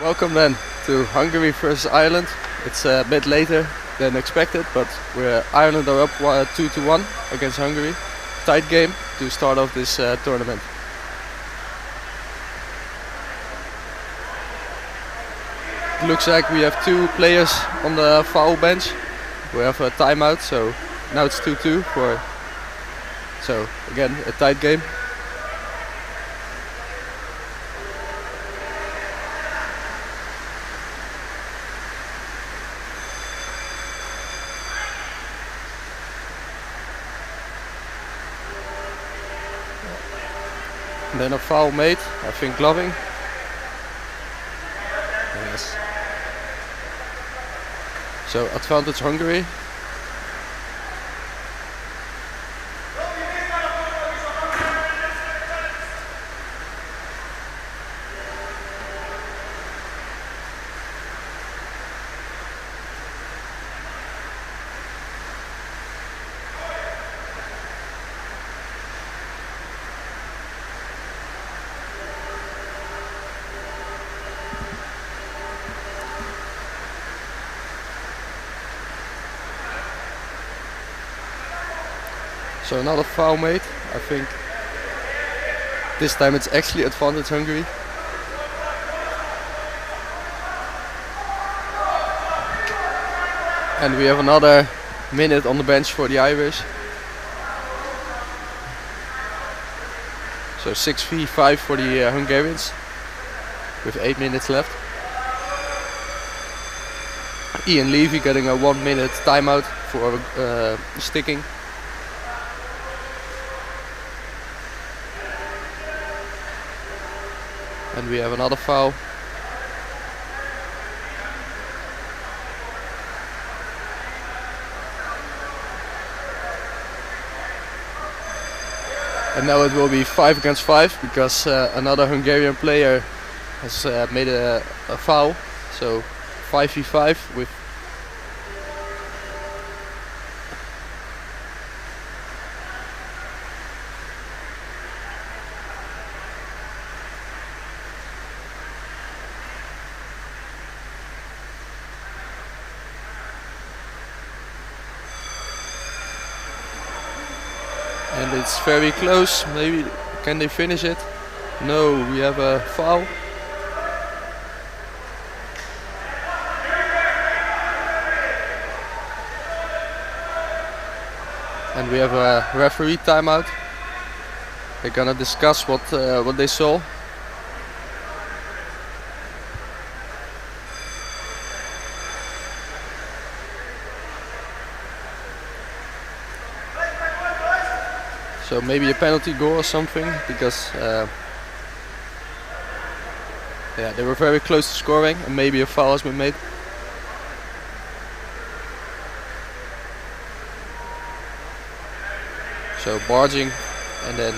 Welcome then to Hungary versus Ireland. It's a bit later than expected, but Ireland are up 2-1 against Hungary. Tight game to start off this tournament. It looks like we have two players on the foul bench. We have a timeout, so now it's 2-2 for. So again, a tight game. And then a foul made, I think gloving. Yes. So advantage Hungary. So another foul made. I think this time it's actually advantage Hungary. And we have another minute on the bench for the Irish. So 6v5 for the Hungarians with 8 minutes left. Ian Levy getting a 1 minute timeout for sticking. And we have another foul. And now it will be 5 against 5 because another Hungarian player has made a foul. So 5v5 with. And it's very close. Maybe can they finish it? No, we have a foul. And we have a referee timeout. They're gonna discuss what they saw. So maybe a penalty goal or something, because yeah, they were very close to scoring, and maybe a foul has been made. So barging, and then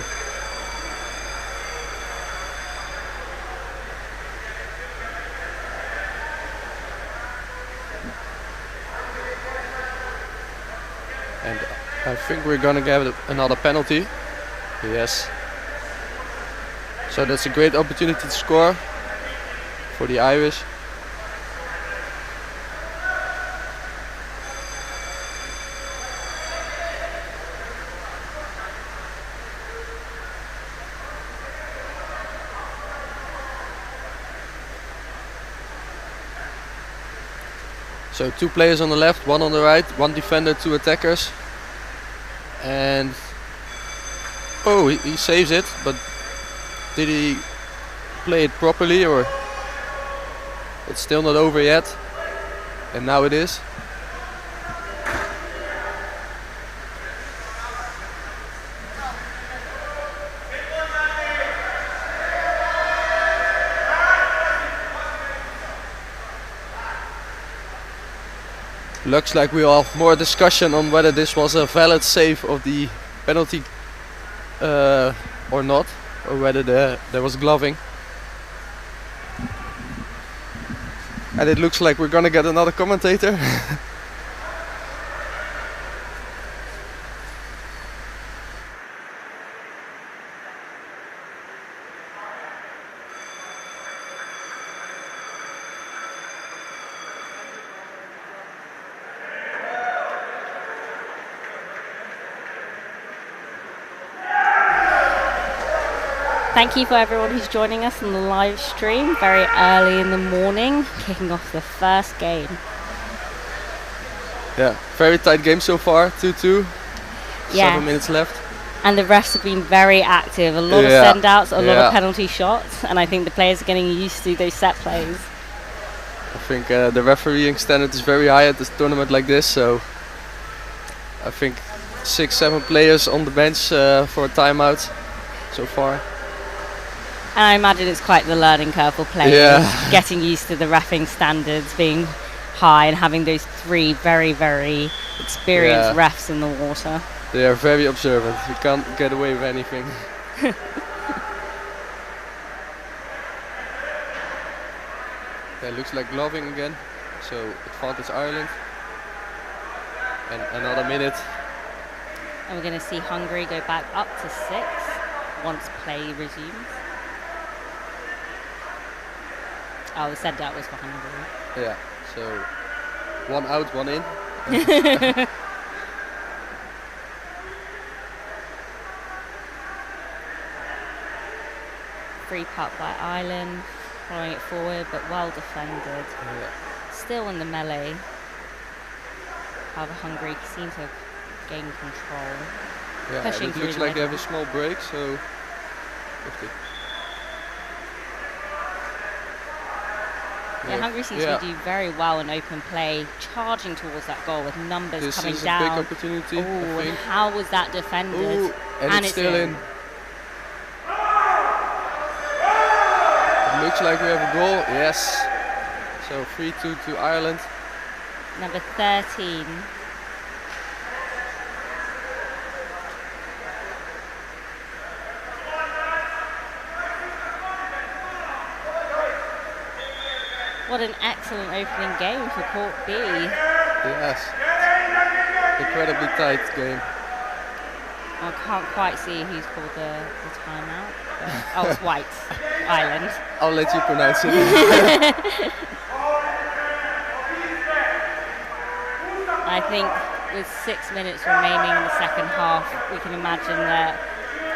and I think we're gonna get another penalty. Yes. So that's a great opportunity to score for the Irish. So 2 players on the left, 1 on the right, 1 defender, 2 attackers. And oh, he saves it, but did he play it properly, or it's still not over yet? And now it is. Looks like we will have more discussion on whether this was a valid save of the penalty or not, or whether there was gloving. And it looks like we're gonna get another commentator. Thank you for everyone who's joining us on the live stream very early in the morning, kicking off the first game. Yeah, very tight game so far, 2-2. Yes. 7 minutes left. And the refs have been very active. A lot of send-outs, a lot of penalty shots, and I think the players are getting used to those set plays. I think the refereeing standard is very high at this tournament like this, so I think 6-7 players on the bench for a timeout so far. And I imagine it's quite the learning curve for players, getting used to the reffing standards being high and having those 3 very, very experienced refs in the water. They are very observant. You can't get away with anything. It looks like gloving again, so advantage Ireland. And another minute. And we're going to see Hungary go back up to 6 once play resumes. Oh, the send out was for Hungary. Yeah, so 1 out, 1 in. Free puck by Ireland, throwing it forward, but well defended. Still in the melee. However, Hungary seem to have gained control. Yeah, it looks like they have a small break, so 50. Yeah, Hungary seems to do very well in open play, charging towards that goal with numbers coming down. This is a big opportunity. Oh, and how was that defended? Ooh, and it's still in. It looks like we have a goal. Yes. So 3-2 to Ireland. Number 13. What an excellent opening game for Court B. Yes. Incredibly tight game. I can't quite see who's called the timeout. Oh, it's White. Ireland. I'll let you pronounce it. I think with 6 minutes remaining in the second half, we can imagine that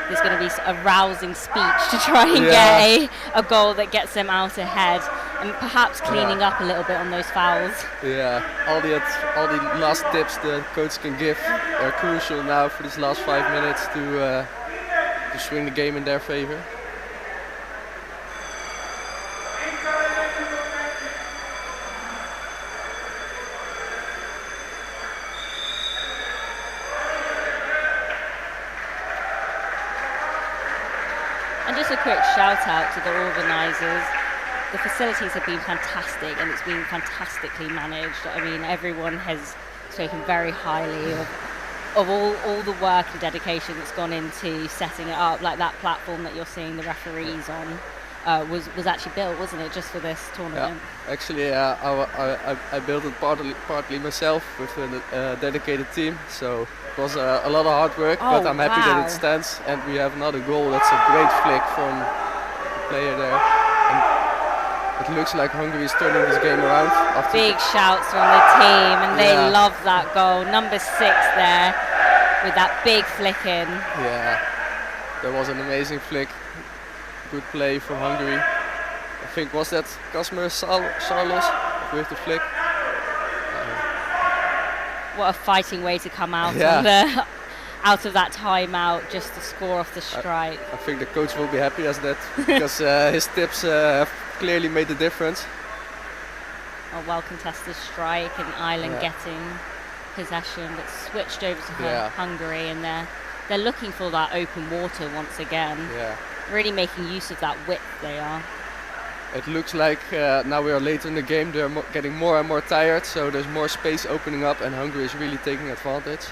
there's going to be a rousing speech to try and get a goal that gets them out ahead, and perhaps cleaning up a little bit on those fouls. Yeah, all the last tips the coach can give are crucial now for these last 5 minutes to swing the game in their favor. And just a quick shout out to the organisers. The facilities have been fantastic and it's been fantastically managed. I mean, everyone has spoken very highly of all the work and dedication that's gone into setting it up. Like that platform that you're seeing the referees on was actually built, wasn't it, just for this tournament? Yeah, actually, I built it partly myself with a dedicated team. So it was a lot of hard work, but I'm happy that it stands. And we have another goal. That's a great flick from the player there. And it looks like Hungary is turning this game around. Big shouts from the team, and they love that goal. Number 6 there with that big flick in. Yeah, that was an amazing flick. Good play from Hungary. I think was that Kasmer Sarlos with the flick. What a fighting way to come out out of that timeout, just to score off the strike. I think the coach will be happy as that because his tips have clearly made the difference. A well contested strike and Ireland getting possession, but switched over to Hungary, and they're looking for that open water once again. Yeah. Really making use of that width they are. It looks like now we are later in the game, they're getting more and more tired, so there's more space opening up and Hungary is really taking advantage.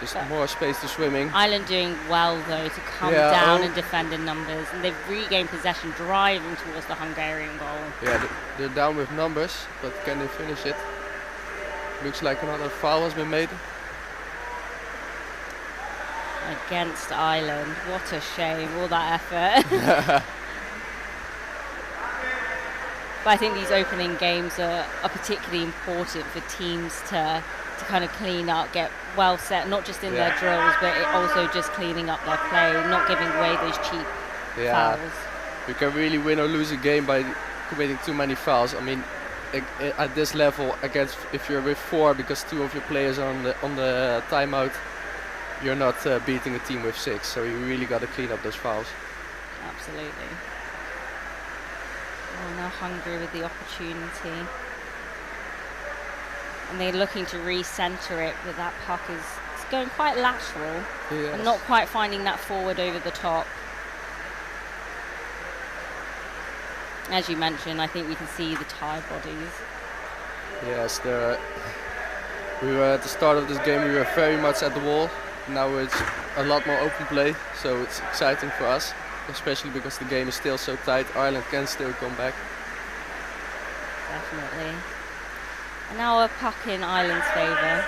Just more space to swimming. Ireland doing well though to come down and defend in numbers, and they've regained possession, driving towards the Hungarian goal. Yeah, they're down with numbers, but can they finish it? Looks like another foul has been made. Against Ireland. What a shame, all that effort. But I think these opening games are particularly important for teams to kind of clean up, get well set, not just in their drills, but also just cleaning up their play, not giving away those cheap Yeah. fouls. You can really win or lose a game by committing too many fouls. I mean, at this level, against if you're with 4 because 2 of your players are on the timeout, you're not beating a team with 6. So you really got to clean up those fouls. Absolutely. Oh, now Hungary with the opportunity. And they're looking to re-center it, but that puck is going quite lateral. Yes. And not quite finding that forward over the top. As you mentioned, I think we can see the tie bodies. Yes, we were at the start of this game, we were very much at the wall. Now it's a lot more open play, so it's exciting for us, especially because the game is still so tight. Ireland can still come back. Definitely. And now a puck in Ireland's favour.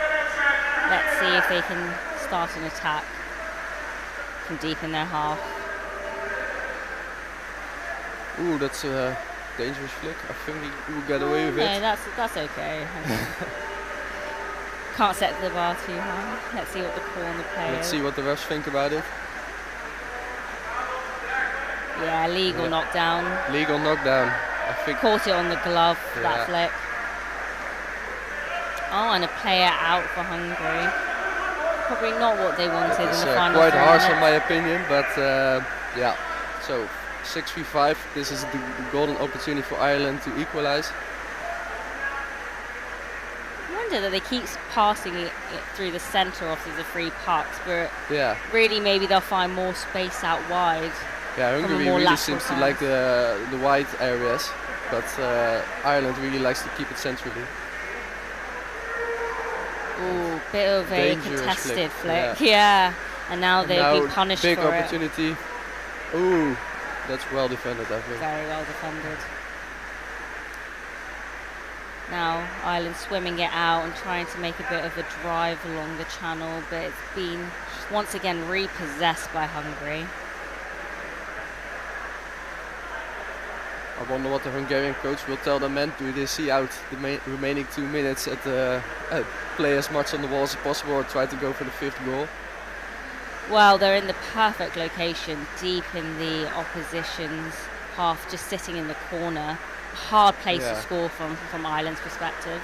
Let's see if they can start an attack from deep in their half. Ooh, that's a dangerous flick. I think we will get away with it. No, that's okay. Can't set the bar too high. Let's see what the call on the play Let's is. see what the refs think about it. Yeah, legal knockdown. Legal knockdown. I think. Caught it on the glove, that flick. Oh, and a player out for Hungary. Probably not what they wanted in the final. Quite harsh in my opinion, but yeah. So 6v5. This is the golden opportunity for Ireland to equalize. I wonder that they keep passing it through the centre off of the free pucks, but really maybe they'll find more space out wide. Yeah, Hungary really seems to like the wide areas, but Ireland really likes to keep it centrally. Ooh, bit of a contested flick. Yeah. And now they've been punished for it. Big opportunity. Ooh, that's well defended, I think. Very well defended. Now Ireland swimming it out and trying to make a bit of a drive along the channel, but it's been once again repossessed by Hungary. I wonder what the Hungarian coach will tell the men. Do they see out the remaining 2 minutes at play as much on the wall as possible, or try to go for the 5th goal? Well, they're in the perfect location, deep in the opposition's half, just sitting in the corner. Hard place to score from Ireland's perspective.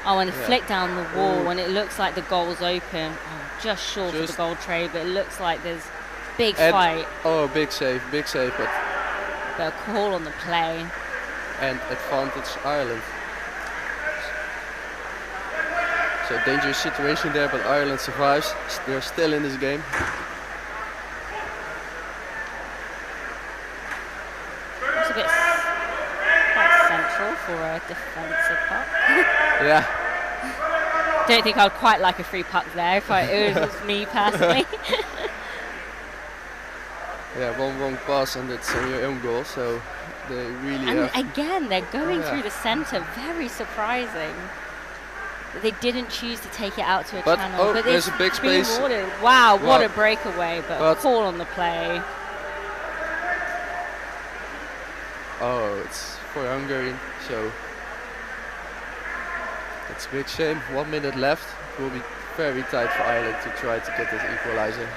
Oh, and a flick down the wall when it looks like the goal's open. Oh, just short of the goal tray, but it looks like there's big fight. Oh, big save, but a call on the play. And advantage Ireland. So dangerous situation there, but Ireland survives. They're still in this game. It's a bit quite central for a defensive puck. Yeah. Don't think I'd quite like a free puck there if it was me personally. Yeah, one wrong pass and it's on your own goal, so they really again, they're going through the centre, very surprising. They didn't choose to take it out to a channel. But there's a big space. Wow, what a breakaway, but a call on the play. Oh, it's for Hungary, so it's a big shame. 1 minute left. It will be very tight for Ireland to try to get this equalizer.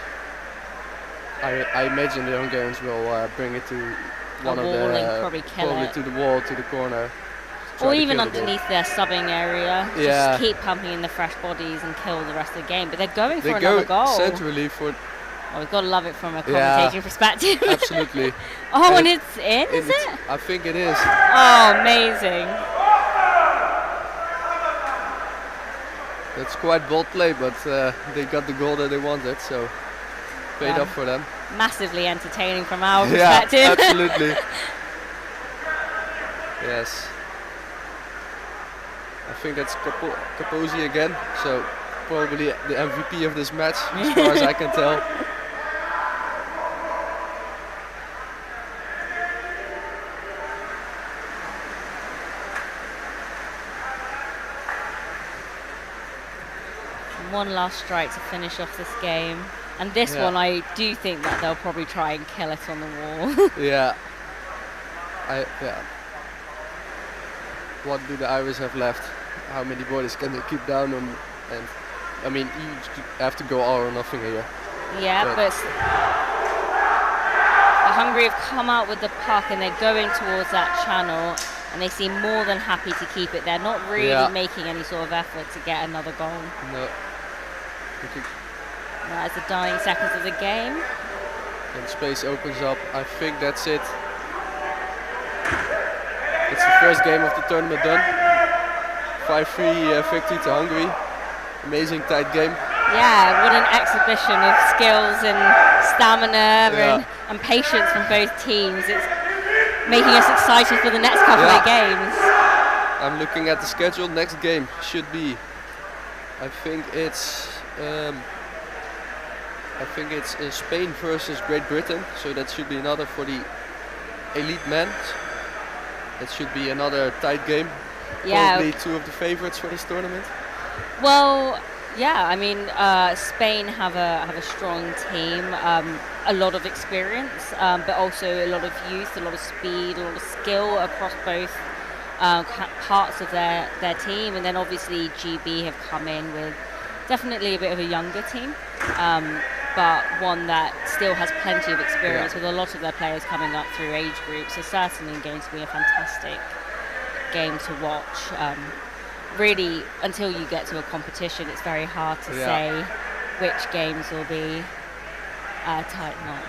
I imagine the Hungarians will bring it to one of the probably to the wall, to the corner. Or even underneath their subbing area. Yeah. Just keep pumping in the fresh bodies and kill the rest of the game. But they're going for another goal. Centrally for. Oh, we've got to love it from a commentating perspective. Absolutely. Oh, and it's in, is it? I think it is. Oh, amazing. That's quite bold play, but they got the goal that they wanted, so paid off for them. Massively entertaining from our perspective. Yeah, absolutely. Yes. I think that's Capozzi again, so probably the MVP of this match, as far as I can tell. One last strike to finish off this game. And this one, I do think that they'll probably try and kill it on the wall. Yeah. What do the Irish have left? How many bodies can they keep down on? And I mean, you have to go all or nothing here. Yeah, but Hungary have come out with the puck and they're going towards that channel, and they seem more than happy to keep it. They're not really making any sort of effort to get another goal. No. That's the dying seconds of the game. And space opens up. I think that's it. It's the first game of the tournament done. 5-3 victory to Hungary. Amazing tight game. Yeah, what an exhibition of skills and stamina and patience from both teams. It's making us excited for the next couple of games. I'm looking at the schedule. Next game should be, I think it's Spain versus Great Britain. So that should be another for the elite men. That should be another tight game. Yeah. Probably two of the favorites for this tournament. Well, yeah, I mean, Spain have a strong team, a lot of experience, but also a lot of youth, a lot of speed, a lot of skill across both parts of their team. And then obviously GB have come in with definitely a bit of a younger team, but one that still has plenty of experience with a lot of their players coming up through age groups. So certainly going to be a fantastic game to watch. Really, until you get to a competition, it's very hard to say which games will be tight or not.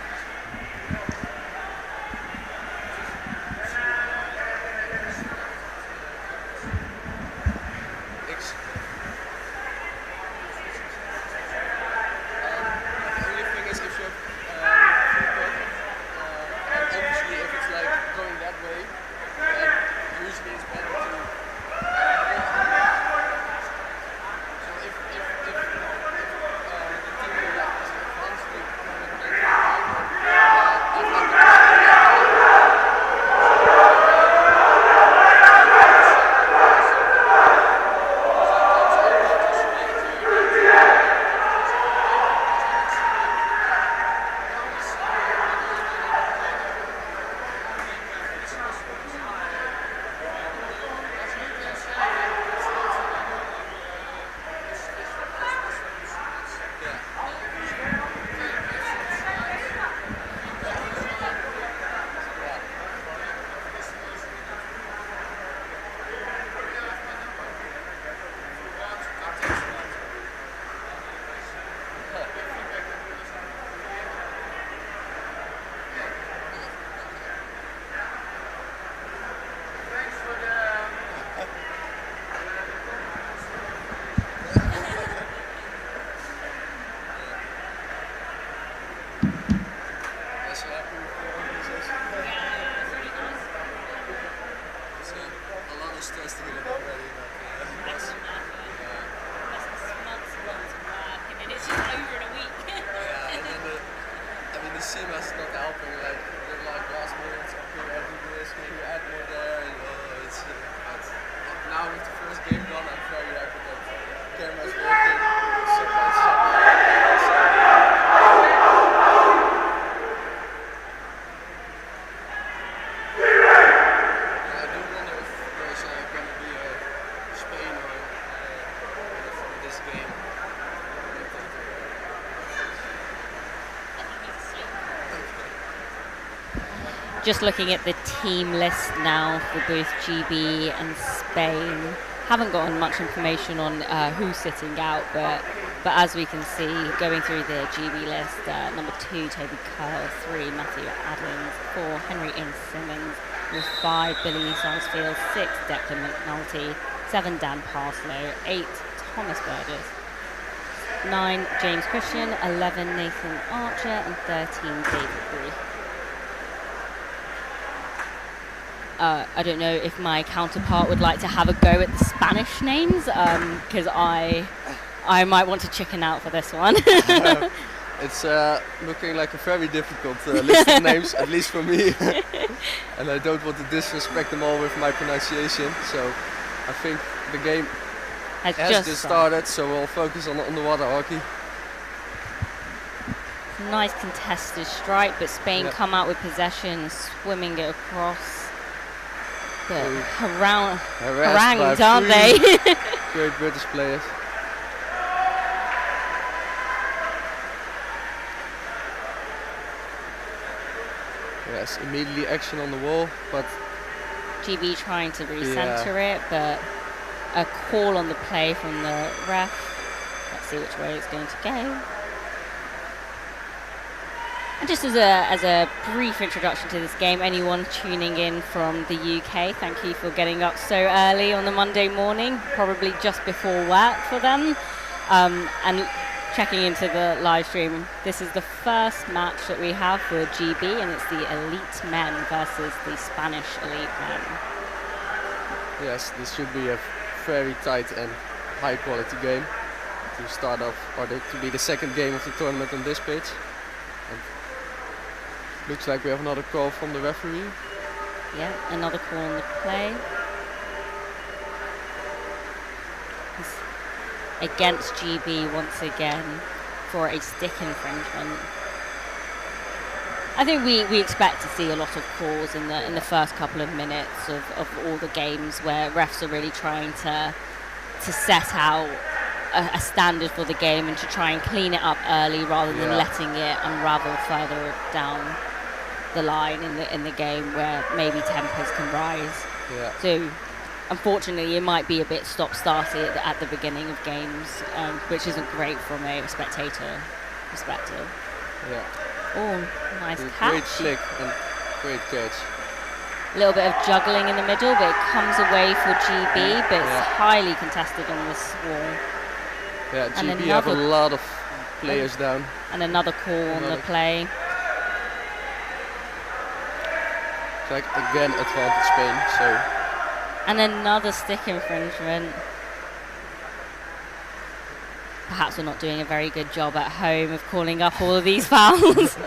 The CMAS is not helping, like they're like last minute, can you do this, can you add more there, and it's but now with the first game done, I'm very happy that the camera is working, step by step. I do wonder if there's going to be a Spain or this game. Just looking at the team list now for both GB and Spain. Haven't gotten much information on who's sitting out, but as we can see, going through the GB list, number 2, Toby Curl, 3, Matthew Adams, 4, Henry Ince-Simmons, with 5, Billy Sarsfield, 6, Declan McNulty, 7, Dan Parslow, 8, Thomas Burgess, 9, James Christian, 11, Nathan Archer, and 13, David Bree. I don't know if my counterpart would like to have a go at the Spanish names, because I might want to chicken out for this one. It's looking like a very difficult list of names, at least for me. And I don't want to disrespect them all with my pronunciation. So I think the game has just started, so we'll focus on the underwater hockey. Nice contested strike, but Spain come out with possession, swimming it across. But harangued, aren't they? Great British players. Yes, immediately action on the wall, but GB trying to recenter it, but a call on the play from the ref. Let's see which way it's going to go. And just as a brief introduction to this game, anyone tuning in from the UK, thank you for getting up so early on the Monday morning, probably just before work for them, and checking into the live stream. This is the first match that we have for GB, and it's the elite men versus the Spanish elite men. Yes, this should be a very tight and high quality game to start off, or to be the second game of the tournament on this pitch. And looks like we have another call from the referee. Yeah, another call on the play. It's against GB once again for a stick infringement. I think we expect to see a lot of calls in the first couple of minutes of all the games where refs are really trying to set out a standard for the game and to try and clean it up early rather than letting it unravel further down the line in the game where maybe tempers can rise. Yeah. So unfortunately it might be a bit stop-starty at the beginning of games, which isn't great from a spectator perspective. Yeah. Oh, nice catch. Great flick and great catch. A little bit of juggling in the middle, but it comes away for GB, but it's highly contested on this wall. Yeah, GB have a lot of players down. And another call on the play. It's like again advantage Spain, so. And another stick infringement. Perhaps we're not doing a very good job at home of calling up all of these fouls.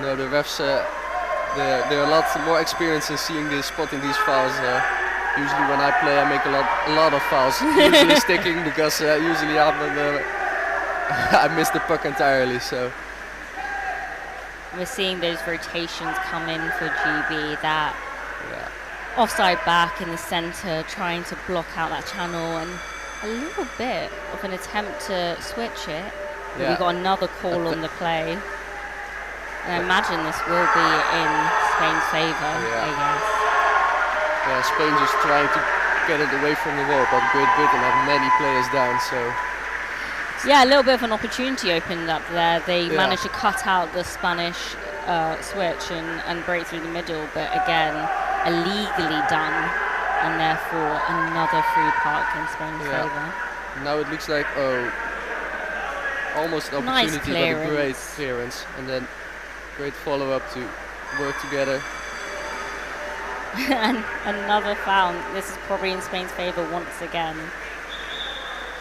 No, the refs, they're a lot more experienced in spotting these fouls. Usually when I play, I make a lot of fouls, usually sticking, because usually I miss the puck entirely. So we're seeing those rotations come in for GB. That offside back in the centre, trying to block out that channel, and a little bit of an attempt to switch it. But we've got another call on the play. And I imagine this will be in Spain's favour, I guess. Yeah, Spain just trying to get it away from the wall, but Great Britain have many players down, so. Yeah, a little bit of an opportunity opened up there. They managed to cut out the Spanish switch and break through the middle, but again, illegally done, and therefore another free puck in Spain's favour. Now it looks like, almost an opportunity, but a great clearance, and then great follow-up to work together. And another foul. This is probably in Spain's favour once again.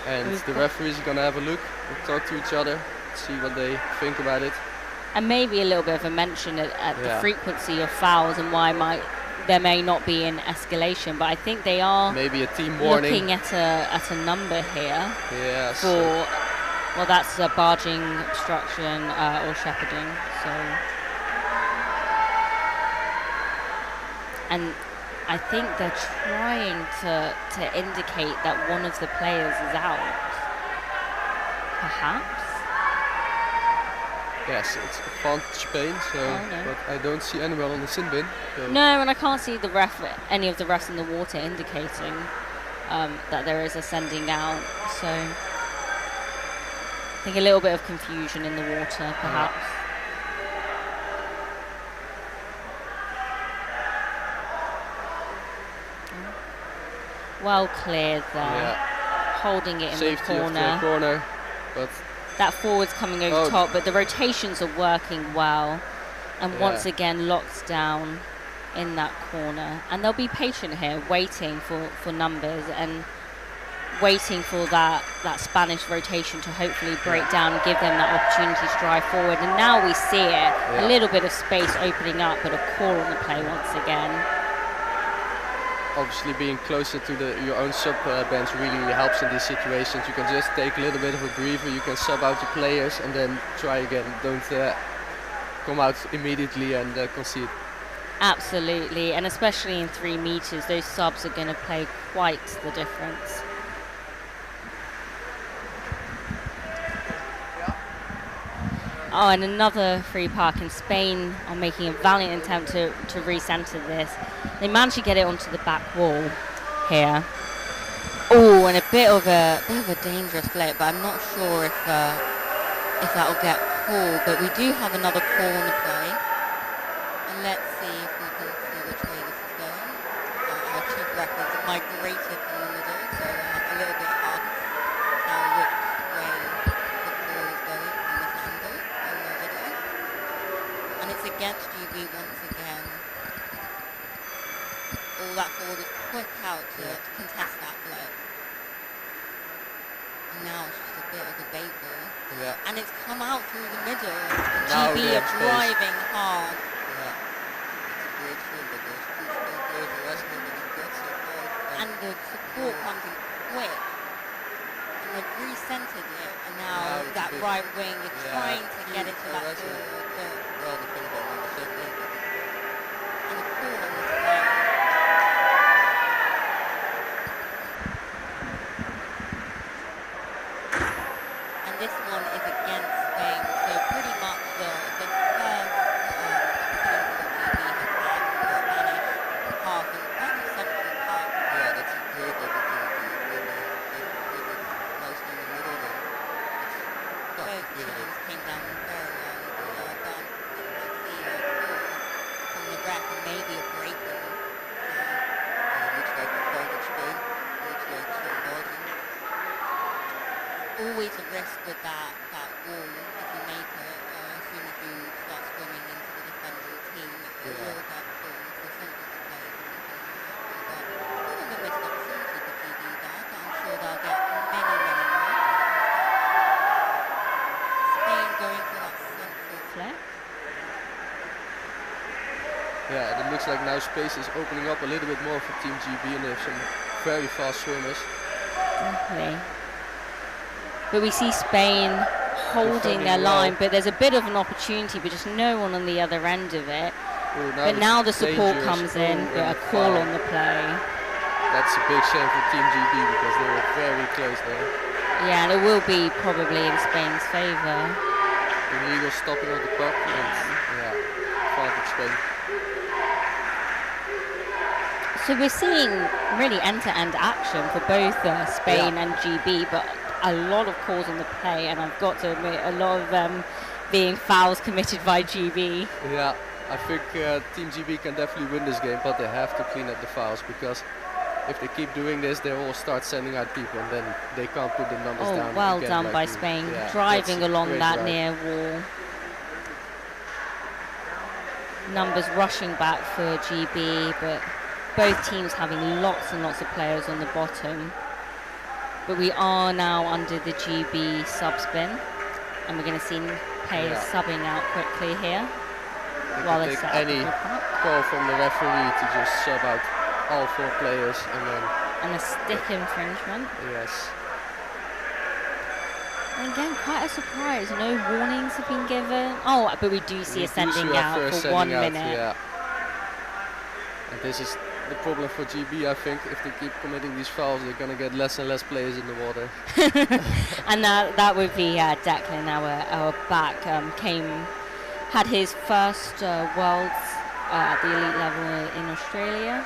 And the referees are going to have a look and talk to each other, see what they think about it. And maybe a little bit of a mention at the frequency of fouls and why there may not be an escalation, but I think they are maybe a team warning. Looking at a number here. Yes. Well, that's a barging, obstruction, or shepherding. So, and I think they're trying to indicate that one of the players is out. Perhaps. Yes, it's advantage Spain. So, but I don't see anyone on the sin bin. So. No, and I can't see any of the refs in the water indicating that there is a sending out. So. I think a little bit of confusion in the water, perhaps. Well cleared there, holding it in Safety the corner. Of the corner, but that forward's coming over top, but the rotations are working well, and once again locked down in that corner. And they'll be patient here, waiting for numbers and waiting for that Spanish rotation to hopefully break down and give them that opportunity to drive forward. And now we see it, a little bit of space opening up, but a call on the play once again. Obviously being closer to your own sub bench really helps in these situations. You can just take a little bit of a breather, you can sub out your players and then try again. Don't come out immediately and concede. Absolutely, and especially in 3 meters, those subs are going to play quite the difference. Oh, and another free park in Spain are making a valiant attempt to recenter this. They managed to get it onto the back wall here. Oh, and a bit of a dangerous play, but I'm not sure if that will get called. But we do have another call on the play, and let's see if we can see which way this is going. Our chief referee is migrated from the middle, so a little bit hard to tell which way the call is going from this angle on the video. And it's against GB once again. All that forward is quick out to contest that play. And now it's just a bit of a bait ball. Yeah. And it's come out through the middle. Now GB are driving hard. Yeah. It's a great film, but there's two small players wrestling, but he gets so hard. And the support comes in quick. And they've recentered it. And now that right wing is trying to get into that forward. Well, depends on the set there. And the call on this play. And this one is against Spain, so pretty much the first opportunity that GB has had in the Spanish half, and quite a central half. Yeah, that's a great opportunity. If it's nicely in the middle, then it's Both teams came down very well. But I see a call from the ref and maybe a breaking. And it looks like the point of Spain. It looks like some margin. Always a risk with that wall if you make it. As soon as you start swimming into the defending team, it will get pulled. So something to play. But a bit of a missed opportunity for GB there, but I'm sure they'll get many more. Spain going for that central flip. Yeah, it looks like now space is opening up a little bit more for Team GB, and they have some very fast swimmers. Definitely. But we see Spain holding their well. line, but there's a bit of an opportunity, but just no one on the other end of it. Ooh, But now the support dangerous. comes in, Ooh, but and a the call foul. on the play. That's a big shame for Team GB because they were very close there. Yeah, and it will be probably in Spain's favour. Illegal stopping of the puck, and advantage Spain. So we're seeing really end-to-end action for both Spain and GB, but a lot of calls on the play, and I've got to admit, a lot of them being fouls committed by GB. Yeah, I think Team GB can definitely win this game, but they have to clean up the fouls, because if they keep doing this, they will start sending out people, and then they can't put the numbers down. Oh, well again done like by we- Spain, yeah, driving that's a along great that drive. near wall. Numbers rushing back for GB, but both teams having lots and lots of players on the bottom. But we are now under the GB sub spin, and we're going to see players subbing out quickly here. They While can they take set up any the puck. call from the referee to just sub out all 4 players, and then And a stick infringement. yes. And again, quite a surprise. No warnings have been given. Oh, but we do see a sending out for 1 minute. Yeah. And this is the problem for GB, I think. If they keep committing these fouls, they're going to get less and less players in the water. And that would be Declan, our back, had his first Worlds at the elite level in Australia,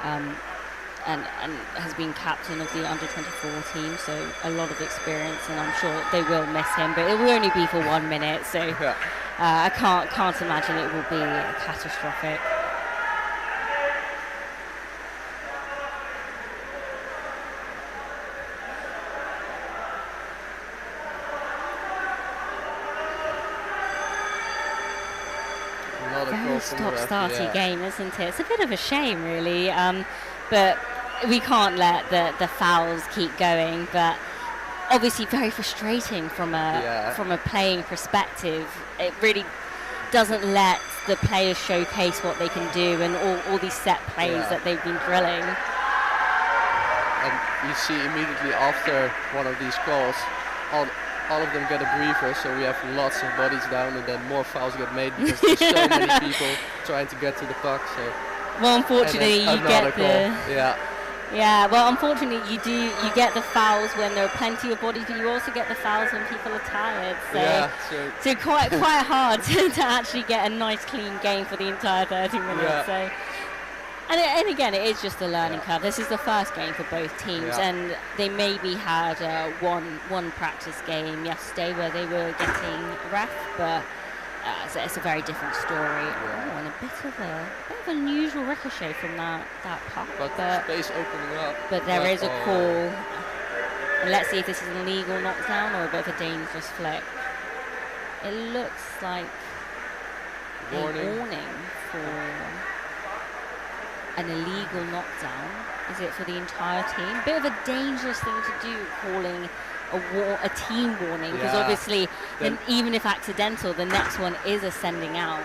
and has been captain of the under-24 team, so a lot of experience, and I'm sure they will miss him, but it will only be for 1 minute, so I can't imagine it will be catastrophic. Very stop-starty game, isn't it? It's a bit of a shame, really, but we can't let the fouls keep going. But obviously, very frustrating from a playing perspective. It really doesn't let the players showcase what they can do, and all these set plays that they've been drilling. And you see immediately after one of these calls, all of them get a breather, so we have lots of bodies down, and then more fouls get made because there's so many people trying to get to the puck. So well, unfortunately, you get Yeah, well, unfortunately, you get the fouls when there are plenty of bodies, but you also get the fouls when people are tired. So, Yeah, so quite hard to actually get a nice clean game for the entire 30 minutes. Yeah. So, and again, it is just a learning curve. This is the first game for both teams, and they maybe had one practice game yesterday where they were getting ref, but so it's a very different story. Oh, and a bit of an unusual ricochet from that puck. But space opening up. But there is a call. And let's see if this is an illegal knockdown or a bit of a dangerous flick. It looks like a warning for an illegal knockdown. Is it for the entire team? Bit of a dangerous thing to do, calling a team warning, because obviously even if accidental, the next one is a sending out.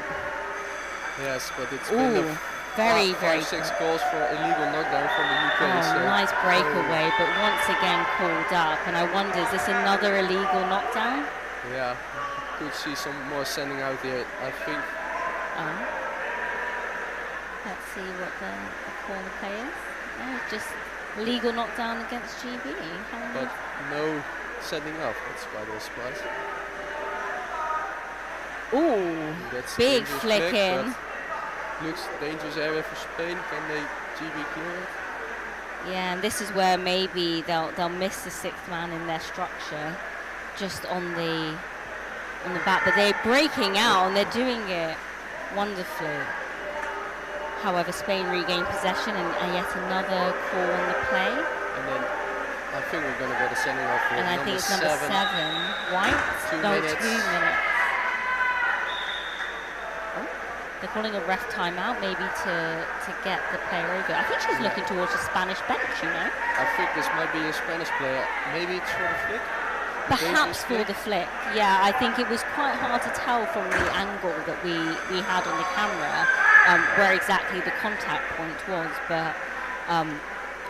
Yes, but it's been very 6 calls for illegal knockdown from the UK. Nice breakaway, but once again called up, and I wonder, is this another illegal knockdown? Yeah, could see some more sending out here, I think. Let's see what the corner play is. Just legal knockdown against GB. But no sending up, that's quite a surprise. Ooh, that's big flick in. Looks dangerous area for Spain. Can they GB clear it? Yeah, and this is where maybe they'll miss the 6th man in their structure, just on the back. But they're breaking out and they're doing it wonderfully. However, Spain regained possession and yet another call on the play. And then I think we're going to get a sending off for I think it's number 7. White? 2 minutes. 2 minutes. They're calling a ref timeout, maybe to get the player over. I think she's looking towards the Spanish bench, you know. I think this might be a Spanish player. Maybe it's for the flick? Perhaps for the flick. Yeah, I think it was quite hard to tell from the angle that we had on the camera where exactly the contact point was. But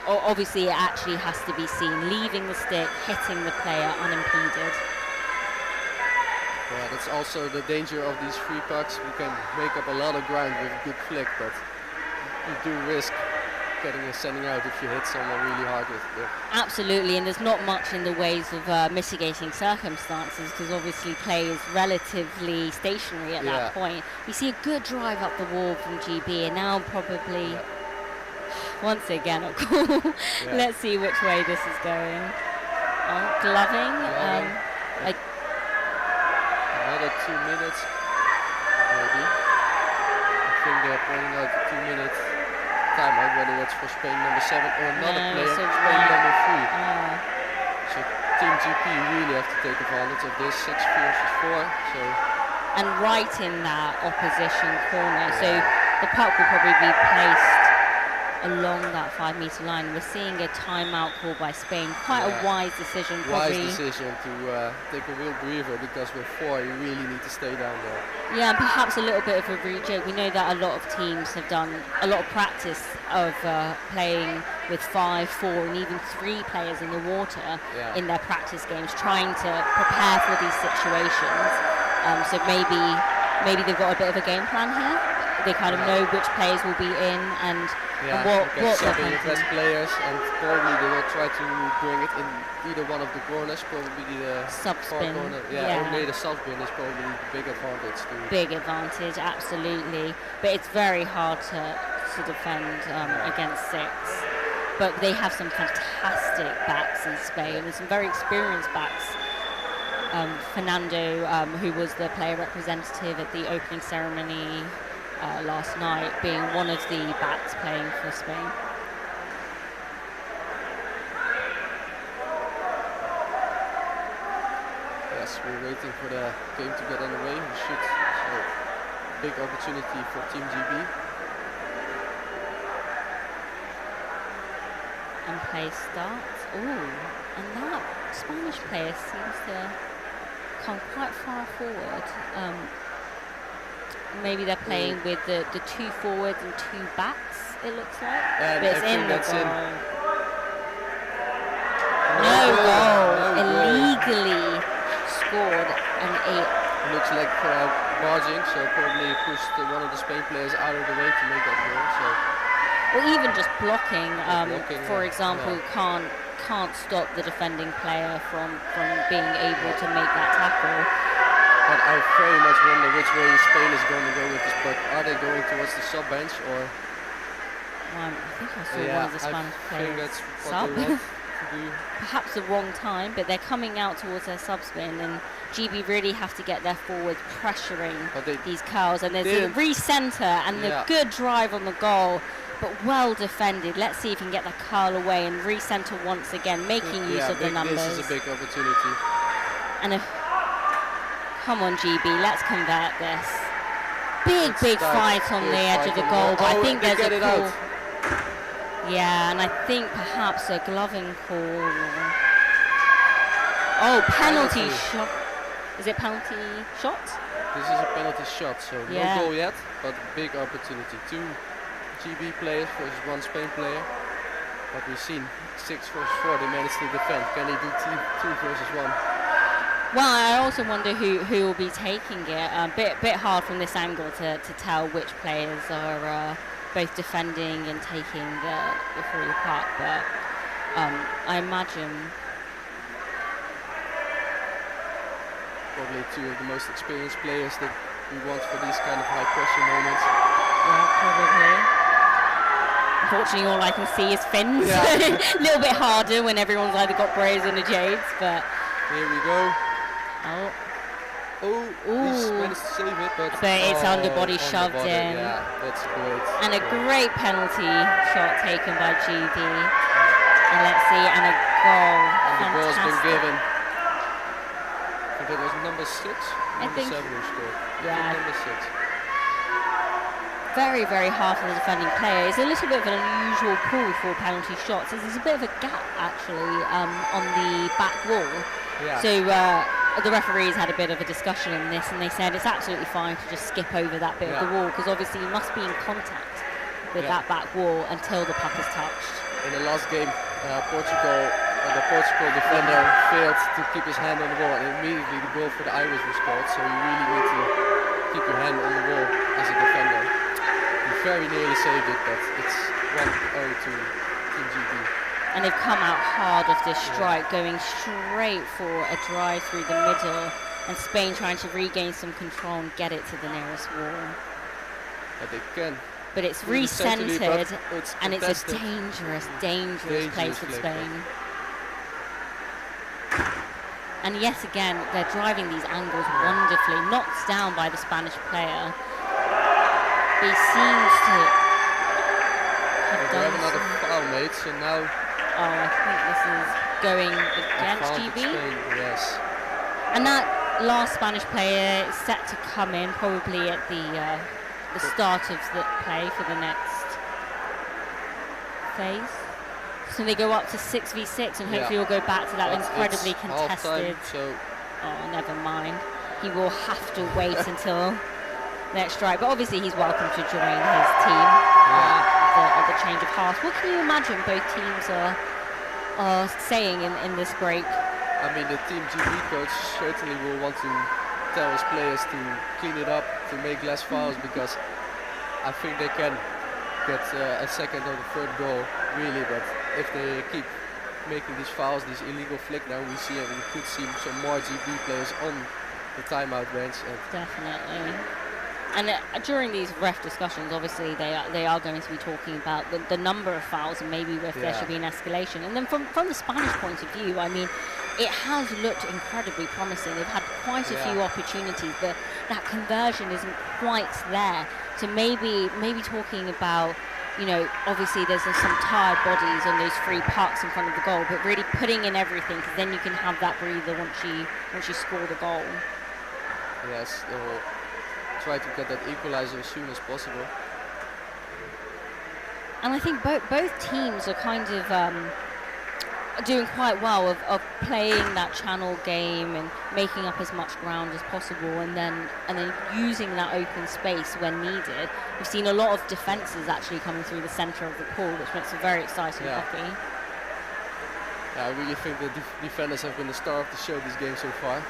obviously it actually has to be seen leaving the stick, hitting the player unimpeded. Yeah, that's also the danger of these free pucks. You can make up a lot of ground with a good flick, but you do risk getting a sending out if you hit someone really hard with it. Absolutely, and there's not much in the ways of mitigating circumstances, because obviously play is relatively stationary at that point. We see a good drive up the wall from GB, and now probably once again a call. Let's see which way this is going. Gloving. Another 2 minutes, maybe. I think they're pointing out the 2 minutes timeout, whether that's for Spain number 7 or another player, Spain number 3. So Team GP really have to take advantage of this 6 versus 4. So. And right in that opposition corner, so the puck will probably be placed along that 5-meter line. We're seeing a timeout call by Spain. Quite a wise decision, probably. Wise decision to take a real breather, because with 4 you really need to stay down there. Yeah, and perhaps a little bit of a rejig. We know that a lot of teams have done a lot of practice of playing with 5, 4 and even 3 players in the water in their practice games, trying to prepare for these situations. So maybe they've got a bit of a game plan here. They kind of know which players will be in and what some of your best players, and probably they will try to bring it in either one of the corners, probably the sub-spin. Corner. Or maybe the sub-spin is probably the big advantage too. Big advantage, absolutely. But it's very hard to defend against 6. But they have some fantastic backs in Spain, and some very experienced backs. Fernando, who was the player representative at the opening ceremony last night, being one of the backs playing for Spain. Yes, we're waiting for the game to get underway. So big opportunity for Team GB. And play starts. Ooh, and that Spanish player seems to come quite far forward. Maybe they're playing with the 2 forwards and 2 backs, it looks like. But it's in the goal. No goal. Illegally scored an 8. Looks like barging, so probably pushed one of the Spain players out of the way to make that goal. So or even just blocking. Blocking, For yeah. example, Yeah. can't stop the defending player from being able to make that tackle. But I very much wonder which way Spain is going to go with this puck. Are they going towards the sub bench or? I think I saw one of the Spanish I think players that's what sub. they want to do. Perhaps the wrong time, but they're coming out towards their sub spin, and GB really have to get their forwards pressuring these curls. And there's a re-center and the good drive on the goal, but well defended. Let's see if he can get the curl away and re-center once again, making use of the numbers. This is a big opportunity. And come on, GB, let's convert this. Big fight on the edge of the goal, but I think there's a call. Yeah, and I think perhaps a gloving call. Oh, penalty shot. Is it penalty shot? This is a penalty shot, so no goal yet, but big opportunity. 2 GB players versus 1 Spain player. But we've seen 6 versus 4, they managed to defend. Can they do 2 versus 1? Well, I also wonder who will be taking it. A bit hard from this angle to tell which players are both defending and taking the free puck, but I imagine probably 2 of the most experienced players that we want for these kind of high pressure moments. Yeah, probably. Unfortunately, all I can see is fins. Yeah. A little bit harder when everyone's either got Braves or the Jades, but here we go. Oh, he's managed to save it, but it's underbody shoved in. Yeah, that's great. And a great penalty shot taken by GB. And let's see, and a goal. And the ball's been given. I think it was number 6. Number 7 who scored. Yeah. Number 6. Very hard for the defending player. It's a little bit of an unusual pool for penalty shots. There's a bit of a gap actually on the back wall. Yeah. So the referees had a bit of a discussion on this, and they said it's absolutely fine to just skip over that bit of the wall, because obviously you must be in contact with that back wall until the puck is touched. In the last game, the Portugal defender failed to keep his hand on the ball, and immediately the goal for the Irish was scored. So you really need to keep your hand on the ball as a defender. You very nearly saved it, but it's 1-0 to Team GB. And they've come out hard off this strike, going straight for a drive through the middle, and Spain trying to regain some control and get it to the nearest wall. But they can. But it's re-centered, and it's a dangerous place for Spain. And yet again, they're driving these angles wonderfully, knocked down by the Spanish player. He seems to have another foul made, so now... Oh, I think this is going against GB. Yes. And that last Spanish player is set to come in probably at the start of the play for the next phase. So they go up to 6v6, and hopefully we'll go back to that incredibly contested. Oh, never mind. He will have to wait until next strike. But obviously he's welcome to join his team at the change of heart. What can you imagine both teams are saying in this break? I mean, the Team GB coach certainly will want to tell his players to clean it up, to make less fouls, because I think they can get a second or the third goal, really. But if they keep making these fouls, these illegal flick down, we could see some more GB players on the timeout bench. Definitely. And during these ref discussions, obviously they are going to be talking about the number of fouls and maybe if there should be an escalation. And then from the Spanish point of view, I mean, it has looked incredibly promising. They've had quite a few opportunities, but that conversion isn't quite there. So maybe talking about, you know, obviously there's some tired bodies on those free pucks in front of the goal, but really putting in everything, because then you can have that breather once you score the goal. Yes, they'll try to get that equalizer as soon as possible. And I think both teams are kind of doing quite well of playing that channel game and making up as much ground as possible, and then using that open space when needed. We've seen a lot of defences actually coming through the centre of the pool, which makes it very exciting hockey. Yeah, I really think the defenders have been the star of the show this game so far.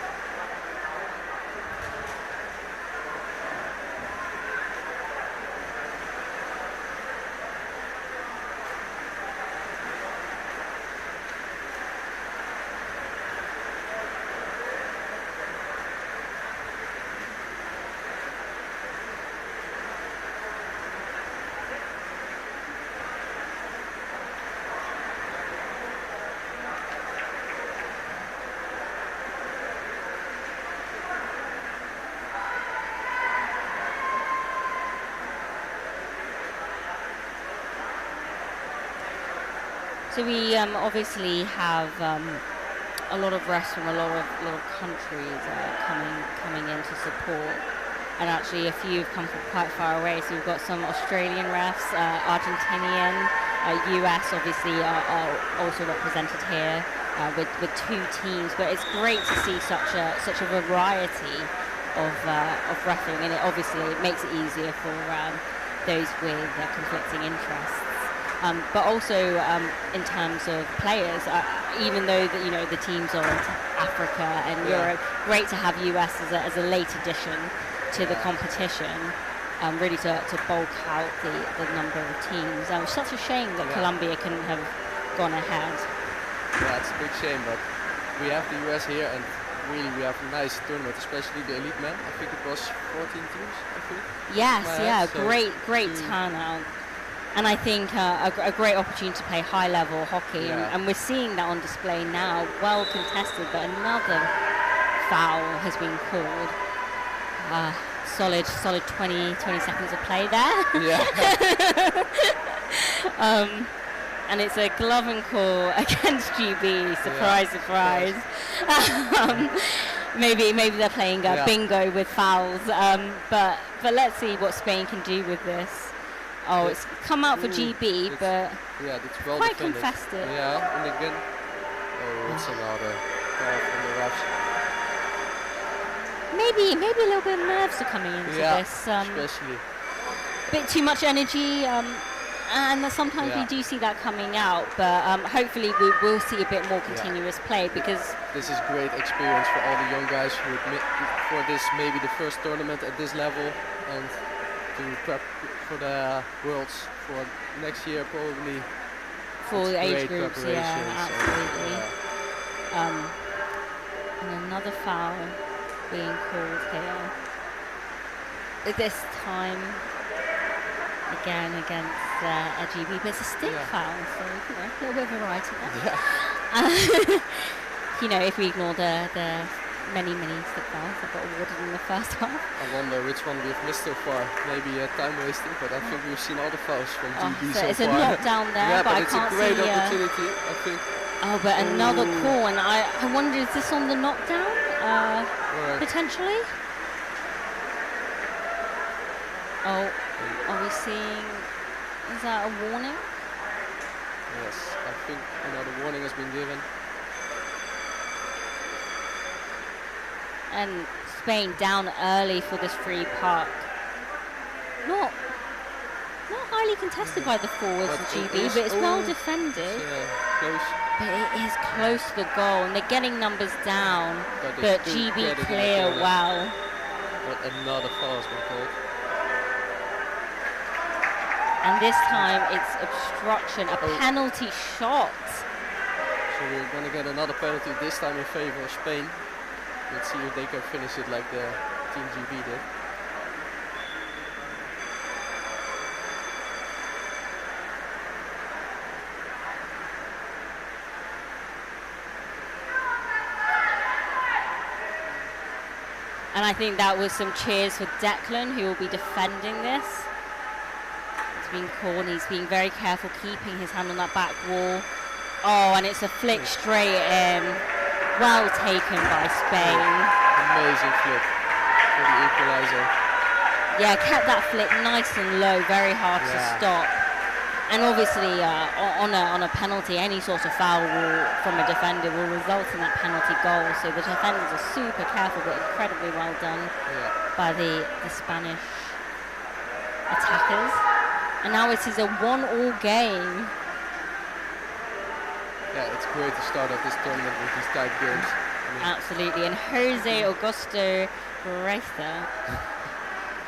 So we obviously have a lot of refs from a lot of countries coming in to support, and actually a few have come from quite far away. So we've got some Australian refs, Argentinian, US obviously are also represented here with 2 teams. But it's great to see such a variety of refereeing, and it obviously makes it easier for those with conflicting interests. But also in terms of players, even though the teams are in Africa and Europe, great to have US as a late addition to the competition, really to bulk out the number of teams. It's such a shame that Colombia couldn't have gone ahead. Yeah, it's a big shame, but we have the US here, and really we have a nice tournament, especially the elite men. I think it was 14 teams, I think. Yes, So great turnout. And I think a great opportunity to play high-level hockey, and we're seeing that on display now. Well contested, but another foul has been called. Solid 20 seconds of play there. Yeah. And it's a glove and call against GB. Surprise. Maybe they're playing bingo with fouls. But let's see what Spain can do with this. Oh, it's come out for GB, but it's well quite defended. contested. Yeah, and again, it's another call from the refs. Maybe a little bit of nerves are coming into this. Especially. A bit too much energy, and sometimes we do see that coming out. But hopefully we will see a bit more continuous play, because this is great experience for all the young guys who for this maybe the first tournament at this level, and to prep for the Worlds for next year probably. For the age groups, absolutely. And another foul being called here. This time again against GB, but it's a stick foul, so a little bit of variety there. Yeah. If we ignore the many stick fouls that got awarded in the first half. I wonder which one we've missed so far. Maybe time wasting, but I think we've seen all the fouls from GB so it's far. a knockdown there, but I it's can't a great see, opportunity, I think. Oh, but another call, and I wonder, is this on the knockdown? Potentially? Oh, are we seeing, is that a warning? Yes, I think another warning has been given. And Spain down early for this free puck. Not highly contested by the forwards of GB, but it's well defended. Close. But it is close to the goal, and they're getting numbers down. But GB clear well. But another foul has been called. And this time it's obstruction, a penalty shot. So we're going to get another penalty, this time in favor of Spain. Let's see if they can finish it like the Team GB did. And I think that was some cheers for Declan, who will be defending this. It's been called, he's being very careful, keeping his hand on that back wall. Oh, and it's a flick straight in. Well taken by Spain. Amazing flick for the equalizer. Yeah, kept that flick nice and low, very hard to stop. And obviously, on a penalty, any sort of foul from a defender will result in that penalty goal. So the defenders are super careful, but incredibly well done by the Spanish attackers. And now it is a 1-1 game. Yeah, it's great to start off this tournament with these tight games. Absolutely, and Jose Augusto Breitha.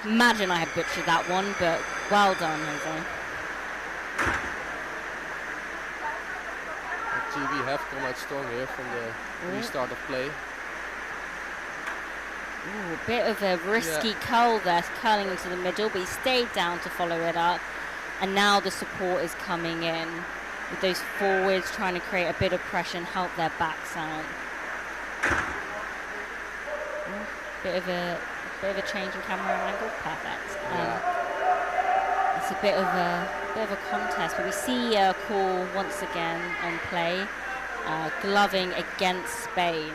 Imagine I had butchered that one, but well done, Jose. GB have come out strong here from the restart of play. Ooh, a bit of a risky curl there, curling into the middle, but he stayed down to follow it up. And now the support is coming in, with those forwards trying to create a bit of pressure and help their backs out. Bit of a change in camera angle, perfect. It's a bit of a bit of a contest, but we see a call once again on play, gloving against Spain.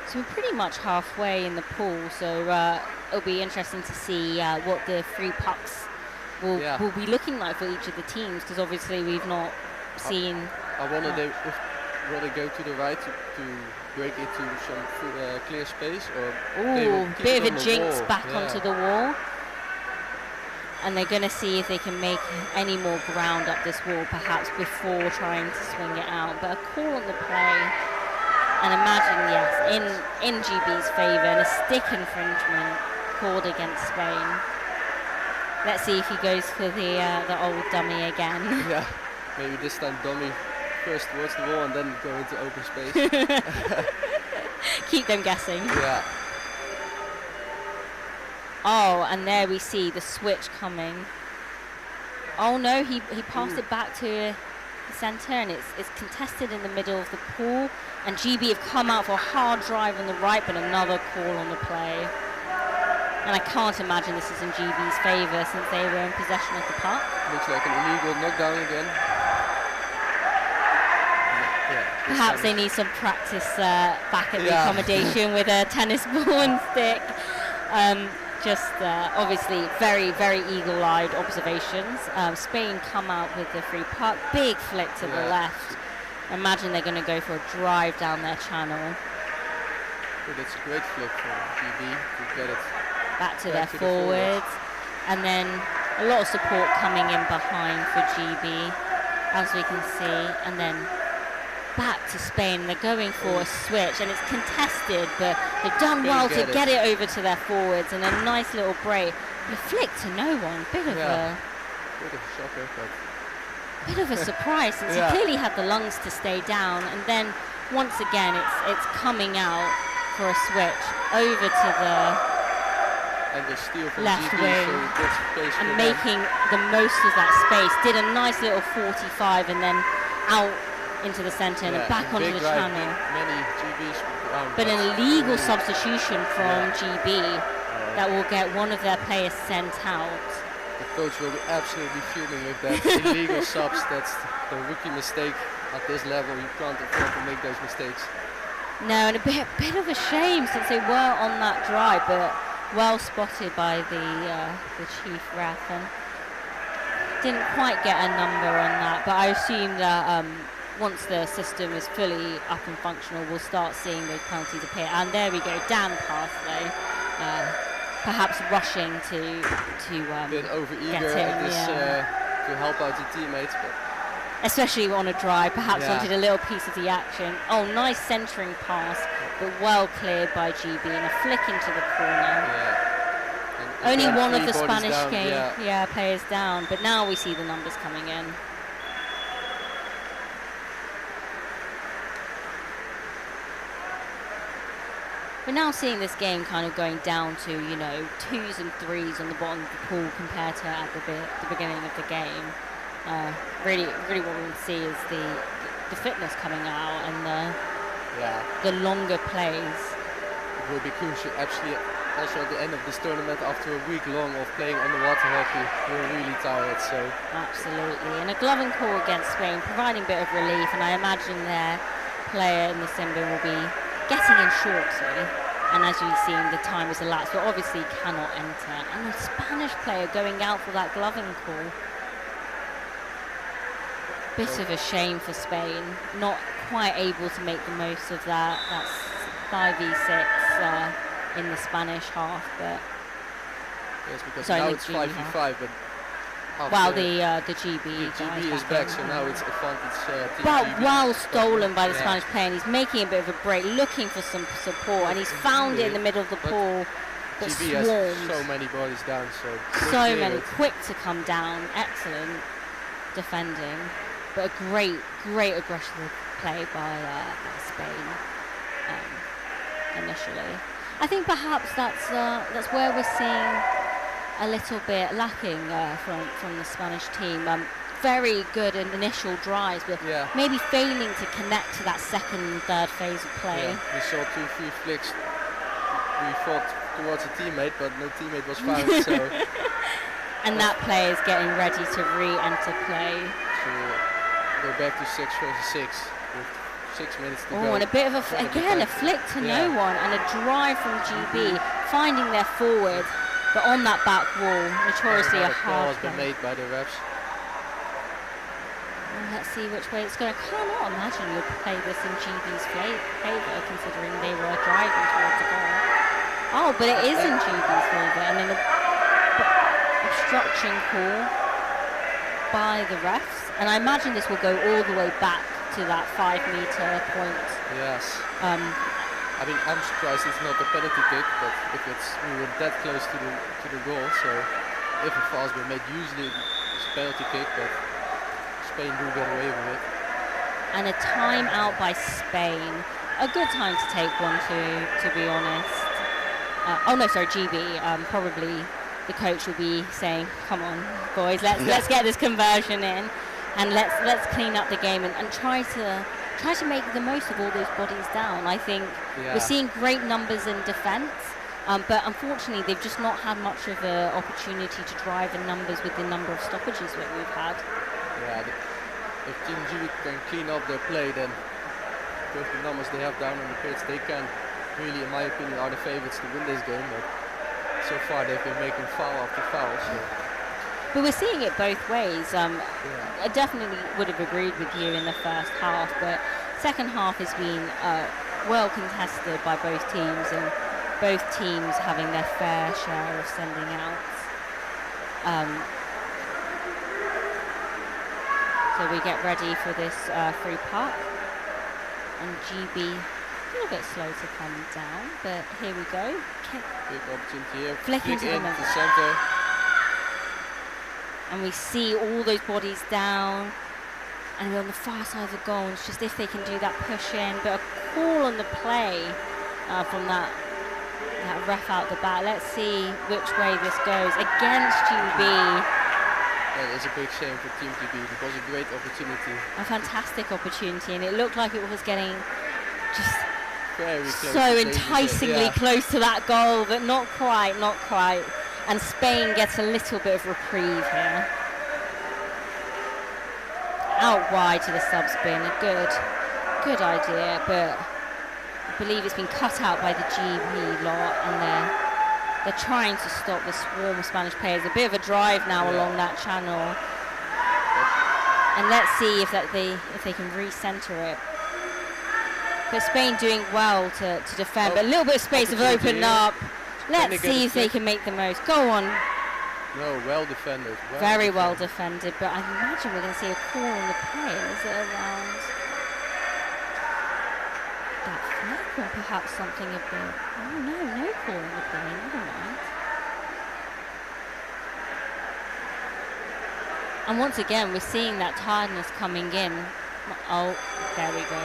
So we're pretty much halfway in the pool, so it'll be interesting to see what the free pucks will be looking like for each of the teams, because obviously we've not seen. I wonder if they go to the right to break it to some clear space, or they will keep bit it of on a the jinx wall. back onto the wall. And they're going to see if they can make any more ground up this wall, perhaps before trying to swing it out. But a call on the play, and imagine, yes, in GB's favour, and a stick infringement called against Spain. Let's see if he goes for the old dummy again. Yeah, maybe this time dummy first towards the wall and then go into open space. Keep them guessing. Yeah. Oh, and there we see the switch coming. Oh no, he passed it back to the centre, and it's contested in the middle of the pool. And GB have come out for a hard drive on the right, but another call on the play. And I can't imagine this is in GB's favour since they were in possession of the puck. Looks like an illegal knockdown again. Perhaps they need some practice back at the accommodation with a tennis ball and stick. Obviously very, very eagle-eyed observations. Spain come out with the free puck, big flick to the left. Imagine they're going to go for a drive down their channel. But it's a great flick for GB to get it back to their forwards. And then a lot of support coming in behind for GB, as we can see. And then back to Spain. They're going for a switch, and it's contested, but they've done well to get it over to their forwards, and a nice little break. The flick to no one. Bit of a shocker, but bit of a surprise, since he clearly had the lungs to stay down. And then once again, it's coming out for a switch over to the left wing, and making the most of that space. Did a nice little 45, and then out into the centre and back onto the channel. But an illegal substitution from GB that will get one of their players sent out. The coach will be absolutely fuming with that. Illegal subs, that's the rookie mistake at this level. You can't afford to make those mistakes. No, and a bit of a shame, since they were on that drive, but well spotted by the chief ref, and didn't quite get a number on that. But I assume that once the system is fully up and functional, we'll start seeing those penalties appear. And there we go, Dan Pathway, perhaps rushing to a bit over-eager at this, to help out the teammates, but especially on a drive, perhaps wanted a little piece of the action. Oh, nice centering pass, but well cleared by GB, and a flick into the corner. Only one of the Spanish players down, but now we see the numbers coming in. We're now seeing this game kind of going down to, 2s and 3s on the bottom of the pool compared to at the beginning of the game. Really what we see is the fitness coming out, and the longer plays. It will be crucial, actually. Also at the end of this tournament, after a week long of playing underwater hockey, we're really tired. So absolutely, and a gloving call against Spain, providing a bit of relief, and I imagine their player in the sim bin will be getting in shortly. And as you've seen, the time is elapsed, but obviously cannot enter. And the Spanish player going out for that gloving call. Bit of a shame for Spain, not quite able to make the most of that. That's 5v6 in the Spanish half, but yes, because now it's 5v5, but the GB is back, so now it's advantage. But well stolen by the Spanish player, and he's making a bit of a break, looking for some support, and he's found it in the middle of the pool. But GB has so many bodies down, so many, quick to come down, excellent defending, but a great aggressive play by Spain initially. I think perhaps that's where we're seeing a little bit lacking from the Spanish team. Very good in initial drives, but maybe failing to connect to that second and third phase of play. We saw 2-3 flicks. We fought towards a teammate, but no teammate was found. So And that player is getting ready to re-enter play. So we're back to 6 versus 6 with 6 minutes to go. Oh, and a bit of a flick to no one, and a drive from GB, finding their forward, but on that back wall, notoriously a hard call has been made by the refs. Let's see which way it's going. I cannot imagine you'd play this in GB's favour, considering they were driving towards the goal. Oh, but it is in GB's favour, and an obstruction call by the refs. And I imagine this will go all the way back to that 5-metre point. Yes. I mean, I'm surprised it's not a penalty kick, but if we were that close to the goal, so if a foul's been made, usually it's a penalty kick, but Spain do get away with it. And a timeout by Spain. A good time to take one, to be honest. Oh no, sorry, GB. Probably the coach will be saying, "Come on, boys, let's get this conversion in, and let's clean up the game and try to make the most of all those bodies down." I think we're seeing great numbers in defence, but unfortunately they've just not had much of an opportunity to drive in numbers with the number of stoppages that we've had. Yeah, if Team GB can clean up their play, then with the numbers they have down on the pitch, they can really, in my opinion, are the favourites to win this game. But so far they've been making foul after foul. So. But we're seeing it both ways. I definitely would have agreed with you in the first half, but second half has been well contested by both teams, and both teams having their fair share of sending outs. So we get ready for this free puck, and GB a little bit slow to come down, but here we go. Big opportunity here. Flick into the centre. And we see all those bodies down, and we're on the far side of the goal. It's just if they can do that push in, but a call on the play from that ref out the back. Let's see which way this goes against GB. That is a big shame for Team GB. It was a great opportunity. A fantastic opportunity, and it looked like it was getting just very close, so enticingly close to that goal, but not quite. And Spain gets a little bit of reprieve here. Out wide to the sub spin, a good idea, but I believe it's been cut out by the GB lot, and they're trying to stop the swarm of Spanish players. A bit of a drive now along that channel, and let's see if they can re-centre it. But Spain doing well to defend, but a little bit of space have opened up. Let's see if they can make the most. Go on. No, well defended. Very well defended, but I imagine we're going to see a call on the play. Is it around that flag, or perhaps something a bit... Oh no call on the play, never mind. And once again, we're seeing that tiredness coming in. Oh, there we go.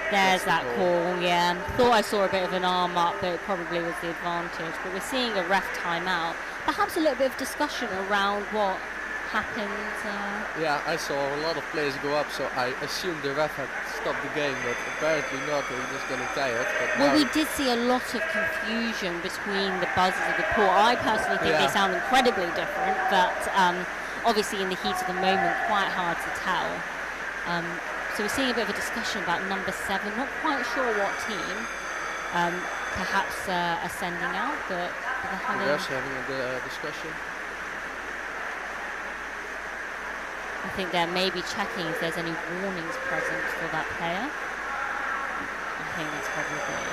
There's that call, yeah. Thought I saw a bit of an arm up, but it probably was the advantage. But we're seeing a ref timeout. Perhaps a little bit of discussion around what happened. Yeah, I saw a lot of players go up, so I assumed the ref had stopped the game, but apparently not. They're just getting tired. Well, we did see a lot of confusion between the buzzers of the pool. I personally think they sound incredibly different, but obviously in the heat of the moment, quite hard to tell. So we're seeing a bit of a discussion about number 7. Not quite sure what team. Perhaps are sending out, but they're having a discussion. I think they're maybe checking if there's any warnings present for that player. I think that's probably.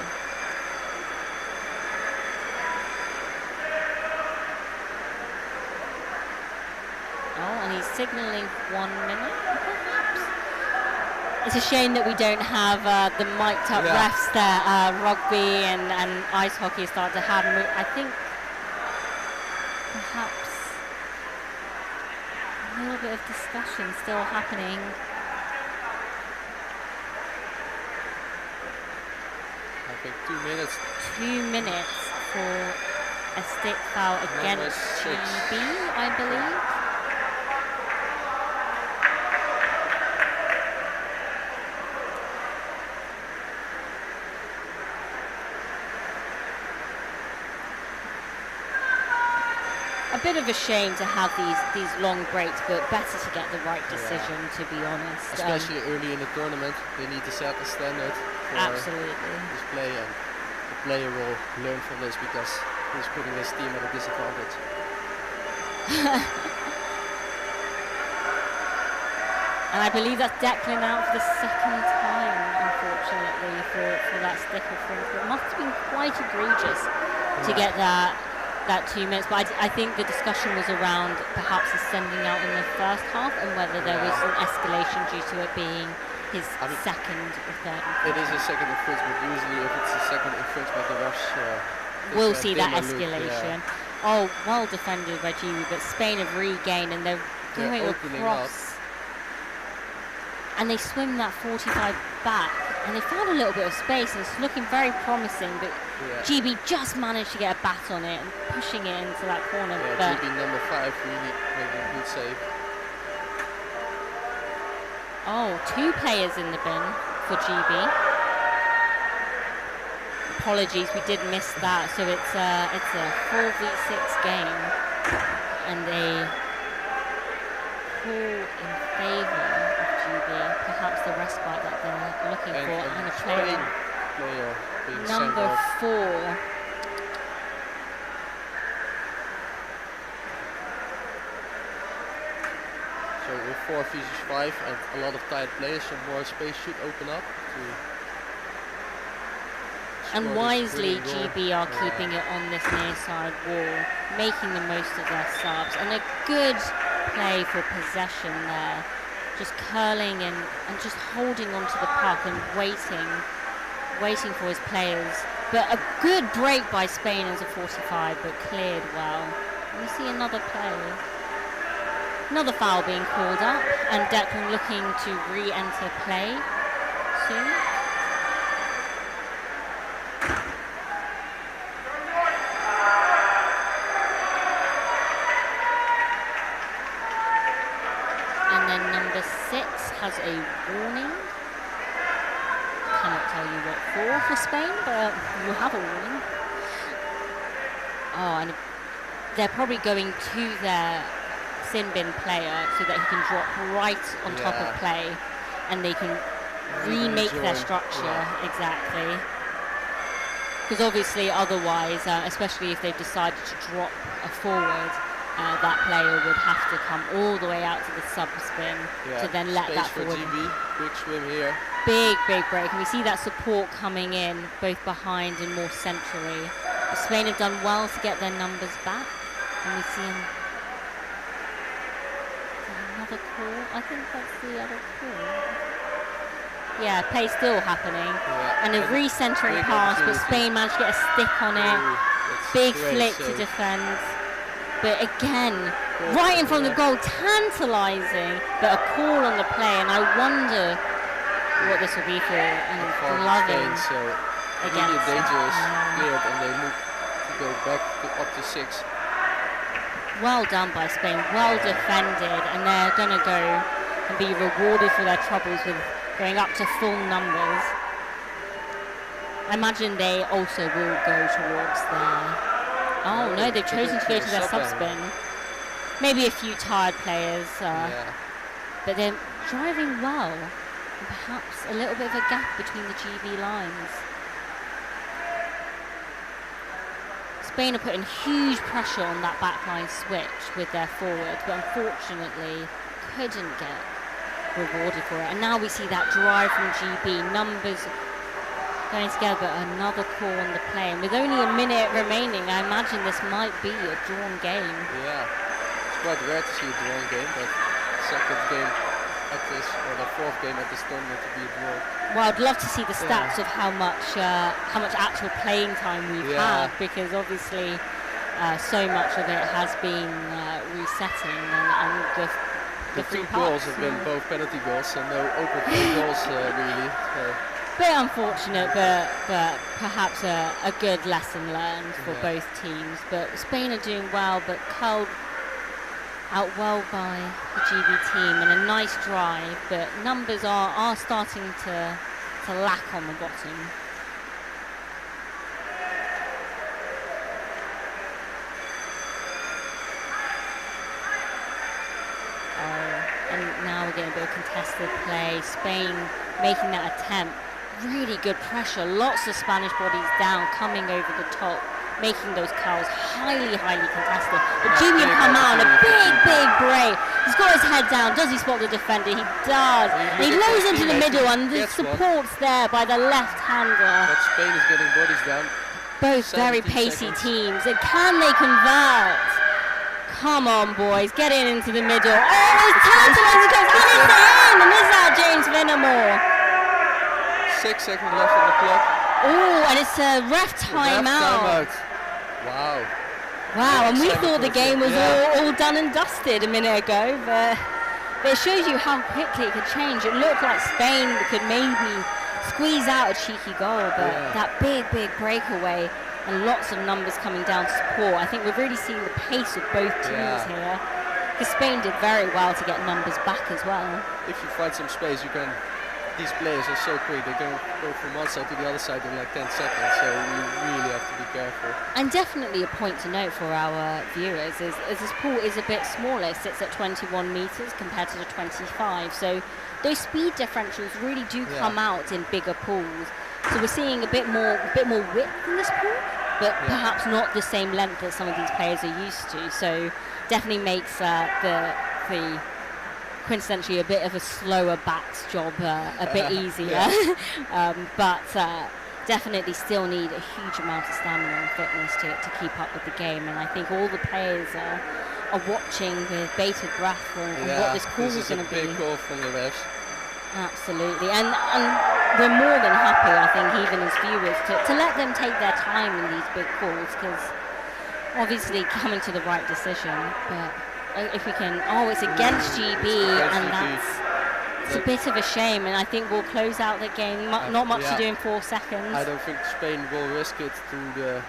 Oh, and he's signalling 1 minute, perhaps. It's a shame that we don't have the mic'd up refs that rugby and ice hockey start to have. I think perhaps a little bit of discussion still happening. I think 2 minutes. 2 minutes for a stick foul against GB, I believe. A bit of a shame to have these long breaks, but better to get the right decision, to be honest. Especially early in the tournament, they need to set the standard for absolutely this play, and the player will learn from this because he's putting his team at a disadvantage. And I believe that's Declan out for the second time, unfortunately, for that stick of front. It must have been quite egregious to get that 2 minutes. But I think the discussion was around perhaps his sending out in the first half and whether there was an escalation due to it being his second or third. It is a second infringement. Usually if it's a second infringement, the refs we'll see that escalation. Oh, well defended by GB, but Spain have regained and they're going across. And they swim that 45 back, and they found a little bit of space, and it's looking very promising, but GB just managed to get a bat on it and pushing it into that corner. Yeah, GB number 5 really making a good save. Oh, 2 players in the bin for GB. Apologies, we did miss that, so it's a 4v6 game, and a call in favour of GB, perhaps the respite that they're looking for, and a player being number 4. So with 4 versus 5 and a lot of tight players, some more space should open up. And wisely, GB are keeping it on this near side wall, making the most of their subs, and a good play for possession there, just curling and just holding onto the puck and waiting for his players. But a good break by Spain as a 45, but cleared well. And we see another play. Another foul being called up, and Declan looking to re-enter play soon. Has a warning. Cannot tell you what for Spain, but you have a warning. Oh, and they're probably going to their sin bin player so that he can drop right on top of play, and they can remake their structure exactly. Because obviously, otherwise, especially if they've decided to drop a forward. That player would have to come all the way out to the sub spin to then let that forward. GB. Big swim here. Big break. And we see that support coming in, both behind and more centrally. Spain have done well to get their numbers back. And we see another call. I think that's the other call. Yeah, play still happening. Yeah. And a recentering pass, but Spain managed to get a stick on it. Big flick to defend. But again, right in front of the goal, tantalising, but a call on the play, and I wonder what this will be for gloving so against. Really dangerous cleared, and they move to go back up to 6. Well done by Spain, well defended, and they're going to go and be rewarded for their troubles with going up to full numbers. I imagine they also will go towards their... Oh no, they've chosen to go to their sub-spin. Maybe a few tired players, but they're driving well. And perhaps a little bit of a gap between the GB lines. Spain are putting huge pressure on that backline switch with their forward, but unfortunately couldn't get rewarded for it. And now we see that drive from GB, numbers going together, but another call on the play. And with only a minute remaining, I imagine this might be a drawn game. Yeah, it's quite rare to see a drawn game, but second game at this, or the 4th game at this tournament to be a draw. Well, I'd love to see the stats of how much actual playing time we've had, because obviously so much of it has been resetting, and the two goals have been both penalty goals and no open play goals really. Bit unfortunate, but perhaps a good lesson learned for both teams. But Spain are doing well, but curled out well by the GB team, and a nice drive. But numbers are starting to lack on the bottom. getting a bit of contested play. Spain making that attempt. Really good pressure. Lots of Spanish bodies down, coming over the top, making those curls highly, highly contested. But Julian come out on a big break. He's got his head down. Does he spot the defender? He does. And he lows into the middle, and the support's there by the left-hander. But Spain is getting bodies down. Both very pacey teams. And can they convert? Come on, boys. Get into the middle. Oh, it's tantalizing. And it's in. And is that James Vinamore? 6 seconds left on the clock. Oh, and it's a ref timeout. Wow. Wow, and we thought the game was all done and dusted a minute ago, but it shows you how quickly it could change. It looked like Spain could maybe squeeze out a cheeky goal, but that big breakaway and lots of numbers coming down to support. I think we've really seen the pace of both teams here, because Spain did very well to get numbers back as well. If you find some space, you can. These players are so quick, they can go from one side to the other side in like 10 seconds, so you really have to be careful. And definitely a point to note for our viewers is this pool is a bit smaller. It sits at 21 metres compared to the 25, so those speed differentials really do come out in bigger pools. So we're seeing a bit more width in this pool, but perhaps not the same length that some of these players are used to, so definitely makes the coincidentally a bit of a slower backs job a bit easier. But definitely still need a huge amount of stamina and fitness to keep up with the game, and I think all the players are watching with bated breath on what this call is going to be. Big call from the refs. Absolutely, and we're more than happy, I think, even as viewers, to let them take their time in these big calls, because obviously coming to the right decision, but if we can, it's against GB, and it's a bit of a shame, and I think we'll close out the game. Not much to do in 4 seconds. I don't think Spain will risk it to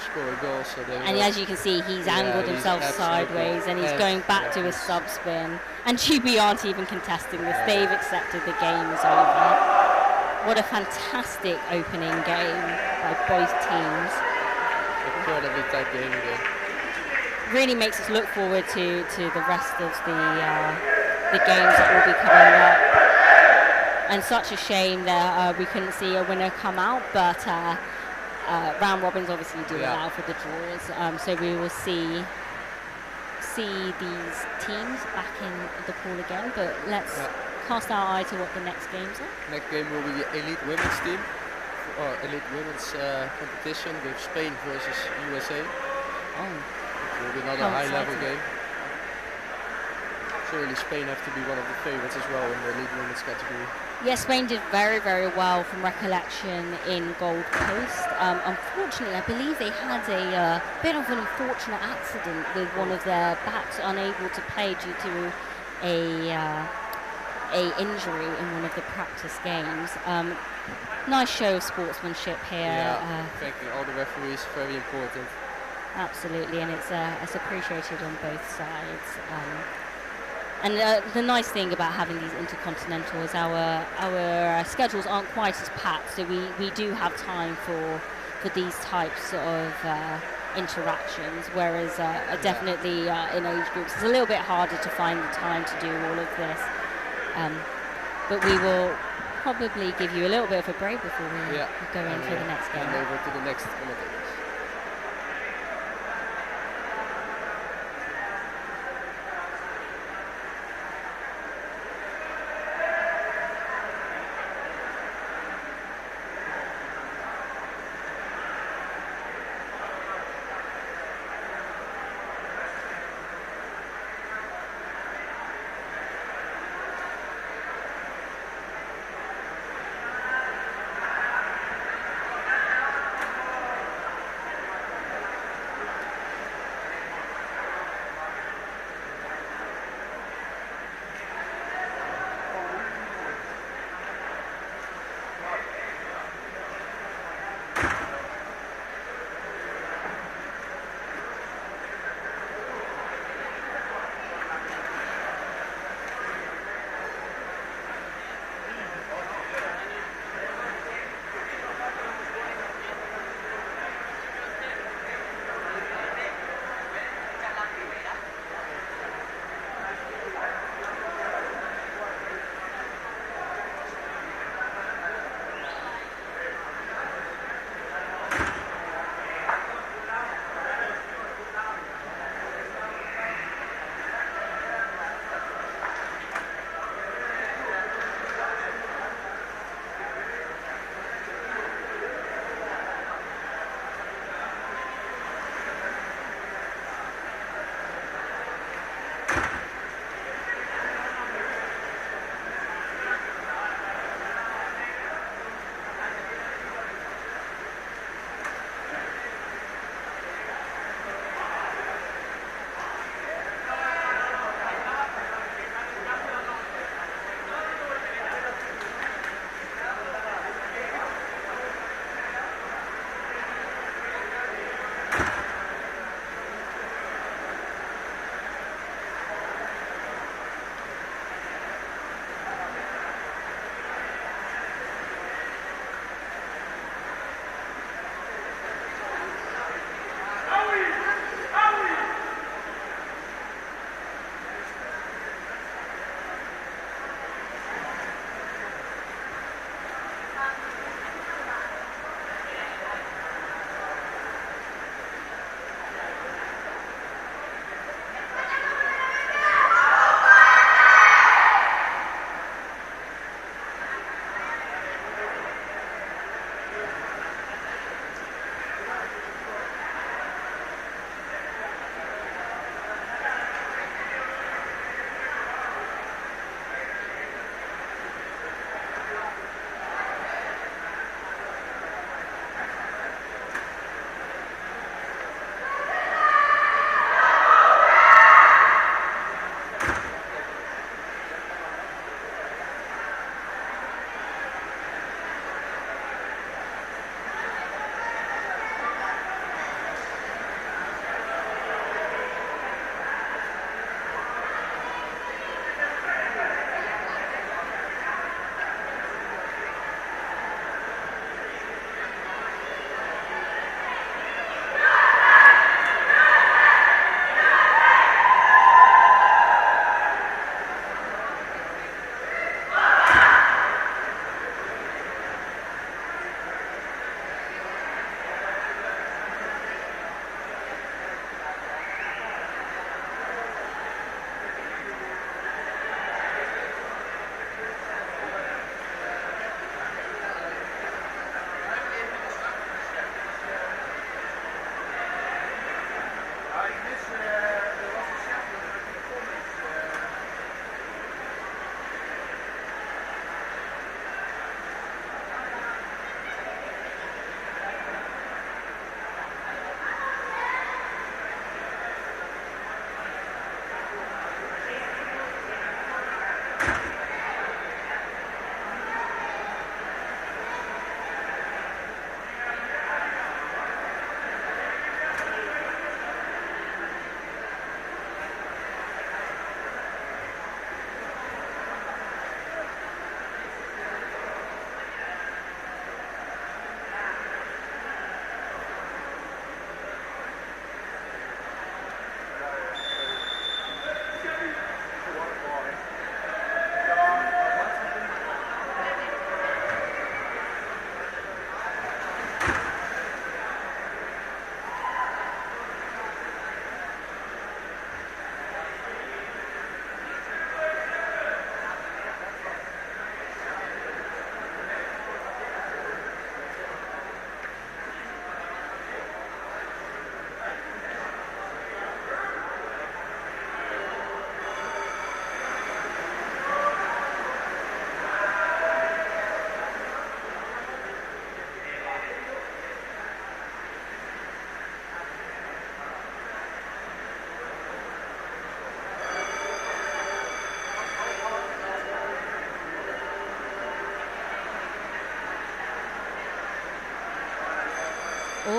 score a goal. So and as you can see, he's angled himself sideways, and he's going back to his sub spin. And GB aren't even contesting this; they've accepted the game is over. What a fantastic opening game by both teams. Incredibly tight game again. Really makes us look forward to the rest of the games that will be coming up. And such a shame that we couldn't see a winner come out, but round robins obviously do allow for the draws. So we will see these teams back in the pool again. But let's cast our eye to what the next games are. Next game will be the elite women's team, or elite women's competition with Spain versus USA. It will be another high-level game. Surely Spain have to be one of the favourites as well in the elite women's category. Yes, Spain did very, very well from recollection in Gold Coast. Unfortunately, I believe they had a bit of an unfortunate accident with one of their backs unable to play due to a injury in one of the practice games. Nice show of sportsmanship here. Thanking all the referees, very important. Absolutely, and it's appreciated on both sides. And the nice thing about having these Intercontinental is our schedules aren't quite as packed, so we do have time for these types of interactions, whereas definitely in age groups it's a little bit harder to find the time to do all of this. But we will probably give you a little bit of a break before we go into the next game. And over to the next commentators.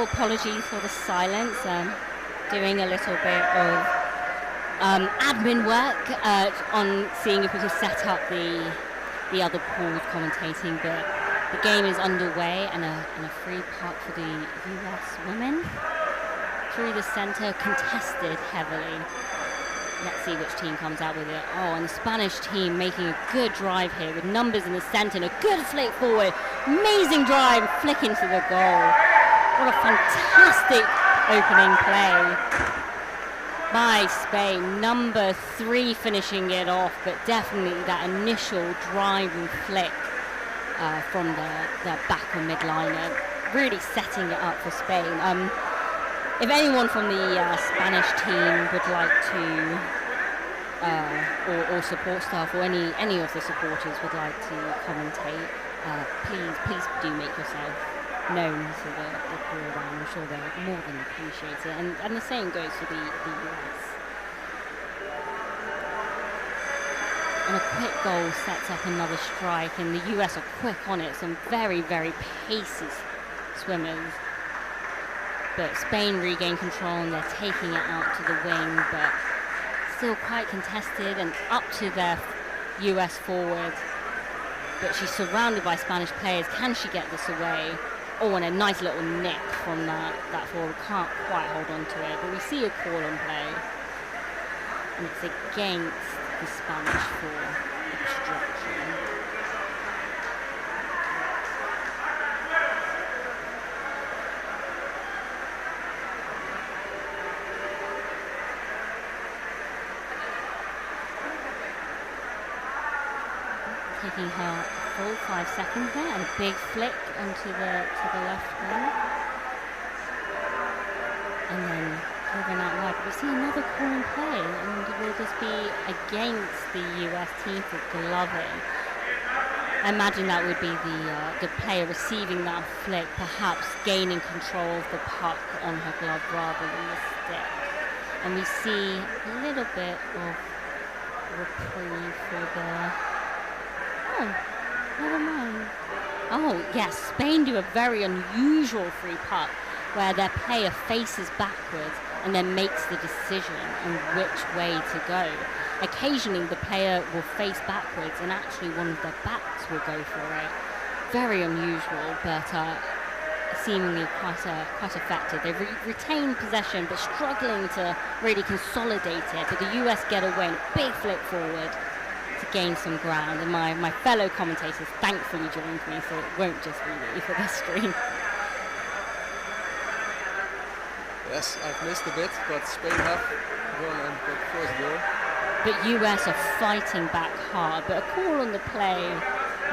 Oh, apologies for the silence. Doing a little bit of admin work on seeing if we could set up the other pools commentating, but the game is underway and a free puck for the US women. Through the center, contested heavily. Let's see which team comes out with it. Oh, and the Spanish team making a good drive here with numbers in the center and a good flick forward. Amazing drive, flick into the goal. What a fantastic opening play by Spain. Number 3 finishing it off, but definitely that initial drive and flick from the back or mid-liner, really setting it up for Spain. If anyone from the Spanish team would like to, or support staff, or any of the supporters would like to commentate, please do make yourself known to the crew around. I'm sure they'll more than appreciate it. And the same goes for the US. And a quick goal sets up another strike, and the US are quick on it. Some very, very pacey swimmers. But Spain regain control and they're taking it out to the wing, but still quite contested and up to their US forward. But she's surrounded by Spanish players. Can she get this away? Oh, and a nice little nick from that forward. Can't quite hold on to it, but we see a call on play. And it's against the Spanish for obstruction. Taking her full 5 seconds there, and a big flick onto the left wing, and then moving out wide. But we see another call in play, and will this be against the US team for gloving? I imagine that would be the player receiving that flick, perhaps gaining control of the puck on her glove rather than the stick. And we see a little bit of reprieve for the. Oh, never mind. Oh, yes, Spain do a very unusual free puck where their player faces backwards and then makes the decision on which way to go. Occasionally, the player will face backwards and actually one of their backs will go for it. Very unusual, but seemingly quite effective. They retain possession, but struggling to really consolidate it. But the US get away and a big flip forward to gain some ground, and my fellow commentators thankfully joined me, so it won't just be me for this stream. Yes, I've missed a bit, but Spain have gone and got the first goal. But US are fighting back hard, but a call on the play,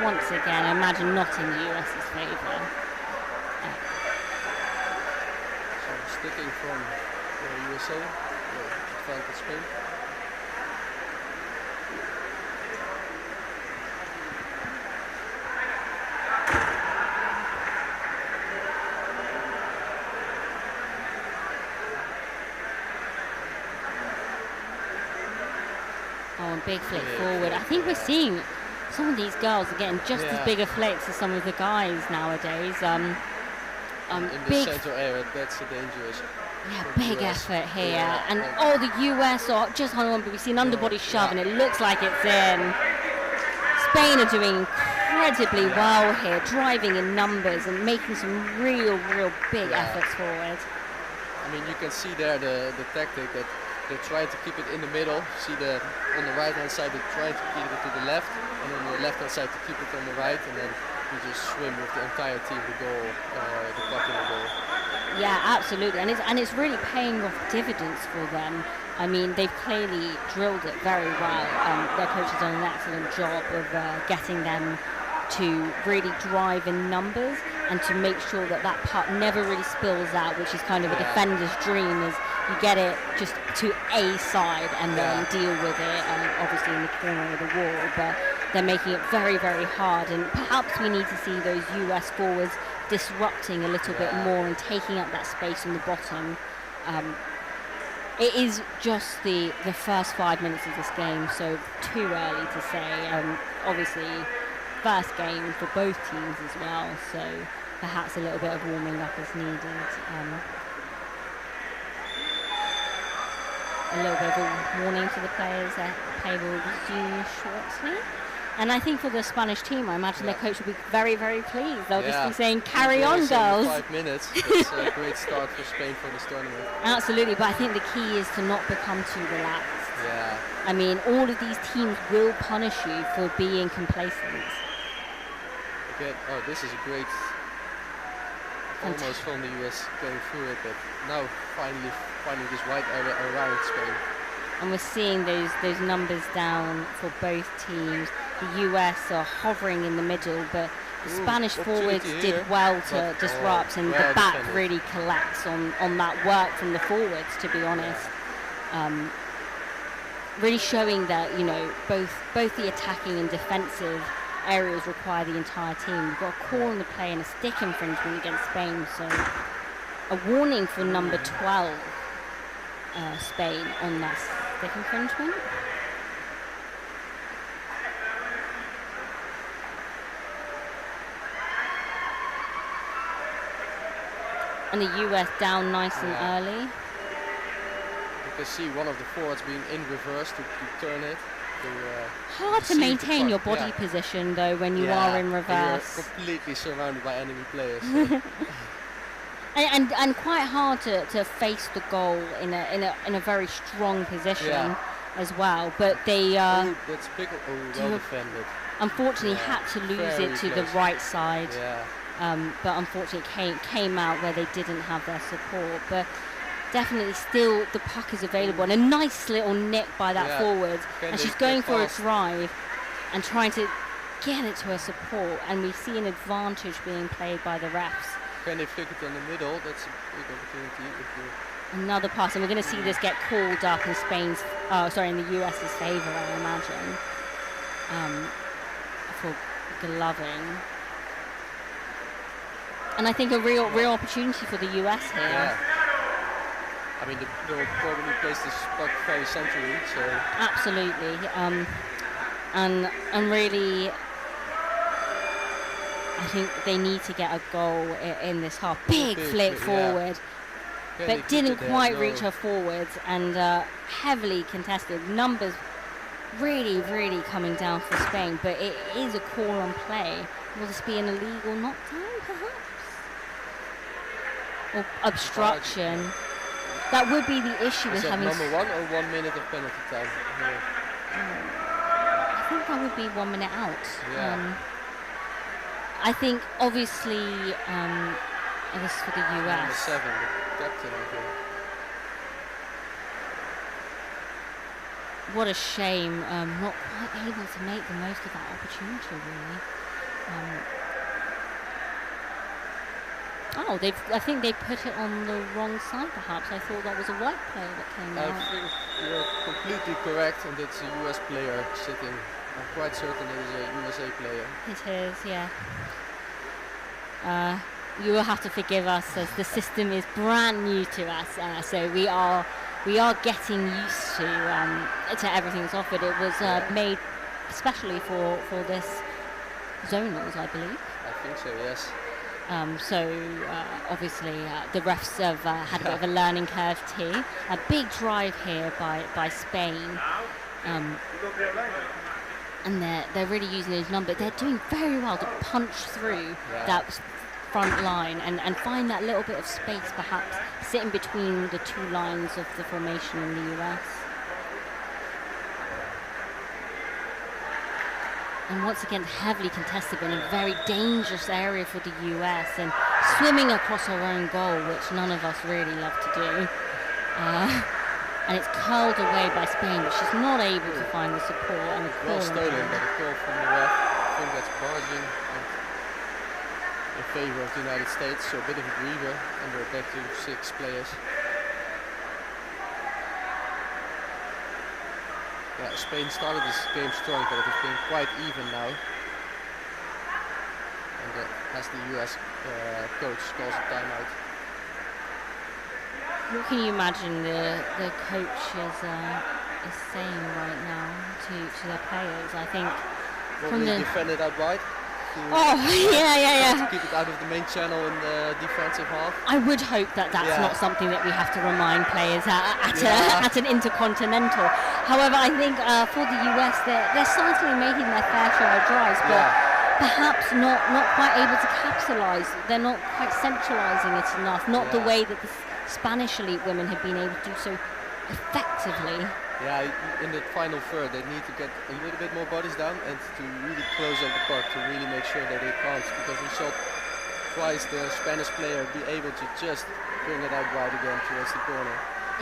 once again, I imagine not in the US's favour. So sticking from the USA, the advantage Spain. Big flick forward. I think we're seeing some of these girls are getting just as big a flicks as some of the guys nowadays. In the central area, that's dangerous. Yeah, big effort here. And the US are just hung on, but we see an underbody shove and it looks like it's in. Spain are doing incredibly well here, driving in numbers and making some real big efforts forward. I mean, you can see there the tactic that they try to keep it in the middle. See on the right hand side they try to keep it to the left, and on the left hand side to keep it on the right, and then you just swim with the entire team, the goal, the puck in the goal. Yeah, absolutely, and it's really paying off dividends for them. I mean, they've clearly drilled it very well. Their coach has done an excellent job of getting them to really drive in numbers and to make sure that puck never really spills out, which is kind of a defender's dream, is you get it just to a side and then deal with it, obviously in the corner of the wall, but they're making it very hard, and perhaps we need to see those US forwards disrupting a little bit more and taking up that space in the bottom. It is just the first 5 minutes of this game, so too early to say. Obviously, first game for both teams as well, so perhaps a little bit of warming up is needed. A little bit of a warning to the players that play will resume shortly. And I think for the Spanish team, I imagine their coach will be very, very pleased. They'll just be saying, carry on, girls. 5 minutes. That's a great start for Spain for this tournament. Absolutely, but I think the key is to not become too relaxed. Yeah. I mean, all of these teams will punish you for being complacent. Again, this is a great, almost from the US going through it, but now finally finding this wide area around Spain. And we're seeing those numbers down for both teams. The US are hovering in the middle, but the Spanish forwards did well to disrupt, and the back really collects on that work from the forwards, to be honest. Really showing that, you know, both the attacking and defensive areas require the entire team. We've got a call on the play and a stick infringement against Spain, so a warning for number 12, Spain, on that stick infringement. And the US down nice and early. You can see one of the forwards being in reverse to turn it. Hard to maintain your body position though when you are in reverse. You're completely surrounded by enemy players. and quite hard to face the goal in a very strong position as well. But they that's big. Well defended. Unfortunately had to lose it to the right side. But unfortunately it came out where they didn't have their support. But definitely still the puck is available, and a nice little nick by that forward, and she's going for a drive and trying to get it to her support, and we see an advantage being played by the refs. Can they flick it in the middle? That's a big opportunity. Another pass, and we're going to see this get called up in in the US's favour, I imagine, for gloving. And I think a real opportunity for the US here. I mean, they'll probably place this puck very centrally, so... Absolutely. And really, I think they need to get a goal in this half. Big flick forward, but didn't quite reach her forwards, and heavily contested. Numbers really, really coming down for Spain, but it is a call on play. Will this be an illegal knockdown, perhaps? Or obstruction? That would be the issue with having... number 1 or 1 minute of penalty time? I think that would be 1 minute out. I think, obviously, this is for the US. Number 7, the captain, I think. What a shame, not quite able to make the most of that opportunity, really. I think they put it on the wrong side, perhaps. I thought that was a white player that came out. I think you're completely correct, and it's a US player sitting. I'm quite certain it is a USA player. It is, yeah. You will have to forgive us, as the system is brand new to us, so we are getting used to everything that's offered. It was made especially for this zonals, I believe. I think so, yes. Obviously the refs have had a bit of a learning curve too. A big drive here by Spain, and they're really using those numbers. They're doing very well to punch through that front line and find that little bit of space, perhaps sitting between the two lines of the formation in the US. And once again, heavily contested in a very dangerous area for the US, and swimming across her own goal, which none of us really love to do. And it's curled away by Spain, but she's not able to find the support. And well stolen, but a call from the ref. I think that's barging in favour of the United States, so a bit of a breather, and we're back to 6 players. Yeah, Spain started this game strong, but it has been quite even now. And as the US coach calls a timeout. What can you imagine the coach is saying right now to their players? I think Probably defend it out wide. to yeah. to keep it out of the main channel in the defensive half. I would hope that that's not something that we have to remind players at an Intercontinental. However, I think for the US, they're certainly making their fair share of drives, but perhaps not quite able to capitalise. They're not quite centralising it enough. Not the way that the Spanish elite women have been able to do so effectively. Yeah, in the final third, they need to get a little bit more bodies down and to really close up the puck to really make sure that they can't, because we saw twice the Spanish player be able to just bring it out wide again towards the corner.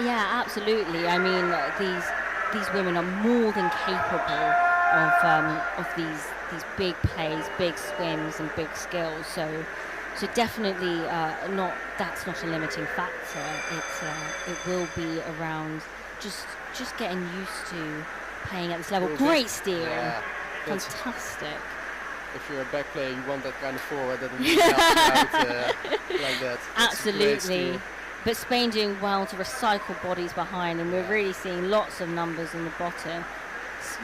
Yeah, absolutely. I mean, these women are more than capable of these big plays, big swims, and big skills. So definitely that's not a limiting factor. It will be around just getting used to playing at this level. Great steering. Yeah, fantastic. If you're a back player, you want that kind of forward that really helps out like that. Absolutely. But Spain doing well to recycle bodies behind, and we're really seeing lots of numbers in the bottom.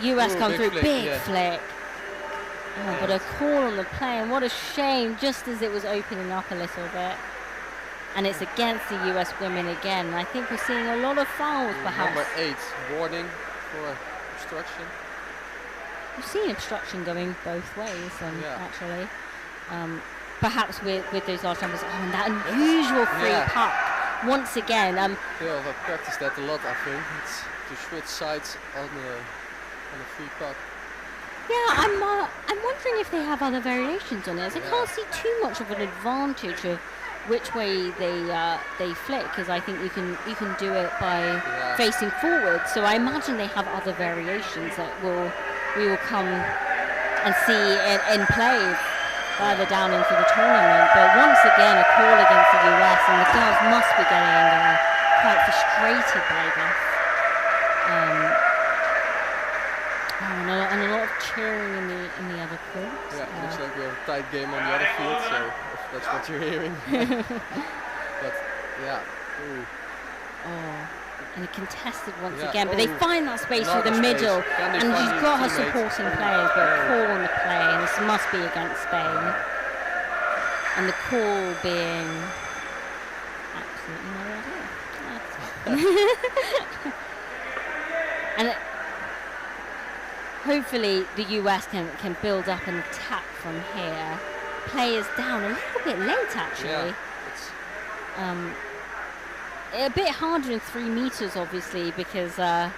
US come through, big flick. Oh, but a call on the play, and what a shame, just as it was opening up a little bit. And it's against the US women again. I think we're seeing a lot of fouls, perhaps. Number 8, warning for obstruction. We've seen obstruction going both ways, actually. Perhaps with those large numbers. Oh, and that unusual free puck. Once again. They'll have practiced that a lot, I think. It's to switch sides on a free puck. Yeah, I'm wondering if they have other variations on this. I can't see too much of an advantage of which way they flick, because I think you can do it by facing forward. So I imagine they have other variations that we will come and see in play further down into the tournament. But once again, a call against the US, and the girls must be getting quite frustrated by this. And a lot of cheering in the other courts. Yeah, looks like we have a tight game on the other field, so if that's what you're hearing. But and contested once again, but they find that space through the middle, and she's got her supporting players, but a call on the play, and this must be against Spain. And the call being absolutely no idea. And hopefully the US can build up an attack from here. Players down a little bit late, actually. A bit harder in 3 meters, obviously, because but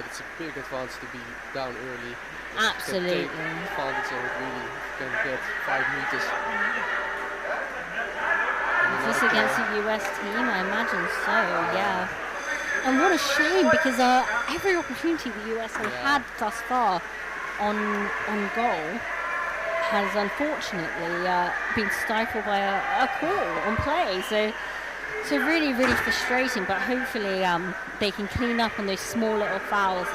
it's a big advantage to be down early. Absolutely. You can take advantage of it, really. You can get 5 meters. Is this against the US team? I imagine so, yeah. And what a shame, because every opportunity the US have had thus far on goal has unfortunately been stifled by a call on play. So really, really frustrating, but hopefully they can clean up on those small little fouls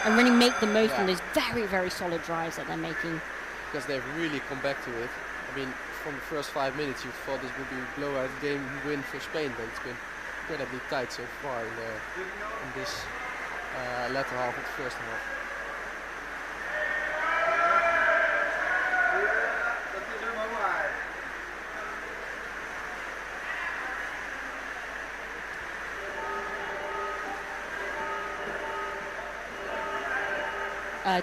and really make the most of those very, very solid drives that they're making. Because they've really come back to it. I mean, from the first 5 minutes you thought this would be a blowout game win for Spain, but it's been incredibly tight so far in this latter half of the first half.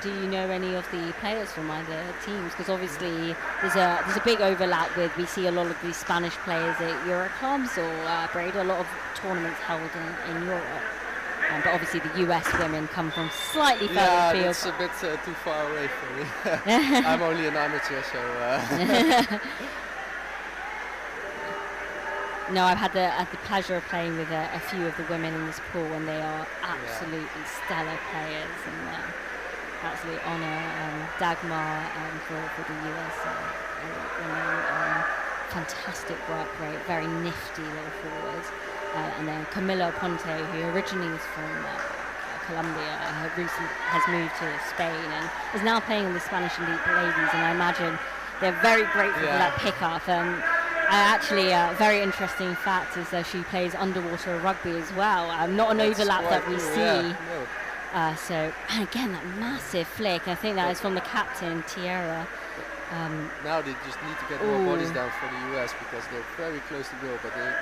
Do you know any of the players from either teams? Because obviously there's a big overlap with, we see a lot of these Spanish players at Euro clubs or a lot of tournaments held in Europe. But obviously the US women come from slightly further afield. Yeah, it's a bit too far away for me. I'm only an amateur, so... No, I've had the pleasure of playing with a few of the women in this pool, and they are absolutely stellar players. And absolute honour, Dagmar for the US women. Fantastic work rate, very nifty little forward. And then Camila Ponte, who originally is from Colombia, has moved to Spain and is now playing in the Spanish Elite Ladies. And I imagine they're very grateful for that pickup. Actually, a very interesting fact is that she plays underwater rugby as well. Not an overlap that we see. Yeah, no. So, and again, that massive flick. I think that is from the captain, Tierra. Now they just need to get more bodies down for the US because they're very close to goal, but they.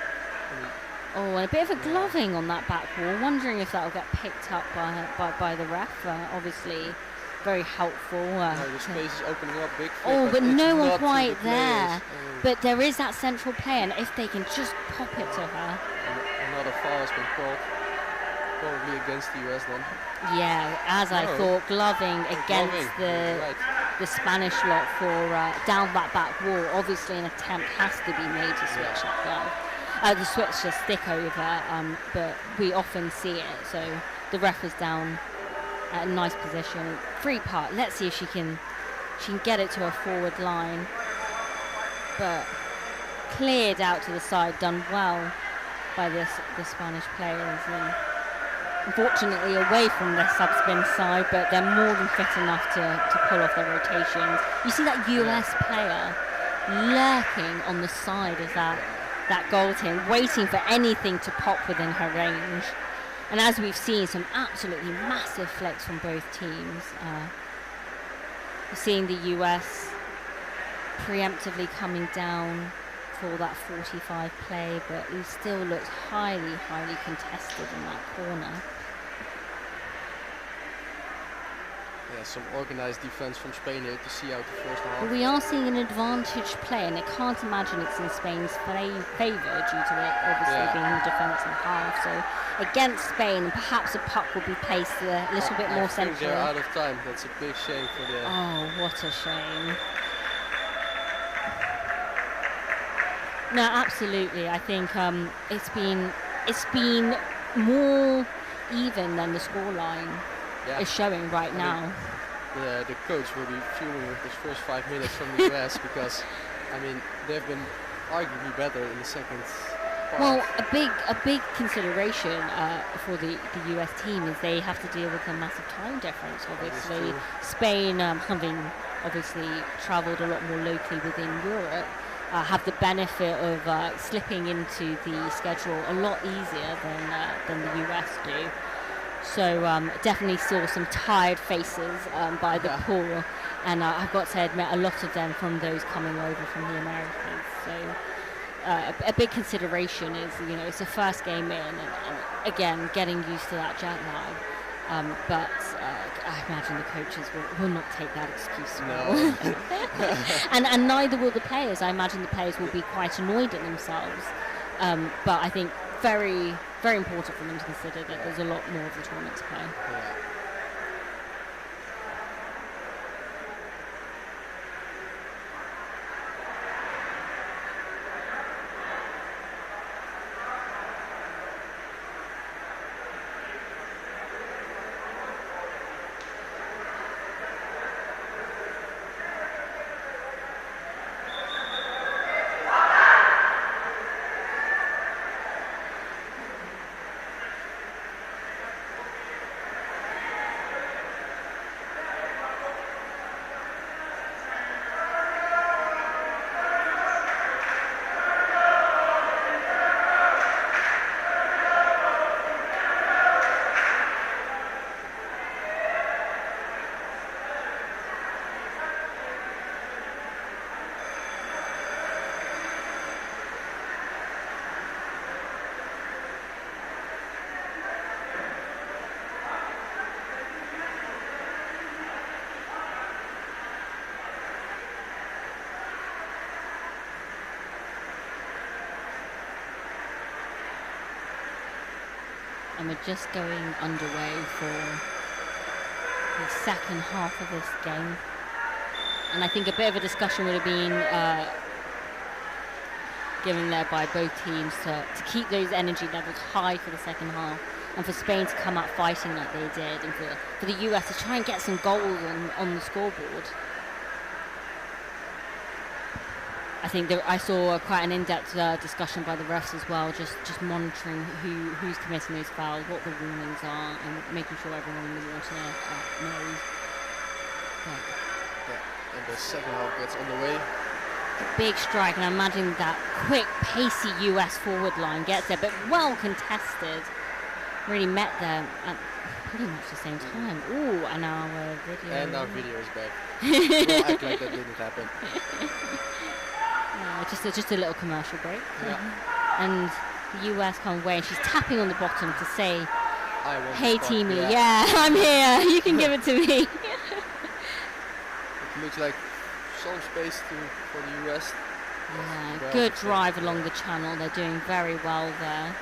And a bit of a gloving on that back wall. Wondering if that will get picked up by the ref. Obviously, very helpful. The space is opening up big. But no one quite there. But there is that central play, and if they can just pop it to her. Another foul has been called. Probably against the US then. Yeah, as I thought, gloving against the Spanish lot for down that back wall. Obviously, an attempt has to be made to switch that glove. The switch to stick over, but we often see it. So the ref is down at a nice position. Free part. Let's see if she can get it to her forward line. But cleared out to the side, done well by the Spanish players. And unfortunately away from the subspin side, but they're more than fit enough to pull off their rotations. You see that US player lurking on the side of that goal tin, waiting for anything to pop within her range. And as we've seen, some absolutely massive flicks from both teams. We're seeing the US preemptively coming down for that 45 play, but it still looks highly, highly contested in that corner. Yeah, some organised defence from Spain here to see out the first half. But we are seeing an advantage play, and I can't imagine it's in Spain's favour due to it obviously being the defensive half. So against Spain, perhaps a puck will be placed a little bit more centrally. They're out of time. That's a big shame for the. Oh, what a shame! No, absolutely. I think it's been more even than the scoreline is showing right now. The coach will be fuming with his first 5 minutes from the US because, they've been arguably better in the second part. Well, a big consideration for the US team is they have to deal with a massive time difference. Obviously, Spain, having obviously travelled a lot more locally within Europe, have the benefit of slipping into the schedule a lot easier than the US do. So definitely saw some tired faces by the pool, and I've got to admit a lot of them from those coming over from the Americas. So a big consideration is, it's the first game in, and again getting used to that jet lag. But I imagine the coaches will not take that excuse well. and neither will the players. I imagine the players will be quite annoyed at themselves. But I think very, very important for them to consider that there's a lot more of the tournament to play. Yeah. And we're just going underway for the second half of this game. And I think a bit of a discussion would have been given there by both teams to keep those energy levels high for the second half, and for Spain to come out fighting like they did, and for the US to try and get some goals on the scoreboard. I think I saw quite an in-depth discussion by the refs as well, just monitoring who's committing those fouls, what the warnings are, and making sure everyone in the water knows. Yeah, and the second half gets underway. Big strike, and I imagine that quick, pacey US forward line gets there, but well contested. Really met there. pretty much the same time. Ooh, and our video. And our video is back. We'll act like that didn't happen. Just a little commercial break. Yeah. And the US come away, and she's tapping on the bottom to say, I want "Hey, the spot. Teamy, yeah, I'm here. You can give it to me." It looks like some space for the US. Yeah, Well, good drive along the channel. They're doing very well there.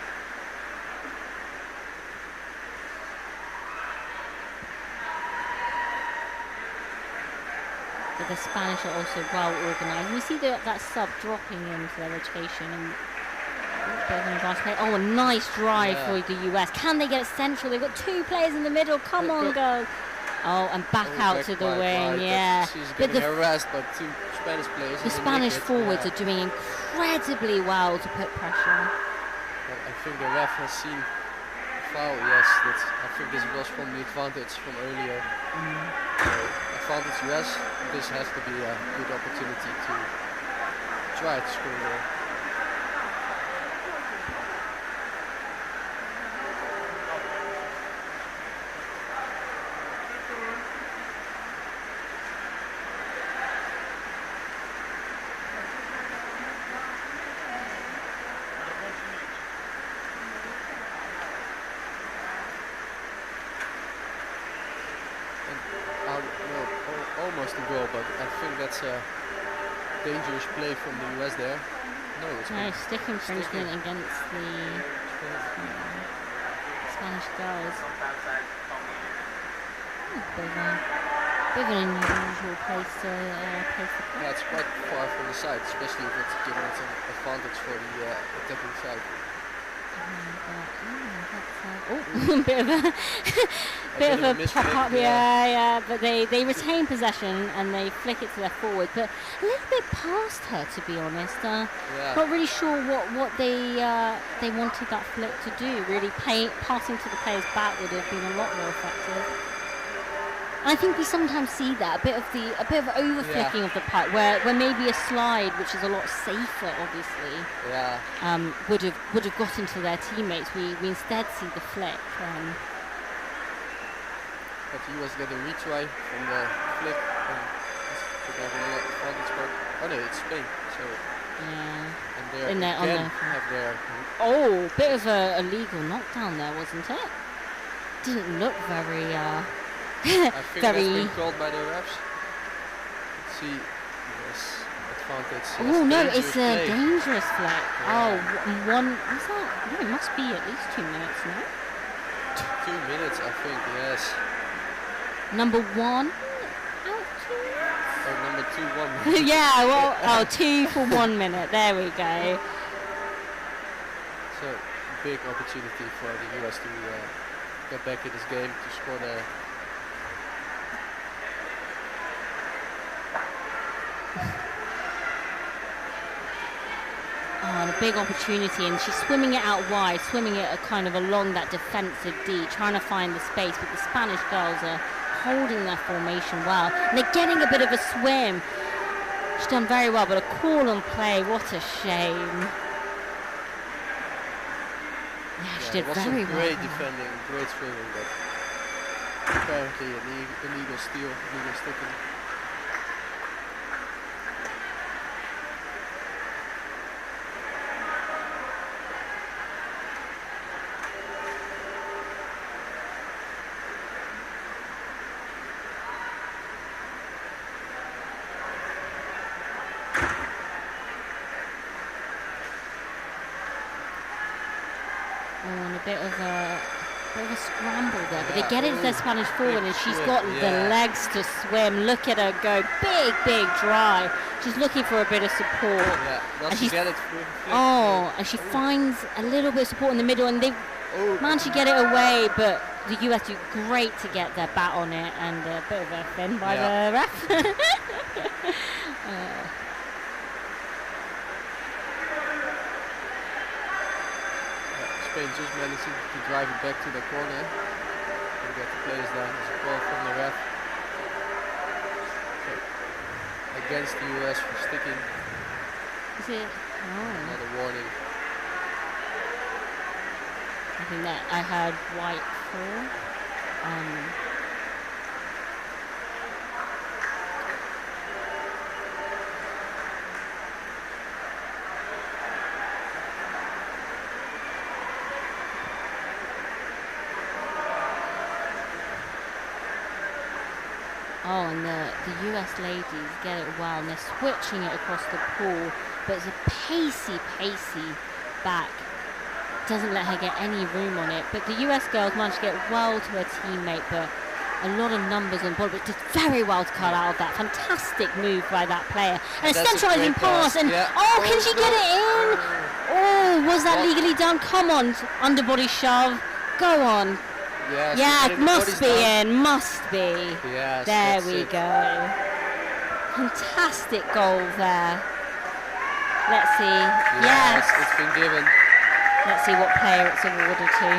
But the Spanish are also well organised. We see that sub dropping into their rotation. And oh, a nice drive for the US. Can they get it central? They've got two players in the middle. Come on, girls. Oh, and back out to the wing. Yeah. She's getting harassed by two Spanish players. The Spanish forwards are doing incredibly well to put pressure. Well, I think the ref has seen foul. Yes, I think this was from the advantage from earlier. Advantage US. This has to be a good opportunity to try to score a goal. Almost a goal, but I think that's a dangerous play from the US there. No, it's nice stick infringement against the Spanish girls. Bit of an unusual place to place the play. Yeah, it's quite far from the side, especially if it's giving it an advantage for the attacking side. Bit of a pop up, yeah. But they retain possession and they flick it to their forward, but a little bit past her, to be honest. Not really sure what they wanted that flick to do. Really, passing to the players back would have been a lot more effective. I think we sometimes see that a bit of over flicking of the puck, where maybe a slide, which is a lot safer, obviously, would have gotten to their teammates. We instead see the flick. But the US get a retry from the flick. Oh no, it's Spain. So and they have their bit of a illegal knockdown there, wasn't it? Didn't look very. I think that's been called by the refs. Let's see. Yes, advantage. Oh no, it's a dangerous flag. Oh, what's that? No, it must be at least 2 minutes now. 2 minutes, I think, yes. Number 1? Number 2, 1 minute. Yeah, well, 2 for 1 minute. There we go. So, big opportunity for the US to get back in this game, to score the. And a big opportunity, and she's swimming it out wide, swimming it kind of along that defensive D, trying to find the space, but the Spanish girls are holding their formation well, and they're getting a bit of a swim. She's done very well, but a call on play, what a shame. Yeah, she did very well. Great defending, great swimming, but apparently an illegal steal, illegal sticking. Bit of a scramble there, but they get into their Spanish forward, and she's got the legs to swim. Look at her go, big drive. She's looking for a bit of support. And she get it and she finds a little bit of support in the middle, and they manage to get it away, but the US do great to get their bat on it, and a bit of a fin by the ref. Spain just managing to drive it back to the corner and get the players down. There's a call from the ref against the US for sticking. Is it? Another warning. I think that I heard white for. Oh, and the US ladies get it well, and they're switching it across the pool, but it's a pacey back. Doesn't let her get any room on it. But the US girls managed to get well to her teammate, but a lot of numbers on board, but did very well to cut out of that. Fantastic move by that player. And a centralizing pass, and oh, can she get it in? Oh, was that legally done? Come on, underbody shove. Go on. Yeah, it must be in, must be. Yes, there we go. Fantastic goal there. Let's see. Yes, it's been given. Let's see what player it's awarded to.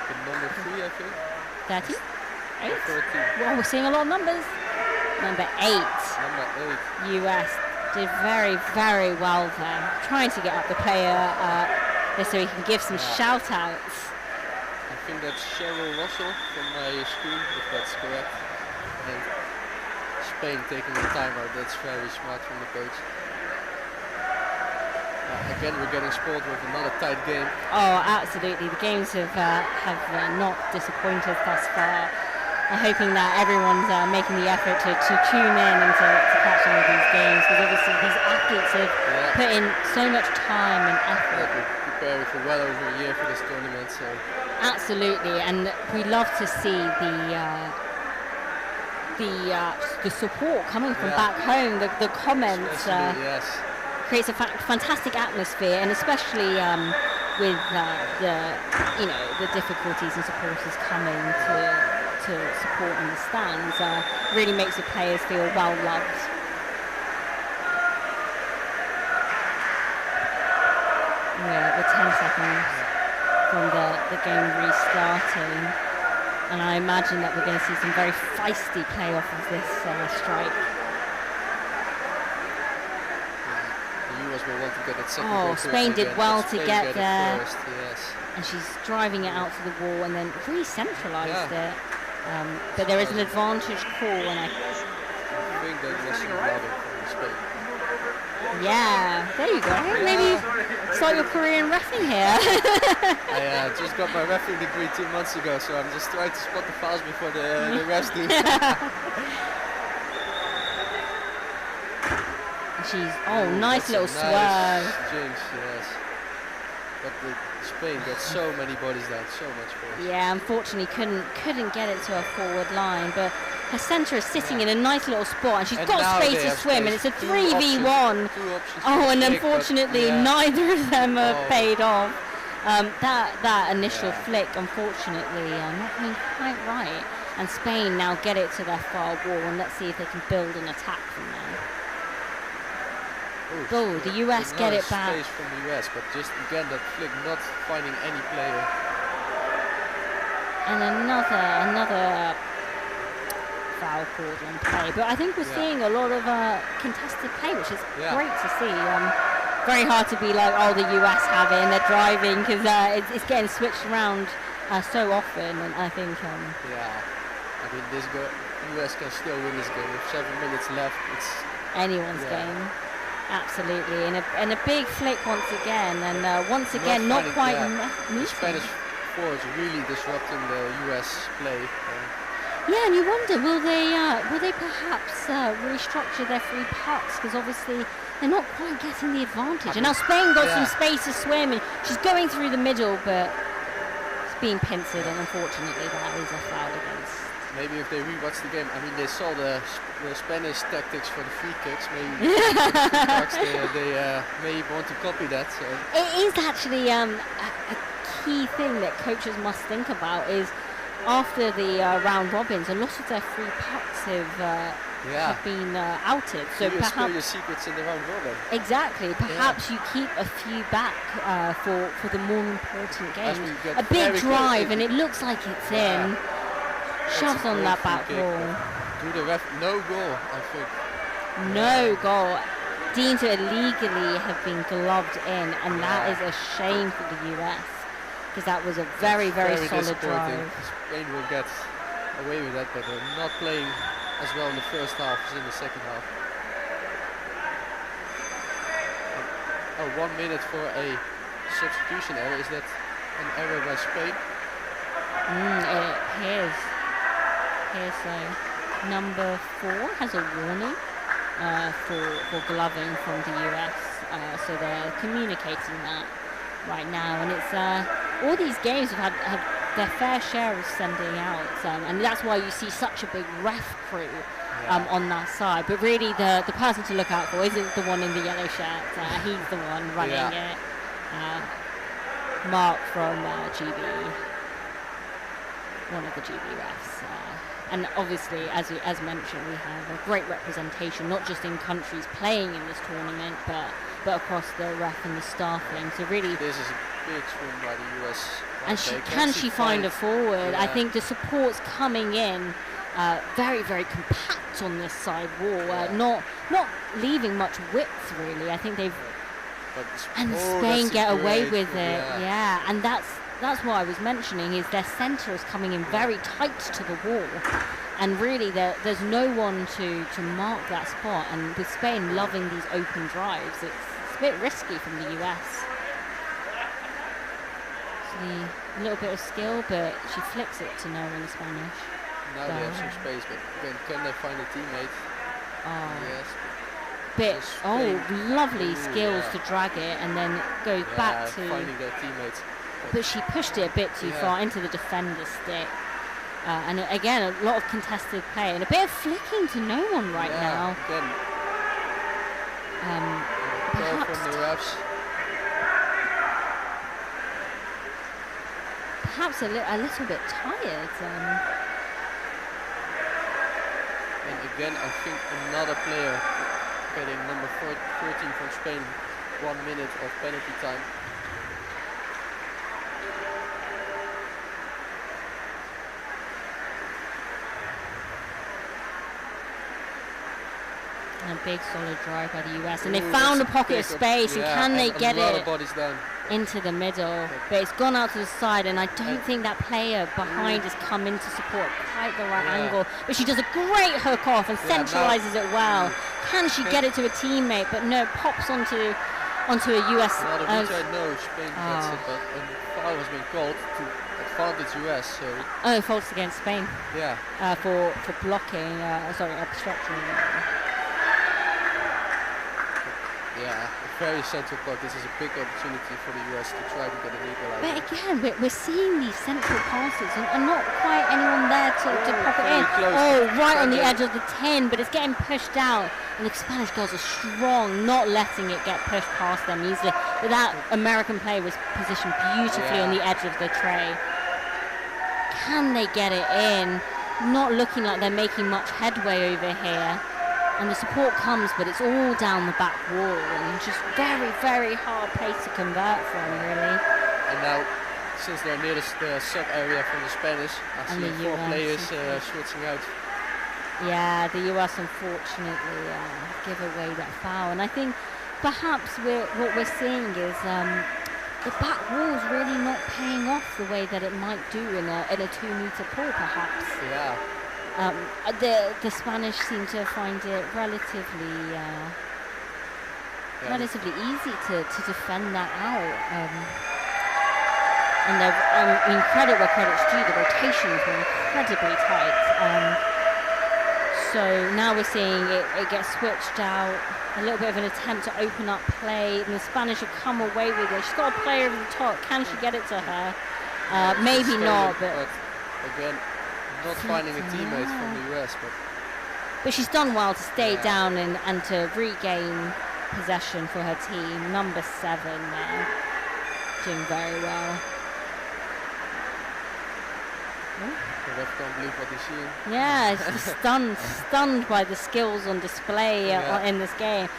The number 3, I think. 30? 8? 13. Well, we're seeing a lot of numbers. Number 8. Number 8. US did very well there. Trying to get up the player so he can give some shout outs. I think that's Cheryl Russell from my screen, if that's correct. And Spain taking the timeout, that's very smart from the coach. Again, we're getting spoiled with another tight game. Oh, absolutely. The games have not disappointed thus far. I'm hoping that everyone's making the effort to tune in and to catch some of these games, because obviously these athletes have put in so much time and effort. We're preparing for well over a year for this tournament, so. Absolutely, and we love to see the support coming from back home. The comments creates a fantastic atmosphere, and especially with the difficulties and supporters coming to support in the stands, really makes the players feel well loved. We're 10 seconds from the game restarting, and I imagine that we're going to see some very feisty play off of this strike. The US will want to get that second goal. Spain did well to get there. First, yes. And she's driving it out to the wall and then re-centralised it. But there is an advantage call, and I think that was some blooding from Spain. Yeah, there you go. Maybe start your career in reffing here. I just got my refereeing degree 2 months ago, so I'm just trying to spot the fouls before the refs do. Nice little swerve. Jinx, yes. But Spain got so many bodies down, so much force. Yeah, unfortunately couldn't get it to her forward line, but her centre is sitting in a nice little spot, and she's got space to swim, and it's a 3v1. Oh, and unfortunately neither of them are paid off. That initial flick, unfortunately, not being quite right. And Spain now get it to their far wall, and let's see if they can build an attack from there. Oh, the US get it back. Space from the US, but just again that flick not finding any player. And another foul called on play. But I think we're seeing a lot of contested play, which is great to see. Very hard to be like, oh, the US have it and they're driving, because it's getting switched around so often. And I think I mean, US can still win this game. With 7 minutes left, it's anyone's game. Absolutely, and a big flick once again, and once again not quite the Spanish forwards really disrupting the US play. Yeah, and you wonder, will they perhaps restructure their free pucks, because obviously they're not quite getting the advantage. And now Spain got some space to swim, and she's going through the middle, but it's being pincered, and unfortunately that is a foul against. Maybe if they rewatch the game, I mean, they saw the Spanish tactics for the free kicks. Maybe they may want to copy that. So. It is actually a key thing that coaches must think about, is after the round robins, a lot of their free pucks have been outed. So perhaps your secrets in the round robin. Exactly. Perhaps you keep a few back for the more important games. A big drive, and it looks like it's in. Shoves on that back wall. Do the ref, no goal, I think. No goal. Deemed to illegally have been gloved in, and that is a shame for the US. because that was a very, very solid disappointing. drive. Spain will get away with that, but they're not playing as well in the first half as in the second half. Oh, 1 minute for a substitution error. Is that an error by Spain? It appears. So number 4 has a warning for gloving from the US. So they're communicating that right now, and it's all these games have had their fair share of sending out, and that's why you see such a big ref crew on that side. But really, the person to look out for isn't the one in the yellow shirt. He's the one running it. Mark from GB, one of the GB refs. And obviously, as mentioned, we have a great representation, not just in countries playing in this tournament, but across the ref and the staffing. So really, this is a big swing by the US. And can she find a forward? Yeah. I think the support's coming in very, very compact on this side wall, not leaving much width really. I think they've Spain get away with it. Yeah, and that's what I was mentioning, is their centre is coming in very tight to the wall, and really there's no one to mark that spot. And with Spain loving these open drives, it's a bit risky from the US. A little bit of skill, but she flicks it to no in Spanish. Now they have some space, but again, can they find a teammate? Yes. Lovely skills to drag it, and then it goes back to finding their teammates. But she pushed it a bit too far into the defender's stick. And again, a lot of contested play and a bit of flicking to no one now. Again. Perhaps from the refs. Perhaps a little bit tired. And again, I think another player getting number 13 from Spain, 1 minute of penalty time. And a big solid drive by the US, and they found a pocket of space, and can they get it into the middle? But it's gone out to the side, and I don't think that player behind has come in to support quite the right angle. But she does a great hook off and centralizes it well. Can she get it to a teammate? But no, it pops onto a US. No, Spain gets it, but a foul has been called to advantage US. So faults against Spain. Yeah. For blocking, obstruction. Yeah, a very central block. This is a big opportunity for the US to try to get an equalizer. But again, we're seeing these central passes and not quite anyone there to pop it in. Right on the edge of the 10, but it's getting pushed out. And the Spanish girls are strong, not letting it get pushed past them easily. But that American player was positioned beautifully on the edge of the tray. Can they get it in? Not looking like they're making much headway over here. And the support comes, but it's all down the back wall, and just very, very hard place to convert from, really. And now, since they're near the sub area from the Spanish, I see 4 players switching out. Yeah, the US unfortunately give away that foul, and I think perhaps what we're seeing is the back wall's really not paying off the way that it might do in a 2-meter pool, perhaps. Yeah. The Spanish seem to find it relatively easy to defend that out. And credit where credit's due, the rotations were incredibly tight. So now we're seeing it get switched out, a little bit of an attempt to open up play, and the Spanish have come away with it. She's got a player over the top. Can she get it to her? Maybe not, but again, not finding a teammate from the US, but she's done well to stay down and to regain possession for her team. Number 7 there, doing very well. The ref can't believe what he's seeing. Yeah, it's just stunned by the skills on display in this game.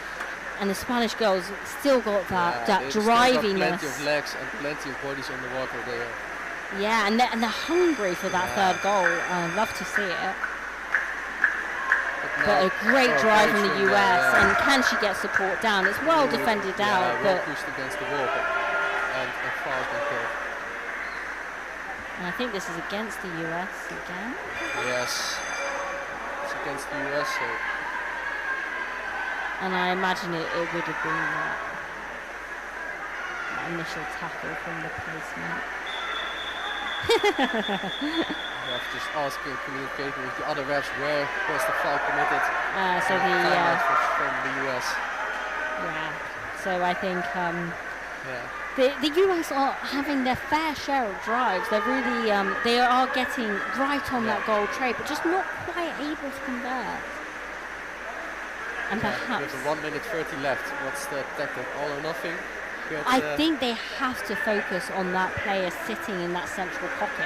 And the Spanish girls still got that driviness. Plenty of legs and plenty of bodies on the water there. Yeah, and they're hungry for that third goal. I'd love to see it. But a great drive from the US, and can she get support down? It's well defended out, but pushed against the wall, and a foul been called. And I think this is against the US again. Yes, it's against the US. So. And I imagine it would have been that initial tackle from the placement. You have to just ask and communicate with the other refs where was the foul committed. So the from the US. Yeah. So I think yeah. the US are having their fair share of drives. They're really they are getting right on that goal trade, but just not quite able to convert. And perhaps with 1 minute 30 left, what's the tactic? All or nothing? I think they have to focus on that player sitting in that central pocket.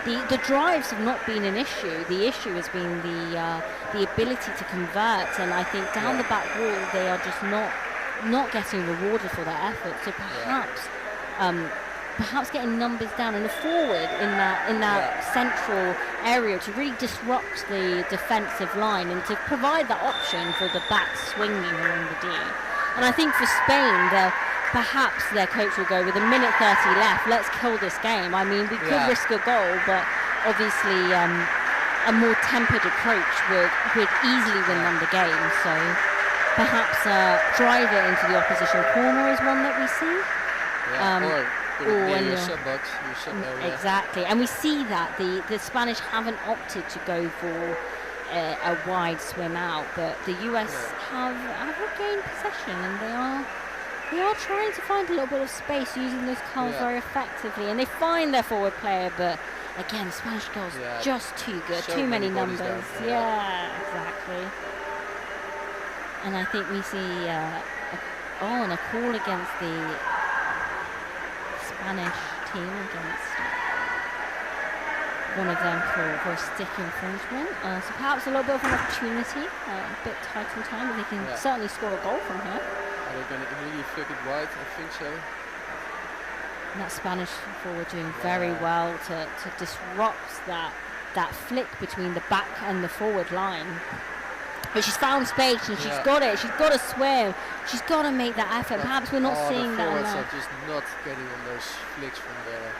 Yeah. The drives have not been an issue. The issue has been the ability to convert, and I think down the back wall they are just not getting rewarded for their effort. So perhaps perhaps getting numbers down and a forward in that central area to really disrupt the defensive line and to provide that option for the back swinging along the D. And I think for Spain, perhaps their coach will go with a minute 30 left. Let's kill this game. I mean, we could risk a goal, but obviously a more tempered approach would easily win them the game. So perhaps drive it into the opposition corner is one that we see. Or in your sub-box, your sub area. Exactly, and we see that the Spanish haven't opted to go for a wide swim out, but the US have regained possession, and they are trying to find a little bit of space using those calls very effectively, and they find their forward player, but again, Spanish goals just too good, too many numbers. Yeah, exactly. And I think we see a call against the Spanish team, against one of them for a stick infringement. So perhaps a little bit of an opportunity, a bit tight on time, but they can certainly score a goal from here. Are they going to immediately flick it wide? I think so. And that Spanish forward doing very well to disrupt that flick between the back and the forward line. But she's found space and she's got it. She's got to swim. She's got to make that effort. Perhaps we're not seeing that enough. The forwards are just not getting on those flicks from there.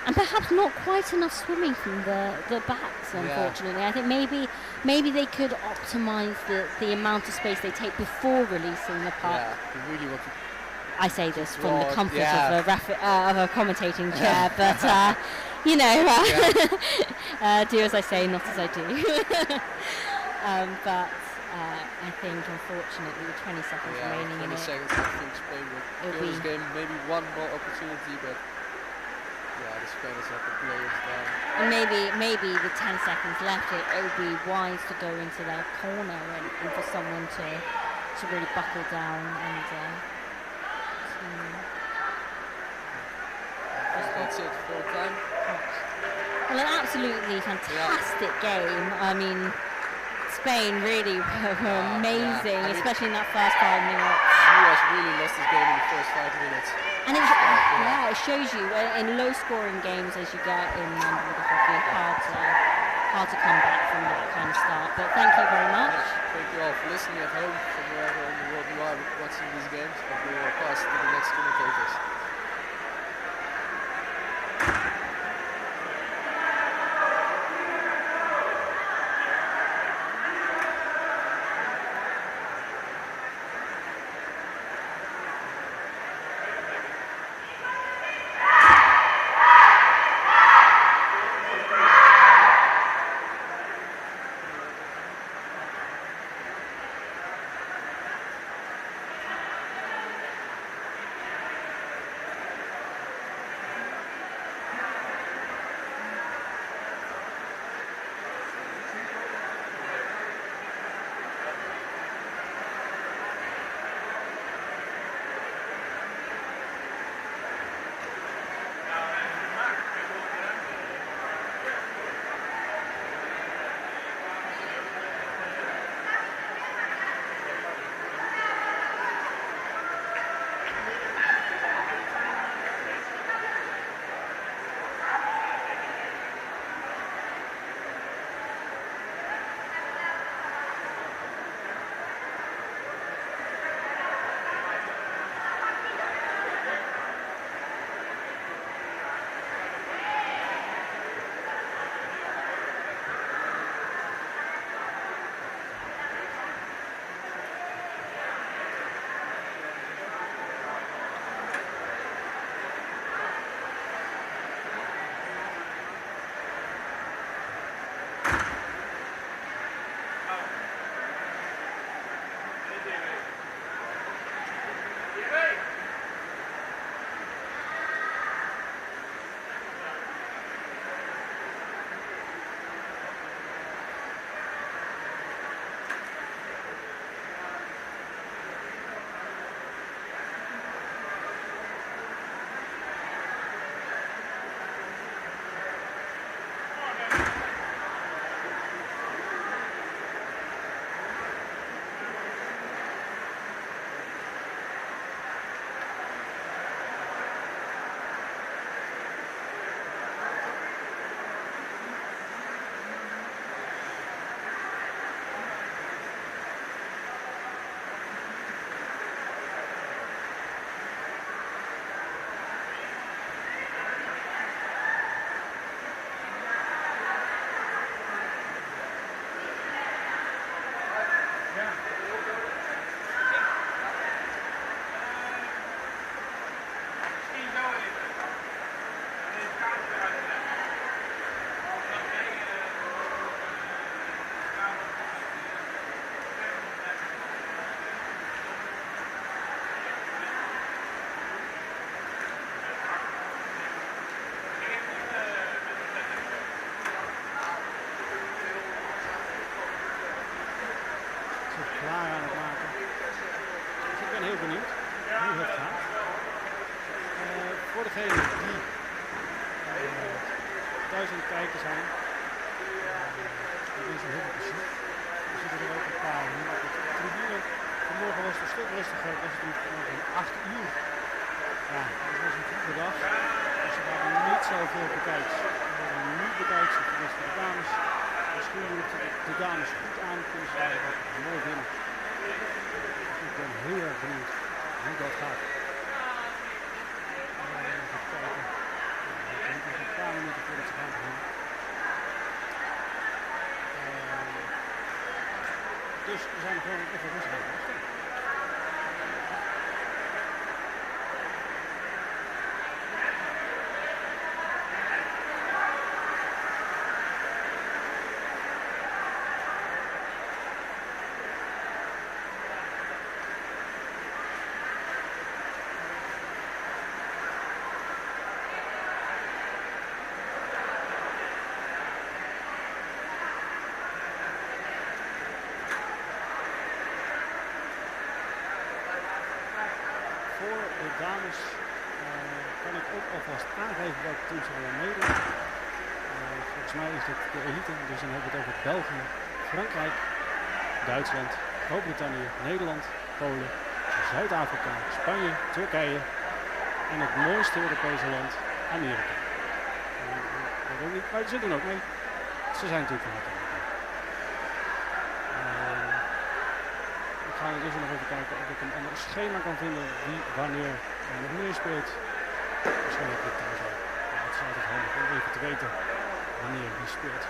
And perhaps not quite enough swimming from the backs, unfortunately. I think maybe they could optimise the amount of space they take before releasing the puck. Yeah, we really want to. I say this from the comfort of a commentating chair, but you know, do as I say, not as I do. But I think, unfortunately, with 20 seconds remaining in it, 20 seconds, I think Spain will kill this game. Maybe one more opportunity, but the Spanish have the players down. And maybe with 10 seconds left, it would be wise to go into their corner and for someone to really buckle down and. That's it for time. Well, an absolutely fantastic game. I mean, Spain really were amazing, especially in that first 5 minutes. The US really lost this game in the first 5 minutes. And it shows you in low-scoring games as you get in underwater hockey, hard to come back from that kind of start. But thank you very much. Thank you all for listening at home from wherever in the world you are watching these games. And we will pass to the next commentators. thuis aan het kijken zijn. Er is heel veel plezier. Er zitten er ook een paar hier op de tribune. Vanmorgen was het een stuk rustiger. Het was natuurlijk om 8 uur. Ja, dat was een vroege dag. Dus er waren niet zoveel bekijks. Er waren nu bekijks op de rest van de dames. Misschien doet de dames goed aan. Kunnen ze daar ook mooi winnen. Dus ik ben heel erg benieuwd hoe dat gaat. Even kijken. Ik heb nog een paar minuten voordat ze gaan beginnen. Dus we zijn gewoon even rustig aan het wachten. Voor de dames kan ik ook alvast aangeven welke teams er allemaal meedoen. Volgens mij is dit de elite, dus dan hebben we het over België, Frankrijk, Duitsland, Groot-Brittannië, Nederland, Polen, Zuid-Afrika, Spanje, Turkije en het mooiste Europese land, Amerika. Maar ze doen ook mee. Ze zijn natuurlijk van harte welkom. Ik ga ondertussen nog even kijken of ik een ander schema kan vinden wie wanneer nog meer speelt. Misschien heb ik het thuis al. Ja, het is altijd handig om even te weten wanneer wie speelt.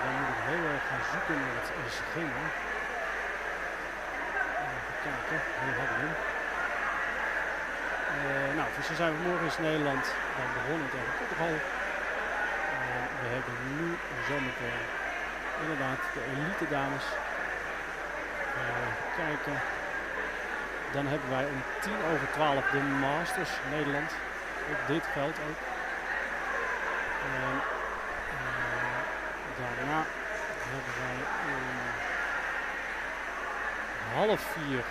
Dan moet ik heel erg gaan zoeken naar het schema. Even kijken, hier hebben we hem. Nou, dus we zijn vanmorgen in Nederland dan begonnen tegen Portugal. We hebben nu zometeen inderdaad de elite dames. Even kijken. Dan hebben wij om 10:12 de Masters Nederland. Op dit veld ook. En daarna hebben wij om 3:30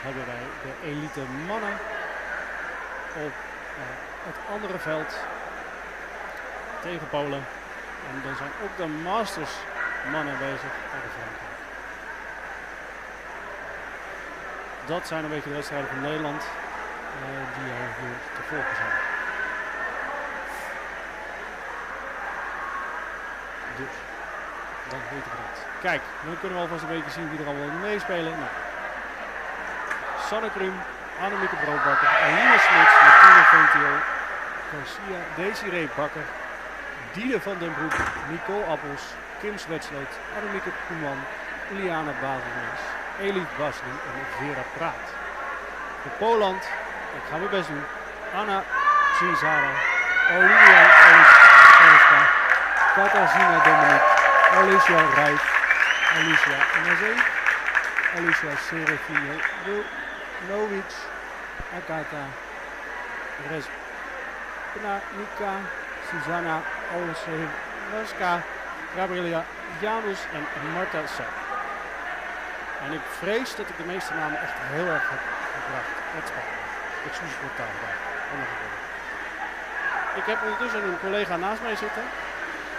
hebben wij de elite mannen op het andere veld tegen Polen. En dan zijn ook de Masters mannen bezig tegen Frankrijk. Dat zijn een beetje de wedstrijden van Nederland die hier te volgen zijn. Dus, dan weten we dat. Kijk, dan kunnen we alvast een beetje zien wie er allemaal meespelen. Nou, Sanne Krum, Annemieke Broodbakker, Aline Smits, Martine Ventiel, Garcia, Desiree Bakker, Diede van den Broek, Nicole Appels, Kim Zwetsloot, Annemieke Koeman, Iliana Bazelmees, Elif Basli en Vera Praat. Voor Poland, ik ga mijn best doen, Anna Cizara, Olivia Oliska, Katarzyna Dominique, Alicia Rijf, Alicia Nazee, Alicia Serafino, Novic, Akata, Respanica, Susanna Olsevska, Gabriela Janus en Marta Sepp. En ik vrees dat ik de meeste namen echt heel erg heb gebracht. Het spijt me. Excuses voor het taalgebruik. Ik heb ondertussen een collega naast mij zitten.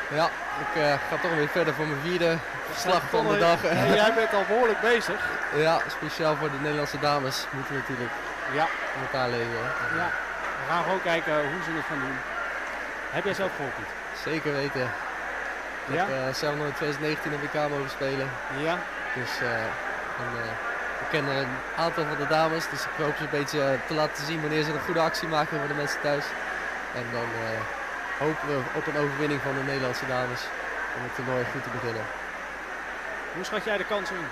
Ja, ik ga toch weer verder voor mijn vierde verslag van de dag. En jij bent al behoorlijk bezig. Ja, speciaal voor de Nederlandse dames moeten we natuurlijk elkaar leveren. Ja, we gaan gewoon kijken hoe ze het gaan doen. Heb jij zelf geholpen? Zeker weten. Ik heb zelf nog in 2019 een WK mogen spelen. Ja. Dus we kennen een aantal van de dames, dus ik hoop ze een beetje te laten zien wanneer ze een goede actie maken voor de mensen thuis. En dan hopen we op een overwinning van de Nederlandse dames om het toernooi goed te beginnen. Hoe schat jij de kans in?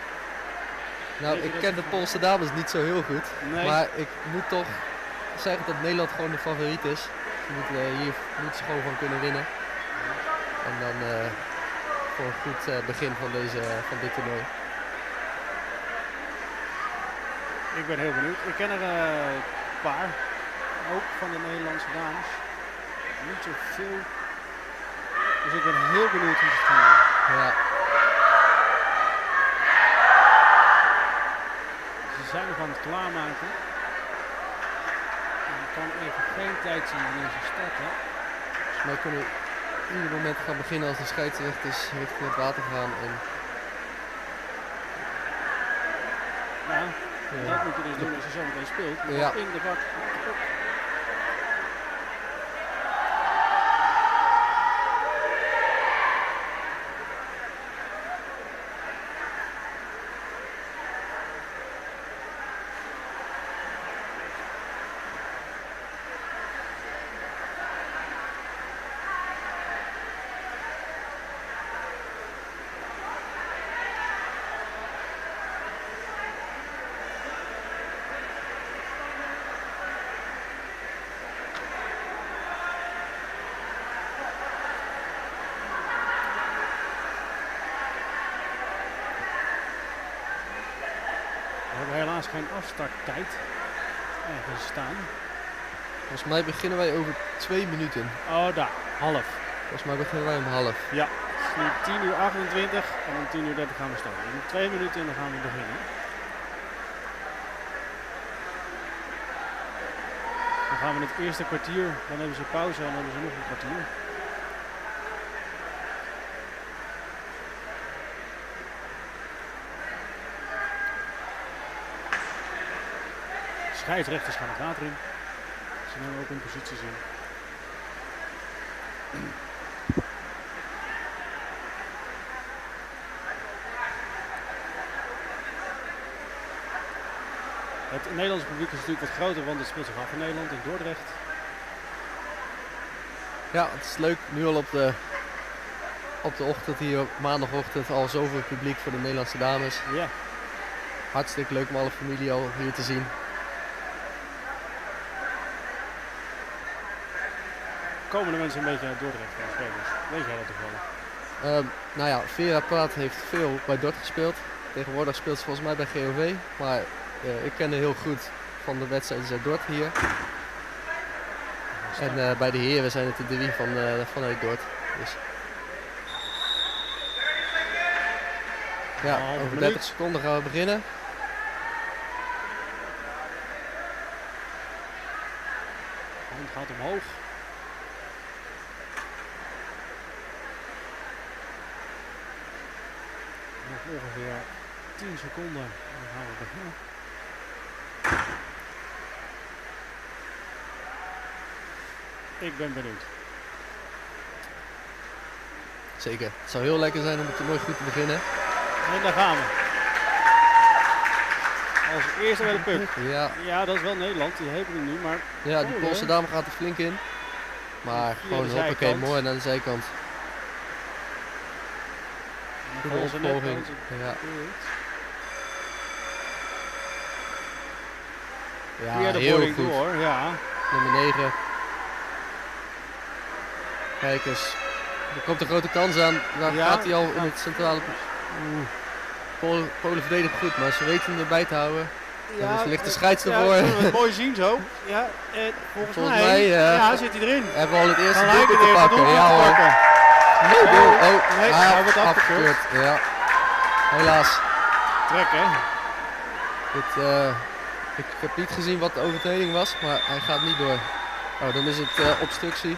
Nou, ik ken de Poolse dames niet zo heel goed, maar ik moet toch zeggen dat Nederland gewoon de favoriet is. Hier moet ze gewoon van kunnen winnen. En dan voor een goed begin van dit toernooi. Ik ben heel benieuwd. Ik ken er een paar, ook van de Nederlandse dames. Niet zoveel. Dus ik ben heel benieuwd hoe ze het gaan doen. Ja. Ze zijn nog aan het klaarmaken. Ik kan even geen tijd zien wanneer ze starten. Volgens mij kunnen we ieder moment gaan beginnen als de scheidsrechters richting het water gaan. En ja, dat moet je dus doen als je zo meteen speelt. Je Ja. moet in de bak. We hebben helaas geen afstarttijd ergens staan. volgens mij beginnen wij over 2 minuten. Oh, daar. Half. Volgens mij beginnen wij om half. Ja, het is nu 10:28 en om 10:30 gaan we starten. In 2 minuten en dan gaan we beginnen. Dan gaan we het eerste kwartier, dan hebben ze pauze en dan hebben ze nog een kwartier. Scheidsrechters gaan het water in. Ze nemen ook hun posities in. Het Nederlandse publiek is natuurlijk wat groter, want het speelt zich af in Nederland, in Dordrecht. Ja, het is leuk. Nu al op de ochtend hier, op maandagochtend, al zoveel publiek voor de Nederlandse dames. Ja. Hartstikke leuk om alle familie al hier te zien. Komen de mensen een beetje uit Dordrecht van spelers? Weet jij dat toevallig? Nou ja, Vera Praat heeft veel bij Dort gespeeld. Tegenwoordig speelt ze volgens mij bij GOV. Maar ik ken haar heel goed van de wedstrijden uit Dort hier. En bij de heren zijn het de 3 vanuit Dort. Dus. Ja, over 30 seconden gaan we beginnen. De hand gaat omhoog. Nog ongeveer 10 seconden en dan gaan we beginnen. Ik ben benieuwd. Zeker. Het zou heel lekker zijn om het toernooi goed te beginnen. En daar gaan we. Als eerste bij de puck. Ja, Ja, dat is wel Nederland. Die hebben we nu, maar ja, die Poolse dame gaat er flink in. Maar Via gewoon de hoppakee, zijkant. mooi naar de zijkant. Goede vallen ze net opvolging. als het Ja. gebeurt. Ja, Via de heel boarding goed. door, ja. Nummer 9. Kijk eens. Er komt een grote kans aan. Daar Ja, gaat hij al in ja. het centrale. Polen verdedigen goed, maar ze weten hem erbij te houden. Ja, dus ligt de scheids ervoor. Ja, dat kunnen we mooi zien zo. Ja, en volgens mij ja, zit hij erin. Hebben we al het eerste Gelijk doelpunt het te eerste pakken. doelpunt Ja te hoor. pakken. Nee, doel. Nee, hij wordt afgekeurd. Ja. Helaas. Trek hè. Ik heb niet gezien wat de overtreding was, maar hij gaat niet door. Oh, dan is het obstructie.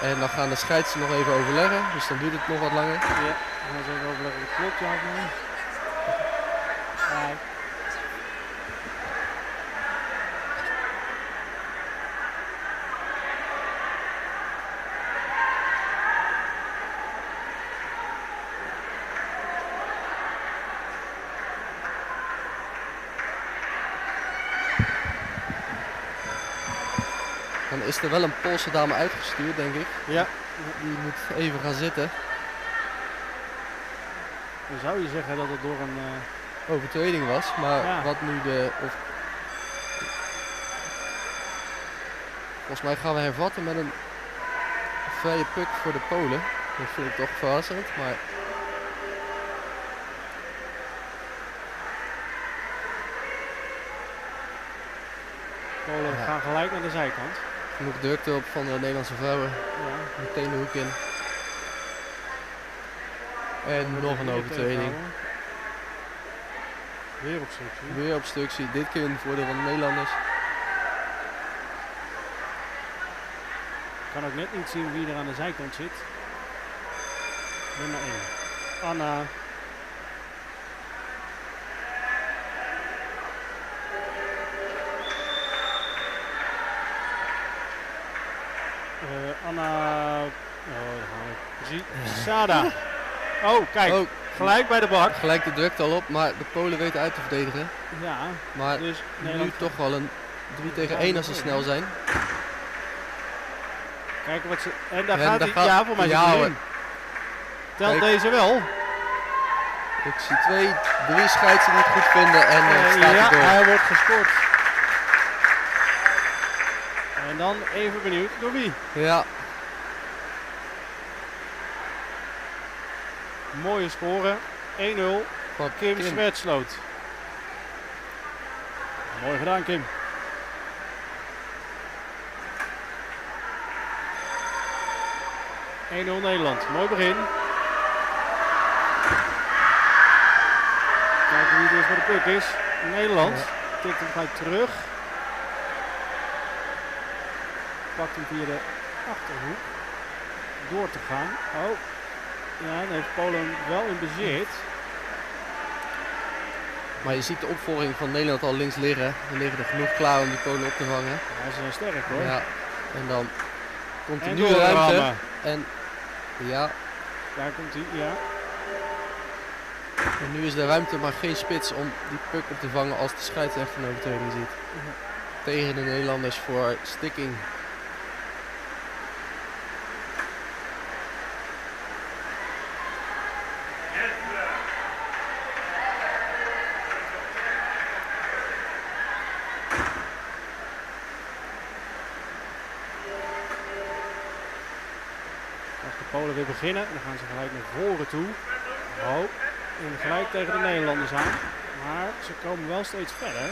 En dan gaan de scheids nog even overleggen, dus dan duurt het nog wat langer. Ja, we gaan eens even overleggen of het klopt, ja of nee. Ja. Dan is er wel een Poolse dame uitgestuurd, denk ik. Ja. Die moet even gaan zitten. Dan zou je zeggen dat het door een... Overtreding was, maar Ja. wat nu volgens mij gaan we hervatten met een vrije puck voor de Polen. Dat vind ik toch verrassend, maar... Polen gaan gelijk naar de zijkant. Genoeg drukte op van de Nederlandse vrouwen. Ja. Meteen de hoek in. En nog een overtreding. Weer obstructie. Weer obstructie, dit keer in het voordeel van de Nederlanders. kan ook net niet zien wie er aan de zijkant zit. Nummer 1. Anna. Anna. Sada. Oh, kijk. Oh, Gelijk bij de bak. gelijk de druk al op, maar de Polen weten uit te verdedigen. Ja. Maar Dus nu toch wel een 3 tegen 1 als ze snel zijn. Kijken wat ze... En daar En gaat daar hij. gaat- Ja, voor mij ja, zit hij hoor. in. Telt Kijk. deze wel. Ik zie 3 scheidsen die het goed vinden en staat ja, er door. hij wordt gescoord. En dan even benieuwd door wie. Ja, Mooie score. 1-0. van Kim Zwetsloot. Mooi gedaan, Kim. ...1-0 Nederland. Mooi begin. Kijken wie dus voor de puck is. Nederland. Ja. Tikt hem gelijk terug. Pakt hem via de achterhoek. Door te gaan. Oh. Ja, dan heeft Polen wel in bezit. Maar je ziet de opvolging van Nederland al links liggen. Er liggen er genoeg klaar om die Polen op te vangen. Ja, ze zijn sterk hoor. Ja, en dan komt er En nu een ruimte. doorrammen. En ja, Daar komt hij, ja. en nu is de ruimte maar geen spits om die puck op te vangen als de scheidsrechter een overtreding ziet. Tegen de Nederlanders voor sticking. Als de Polen weer beginnen, dan gaan ze gelijk naar voren toe. Oh, en gelijk tegen de Nederlanders aan. Maar ze komen wel steeds verder.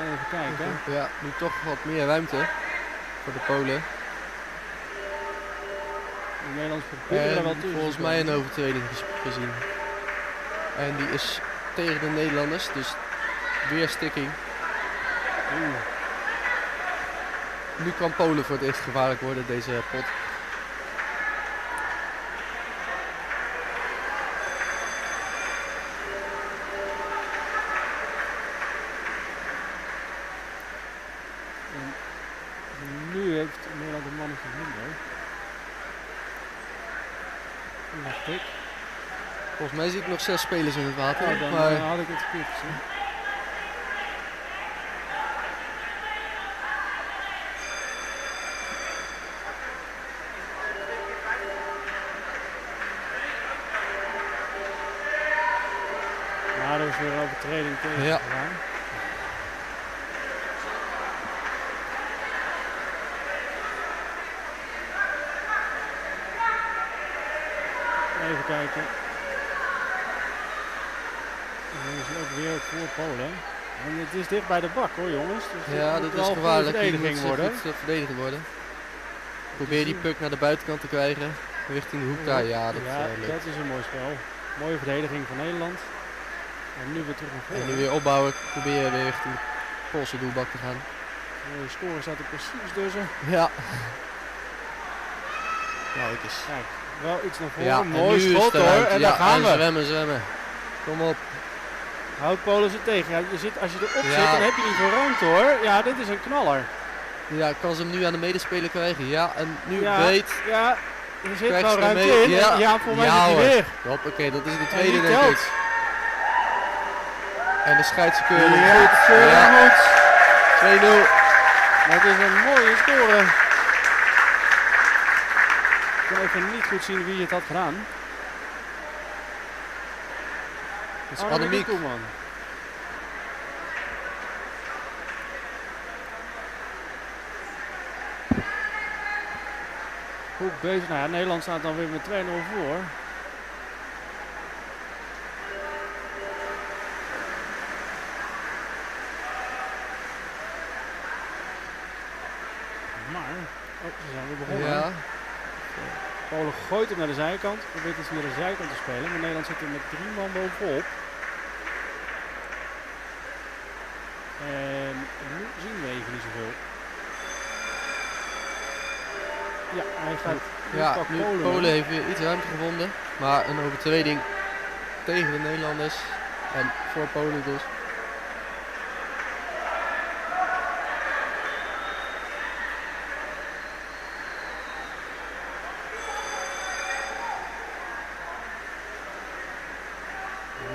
Even kijken. Ja, nu toch wat meer ruimte voor de Polen. De Nederlanders proberen er wel En tussen. volgens te mij een komen. overtreding gezien. En die is tegen de Nederlanders, dus weer sticking. Oeh. Nu kan Polen voor het eerst gevaarlijk worden, deze pot. En nu heeft Nederland een mannetje minder. Dacht ik. Volgens mij zie ik nog 6 spelers in het water. Oh, dan maar had ik het verkeerd gezien. Ja, er is weer een overtreding tegen Ja. gegaan. Even kijken. En dan is het ook weer voor Polen. En het is dicht bij de bak hoor jongens. Dus ja, moet dit wel is een gevaarlijk. Hier verdediging moet worden. goed verdedigd worden. Probeer die puck naar de buitenkant te krijgen. Richting de hoek daar. Ja, dat lukt. dat is een mooi spel. Mooie verdediging van Nederland. En nu weer terug naar voren. En nu weer opbouwen. Proberen weer richting de Poolse doelbak te gaan. De score staat er precies tussen. Ja. Kijk eens. Kijk, wel iets naar voren. Ja, en Mooi nu is schot de hoor. ruimte. En Ja, daar gaan we. Zwemmen. Kom op. Houdt Polen ze tegen. Ja, als je erop Ja. zit, dan heb je niet veel ruimte hoor. Ja, dit is een knaller. Ja, kan ze hem nu aan de medespeler krijgen? Ja, en nu Ja, breed. ja, er zit Krijgt wel ze ruimte ermee? in. Ja. Ja, voor mij Ja, zit hij hoor. weer. Oké, dat is de En tweede die denk telt. ik. En de scheidsrechter Ja, goed. keurig Ja, goed. 2-0. Dat is een mooie score. Ik kan even niet goed zien wie het had gedaan. Dat is Annemiek. Koeman. Goed bezig. Nou ja, Nederland staat dan weer met 2-0 voor. Maar, ze zijn weer begonnen. Ja, Polen gooit hem naar de zijkant. Probeert het via de zijkant te spelen. Maar Nederland zit er met 3 man bovenop. En nu zien we even niet zoveel. Ja, hij gaat. Ja, nu Polen heeft weer iets ruimte gevonden. Maar een overtreding tegen de Nederlanders. En voor Polen dus.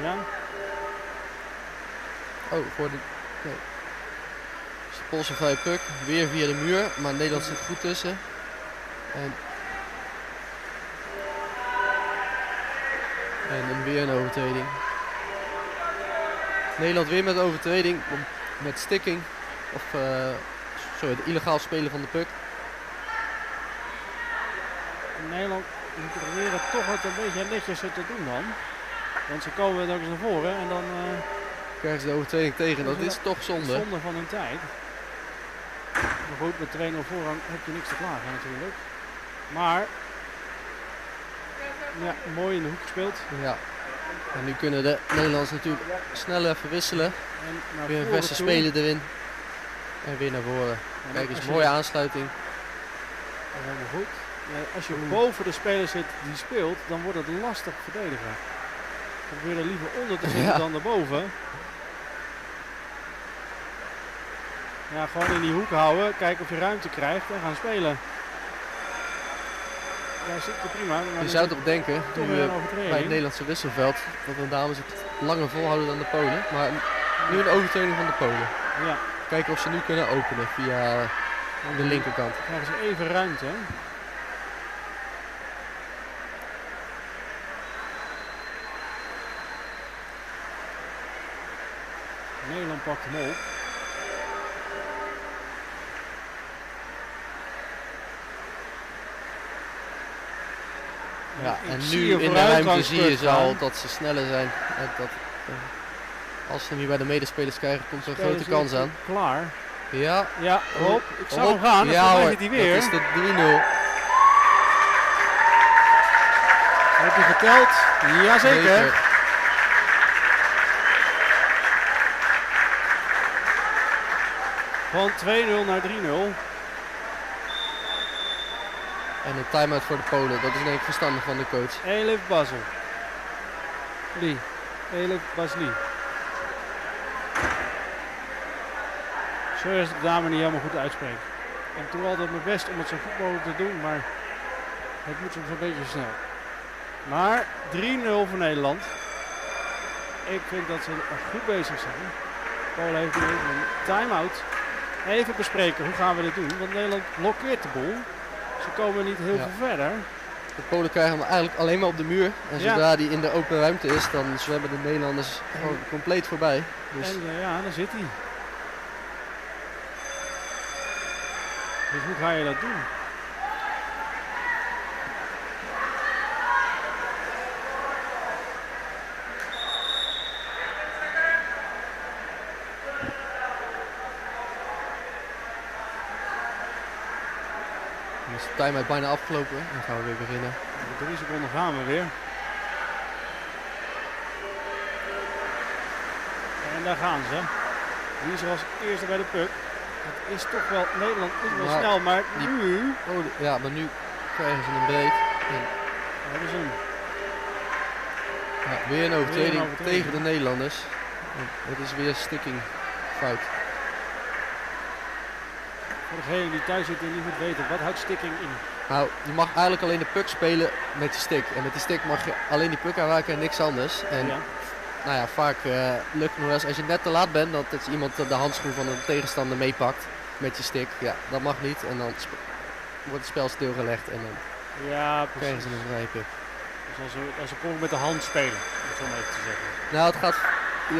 Ja. Oh, voor de... Nee. Dus de Poolse vrije puck. Weer via de muur. Maar Nederland zit goed tussen. En dan weer een overtreding. Nederland weer met overtreding. Met sticking. Of sorry, het illegaal spelen van de puck. Nederland moet proberen toch het een beetje netjes te doen dan. Want ze komen er ook eens naar voren en dan krijgen ze de overtreding tegen. Dat is toch zonde. Zonde van hun tijd. Maar goed, met 2-0 voorrang heb je niks te klagen natuurlijk. Maar ja, mooi in de hoek gespeeld. Ja. En nu kunnen de Nederlanders natuurlijk snel even wisselen. En weer een verse speler erin. En weer naar voren. En kijk eens, mooie aansluiting. Helemaal goed. Ja, als je boven de speler zit die speelt, dan wordt het een lastig verdedigen. Dan probeer er liever onder te zitten dan daarboven. Ja, gewoon in die hoek houden, kijken of je ruimte krijgt en gaan spelen. Ja, zit er prima. Je zou toch denken, nu, bij het Nederlandse wisselveld, dat de dames het langer volhouden dan de Polen. Maar nu een overtreding van de Polen. Ja. Kijken of ze nu kunnen openen via de linkerkant. Dan krijgen ze even ruimte. Nederland pakt hem op. Ja, en nu in de ruimte zie je ze al dat ze sneller zijn. Als ze hem hier bij de medespelers krijgen, komt er een grote kans aan. Klaar. Ja. Ja, Rob, ik zag hem gaan. Ja hoor, hij weer. dat is de 3-0. Heb je geteld? Jazeker. Zeker. Van 2-0 naar 3-0. En een time-out voor de Polen. Dat is denk ik verstandig van de coach. Elif Basel. Elif Basli. Sorry als ik de dame niet helemaal goed uitspreek. Ik doe altijd mijn best om het zo goed mogelijk te doen, maar het moet soms een beetje snel. Maar 3-0 voor Nederland. Ik vind dat ze goed bezig zijn. Polen heeft nu een time-out. Even bespreken, hoe gaan we dit doen? Want Nederland blokkeert de boel. Ze komen niet heel veel verder. De Polen krijgen hem eigenlijk alleen maar op de muur. En zodra die in de open ruimte is, dan zwemmen de Nederlanders gewoon compleet voorbij. Dus. En ja, daar zit hij. Dus hoe ga je dat doen? Dan is de time-out bijna afgelopen. Dan gaan we weer beginnen. Met 3 seconden gaan we weer. En daar gaan ze. Wie is er als eerste bij de puck? Het is toch wel, Nederland is wel snel, maar nu... ja, maar nu krijgen ze hem breed. Hebben ze hem. Ja, weer een overtreding tegen de Nederlanders. Het is weer sticking fout. Voor degenen die thuis zitten en niet goed weten, wat houdt sticking in? Nou, je mag eigenlijk alleen de puck spelen met je stick. En met die stick mag je alleen die puck aanraken en niks anders. En nou ja, vaak lukt het nog wel eens als je net te laat bent, dat iemand de handschoen van een tegenstander meepakt met je stick. Ja, dat mag niet. En dan wordt het spel stilgelegd en dan krijgen ze een vrije puck. Dus als ze gewoon met de hand spelen, om het zo maar even te zeggen. Nou, het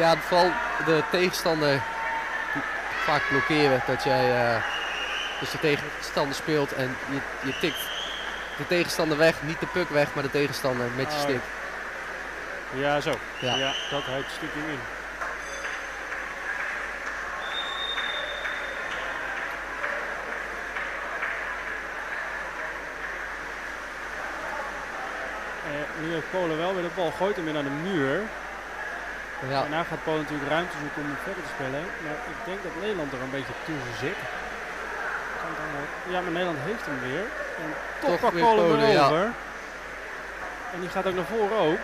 gaat vooral de tegenstander vaak blokkeren dat jij dus de tegenstander speelt en je tikt de tegenstander weg, niet de puck weg, maar de tegenstander met je stick. Ja, zo. Ja, dat houdt sticking in. Nu heeft Polen wel weer de bal, gooit hem weer naar de muur. Ja. Daarna gaat Polen natuurlijk ruimte zoeken om verder te spelen. Maar ik denk dat Nederland er een beetje tussen zit. Ja, maar Nederland heeft hem weer. En toch pakt weer Polen Polen, erover. En die gaat ook naar voren ook.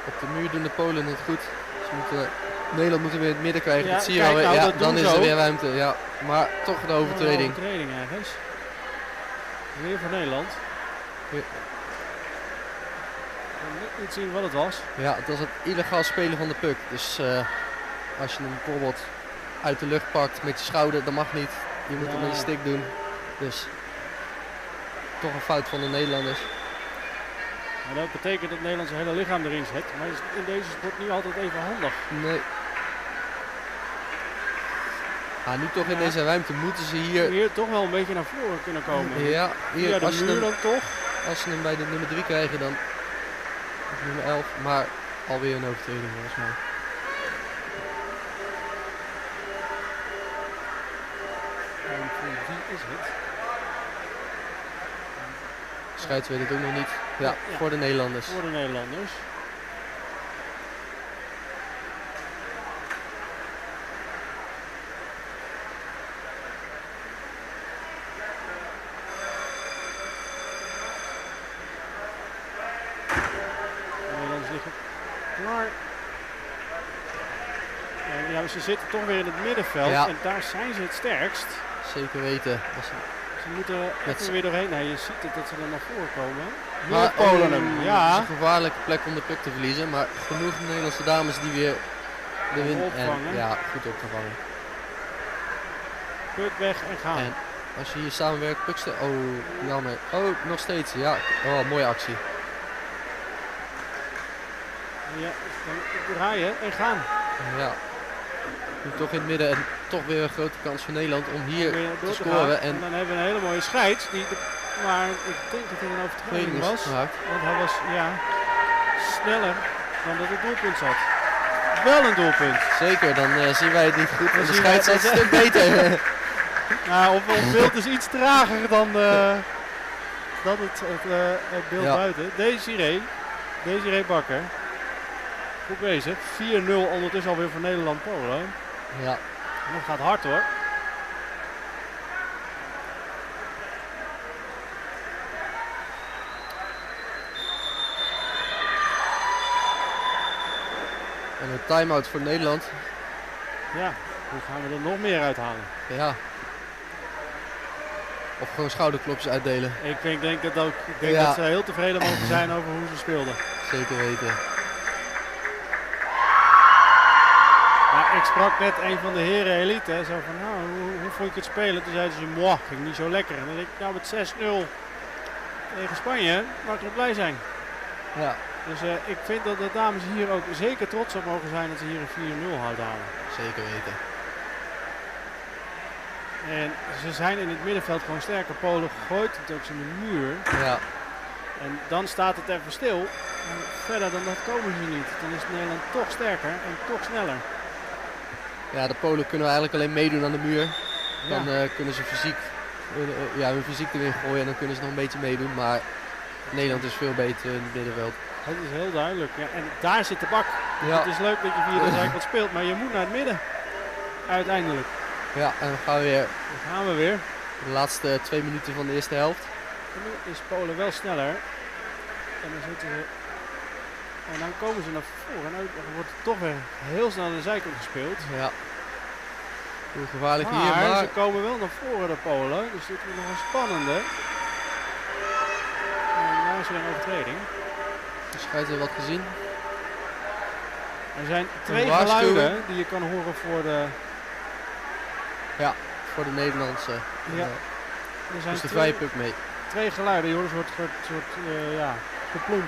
Op de muur doen de Polen het goed. Nederland moet hem weer in het midden krijgen. Ja, dat zie je kijk, alweer. nou, Ja, dat dan doen is ze er ook. weer ruimte. Ja. Maar toch een overtreding. Een overtreding ergens. Weer voor Nederland. Weer. Ik kan net niet zien wat het was. Ja, het was het illegaal spelen van de puck. Dus als je hem bijvoorbeeld uit de lucht pakt met je schouder, dat mag niet. Je moet hem met je stick doen. Dus toch een fout van de Nederlanders. Maar dat betekent dat Nederland zijn hele lichaam erin zet. Maar is in deze sport niet altijd even handig. Nee. Nu toch in deze ruimte moeten ze hier toch wel een beetje naar voren kunnen komen. Ja, hier de als je muur hem, dan toch. als ze hem bij de nummer 3 krijgen, dan nummer 11. Maar alweer een overtreding volgens mij. En voor wie is het? Scheids weet het ook nog niet. Ja, voor de Nederlanders. Voor de Nederlanders. De Nederlanders liggen klaar. En ja, ze zitten toch weer in het middenveld en daar zijn ze het sterkst. Zeker weten. Ze moeten even weer doorheen. Nee, je ziet het dat ze er naar voren komen. Maar Polen hem. Ja. Het is een gevaarlijke plek om de puck te verliezen. Maar genoeg Nederlandse dames die weer de win opvangen. Ja, goed opgevangen. Puck weg en gaan. En als je hier samenwerkt, pukste. Oh, jammer. Oh, nog steeds. Ja. Oh, mooie actie. Ja, draaien en gaan. Ja. Nu toch in het midden en toch weer een grote kans voor Nederland om hier te scoren. En dan hebben we een hele mooie scheids. Maar ik denk dat hij een overtreding was. Want hij was sneller dan dat het doelpunt zat. Wel een doelpunt. Zeker, dan zien wij het niet goed. De scheids is een stuk beter. Nou, op beeld is iets trager dan het beeld buiten. Desiree Bakker. Goed bezig. 4-0 ondertussen alweer voor Nederland-Polen. Ja. En dat gaat hard hoor. En een time-out voor Nederland. Ja, hoe gaan we er nog meer uithalen? Ja. Of gewoon schouderklopjes uitdelen. Ik denk dat ook. Ik denk dat ze heel tevreden mogen zijn over hoe ze speelden. Zeker weten. Ja, ik sprak net een van de heren elite. Zo van, nou, hoe vond je het spelen? Toen zeiden ze, moi, ging niet zo lekker. En dan denk ik, nou met 6-0 tegen Spanje mag ik blij zijn. Ja. Dus ik vind dat de dames hier ook zeker trots op mogen zijn dat ze hier een 4-0 halen. Zeker weten. En ze zijn in het middenveld gewoon sterker. Polen gooit het ook in de muur. Ja. En dan staat het even stil. En verder dan dat komen ze niet. Dan is Nederland toch sterker en toch sneller. Ja, de Polen kunnen eigenlijk alleen meedoen aan de muur. Dan kunnen ze hun fysiek erin gooien en dan kunnen ze nog een beetje meedoen. Maar Nederland is veel beter in het middenveld. Dat is heel duidelijk. Ja, en daar zit de bak. Ja. Het is leuk dat je via de zijkant speelt, maar je moet naar het midden. Uiteindelijk. Ja, en dan gaan we weer. De laatste 2 minuten van de eerste helft. En nu is Polen wel sneller. En dan zitten ze. En dan komen ze naar voren. En dan wordt het toch weer heel snel aan de zijkant gespeeld. Ja. Hoe gevaarlijk maar hier. Maar ze komen wel naar voren, de Polen. Dus dit wordt nog een spannende. En daar is weer een overtreding. De scheids heeft wat gezien. Er zijn 2 geluiden die je kan horen voor de... Ja, voor de Nederlandse. Ja. Er zijn dus de vrije puck mee. 2 geluiden, je hoort een soort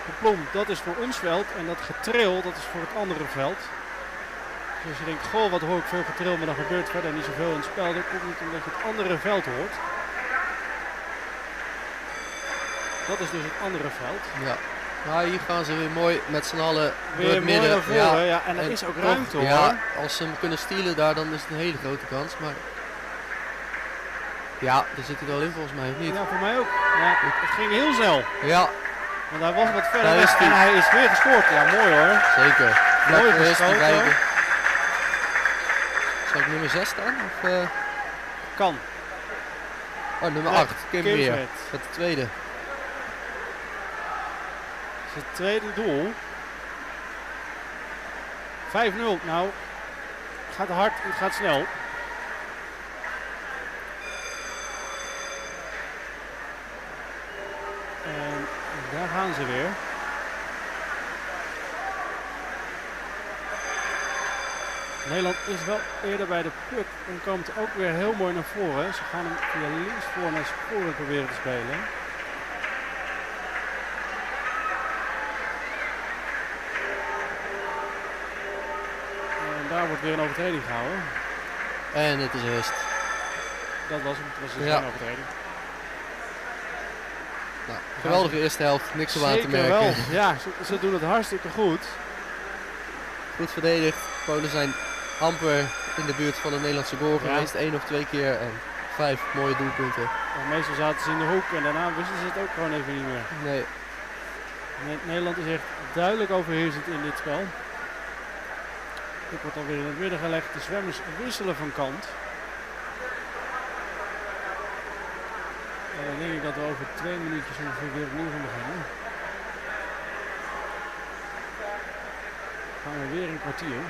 geplomp. Dat is voor ons veld en dat getril, dat is voor het andere veld. Dus als je denkt, goh, wat hoor ik veel getril, maar dan gebeurt verder niet zoveel in het spel. Dat komt niet omdat je het andere veld hoort. Dat is dus het andere veld. Ja. Maar hier gaan ze weer mooi met z'n allen weer door het midden. Naar voren, ja. En er is ook ruimte hoor. Ja, als ze hem kunnen stelen daar, dan is het een hele grote kans. Maar ja, daar zit hij wel in volgens mij, of niet? Ja, voor mij ook. Ja, het ging heel snel. Ja. Want hij was wat verder weg en hij is weer gescoord. Ja, mooi hoor. Zeker. Vlak Mooi voor rust geschoten. kijken. Zou ik nummer 6 staan? Of, Kan. oh, nummer Nee, 8. Kim Kim weer. Vet. Met de tweede. Zijn tweede doel. 5-0. Nou, het gaat hard, het gaat snel. En daar gaan ze weer. Nederland is wel eerder bij de puck en komt ook weer heel mooi naar voren. Ze gaan hem via links voor naar sporen proberen te spelen. En daar wordt weer een overtreding gehouden. En het is rust. Dat was hem, het was dus Ja. geen overtreding. Nou, geweldige eerste helft. Niks op aan te Zeker merken. wel, ja, ze doen het hartstikke goed. Goed verdedigd. Polen zijn amper in de buurt van de Nederlandse goal Ja. geweest. 1 of 2 keer en 5 mooie doelpunten. Maar meestal zaten ze in de hoek en daarna wisten ze het ook gewoon even niet meer. Nee, Nederland is echt duidelijk overheersend in dit spel. Dit wordt alweer in het midden gelegd. De zwemmers wisselen van kant. En dan denk ik dat we over 2 minuutjes ongeveer weer opnieuw gaan beginnen. Gaan we weer een kwartier.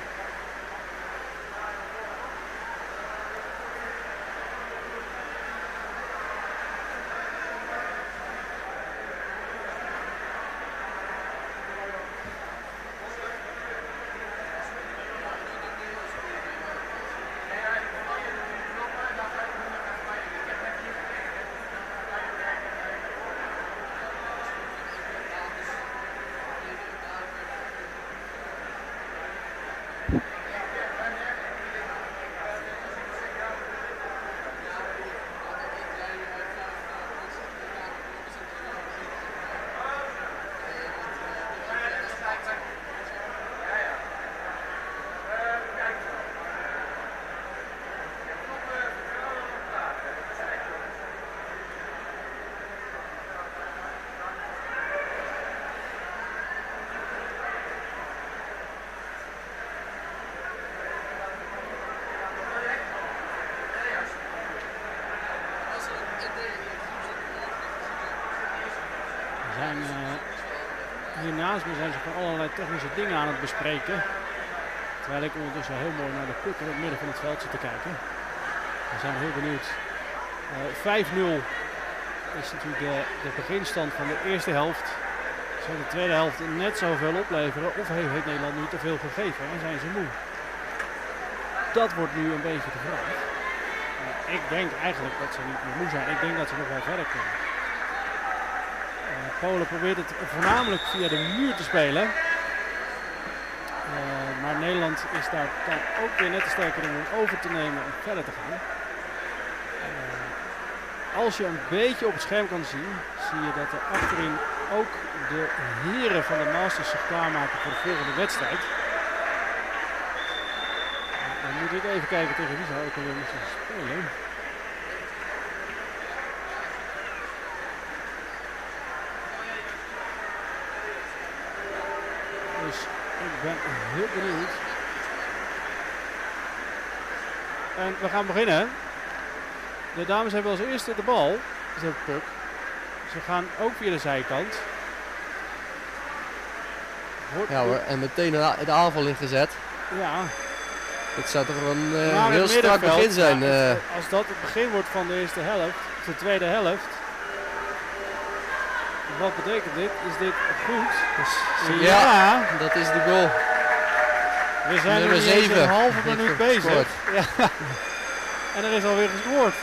Hier naast me zijn ze van allerlei technische dingen aan het bespreken. Terwijl ik ondertussen heel mooi naar de puck in het midden van het veld zit te kijken. We zijn heel benieuwd. 5-0 is natuurlijk de beginstand van de eerste helft. Zou de tweede helft net zoveel opleveren of heeft Nederland nu te veel gegeven en zijn ze moe? Dat wordt nu een beetje de vraag. Ik denk eigenlijk dat ze niet meer moe zijn. Ik denk dat ze nog wel verder kunnen. Polen probeert het voornamelijk via de muur te spelen. Maar Nederland is daar dan ook weer net te sterker om hem over te nemen en verder te gaan. Als je een beetje op het scherm kan zien, zie je dat er achterin ook de heren van de Masters zich klaarmaken voor de volgende wedstrijd. Dan moet ik even kijken tegen wie zou ik alweer moeten spelen. Dus ik ben heel benieuwd. En we gaan beginnen. De dames hebben als eerste de bal. Ze hebben puck. Ze gaan ook via de zijkant. ja hoor, en meteen de aanval ingezet. Ja. Dit zou toch wel een Maar heel het strak middenveld, begin zijn. ja, als dat het begin wordt van de eerste helft, de tweede helft. Wat betekent dit? Is dit goed? Dus, ja, dat is de goal. We zijn Nummer nu niet eens 7 een halve heeft minuut gescoord. bezig. Ja. En er is alweer gescoord.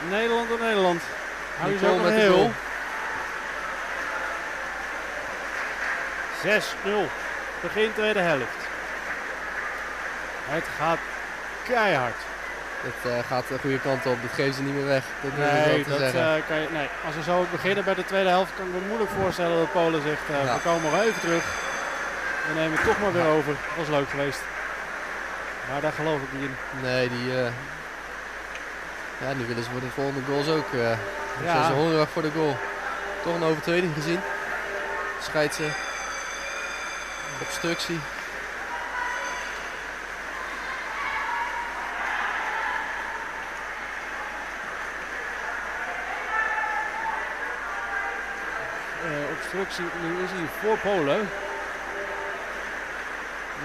Nederland en Nederland. Hou je zo Nicole nog met de heel. goal. 6-0. Begin tweede helft. Het gaat keihard. Het gaat de goede kant op, dat geven ze niet meer weg. Dat durf ik Nee, wel te dat zeggen. kan je, nee, als we zo beginnen bij de tweede helft, kan ik me moeilijk voorstellen dat Polen zegt, Ja. we komen nog even terug. We nemen het toch maar weer over. Dat was leuk geweest. Maar daar geloof ik niet in. Nee, ja, nu willen ze voor de volgende goals ook. Ja. Zijn ze hongerig voor de goal. Toch een overtreding gezien. Scheidsen. Obstructie. Obstructie, nu is hij voor Polen.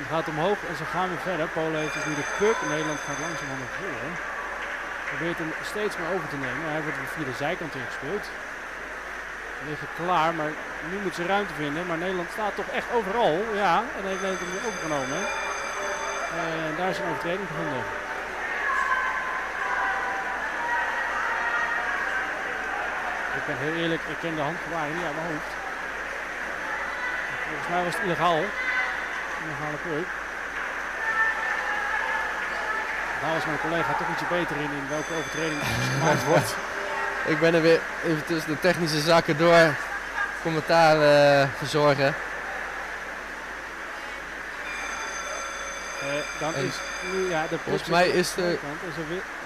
Het gaat omhoog en ze gaan weer verder. Polen heeft dus nu de puck. Nederland gaat langzaam naar voren. Probeert hem steeds meer over te nemen. Hij wordt via de zijkant ingespeeld. Ze liggen klaar, maar nu moeten ze ruimte vinden. Maar Nederland staat toch echt overal. Ja, en heeft Nederland hem weer overgenomen. En daar is een overtreding gevonden. Ik ben heel eerlijk, ik ken de handgebaren niet uit mijn hoofd. Volgens mij was het illegaal. Illegale puck. Daar is mijn collega toch ietsje beter in welke overtreding gemaakt wordt. Ik ben er weer even tussen de technische zaken door commentaar verzorgen. Dan is nu, ja, de volgens mij is er...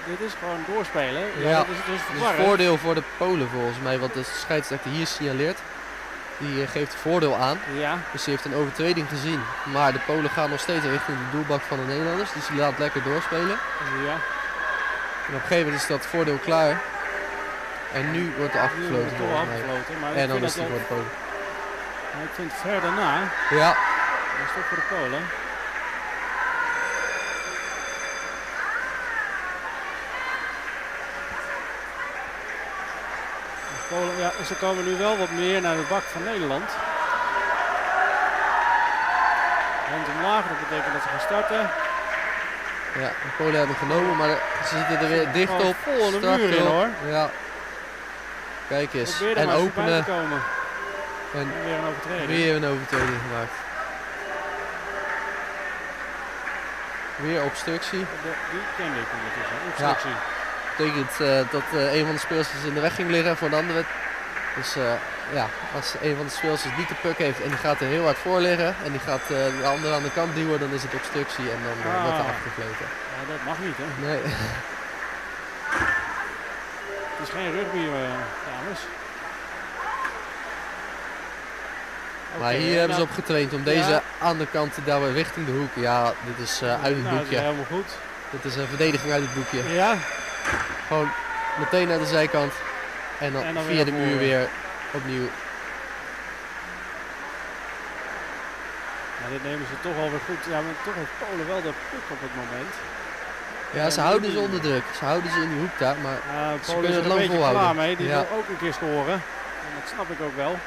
Dit is gewoon doorspelen. Ja, ja, dat is dus een voordeel voor de Polen volgens mij, wat de scheidsrechter hier signaleert. Die geeft voordeel aan. Ja. Dus die heeft een overtreding gezien. Maar de Polen gaan nog steeds richting de doelbak van de Nederlanders. Dus die laat lekker doorspelen. Ja. En op een gegeven moment is dat voordeel klaar. En nu wordt er afgefloten. En dan is het voor de Polen. Maar ik vind ver daarna. Ja. Dat is toch voor de Polen. Polen, ja, ze komen nu wel wat meer naar de bak van Nederland. Hand omlaag, dat betekent dat ze gaan starten. Ja, de Polen hebben genomen, maar ze zitten er weer dicht op. Vol de muur in hoor. Ja. Kijk eens. Probeer er en maar openen. te komen. En weer een overtreding. Weer een overtreding gemaakt. Weer obstructie. Die kende ik ondertussen. Obstructie. Ja. Betekent dat een van de speelsters in de weg ging liggen voor de andere. Dus ja, als een van de speelsters niet de puck heeft en die gaat er heel hard voor liggen en die gaat de andere aan de kant duwen, dan is het obstructie en dan wordt er afgefloten. Ja, dat mag niet hè? Nee. Het is geen rugby, dames. Maar hier hebben ze op getraind om deze aan de kant te douwen richting de hoek. Ja, dit is uit het boekje. Dat is helemaal goed. Dit is een verdediging uit het boekje. Ja. Gewoon meteen naar de zijkant en dan via de muur weer opnieuw. Ja, dit nemen ze toch alweer goed. Ja, maar toch heeft Polen wel de puck op het moment. Ja, ze houden ze onder druk. Ze houden ze in die hoek daar, maar ze Polen kunnen is het lang volhouden. Klaar mee. Die wil ook een keer scoren. En dat snap ik ook wel.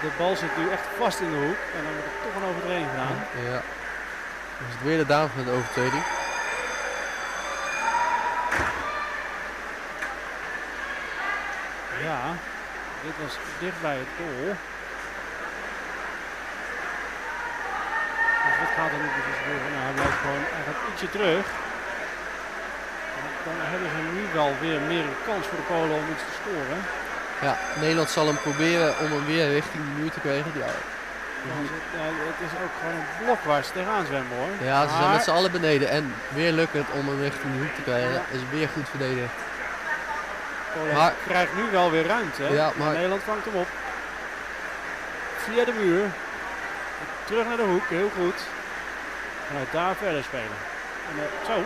De bal zit nu echt vast in de hoek en dan wordt er toch een overtreding gedaan. Ja. Dan is het weer de dame met de overtreding. Ja, dit was dicht bij het goal. Dus wat gaat er nu precies gebeuren? Nou, hij blijft gewoon, hij gaat ietsje terug. Dan hebben ze nu wel weer meer een kans voor de Polen om iets te scoren. Ja, Nederland zal hem proberen om hem weer richting de muur te krijgen. Ja. Het is ook gewoon een blok waar ze tegenaan zwemmen hoor. Ja, ze zijn met z'n allen beneden en weer lukt het om hem richting de hoek te krijgen. Ja. Is weer goed verdedigd. Polen krijgt nu wel weer ruimte. Ja, maar Nederland vangt hem op. Via de muur. Terug naar de hoek, heel goed. Vanuit daar verder spelen. En, zo. Oh,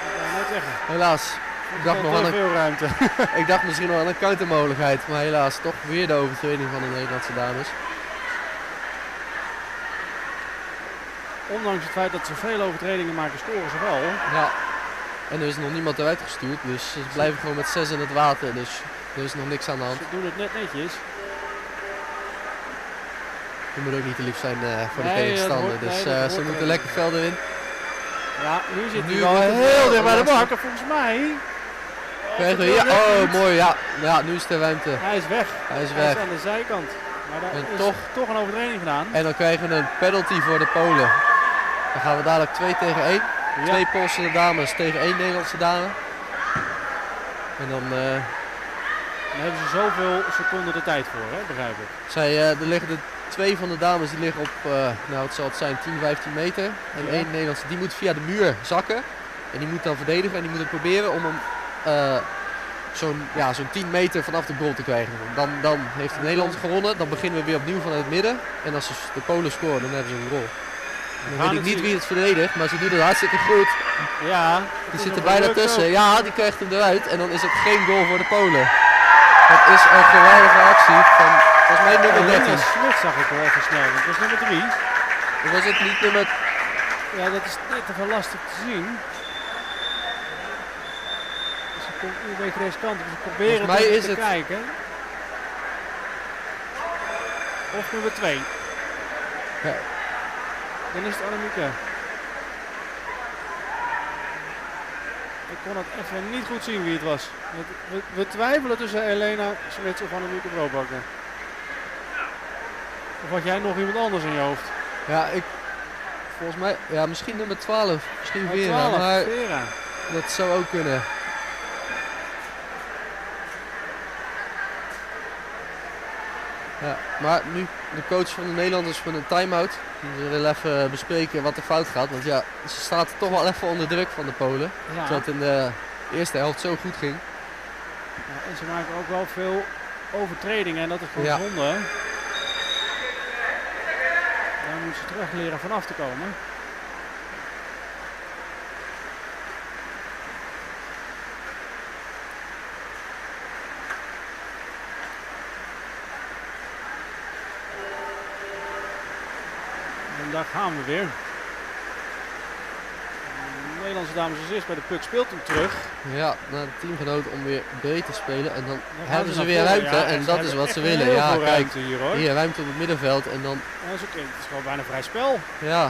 ik wou net zeggen. Helaas. Ik dacht, nog aan veel ruimte. Ik dacht misschien nog aan een countermogelijkheid, maar helaas toch weer de overtreding van de Nederlandse dames. Ondanks het feit dat ze veel overtredingen maken, scoren ze wel. Ja. En er is nog niemand eruit gestuurd, dus ze blijven gewoon met 6 in het water, dus er is nog niks aan de hand. Ze doen het net netjes. Je moet ook niet te lief zijn voor de tegenstander, dus ze moeten lekker velden in. Ja, nu zit hij wel heel dicht bij de bak, volgens mij. Ja, oh mooi, ja. Ja, nu is de ruimte. Hij is weg. Hij is aan de zijkant. Maar daar is toch een overtreding gedaan. En dan krijgen we een penalty voor de Polen. Dan gaan we dadelijk 2 tegen 1. Ja. 2 Poolse dames tegen 1 Nederlandse dame. En dan hebben ze zoveel seconden de tijd voor, hè? Begrijp ik. Er liggen 2 van de dames die liggen op, nou het zal het zijn, 10, 15 meter. En 1 Nederlandse, die moet via de muur zakken. En die moet dan verdedigen en die moet het proberen om hem zo'n 10 meter vanaf de goal te krijgen. Dan heeft de Nederlanders gewonnen. Dan beginnen we weer opnieuw vanuit het midden. En als de Polen scoren, dan hebben ze een goal. Dan weet ik niet wie het verdedigt, maar ze doen het hartstikke goed. Ja. Die zit er bijna tussen. Ook. Ja, die krijgt hem eruit. En dan is het geen goal voor de Polen. Dat is een geweldige actie van volgens mij nummer 13. Smit zag ik wel even snel, want dat was nummer 3. Of was het niet nummer... Ja, dat is net even lastig te zien. Dus ik kom nu een beetje deze kant op. Dus ik probeer het even te kijken. Of nummer 2. Ja. Dan is het Annemieke. Ik kon het even niet goed zien wie het was. We twijfelen tussen Elena Smits of Annemieke Broodbakker. Of had jij nog iemand anders in je hoofd? Ja, volgens mij, ja, misschien nummer 12. Misschien Vera, 12, maar Vera. Dat zou ook kunnen. Ja, maar nu de coach van de Nederlanders van een time-out. Ze willen even bespreken wat er fout gaat. Want ja, ze staat toch wel even onder druk van de Polen. Ja. Terwijl het in de eerste helft zo goed ging. Ja, en ze maken ook wel veel overtredingen en dat is gewoon zonde. Daar moeten ze terug leren vanaf te komen. En daar gaan we weer. De Nederlandse dames als eerst bij de puck speelt hem terug. Ja, naar de teamgenoot om weer breed te spelen. En dan hebben ze weer ruimte en dat is wat ze willen. Ja, kijk, hier ruimte op het middenveld en dan... Ja, dat is oké. Het is gewoon bijna vrij spel. Ja.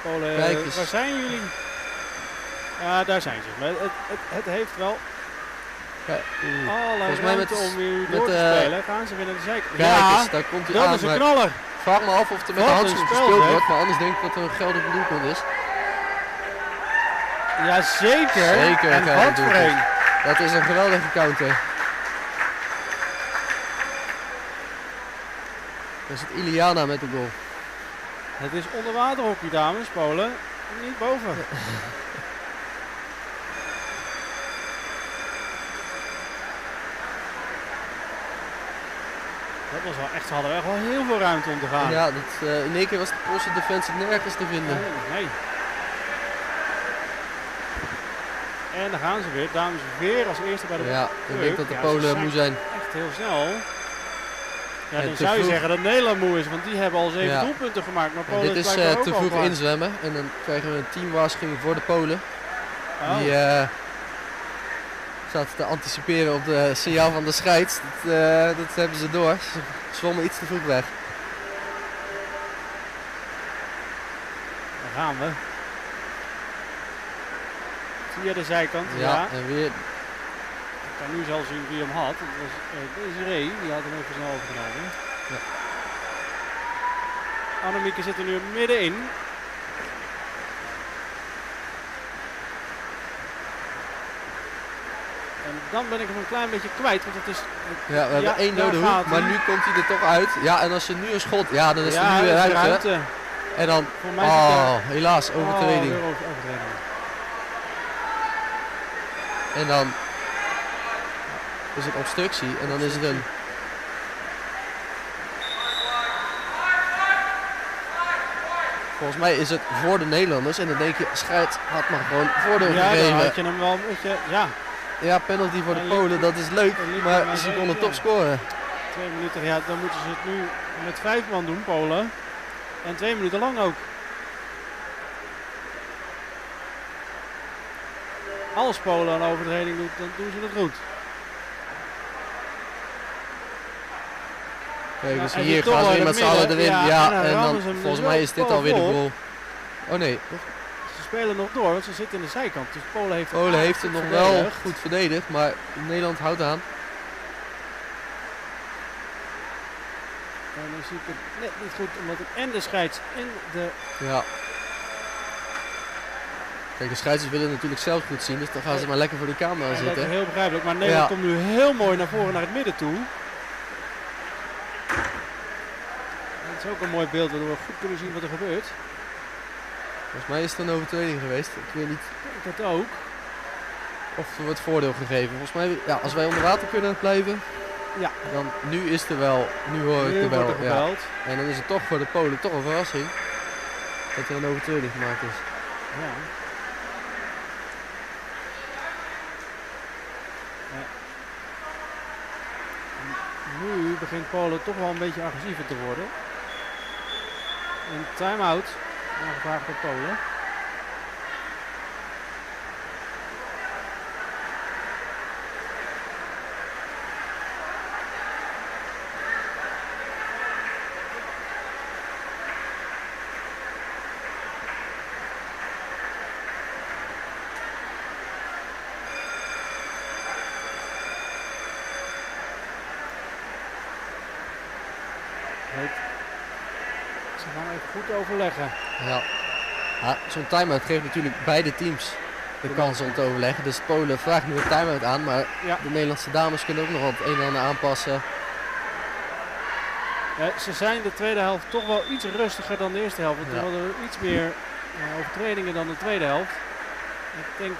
Polen, waar zijn jullie? Ja, daar zijn ze. Maar het heeft wel alle ruimte om weer door te spelen. Gaan ze weer naar de zijkant. Kijk eens, daar komt hij aan. Dat is een knaller. Vraag me af of er met de handschoen gespeeld wordt, maar anders denk ik dat er een geldig doelpunt is. Ja, zeker. Zeker en wat voor een. Dat is een geweldige counter. Dat is het Iliana met de goal. Het is onderwaterhockey, dames, Polen. Niet boven. Dat was wel echt, ze hadden echt wel heel veel ruimte om te gaan. Ja, in één keer was de Poolse defensie nergens te vinden. Nee. En dan gaan ze weer, dames weer als eerste bij de Ja, ik denk dat de Polen moe zijn. Echt heel snel. Ja, dan zou je zeggen dat Nederland moe is, want die hebben al 7 doelpunten gemaakt. Maar Polen dit is te vroeg inzwemmen en dan krijgen we een teamwaarschuwing voor de Polen. Oh. Die zaten te anticiperen op de signaal van de scheids. Dat hebben ze door. Ze zwommen iets te vroeg weg. Daar gaan we. Via de zijkant. Ja, en weer. Ik kan nu zelfs zien wie hem had. Dat was Desiree, die had hem even snel overgenomen. Ja. Annemieke zit er nu middenin. En dan ben ik hem een klein beetje kwijt, want het is... Ja, we hebben 1 dode hoek, maar nu komt hij er toch uit. Ja, en als ze nu een schot... Ja, dan is er nu weer ruimte. En dan... helaas, overtreding. En dan is het obstructie en dan is het een... Volgens mij is het voor de Nederlanders en dan denk je, scheids had maar gewoon voordeel gegeven. Ja, dan had je hem wel een beetje, Ja, penalty voor de Polen, dat is leuk, maar ze konden toch scoren. 2 minuten, ja, dan moeten ze het nu met 5 man doen, Polen. En 2 minuten lang ook. Als Polen een overtreding doet, dan doen ze het goed. Kijk, dus hier gaan ze weer met z'n allen erin. Ja, en dan volgens mij is dit alweer de goal. Oh nee. Ze spelen nog door, want ze zitten in de zijkant. Dus Polen heeft het nog wel goed verdedigd, maar Nederland houdt aan. En dan zie ik het net niet goed, omdat ik en de scheids en de... Ja. Kijk, de scheidsers willen natuurlijk zelf goed zien, dus dan gaan ze maar lekker voor de camera zitten. Dat is heel begrijpelijk, maar Nederland komt nu heel mooi naar voren, naar het midden toe. Het is ook een mooi beeld waardoor we goed kunnen zien wat er gebeurt. Volgens mij is het een overtreding geweest. Ik weet niet. Ik dacht het ook. Of er wordt voordeel gegeven. Volgens mij, ja, als wij onder water kunnen blijven. Ja. Dan nu is er wel. Nu hoor ik Nu er wel. wordt er Ja. gebeld. En dan is het toch voor de Polen toch een verrassing. Dat er een overtreding gemaakt is. Ja. Ja. En nu begint Polen toch wel een beetje agressiever te worden. Een time-out. Aangevraagd door Polen. Ze gaan even goed overleggen. Ja. Ja, zo'n time-out geeft natuurlijk beide teams de kans om te overleggen. Dus Polen vraagt nu een time-out aan, maar Ja. de Nederlandse dames kunnen ook nog wat het een en ander aanpassen. Ze zijn de tweede helft toch wel iets rustiger dan de eerste helft. Want Ja. er hadden iets meer overtredingen dan de tweede helft. Ik denk,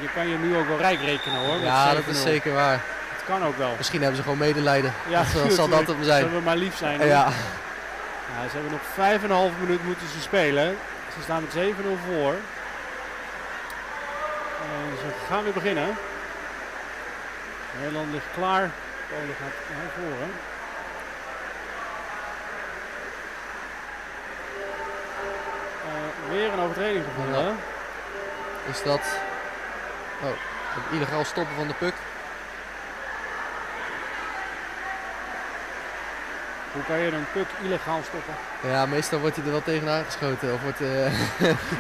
je kan je nu ook wel rijk rekenen hoor. Met Ja, dat 7-0. is zeker waar. Het kan ook wel. Misschien hebben ze gewoon medelijden. Ja, Dat zal natuurlijk. dat het zijn. Zullen we maar lief zijn. Hoor. Ja. Ja, ze hebben nog 5,5 minuut moeten ze spelen. Ze staan met 7-0 voor. En ze gaan weer beginnen. Nederland ligt klaar. Polen gaat naar voren. Weer een overtreding gevonden. Ja. Is dat... Oh, het illegaal stoppen van de puck. Hoe kan je een puck illegaal stoppen? Ja, meestal wordt hij er wel tegenaan geschoten. Of wordt,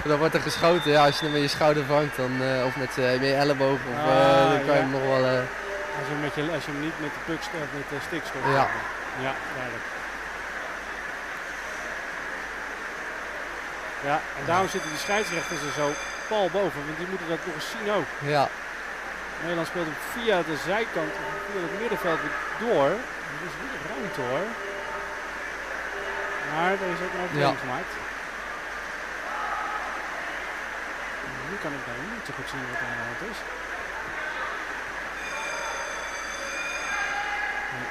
dan wordt er geschoten. Ja, als je hem met je schouder vangt, dan, of met je elleboog. Of, dan kan je hem nog wel... Als je hem niet met de puck stopt, met de stick stopt. Ja. Ja, duidelijk. Ja, en daarom zitten die scheidsrechters er zo pal boven, want die moeten dat nog eens zien ook. Ja. Nederland speelt hem via de zijkant, via het middenveld weer door. Er is weer ruimte hoor. Maar er is ook een overtreding gemaakt. Nu kan ik nou niet zo goed zien wat er aan de hand is.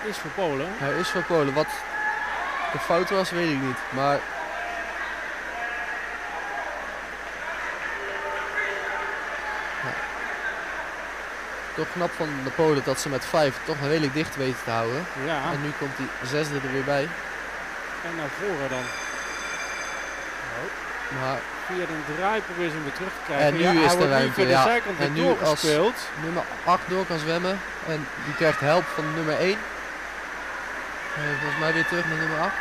Hij is voor Polen. Hij is voor Polen. Wat de fout was, weet ik niet. Maar... Ja. Toch knap van de Polen dat ze met 5 toch redelijk dicht weten te houden. Ja. En nu komt die zesde er weer bij. En naar voren dan. Maar via de draai proberen ze hem weer terug te krijgen. en nu ja, is hij de wordt nu ruimte. via de Ja. zijkant weer En nu als doorgespeeld. nummer 8 door kan zwemmen. En die krijgt help van nummer 1. Volgens mij weer terug naar nummer 8.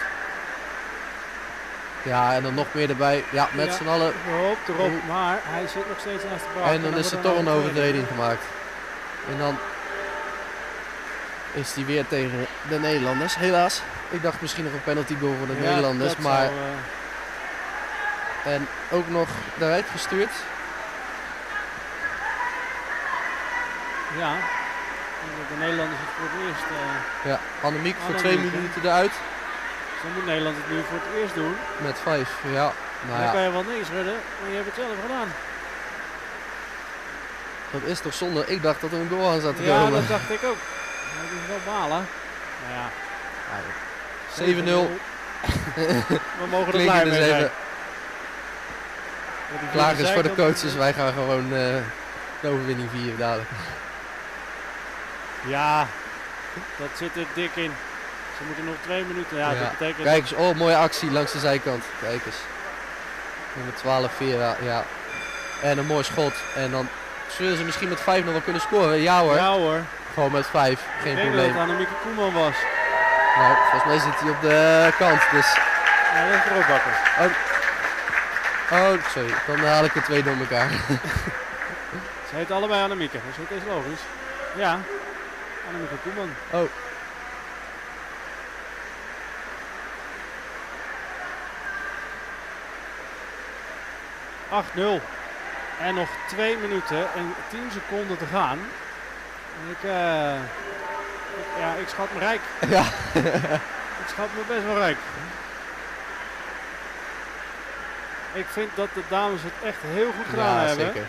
Ja, en dan nog meer erbij. Ja, met z'n allen. Erop, maar hij zit nog steeds naast de bal. En dan is er toch een overtreding gemaakt. En dan is die weer tegen de Nederlanders, helaas. Ik dacht misschien nog een penalty goal voor de Nederlanders, maar... En ook nog eruit gestuurd. Ja, de Nederlanders het voor het eerst... ja, Annemiek voor 2 minuten eruit. Zo moet Nederland het nu voor het eerst doen. Met 5, ja. Nou Dan kan je wel niks redden, maar je hebt het zelf gedaan. Dat is toch zonde. Ik dacht dat er een goal aan zat te ja, komen. dat dacht ik ook. Maar dat is wel balen. Nou ja. 7-0. We mogen er blij mee zijn. Klaar is voor de coaches. Wij gaan gewoon de overwinning vieren dadelijk. Ja, dat zit er dik in. Ze moeten nog 2 minuten. Ja, dat betekent... Kijk eens, oh mooie actie langs de zijkant. Kijk eens. Nummer 12 Vera, ja. En een mooi schot. En dan zullen ze misschien met 5 nog wel kunnen scoren. Ja hoor. Ja hoor. Gewoon met 5, geen probleem. Ik denk dat het Annemieke Koeman was. Nou, volgens mij zit hij op de kant, dus... Ja, dat is Broodbakker. Oh, sorry. Dan haal ik de twee door elkaar. Ze heet allebei Annemieke, dus dat is logisch. Ja, Annemieke Koeman. Oh. En nog 2 minuten en 10 seconden te gaan. En ik schat me rijk. Ja. Ik schat me best wel rijk. Ik vind dat de dames het echt heel goed gedaan Ja, hebben. zeker.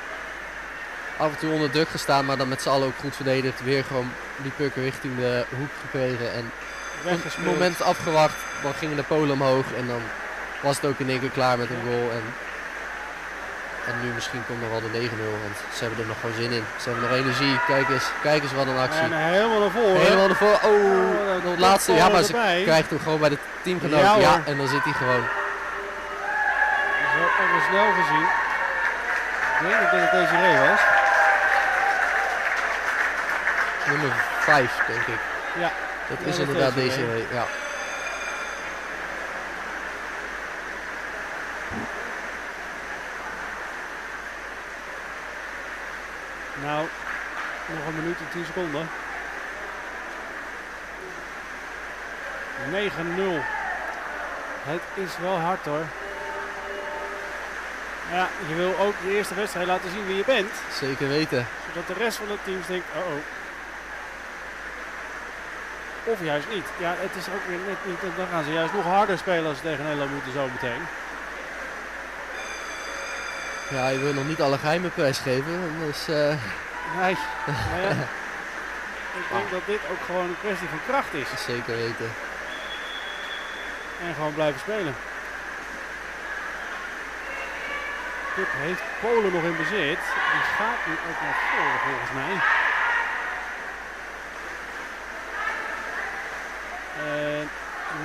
Af en toe onder druk gestaan, maar dan met z'n allen ook goed verdedigd. Weer gewoon die puck richting de hoek gekregen. En op het Weggespeeld. moment afgewacht, dan gingen de Polen omhoog. En dan was het ook in één keer klaar met een goal. En nu misschien komt nog wel de 9-0, want ze hebben er nog gewoon zin in. Ze hebben nog energie. Kijk eens wat een actie. En helemaal naar voren. Helemaal ervoor. Oh, dat nog het laatste. Ja, maar ze erbij. krijgt hem gewoon bij de teamgenoot. Ja, Ja, hoor. en dan zit hij gewoon. Zo even snel gezien. Ik denk dat het deze ree was. Nummer 5, denk ik. Ja. Dat Ja, is dat inderdaad deze deze ree. ja. Nou, nog een minuut en 10 seconden. 9-0. Het is wel hard hoor. Ja, je wil ook de eerste wedstrijd laten zien wie je bent. Zeker weten. Zodat de rest van het team denkt, oh. Of juist niet. Ja, het is ook weer net niet. Dan gaan ze juist nog harder spelen als ze tegen Nederland moeten zo meteen. Ja, je wil nog niet alle geheimen prijsgeven. Dus, Nee, maar ja. Ik denk dat dit ook gewoon een kwestie van kracht is. zeker weten. En gewoon blijven spelen. Dit heeft Polen nog in bezit. Die gaat nu ook naar voren volgens mij. En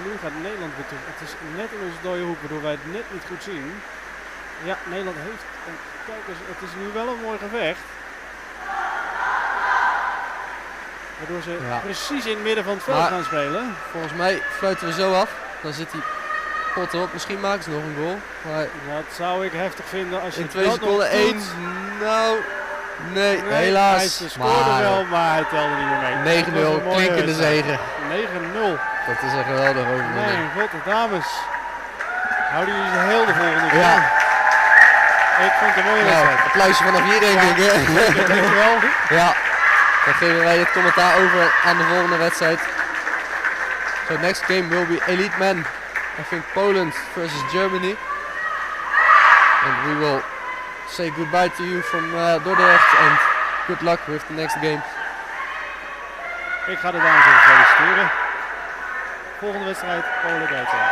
nu gaat Nederland weer terug. Het is net in onze dode hoek waardoor wij het net niet goed zien. Ja, Nederland heeft... Kijk eens, het is nu wel een mooi gevecht. Waardoor ze precies in het midden van het veld gaan spelen. Volgens mij fluiten we zo af. Dan zit die pot erop. Misschien maken ze nog een goal. Maar dat zou ik heftig vinden als je in 2 dat seconden nog 1. doet. Nou, nee, helaas. Hij scoorde wel, maar hij telde niet meer mee. 9-0, klinkende zege. 9-0. Dat is een geweldig overwinning. Mijn god, de dames. Houden jullie ze heel de volgende keer? Ja. Ik vond het een mooie wedstrijd. Applausje vanaf hier denk ik. Hè? Dankjewel. Ja, dan geven wij het commentaar over aan de volgende wedstrijd. So next game will be elite men. I think Poland versus Germany. And we will say goodbye to you from Dordrecht and good luck with the next games. Ik ga de dames even feliciteren. Volgende wedstrijd, Polen-Duitsland.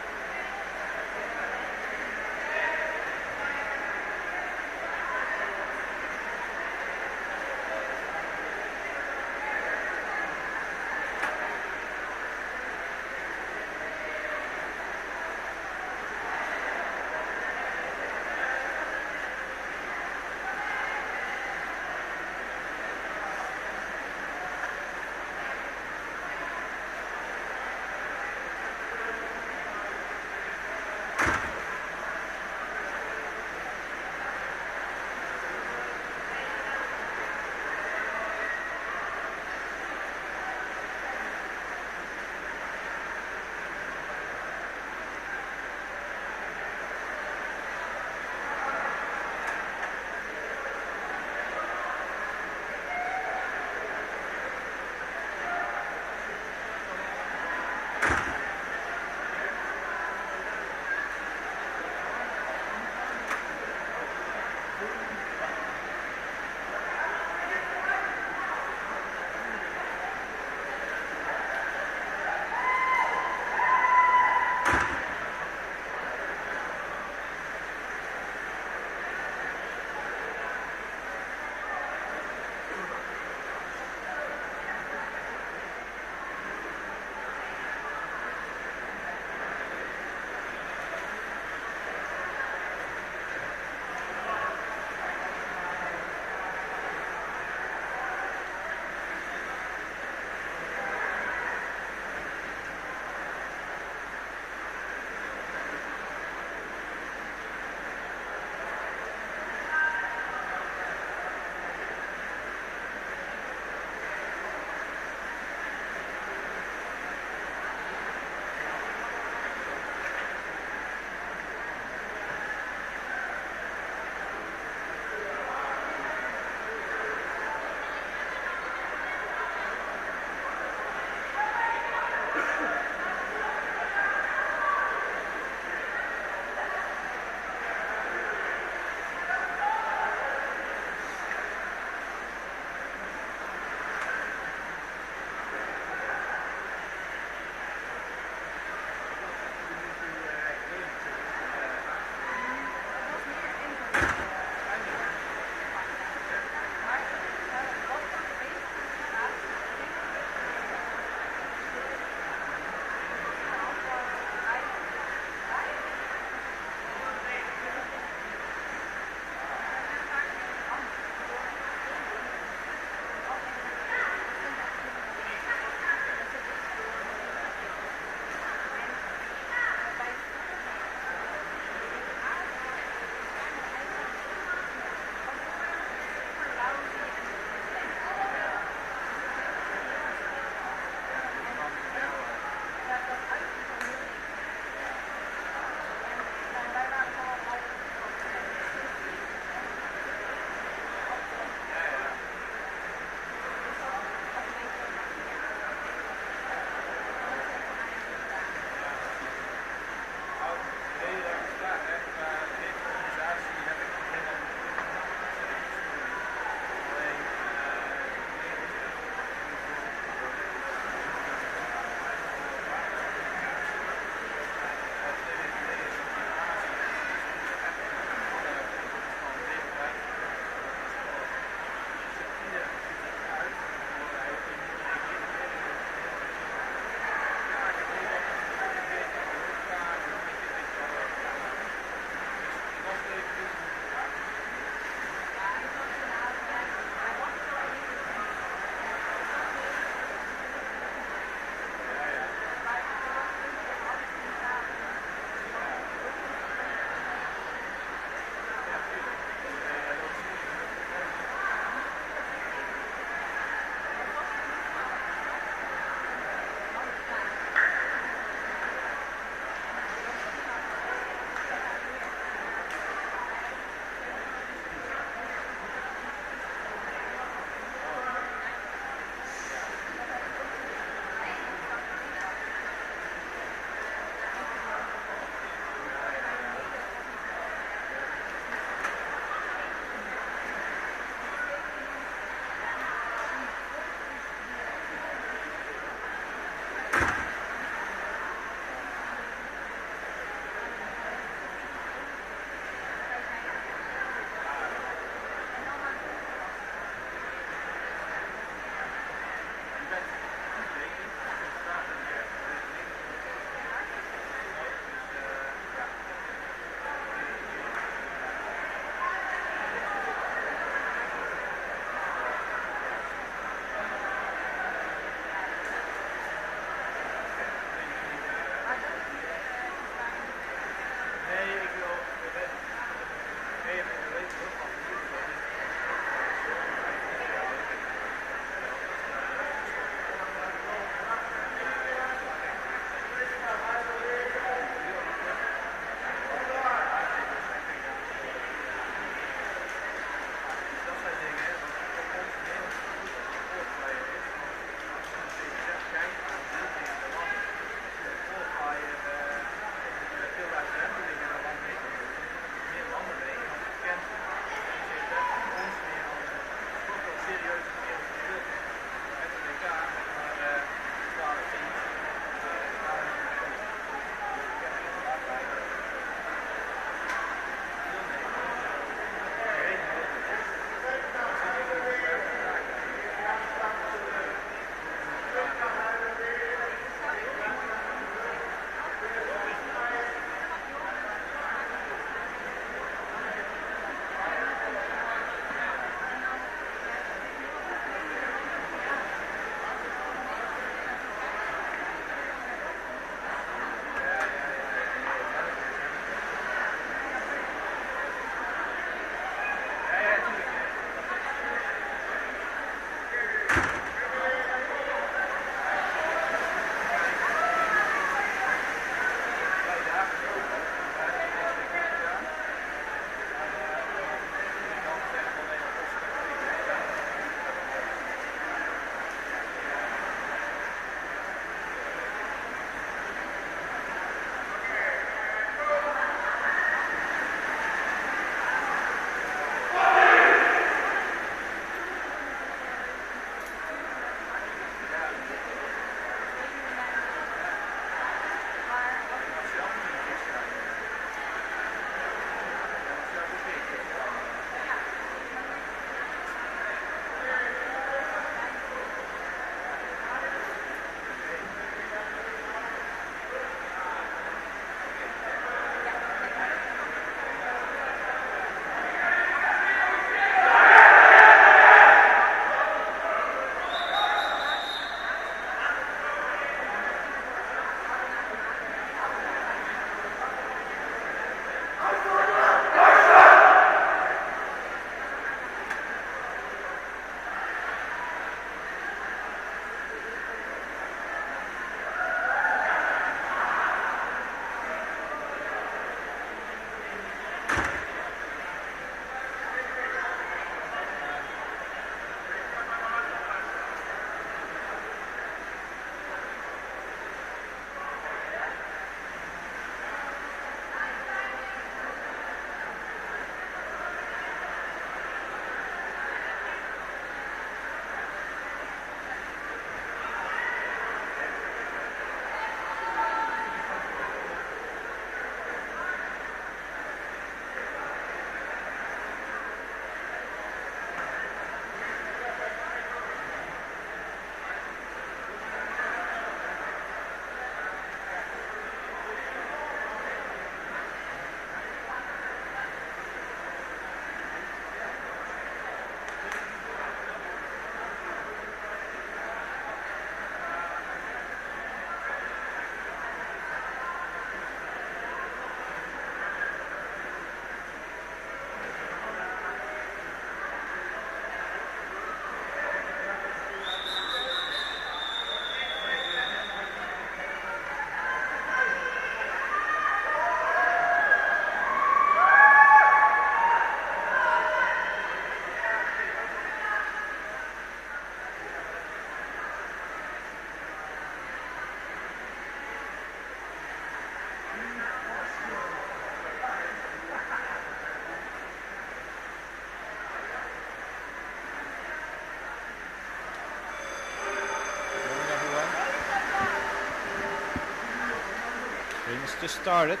just started.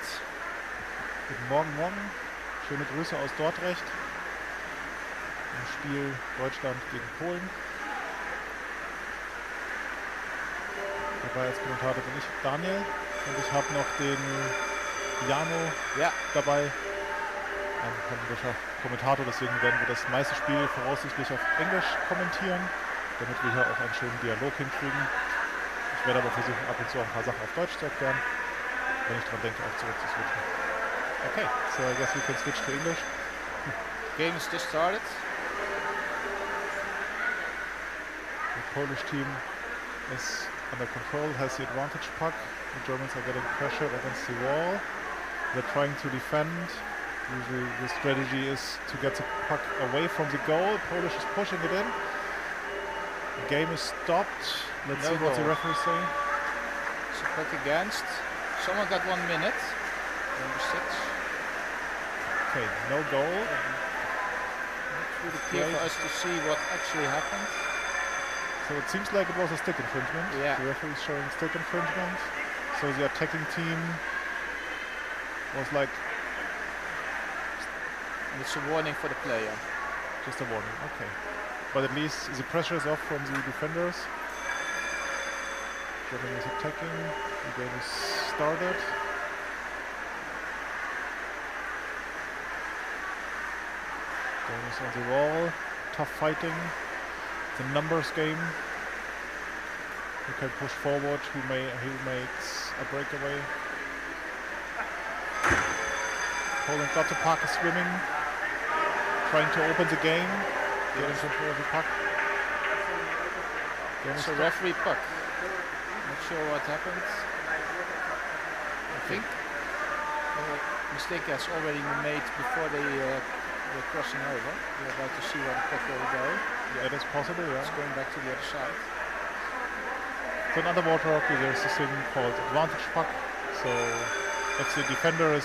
Guten Morgen, morgen. Schöne Grüße aus Dordrecht. Im Spiel Deutschland gegen Polen. Dabei als Kommentator bin ich Daniel und ich habe noch den Jano dabei, ein holländischer Kommentator, deswegen werden wir das meiste Spiel voraussichtlich auf Englisch kommentieren, damit wir hier auch einen schönen Dialog hinkriegen. Ich werde aber versuchen, ab und zu ein paar Sachen auf Deutsch zu erklären, wenn ich dran denke, auch zurück zu switchen. Okay, so I guess we can switch to English. Game is just started. The Polish team is under control, has the advantage puck. The Germans are getting pressured against the wall. They're trying to defend. Usually the strategy is to get the puck away from the goal. Polish is pushing it in. The game is stopped. Let's see what the referee say. So puck against. Someone got 1 minute. Number 6. Okay, no goal. Not really clear for us to see what actually happened. So it seems like it was a stick infringement. Yeah. The referee is showing stick infringement. So the attacking team was like... It's a warning for the player. Just a warning, okay. But at least the pressure is off from the defenders. Germany is attacking. The game is started. Game is on the wall. Tough fighting. It's a numbers game. Who can push forward? Who makes a breakaway? Poland got the puck, is swimming, trying to open the game. Get in control of the puck. It's a referee puck. Not sure what happened. I think a mistake has already been made before they were crossing over. We're about to see where the puck will go. Yeah, that's possible, yeah. It's going back to the other side. So in underwater hockey there's this thing called advantage puck. So if the defender is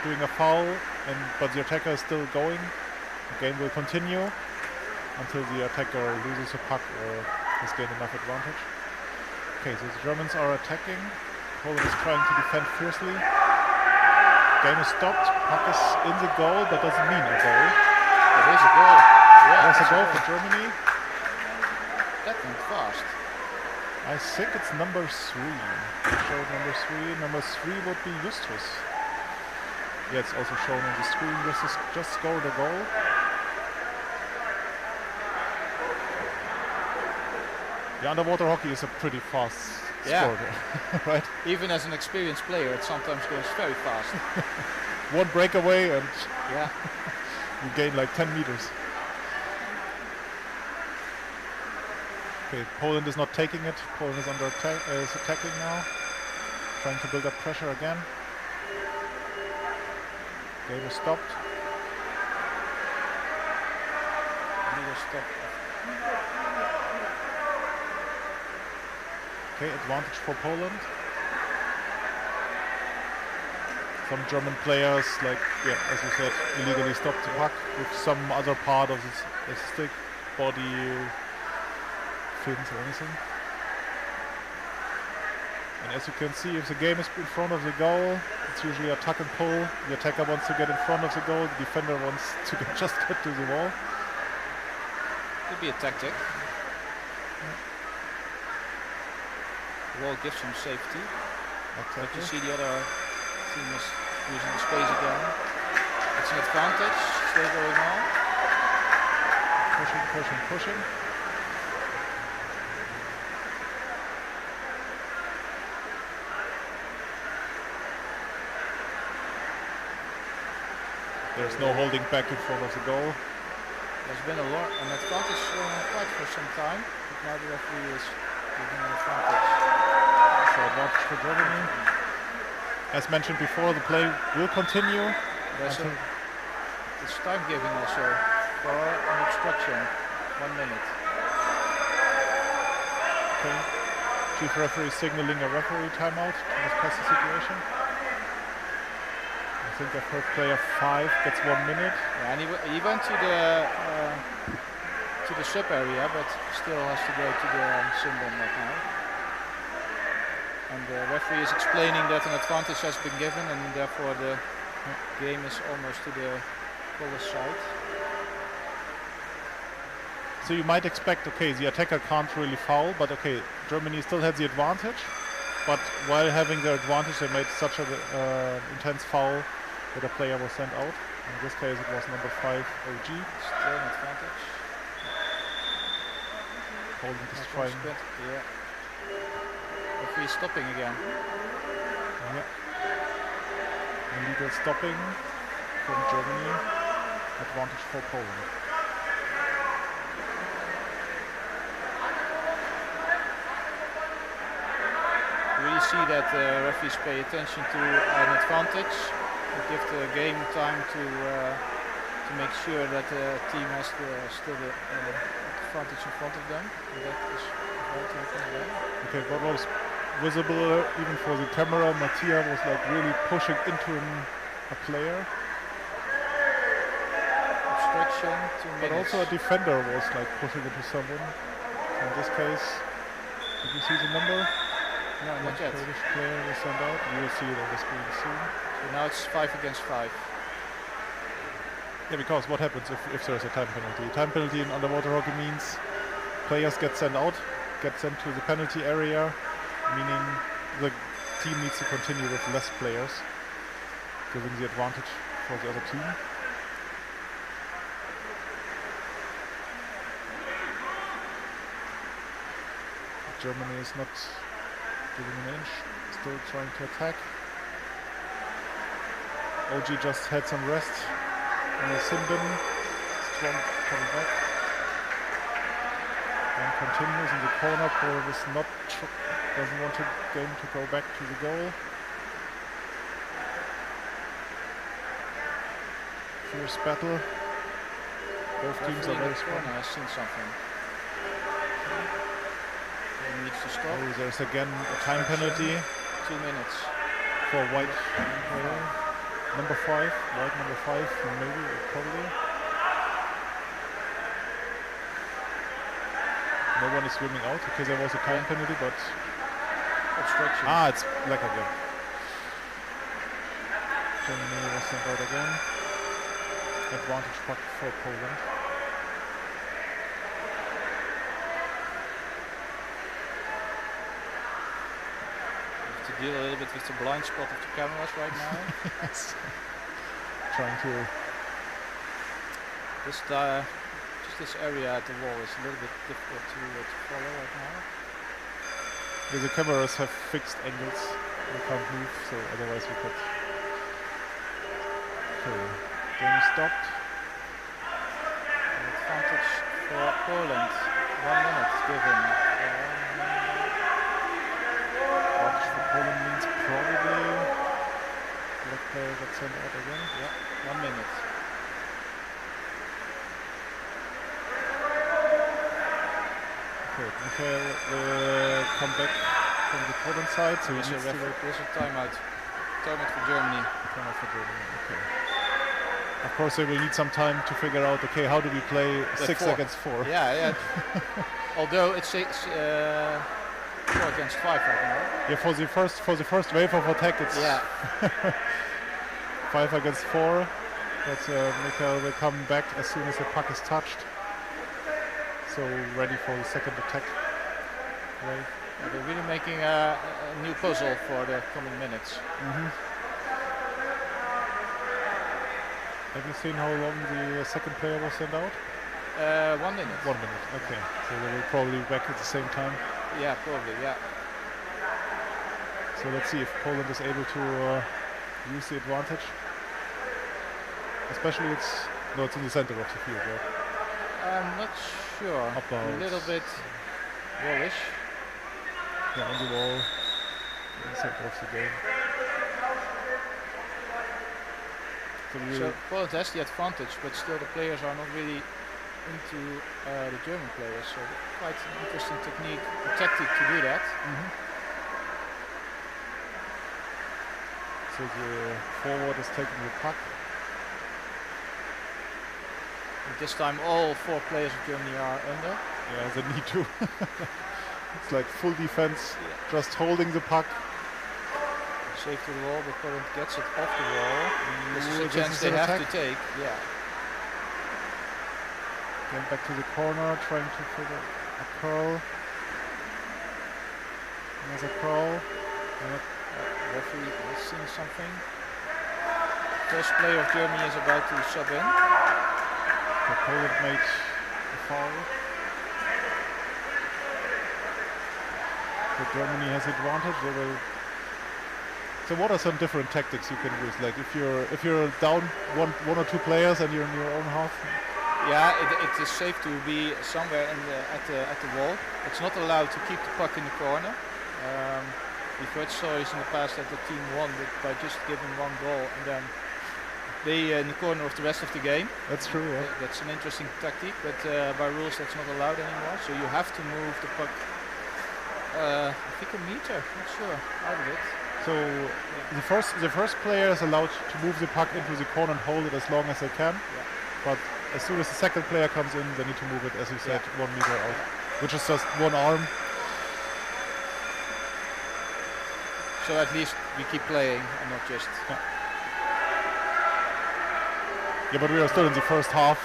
doing a foul but the attacker is still going, the game will continue until the attacker loses a puck or has gained enough advantage. Okay, so the Germans are attacking. Poland is trying to defend fiercely. Game is stopped. Puck is in the goal, but doesn't mean a goal. It is a goal. Yeah, there's a goal for Germany. That went fast. I think it's number 3. Showed number 3. Number 3 would be Justus. Yeah, it's also shown on the screen. Justus just scored a goal. Yeah, underwater hockey is a pretty fast sport, right? Even as an experienced player, it sometimes goes very fast. One breakaway and yeah, you gain like 10 meters. Okay, Poland is not taking it. Poland is under attack, is attacking now, trying to build up pressure again. Game is stopped. Okay, advantage for Poland. Some German players, like, yeah, as you said, illegally stopped the puck with some other part of the stick, body, fins or anything. And as you can see, if the game is in front of the goal, it's usually a tuck and pull. The attacker wants to get in front of the goal, the defender wants to just get to the wall. Could be a tactic. The wall gives some safety. Exactly. But you see the other team is using the space again. It's an advantage, still going on. Pushing, pushing, pushing. There's no holding back in front of the goal. There's been an advantage quite for some time, but now the referee is giving an advantage. So advantage for Germany. As mentioned before, the play will continue. It's time giving also for an obstruction. 1 minute. Okay. Chief referee signaling a referee timeout to discuss the situation. I think I've heard player 5 gets 1 minute. Yeah, and he went to the sub area, but still has to go to the symbol right now. And the referee is explaining that an advantage has been given, and therefore the game is almost to the Polish side. So you might expect, okay, the attacker can't really foul, but okay, Germany still had the advantage. But while having their advantage, they made such an intense foul that a player was sent out. In this case, it was number 5, OG. Still an advantage. Poland is trying. Yeah. Referee stopping again. Yeah. Illegal stopping from Germany. Advantage for Poland. You really see that referees pay attention to an advantage. They give the game time to make sure that the team has still the advantage in front of them. And that is right to happen again. Okay, what was visible even for the camera, Mattia was like really pushing into a player. Obstruction, 2 minutes. But also a defender was like pushing into someone. In this case, did you see the number? No, not yet. Polish player was sent out. You will see it on the screen soon. So now it's 5 against 5. Yeah, because what happens if there's a time penalty? Time penalty in underwater hockey means players get sent out, get sent to the penalty area, meaning the team needs to continue with less players, giving the advantage for the other team. Germany is not giving an inch, still trying to attack. OG just had some rest on the sin bin. Strong coming back. And continues in the corner. Poland is not doesn't want the game to go back to the goal. Fierce battle. Both teams are very strong. I've seen something. He needs to stop. Oh, there's again a time penalty 2 minutes. for white player. Number 5, white number 5, maybe, probably. No one is swimming out because there was a time penalty, but Obstruction. it's black again. Germany was sent out again. Advantage puck for Poland. Deal a little bit with the blind spot of the cameras right now. Yes. Trying to. Just this area at the wall is a little bit difficult to follow right now. Yeah, the cameras have fixed angles. We can't move, so otherwise we could. Okay, game stopped. An advantage for Poland. 1 minute given. Poland means probably black player got sent out again. Yeah, 1 minute. Okay, Michael will come back from the Poland side, so There's he's a timeout. Timeout for Germany. Okay. Of course, they will need some time to figure out. Okay, how do we play 6 against 4? Yeah. Although it's 4 against 5 right now. Yeah, for the first wave of attack, it's 5 against 4. But Michael will come back as soon as the puck is touched. So ready for the second attack wave. Yeah, they're really making a new puzzle for the coming minutes. Have you seen how long the second player was sent out? 1 minute. 1 minute, okay. So they will probably be back at the same time. Yeah, probably, yeah. So let's see if Poland is able to use the advantage. Especially it's in the center of the field, right? I'm not sure. About a little bit wallish. Yeah, on the wall. In the center of the game. So Poland has the advantage, but still the players are not really into the German players. So quite an interesting technique, a tactic to do that. So the forward is taking the puck. And this time all 4 players of Germany are under. Yeah, they need to. It's like full defense, just holding the puck. Save to the wall, but Poland gets it off the wall. This is Ooh, a this chance is they an have attack. to take. Yeah. Going back to the corner, trying to figure a curl. Another curl. Referee has seen something. First player of Germany is about to sub in. So Poland made a foul. So Germany has advantage. They will. So what are some different tactics you can use? Like if you're down one or two players and you're in your own half. Yeah, it is safe to be somewhere at the wall. It's not allowed to keep the puck in the corner. We've heard stories in the past that the team won by just giving one goal and then they in the corner of the rest of the game. That's true. Yeah. That's an interesting tactic, but by rules that's not allowed anymore. So you have to move the puck. I think a meter, not sure, out of it. So the first player is allowed to move the puck into the corner and hold it as long as they can. Yeah. But as soon as the second player comes in, they need to move it, as you said, 1 meter out, which is just one arm. So at least we keep playing and not just. Yeah, but we are still in the first half.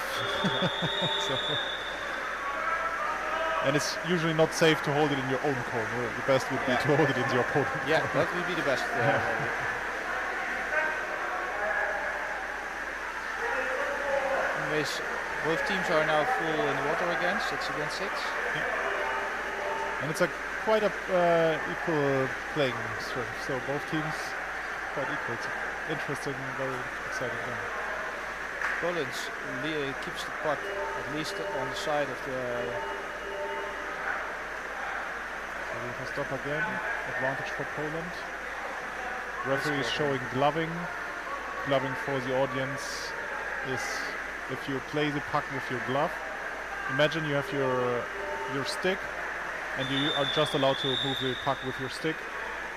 And it's usually not safe to hold it in your own corner. The best would be to hold it in your opponent. Yeah, that would be the best. Anyways, both teams are now full in the water again, 6 against 6. And it's quite a equal playing strength. So both teams quite equal. It's interesting, very exciting game. Poland keeps the puck at least on the side of the. So we can stop again. Advantage for Poland. Referee is showing gloving. Gloving for the audience is if you play the puck with your glove. Imagine you have your stick and you are just allowed to move the puck with your stick.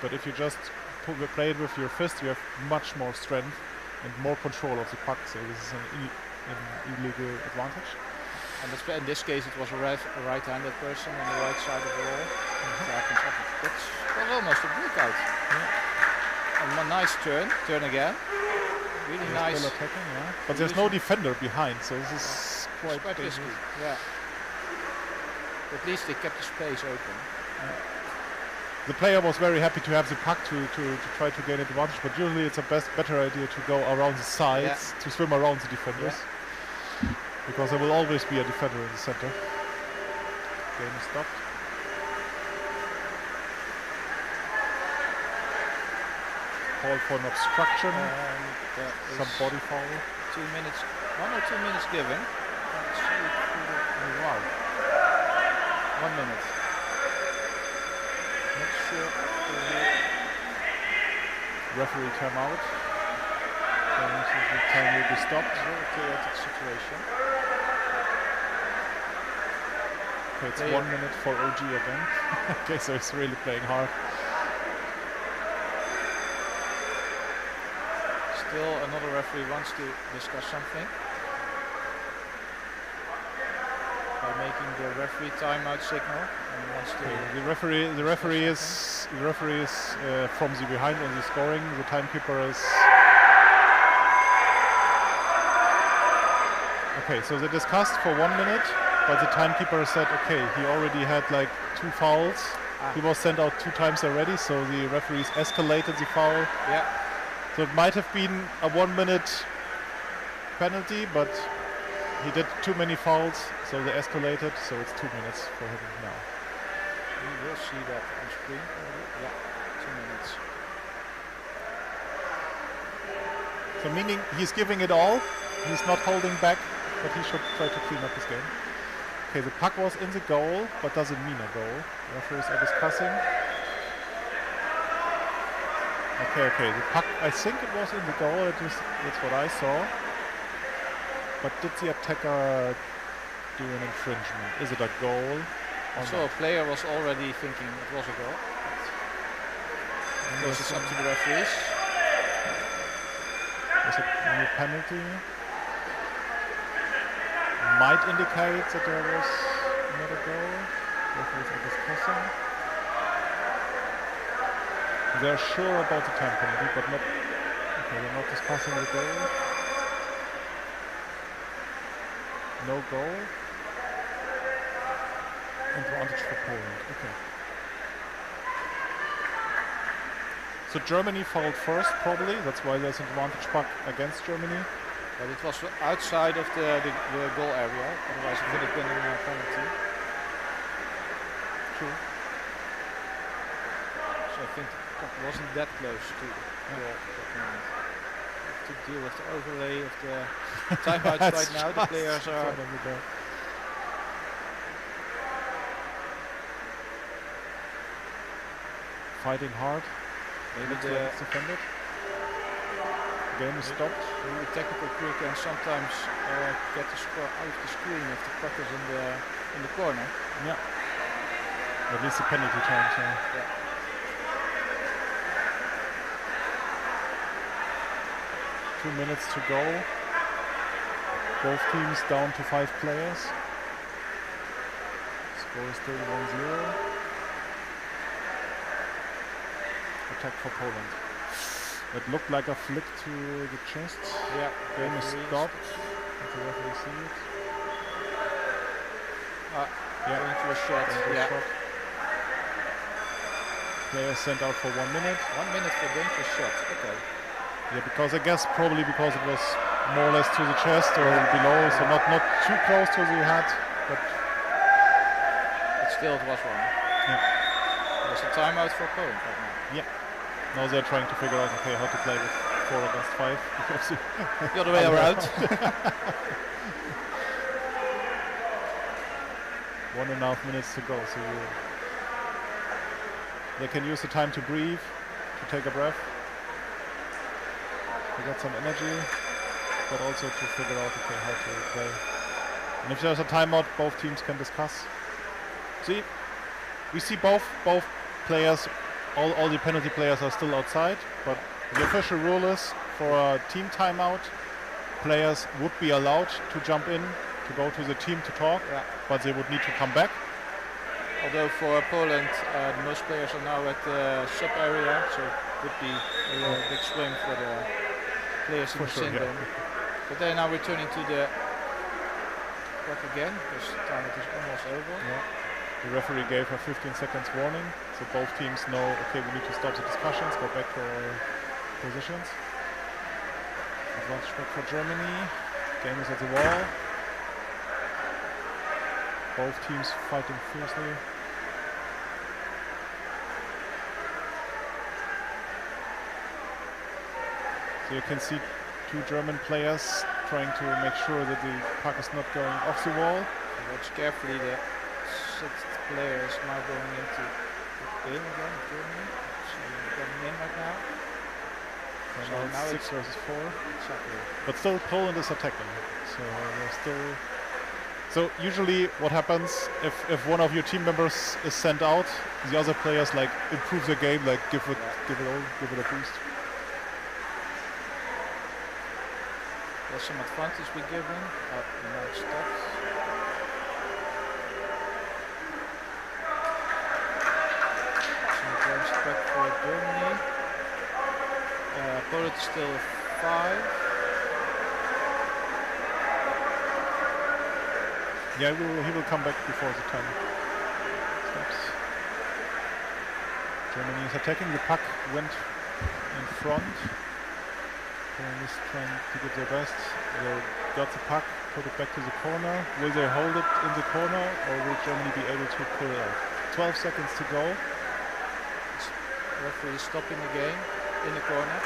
But if you just play it with your fist, you have much more strength and more control of the puck. So this is an illegal advantage. And in this case, it was a right-handed person on the right side of the wall. That was almost a breakout. And a nice turn again. Really nice. Still attacking, yeah. But there's no defender behind, so this is quite risky. Yeah. At least they kept the space open. The player was very happy to have the puck to try to gain advantage, but usually it's a better idea to go around the sides, to swim around the defenders. Because there will always be a defender in the center. Game is stopped. Call for an obstruction. Some body foul. 2 minutes, 1 or 2 minutes given. Wow. 1 minute. Not sure. Referee timeout. The time will be stopped. Very chaotic situation. Okay, it's 1 minute for OG again. Okay, so he's really playing hard. Still another referee wants to discuss something. By making the referee timeout signal and wants to. Okay, the referee is from the behind on the scoring. The timekeeper is. Okay, so they discussed for 1 minute, but the timekeeper said, okay, he already had like 2 fouls. He was sent out 2 times already, so the referees escalated the foul. Yeah. So it might have been a 1 minute penalty, but he did too many fouls, so they escalated, so it's 2 minutes for him now. We will see that on screen. Yeah, 2 minutes. So meaning he's giving it all, he's not holding back, but he should try to clean up his game. Okay, the puck was in the goal, but doesn't mean a goal. The referees are discussing. Okay, the puck, I think it was in the goal, that's what I saw. But did the attacker do an infringement? Is it a goal? So a player was already thinking it was a goal. This is up to the referees. Is it a new penalty? Might indicate that there was not a goal. Referees are discussing. They're sure about the time penalty, but not. Okay, they're not discussing the goal. No goal. Advantage for Poland. Okay. So Germany fouled first, probably. That's why there's an advantage puck against Germany. But it was outside of the goal area, otherwise it would have been a penalty. True. So I think the puck wasn't that close to the moment. To deal with the overlay of the timeouts right now. The players are fighting hard. maybe Looks the like it's defended. Game is stopped. maybe the technical crew can sometimes get the score out of the screen if the puck is in the corner. Yeah. At least a penalty chance. Yeah. Yeah. 2 minutes to go. Both teams down to 5 players. Score is still 1-0. Attack for Poland. It looked like a flick to the chest. Yeah. Game is stopped. Let the referee see it. Going to a shot. Dangerous Yeah. shot. Player sent out for 1 minute. 1 minute for dangerous shot. Okay. Yeah, because I guess probably because it was more or less to the chest or below, so not too close to the head, but Still it was wrong. yeah. There's a timeout for Poland right now. Now they're trying to figure out how to play with 4 against 5 because The other way around. 1.5 minutes to go, so they can use the time to breathe, to take a breath, to get some energy, but also to figure out how to play. And if there's a timeout, both teams can discuss. See, we see both players, all the penalty players are still outside, but the official rule is for a team timeout, players would be allowed to jump in, to go to the team to talk, Yeah. but they would need to come back. Although for Poland, most players are now at the sub area, so it would be a big swing for the players in For the sure, sin yeah. zone. But they're now returning to the clock again, because the time is almost over. Yeah. The referee gave a 15 seconds warning, so both teams know, okay, we need to stop the discussions, go back to our positions. Advantage back for Germany. Game is at the wall. Both teams fighting fiercely. So you can see 2 German players trying to make sure that the puck is not going off the wall. So watch carefully, the 6th player is now going into the game again, Germany. So they're coming in right now. So So now now it's 6 it's- versus 4. Exactly. But still Poland is attacking. So they're still. So usually what happens if one of your team members is sent out, the other players like improve the game, like give it a boost. There's some advantage we given. Now it stopped. Some points back for Germany. Poland is still 5. Yeah, he will come back before the time stops. Germany is attacking. The puck went in front. Poland is trying to give their best. They got the puck, put it back to the corner. Will they hold it in the corner or will Germany be able to pull it out? 12 seconds to go. Referee is stopping the game in the corner.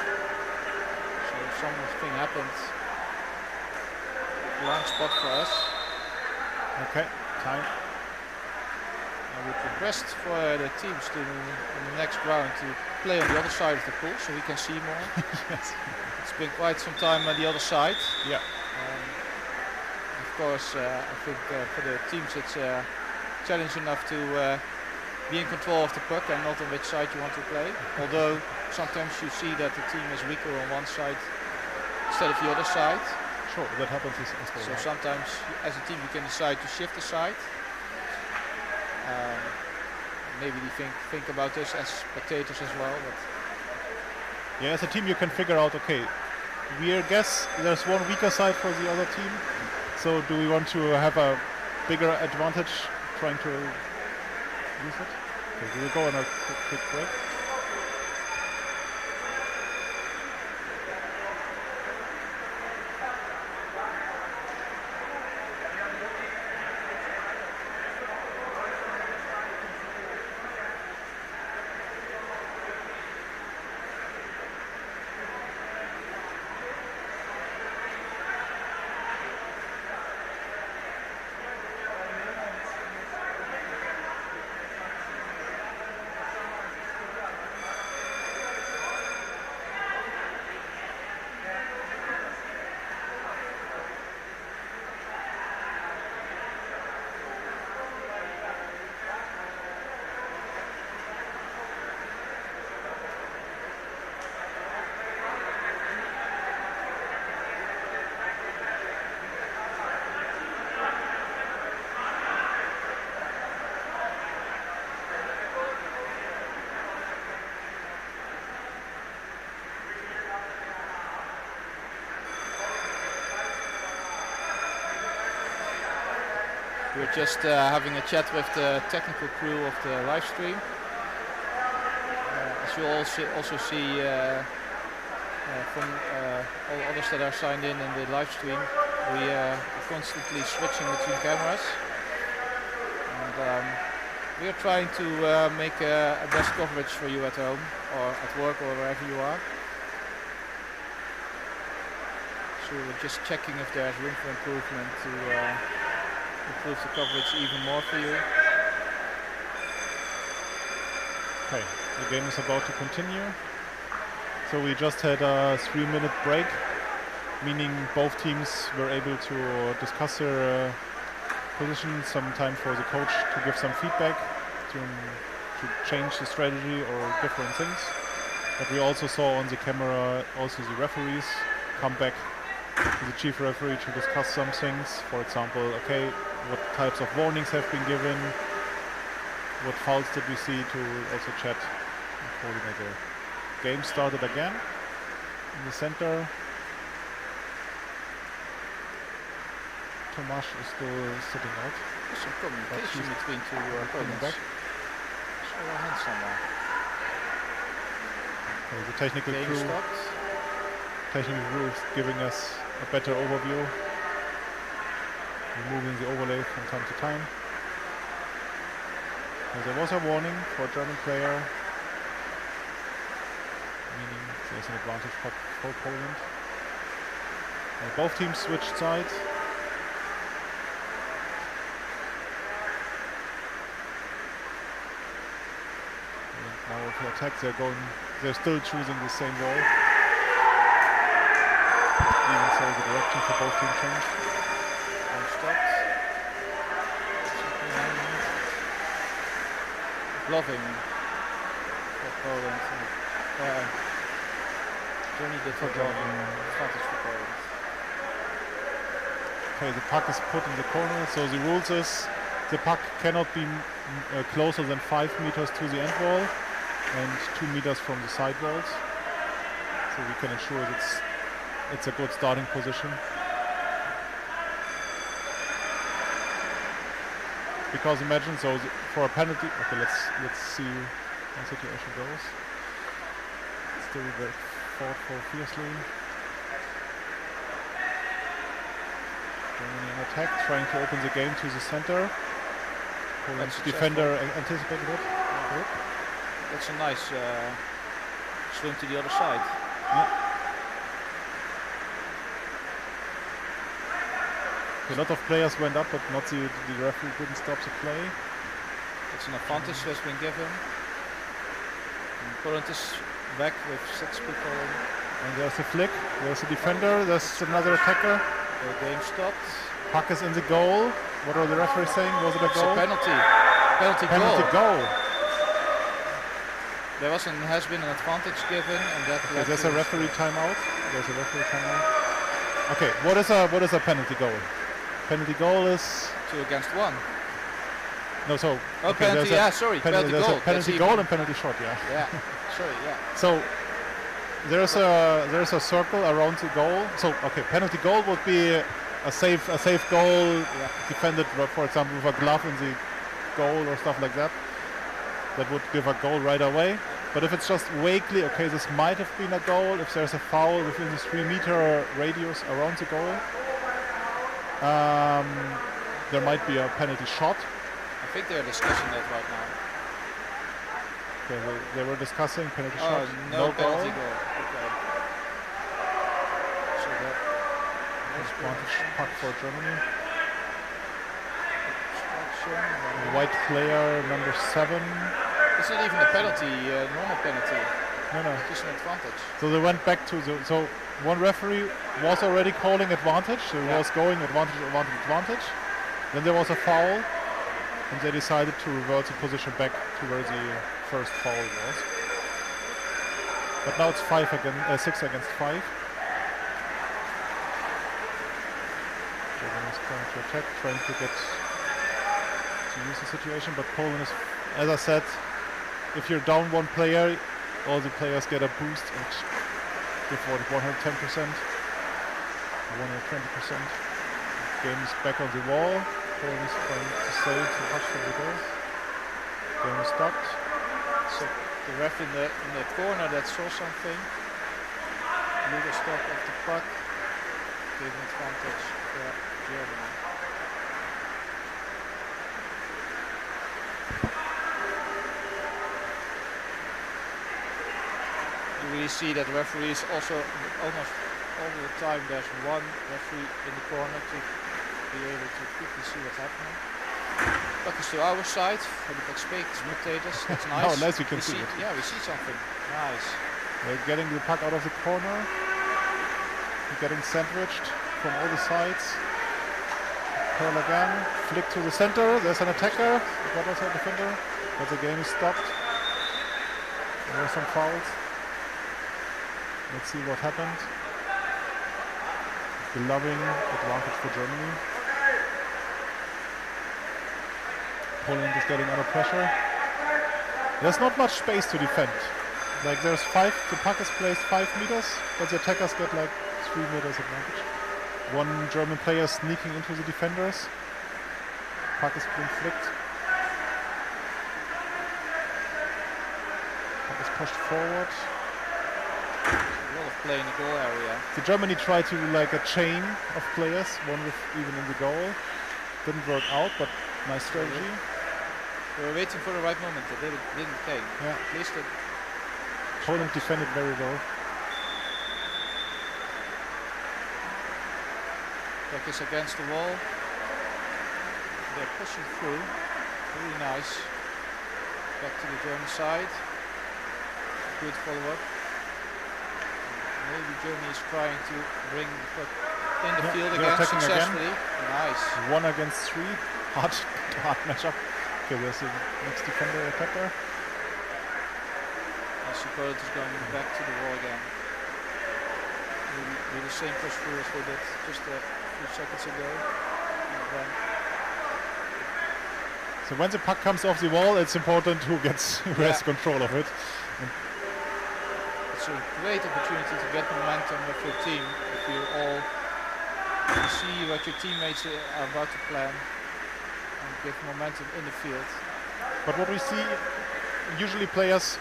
So if something happens, blind spot for us. Okay, time. I would request for the teams to, in the next round, to play on the other side of the pool so we can see more. Yes. It's been quite some time on the other side. Yeah. Of course, I think for the teams it's a challenge enough to be in control of the puck and not on which side you want to play. Although sometimes you see that the team is weaker on one side instead of the other side. Sure, that happens as well. So sometimes as a team you can decide to shift the side. Maybe they think about us as spectators as well. But Yeah, as a team you can figure out, okay, we guess there's one weaker side for the other team. So do we want to have a bigger advantage trying to use it? Okay, we will go on a quick break. we're just having a chat with the technical crew of the live stream. As you also see from all others that are signed in the live stream, we are constantly switching between cameras. And we are trying to make a best coverage for you at home or at work or wherever you are. So we're just checking if there's room for improvement to improve the coverage even more for you. Okay, the game is about to continue. So we just had a 3-minute break, meaning both teams were able to discuss their position, some time for the coach to give some feedback to change the strategy or different things. But we also saw on the camera also the referees come back to the chief referee to discuss some things. For example, okay, what types of warnings have been given, what fouls did we see, to also chat and coordinate the game. Started again in the center. Tomasz is still sitting out. There's some communication between two opponents. back. Show our hands somewhere. The technical Game crew stopped. is giving us a better overview, removing the overlay from time to time. So there was a warning for a German player, meaning there's an advantage for Poland. Both teams switched sides. And now to attack, they're still choosing the same wall. Even so, the direction for both teams changed. One stopped. Loving for Poland. Journey did for Germany. Advantage for Poland. Okay, the puck is put in the corner. So the rules is the puck cannot be closer than 5 meters to the end wall and 2 meters from the side walls. So we can ensure that it's a good starting position. Because imagine, so for a penalty, okay, let's see how the situation goes. Still very fought for fiercely. Germany in attack, trying to open the game to the center. Poland's defender anticipated it. That's a nice swim to the other side. Yeah. A lot of players went up, but not the referee didn't stop the play. It's an advantage that's been given. And Poland is back with 6 people. And there's a flick, there's a defender, there's another attacker. The game stopped. Puck is in the goal. What are the referees saying? Was it a It's goal? a penalty. Penalty goal. There has been an advantage given, and that. Okay, there's a referee timeout. There's a referee timeout. Okay, what is a penalty goal? Penalty goal is 2 against 1. No, so Oh, penalty, there's a yeah, sorry, penalty there's goal. a penalty That's goal even- and penalty shot. Yeah. Yeah, sorry, yeah. So there's a circle around the goal. So okay, penalty goal would be a safe goal defended, for example, with a glove in the goal or stuff like that. That would give a goal right away. But if it's just vaguely, okay, this might have been a goal. If there's a foul within the 3-meter radius around the goal, there might be a penalty shot. I think they're discussing that right now. Okay, they were discussing penalty Oh, shot. no penalty goal. goal. Okay. So that Advantage puck for Germany. obstruction. White player number 7. It's not even a penalty, normal penalty. No. It's just an advantage. So they went back to the. So one referee was already calling advantage. So it was going advantage. Then there was a foul, and they decided to revert the position back to where the first foul was. But now it's 6 against 5. Germany is trying to attack, trying to get to use the situation, but Poland is, as I said, if you're down one player, all the players get a boost and give 110%, 120%. Game is back on the wall. Poland is trying to save the touch from the goal. Game is stopped. So the ref in the corner that saw something. Legal stop of the puck. Gave an advantage for Germany. You really see that referees also almost all the time there's one referee in the corner to be able to quickly see what's happening. Puck is to our side for the spectators. That's nice. Oh, nice, we can see it. Yeah, we see something. Nice. They're getting the puck out of the corner. They're getting sandwiched from all the sides. Curl again. Flick to the center. There's an attacker. The other side defender. But the game is stopped. There were some fouls. Let's see what happened. Gloving advantage for Germany. Poland is getting under pressure. There's not much space to defend. Like there's 5, the puck is placed 5 meters, but the attackers get like 3 meters advantage. One German player sneaking into the defenders. Puck is being flicked. Puck is pushed forward. A lot of play in the goal area. The Germany tried to do like a chain of players, one with even in the goal. Didn't work out, but nice strategy. We were waiting for the right moment. It didn't came. Yeah. At least it Poland defended very well. puck is against the wall. They're pushing through. Really nice. Back to the German side. Good follow-up. Maybe Germany is trying to bring the puck in the field they're again attacking successfully. Nice. 1 against 3. Hard matchup. Okay, there's the next defender attacker. I suppose it's going back to the wall again. Maybe the same push through as they did just a few seconds ago. And then So when the puck comes off the wall, it's important who has control of it. it's a great opportunity to get momentum with your team if you all see what your teammates are about to plan and give momentum in the field. But what we see, usually players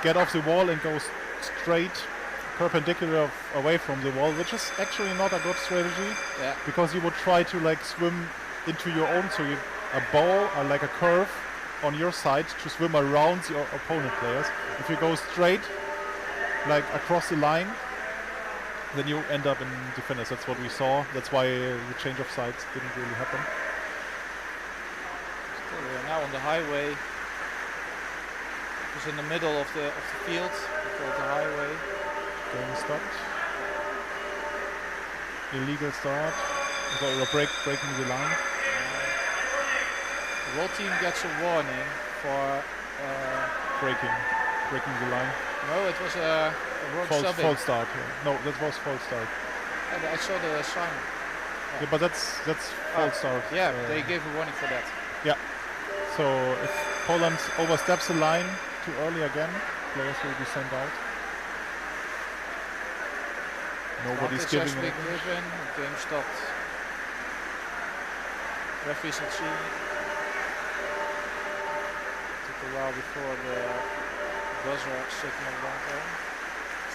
get off the wall and go straight perpendicular away from the wall, which is actually not a good strategy. Yeah. Because you would try to like swim into your own, so you a bow or like a curve on your side to swim around your opponent players. If you go straight, like across the line, then you end up in defenders. That's what we saw. That's why the change of sides didn't really happen. So we are now on the highway. It's in the middle of the field. We call it the highway. Game stopped. Illegal start. So we're breaking the line. The whole team gets a warning for Breaking the line. no, it was a wrong subbing. False start. Yeah. No, that was false start. I saw the sign. Yeah, but that's false start. Yeah, they gave a warning for that. Yeah. So if Poland oversteps the line too early again, players will be sent out. Nobody's Advantage giving has it. been given. The game stopped. Referees not seeing it. Took a while before the buzzer signal went on.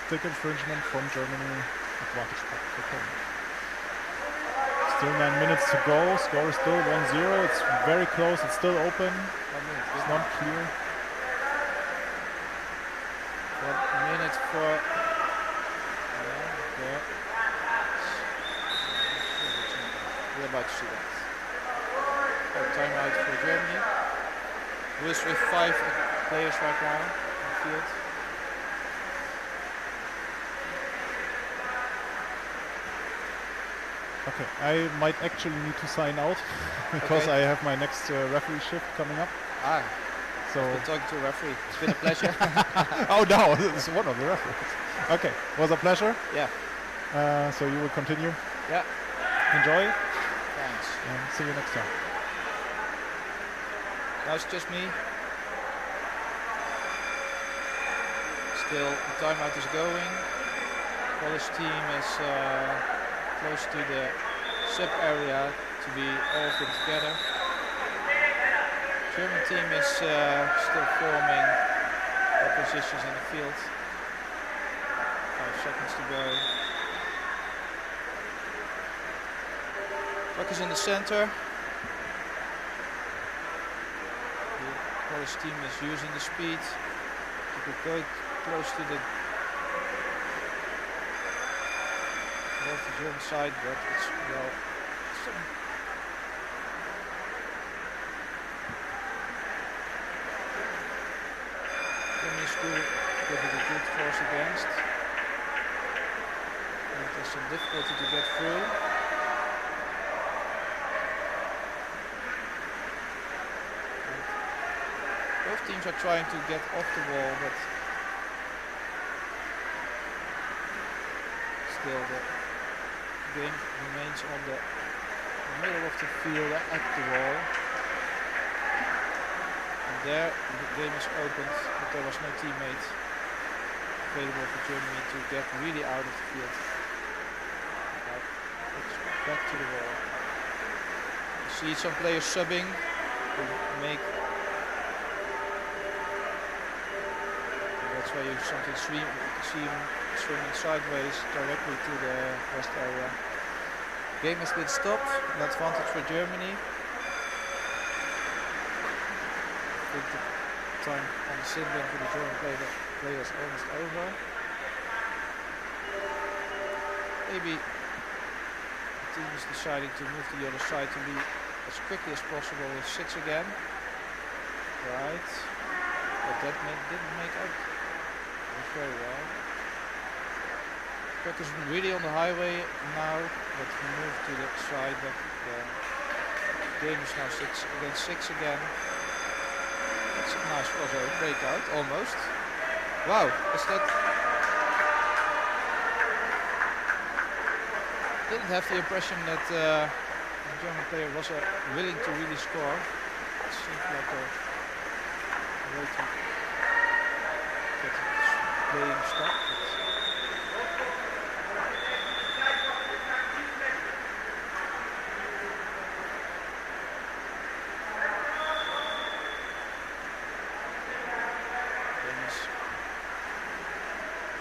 Stick infringement from Germany. Advantage puck for Poland. Still 9 minutes to go. Score is still 1-0. It's very close. It's still open. It's not clear. 1 minute for. We're about to see that. Timeout for Germany. Who is with 5 players right now on the field. Okay, I might actually need to sign out because Okay. I have my next referee shift coming up. So Been talking to a referee. It's been a pleasure. oh no, this is one of the referees. Okay, was a pleasure. Yeah. So you will continue. Yeah. Enjoy Thanks. and see you next time. Now it's just me. Still, the timeout is going. Polish team is close to the sub area to be all of them together. German team is still forming their positions in the field. 5 seconds to go. Puck is in the center. The Polish team is using the speed to go close to the German side, but it's well. Germany school giving a good force against. And there's some difficulty to get through. Both teams are trying to get off the wall, but still the game remains on the middle of the field at the wall. And there the game is opened, but there was no teammate available for Germany to get really out of the field. Now it's back to the wall. You see some players subbing to make. That's why you sometimes see him swimming sideways directly to the west area. Game has been stopped, an advantage for Germany. I think the time on the sin bin for the German player is almost over. Maybe the team is deciding to move to the other side to be as quickly as possible with 6 again. Right, but that didn't make up very well. Puck is really on the highway now, but we move to the side back again. The game is now 6 against 6 again. It's a nice crossover breakout, almost. Wow, is that? Didn't have the impression that the German player was willing to really score. It seemed like a way to get playing stopped.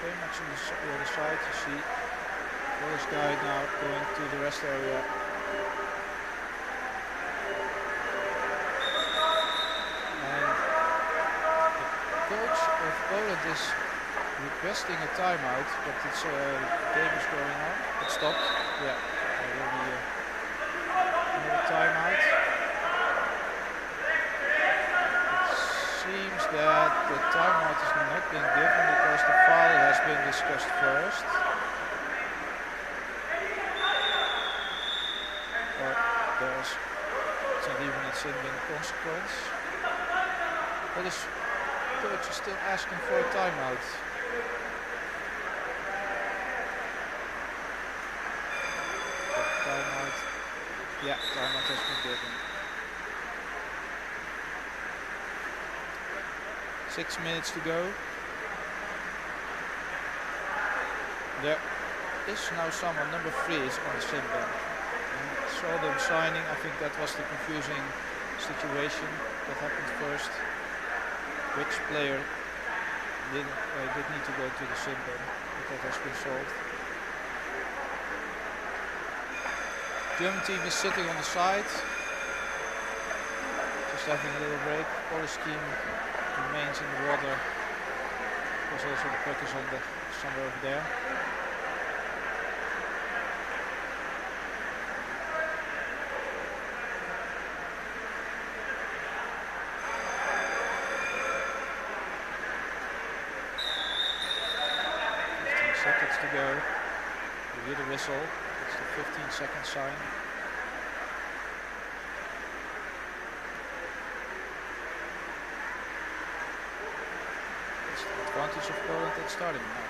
Very much on the other side. You see Polish guy now going to the rest area. And the coach of Poland is requesting a timeout, but it's game is going on. It stopped. Yeah, there will be another timeout. It seems that the timeout is not being given because the foul has been discussed first. Or it's not even a sin bin consequence. But this coach is still asking for a timeout. Timeout. Yeah, timeout has been given. 6 minutes to go. There is now someone, number 3 is on the sim bench. Saw them signing. I think that was the confusing situation that happened first. Which player did need to go to the sim bench, but that has been solved. German team is sitting on the side, just having a little break. Polish team remains in the water, because also the puck is on the somewhere over there. Seconds to go. You hear the whistle. It's the 15-second sign. It's the advantage of Poland at starting now.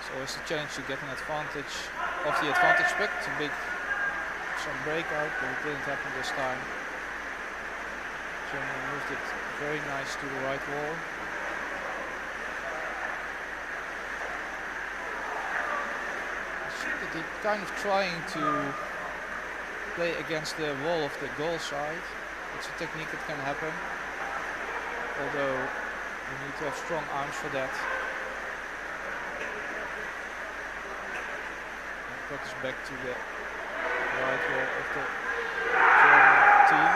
It's always a challenge to get an advantage of the advantage pick. It's a big some breakout, but it didn't happen this time. Germany moved it very nice to the right wall. I see that they're kind of trying to play against the wall of the goal side. It's a technique that can happen, although you need to have strong arms for that. And puck is back to the right wall of the German team.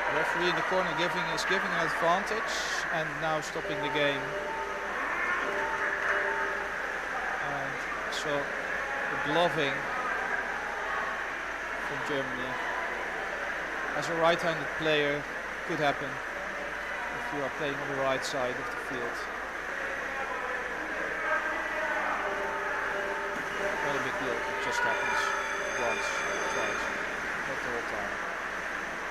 The referee in the corner is giving an advantage and now stopping the game. And so the gloving from Germany as a right-handed player could happen if you are playing on the right side of the field. Not a big deal, it just happens once, twice, not the whole time.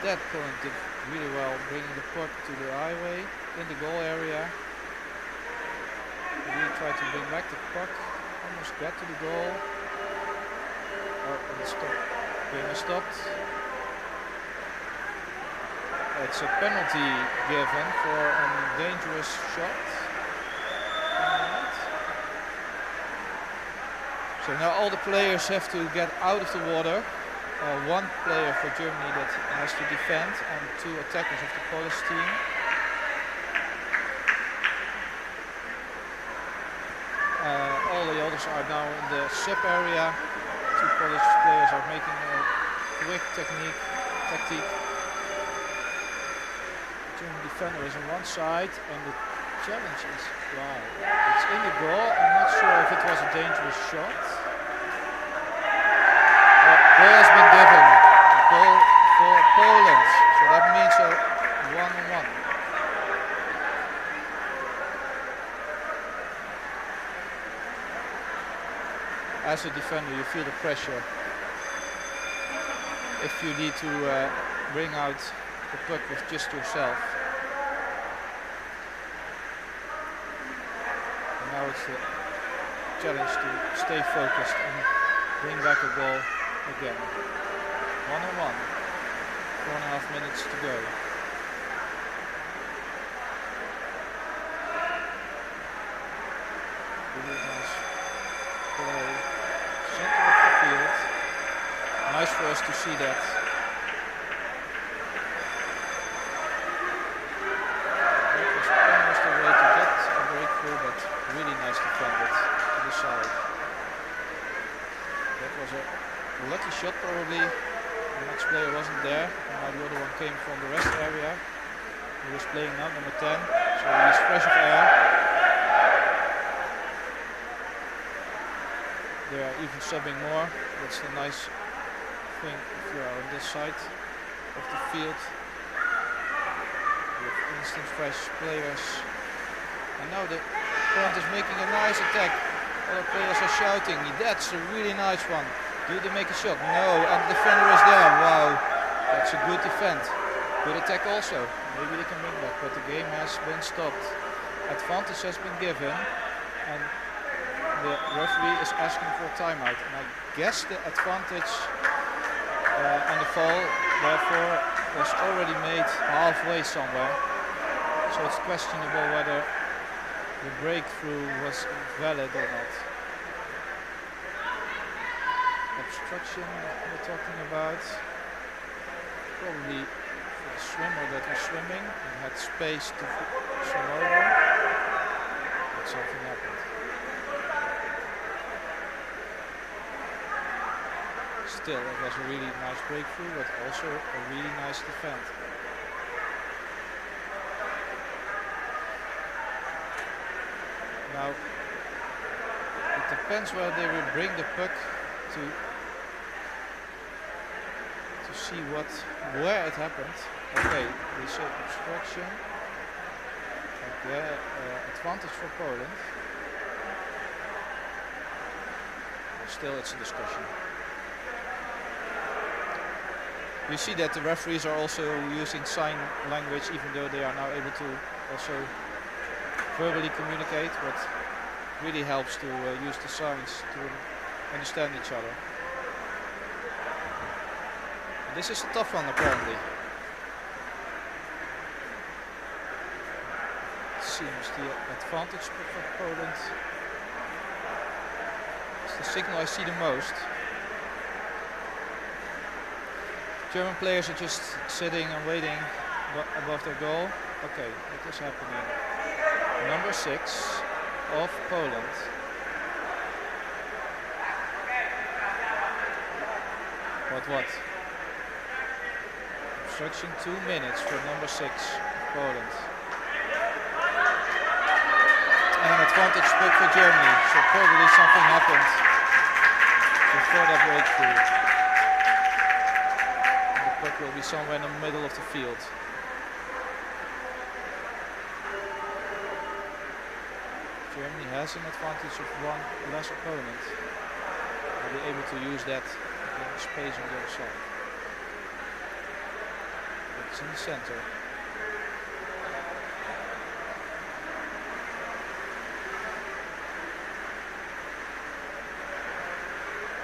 That Poland did really well, bringing the puck to the highway in the goal area. We tried to bring back the puck, almost got to the goal. Oh, and it stopped. Game is stopped. It's a penalty given for a dangerous shot. So now all the players have to get out of the water. One player for Germany that has to defend and 2 attackers of the Polish team. All the others are now in the sub area. 2 Polish players are making a quick tactique. German defender is on one side and the challenge is, wow, it's in the goal. I'm not sure if it was a dangerous shot. Goal has been given. A goal for Poland. So that means a 1-on-1. As a defender, you feel the pressure. If you need to bring out the puck with just yourself. And now it's the challenge to stay focused and bring back a goal again. 1-on-1. 4.5 minutes to go. Really nice play. Center of the field. Nice for us to see that. That was almost the way to get a breakthrough, but really nice defended to the side. That was a lucky shot probably. The next player wasn't there. And now the other one came from the rest area. He was playing now, number 10. So he's fresh of air. They are even subbing more. That's a nice thing if you are on this side of the field. With instant fresh players. And now the Poland is making a nice attack. Other players are shouting. That's a really nice one. Do they make a shot? No, and the defender is there. Wow, that's a good defend. Good attack also. Maybe they can bring back, but the game has been stopped. advantage has been given, and the referee is asking for a timeout. And I guess the advantage and the foul, therefore, was already made halfway somewhere. So it's questionable whether the breakthrough was valid or not. Obstruction we're talking about. Probably for the swimmer that was swimming and had space to swim over. But something happened. Still, it was a really nice breakthrough, but also a really nice defend. Now, it depends where they will bring the puck to see where it happened. Okay, we say obstruction. Okay, advantage for Poland. But still, it's a discussion. We see that the referees are also using sign language, even though they are now able to also verbally communicate, but really helps to use the signs to understand each other. And this is a tough one, apparently. It seems the advantage for Poland. It's the signal I see the most. German players are just sitting and waiting above their goal. Okay, what is happening? Number 6 of Poland. What? Obstruction 2 minutes for number 6 of Poland. And an advantage pick for Germany. So probably something happened before that breakthrough. Puck will be somewhere in the middle of the field. Germany has an advantage of one less opponent. They'll be able to use that in space on the other side. It's in the center.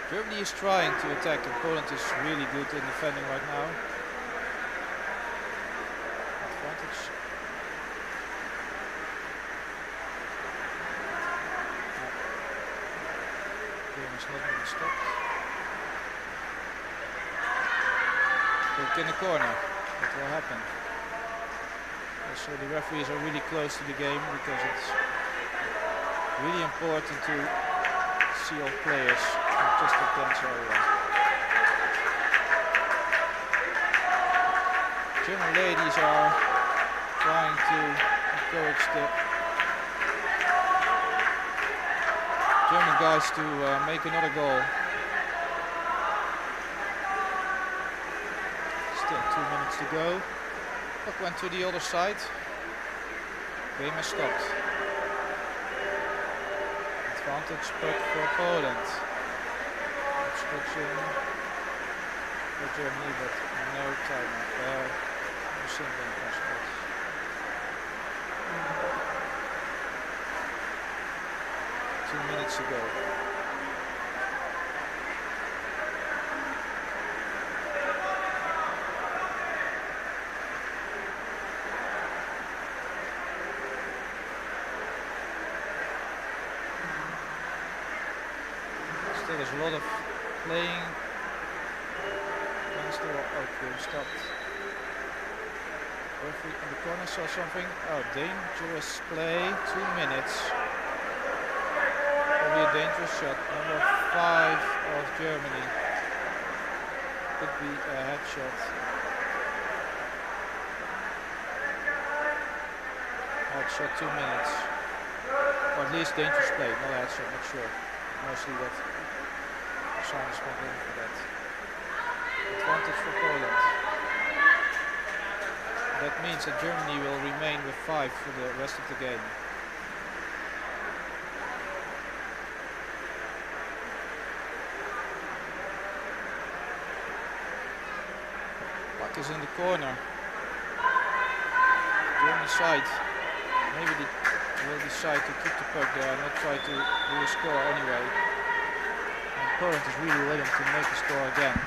Germany is trying to attack, and Poland is really good in defending right now. Advantage. Game is not being stopped. Look in the corner. What will happen? Also, the referees are really close to the game because it's really important to see all players. Just a tense area. German ladies are trying to encourage the German guys to make another goal. Still 2 minutes to go. Puck went to the other side. Game has stopped. Advantage puck for Poland. Obstruction for Germany, but no time. No single passports. Two minutes to go. Still, there's a lot of playing against the wall. Okay, stopped. Referee in the corner saw something. Oh, dangerous play. 2 minutes. Probably a dangerous shot. Number 5 of Germany. Could be a headshot. Headshot 2 minutes. Or at least dangerous play. No headshot, not sure. Mostly that. Signs went in for that. Advantage for Poland. That means that Germany will remain with 5 for the rest of the game. Puck is in the corner. German side. Maybe the will decide to keep the puck there and not try to do a score anyway. And Poland is really willing to make a score again.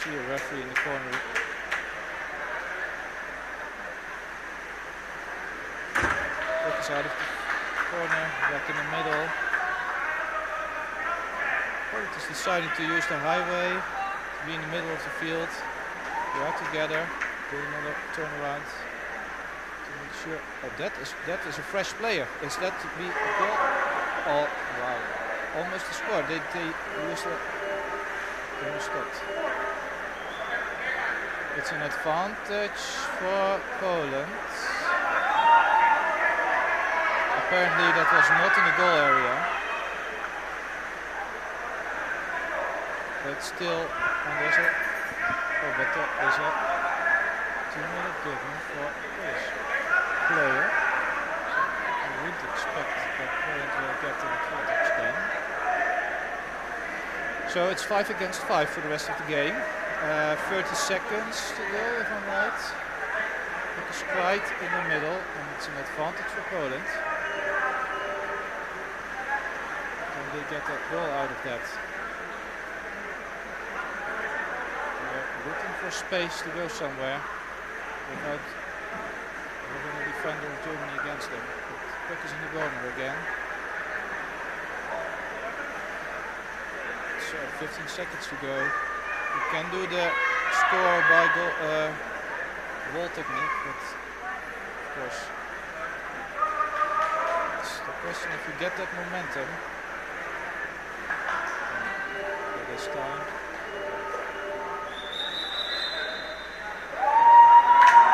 See a referee in the corner. Puck is out of the corner, back in the middle. Poland is deciding to use the highway to be in the middle of the field. They are together, do another turnaround to make sure. Oh, that is a fresh player. Is that to be a goal? Oh, wow. Almost a score. They used the stopped. It's an advantage for Poland. Apparently that was not in the goal area. But still, and there's a, oh, but there is a 2-minute given for this player. So I wouldn't expect that Poland will get an advantage then. So it's 5 against 5 for the rest of the game. 30 seconds to go, if I'm right. Puck is right in the middle, and it's an advantage for Poland. Can they get a goal out of that? They're looking for space to go somewhere without having a defender of Germany against them. But puck is in the corner again. So 15 seconds to go. You can do the score by wall technique, but of course it's the question if you get that momentum. It is time.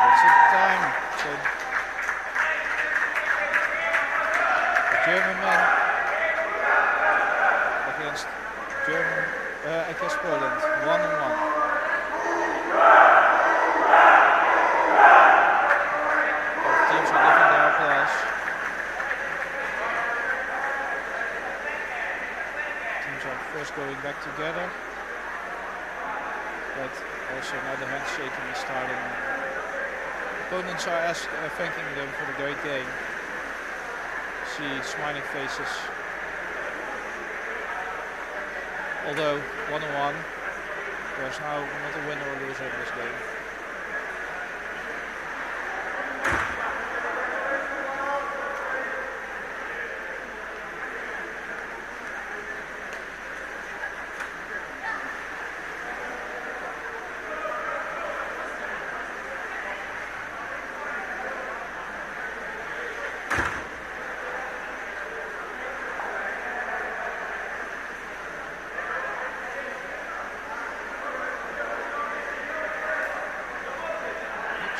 It's a time. So the German men against against Poland, 1-1. Both teams are giving their applause. Teams are first going back together, but also now the handshaking is starting. Opponents are thanking them for the great game. See smiling faces. Although 1-1, there's now not a winner or loser in this game.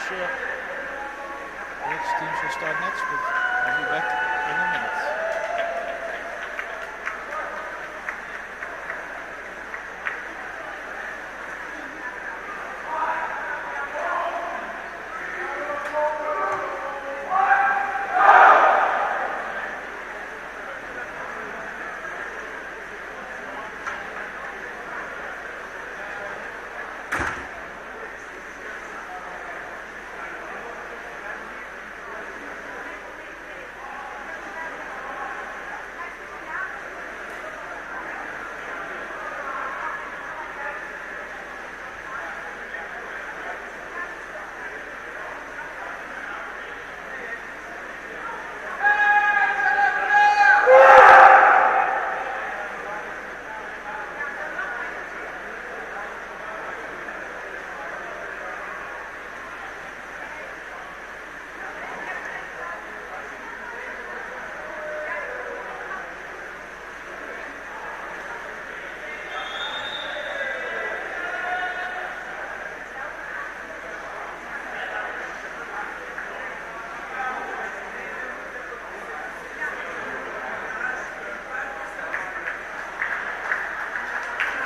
Sure which teams will start next, but I'll be back in a minute.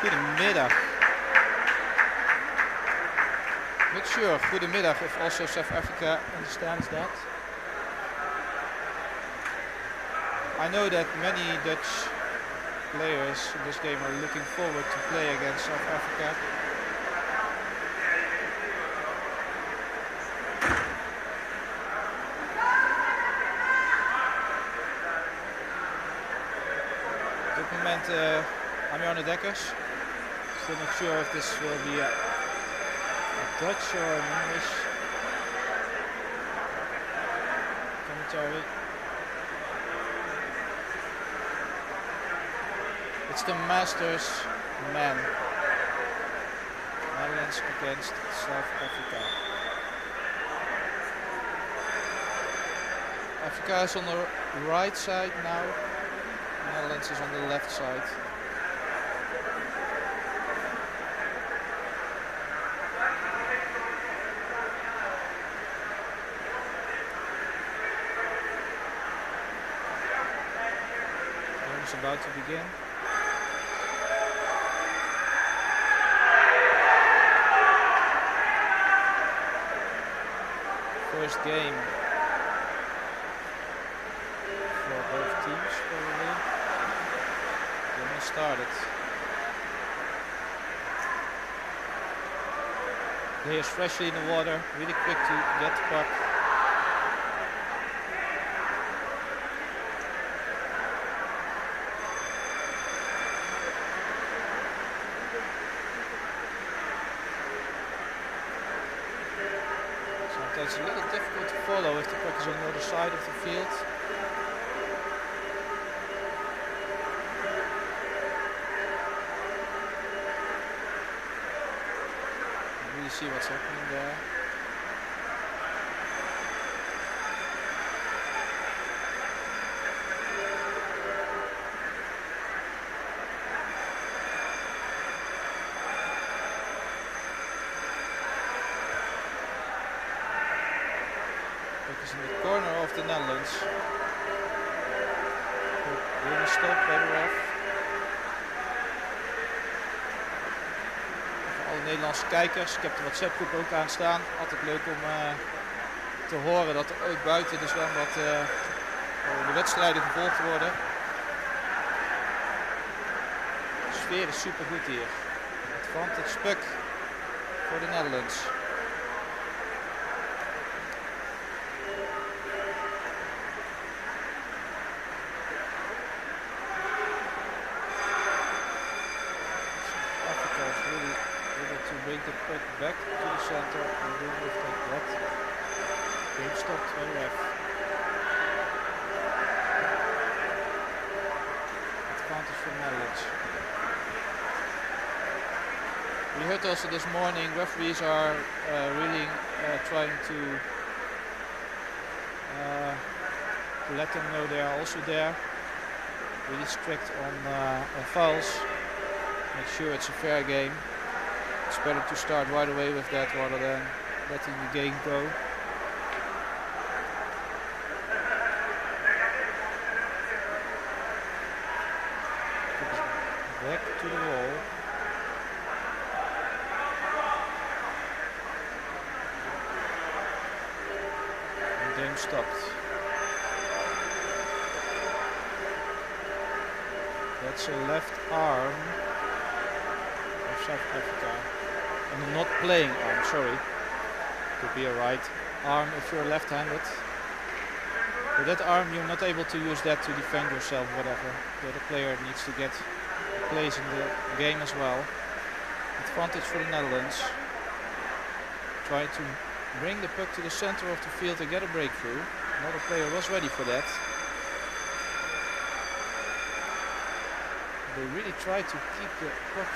Goedemiddag. Not sure, goedemiddag, if also South Africa understands that. I know that many Dutch players in this game are looking forward to play against South Africa. Op dit moment I'm Jarno Dekkers. Still not sure if this will be a Dutch or an English commentary. It's the Masters men. Netherlands against South Africa. Africa is on the right side now. Netherlands is on the left side. Game is about to begin. First game for both teams probably. Game has started. Players freshly in the water, really quick to get the puck. It's a little difficult to follow if the puck is on the other side of the field. You really see what's happening there. In the corner of the Netherlands. Doing a stop by de ref. Voor alle Nederlandse kijkers, ik heb de WhatsApp groep ook aanstaan. Altijd leuk om te horen dat er ook buiten de zwembad de wedstrijden gevolgd worden. De sfeer is super goed hier. Advantage puck voor de Netherlands. Bring the puck back to the center and do with that. Game stopped by the ref. Advantage for Netherlands. We heard also this morning referees are really trying to let them know they are also there. Really strict on fouls. Make sure it's a fair game. It's better to start right away with that rather than letting the game go. Back to the wall. And the game stopped. That's a left arm of South Africa. And a not playing arm, sorry. Could be a right arm if you're left-handed. With that arm you're not able to use that to defend yourself, whatever. The other player needs to get a place in the game as well. Advantage for the Netherlands. Trying to bring the puck to the center of the field and get a breakthrough. Another player was ready for that. They really try to keep the puck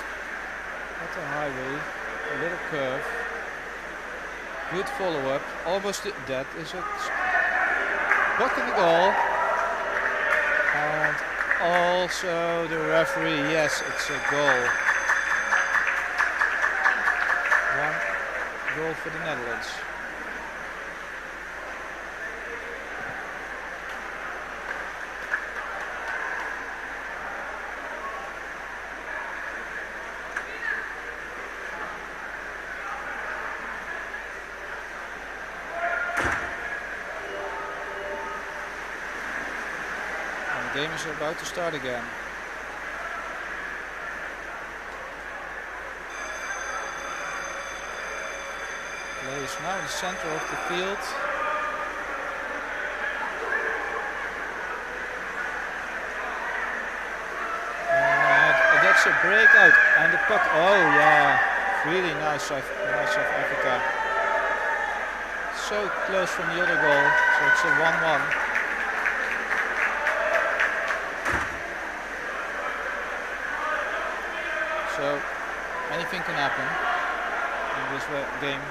at the highway. A little curve. Good follow-up. Almost that is a puck in the goal. And also the referee, yes, it's a goal. One goal for the Netherlands. The game is about to start again. Play is now in the center of the field. And that's a breakout. And the puck, oh yeah, really nice South Africa. So close from the other goal, so it's a 1-1. So anything can happen in this game.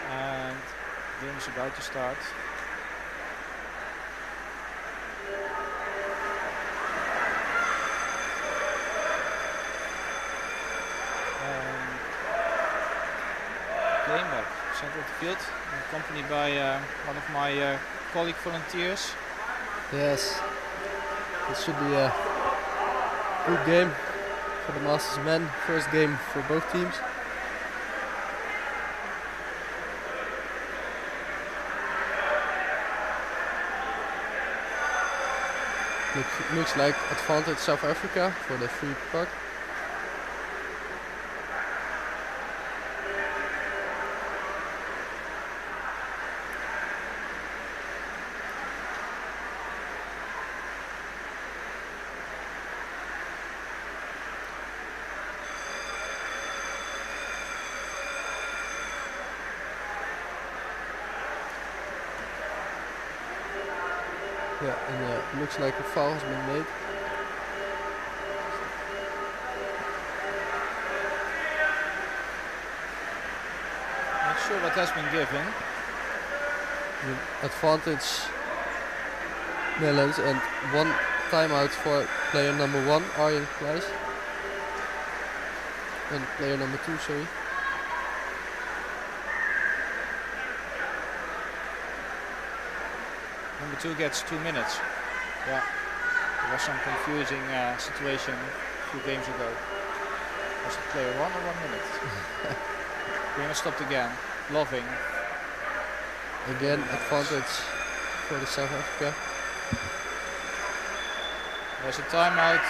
And the game is about to start. Playing back, center of the field, accompanied by one of my colleague volunteers. Yes, this should be a good game for the Masters men. First game for both teams. Looks like advantage South Africa for the free puck. Yeah, and looks like a foul has been made. Not sure what has been given. The advantage Netherlands and one timeout for player number 1, Arjen Kleijs. And player number 2, sorry. Number 2 gets 2 minutes. Yeah, there was some confusing situation a few games ago. Was it player 1 or 1 minute? We're gonna stop again. Loving. Again, advantage for the South Africa. There's a timeout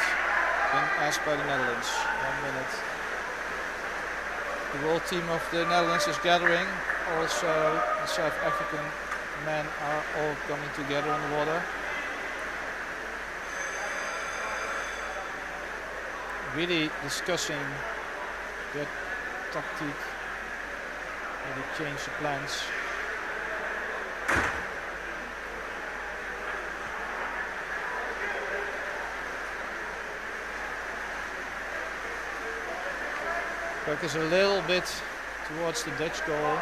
being asked by the Netherlands. 1 minute. The whole team of the Netherlands is gathering. Also, the South African men are all coming together on the water. Really discussing their tactic, maybe change the plans. Puck is a little bit towards the Dutch goal.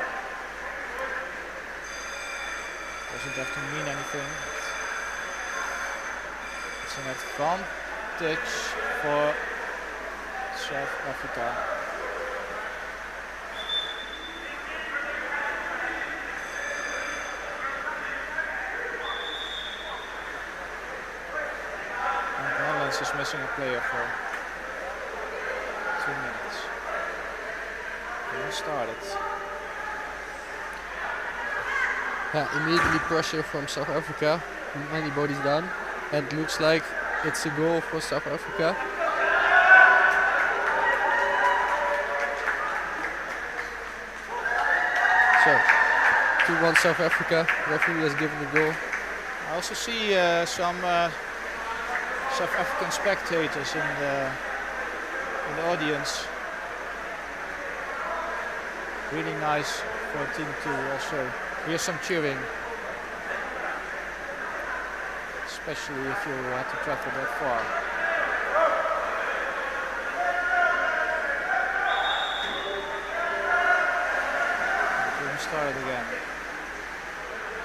Doesn't have to mean anything. It's an advantage for South Africa. And the Netherlands is missing a player for 2 minutes. Game started. Yeah, immediately pressure from South Africa. Many bodies down. And looks like it's a goal for South Africa. So, 2-1 South Africa. Referee has given the goal. I also see some South African spectators in the audience. Really nice for a team to also hear some cheering. Especially if you had to travel that far. We started again.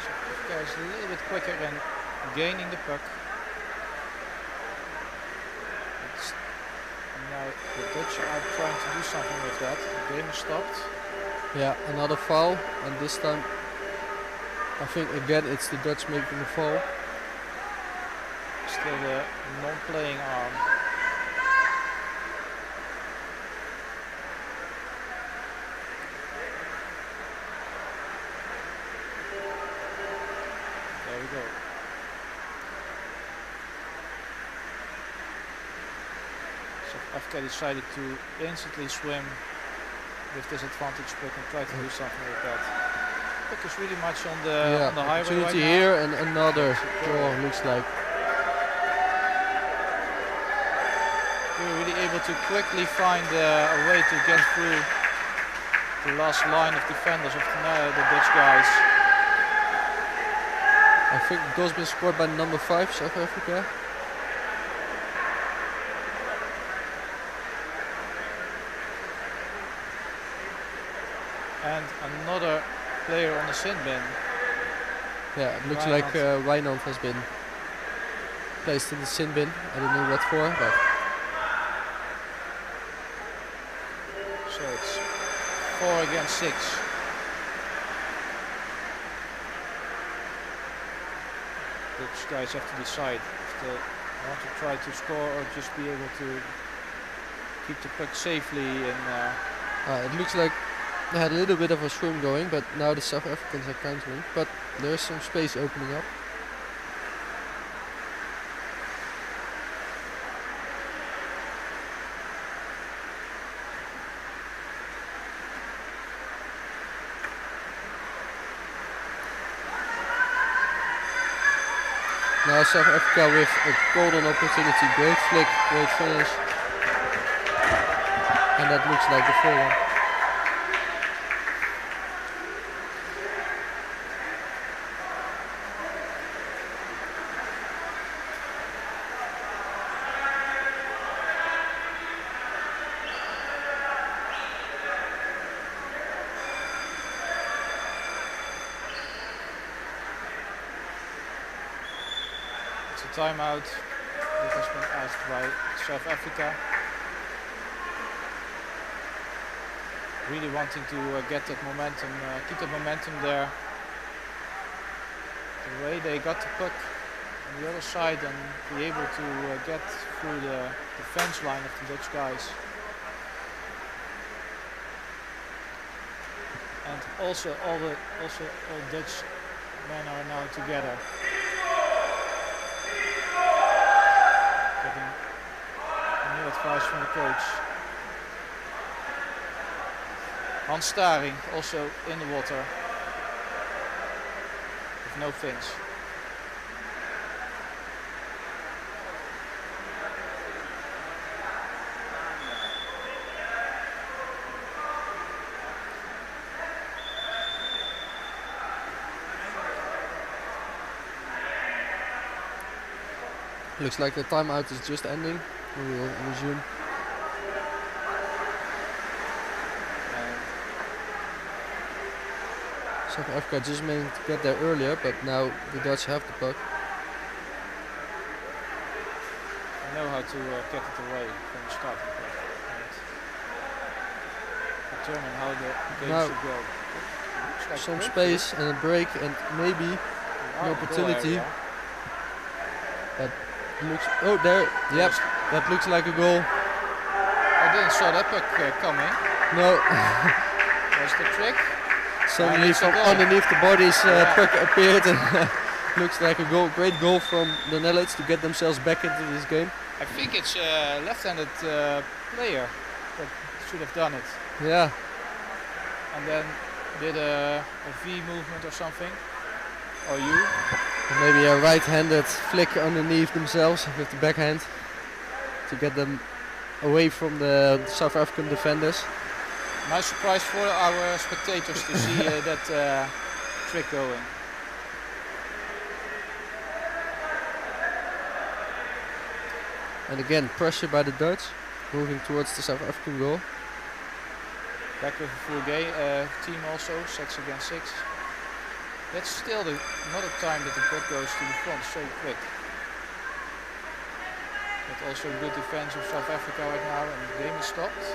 South Africa is a little bit quicker in gaining the puck. Now the Dutch are trying to do something with that. The game is stopped. Yeah, another foul. And this time, I think again it's the Dutch making the foul. Still the non-playing arm. South Africa decided to instantly swim with disadvantage puck and try to do something with that. Puck is really much on the highway right opportunity now. here and another draw looks like. We're really able to quickly find a way to get through the last line of defenders of the Dutch guys. I think the goal's been scored by number 5, South Africa. And another player on the sin bin. Yeah, it looks like Wijnand has been placed in the sin bin. I don't know what for, but So it's 4 against 6. Dutch guys have to decide if they want to try to score or just be able to keep the puck safely in. it looks like they had a little bit of a swim going, but now the South Africans are countering. But there's some space opening up. Now South Africa with a golden opportunity. Great flick, great finish. And that looks like the 4-1. Timeout that has been asked by South Africa. Really wanting to get that momentum, keep the momentum there. The way they got the puck on the other side and be able to get through the defense line of the Dutch guys. And also all Dutch men are now together. New advice from the coach. Hans Staring also in the water with no fins. Looks like the timeout is just ending. We will resume. South Africa just managed to get there earlier, but now the Dutch have the puck. They know how to get it away from the starting puck and determine how the game Now should go. Like some space and a break and maybe an opportunity. But looks, oh there, yep, that looks like a goal. I didn't saw that puck coming. No. That's the trick. Suddenly from underneath the bodies puck appeared and looks like a goal, great goal from the Netherlands to get themselves back into this game. I think it's a left-handed player that should have done it. Yeah. And then did a V movement or something. Or you. Maybe a right-handed flick underneath themselves with the backhand to get them away from the South African defenders. Nice surprise for our spectators to see that trick going. And again, pressure by the Dutch, moving towards the South African goal. Back with a full team also, 6 against 6. That's still another time that the puck goes to the front so quick. But also good defense of South Africa right now, and the game is stopped.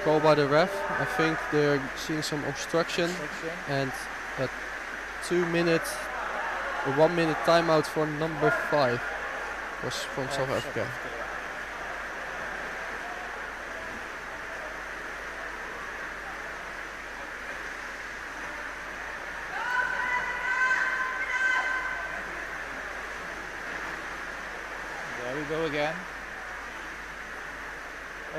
Call by the ref. I think they're seeing some obstruction and a 1 minute timeout for number 5 was from South Africa. There we go again.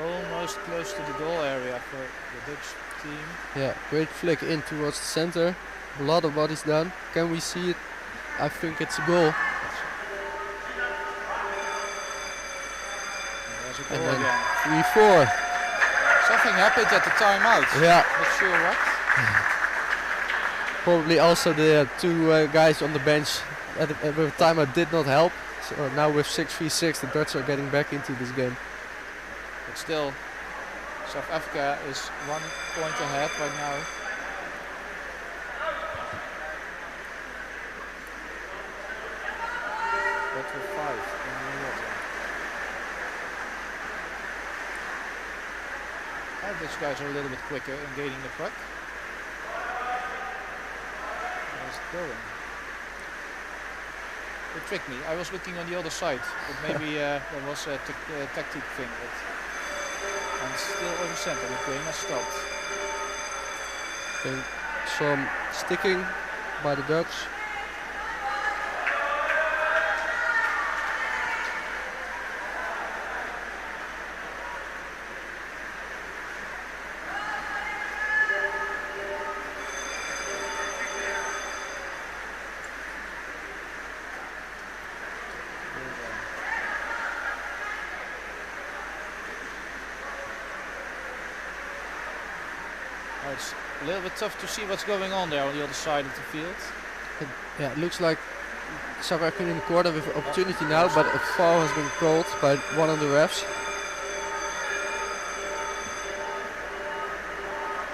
almost close to the goal area for the Dutch team. Yeah, great flick in towards the center. A lot of bodies done. Can we see it? I think it's a goal. There's a And goal then again. 3-4. Something happened at the timeout. Yeah, Not sure what. probably also the two guys on the bench at the timeout did not help. So now with 6-3-6, the Dutch are getting back into this game. But still, South Africa is 1 point ahead right now. But with 5 in the water. And these guys are a little bit quicker in gaining the puck. How's it going? It tricked me. I was looking on the other side, but maybe there was a tactic thing. But and still over center, the game has stopped. And some sticking by the Dutch. It's a little bit tough to see what's going on there on the other side of the field. Yeah, it looks like South Africa in the corner with opportunity now, but a foul has been called by one of the refs.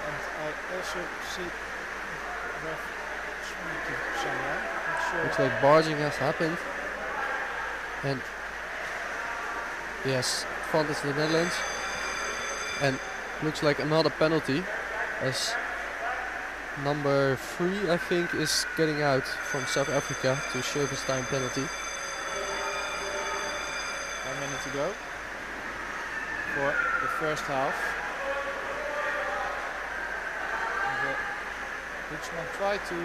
And I also see ref speaking somewhere. Not sure. Looks like barging has happened. And yes, advantage to the Netherlands. And looks like another penalty as number 3, I think, is getting out from South Africa to service time penalty. 1 minute to go for the first half. And the Dutchman try to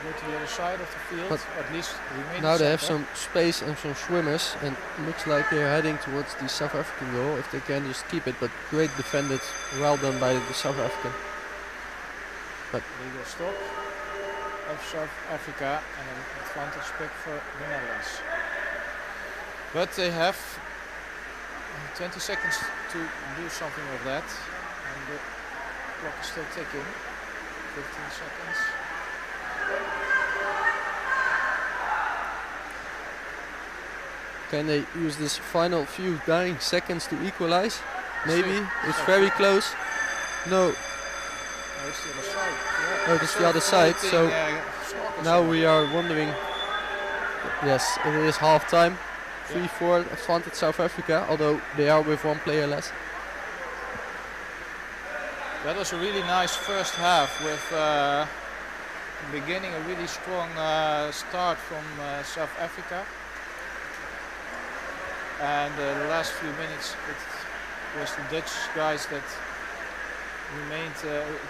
go to the other side of the field, But at least remain Now in they have center. some space and some swimmers, and looks like they're heading towards the South African goal if they can just keep it, but great defended, well done by the South African. Legal stop of South Africa and an advantage pick for the Netherlands. But they have 20 seconds to do something with that, and the clock is still ticking. 15 seconds. Can they use this final few dying seconds to equalize? Maybe. See. It's very close. No, Oh, it's the other side. Yeah. Oh, that's the other side, so Snorkel now somewhere. we are wondering. Yes, it is half time. 3-4 advantage South Africa, although they are with 1 player less. That was a really nice first half with beginning a really strong start from South Africa. And the last few minutes it was the Dutch guys that remained,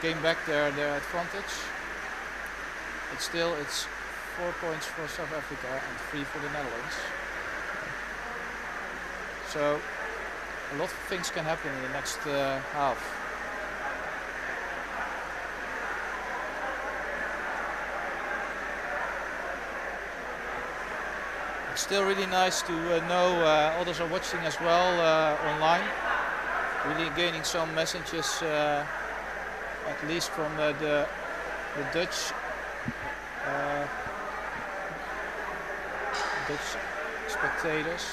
came back their advantage. But still it's 4 points for South Africa and 3 for the Netherlands. So a lot of things can happen in the next half. It's still really nice to know others are watching as well online. Really gaining some messages, at least from the Dutch spectators.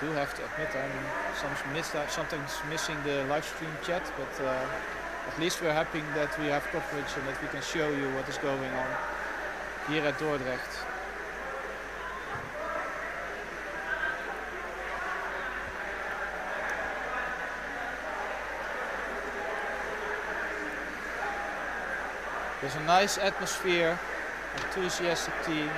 Do have to admit I'm sometimes missing the live stream chat, but at least we're happy that we have coverage and that we can show you what is going on here at Dordrecht. There's a nice atmosphere, enthusiastic teams.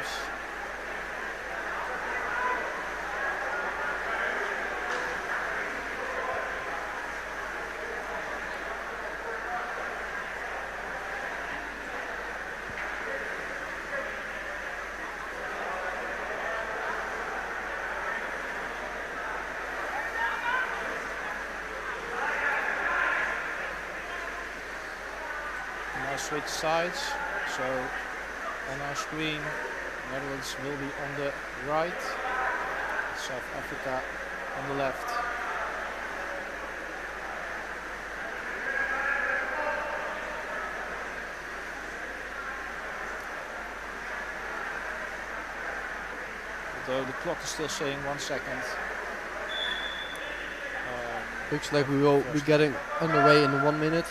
switch sides. So on our screen, Netherlands will be on the right, South Africa on the left. Although the clock is still saying 1 second. Looks like we will be getting underway in 1 minute.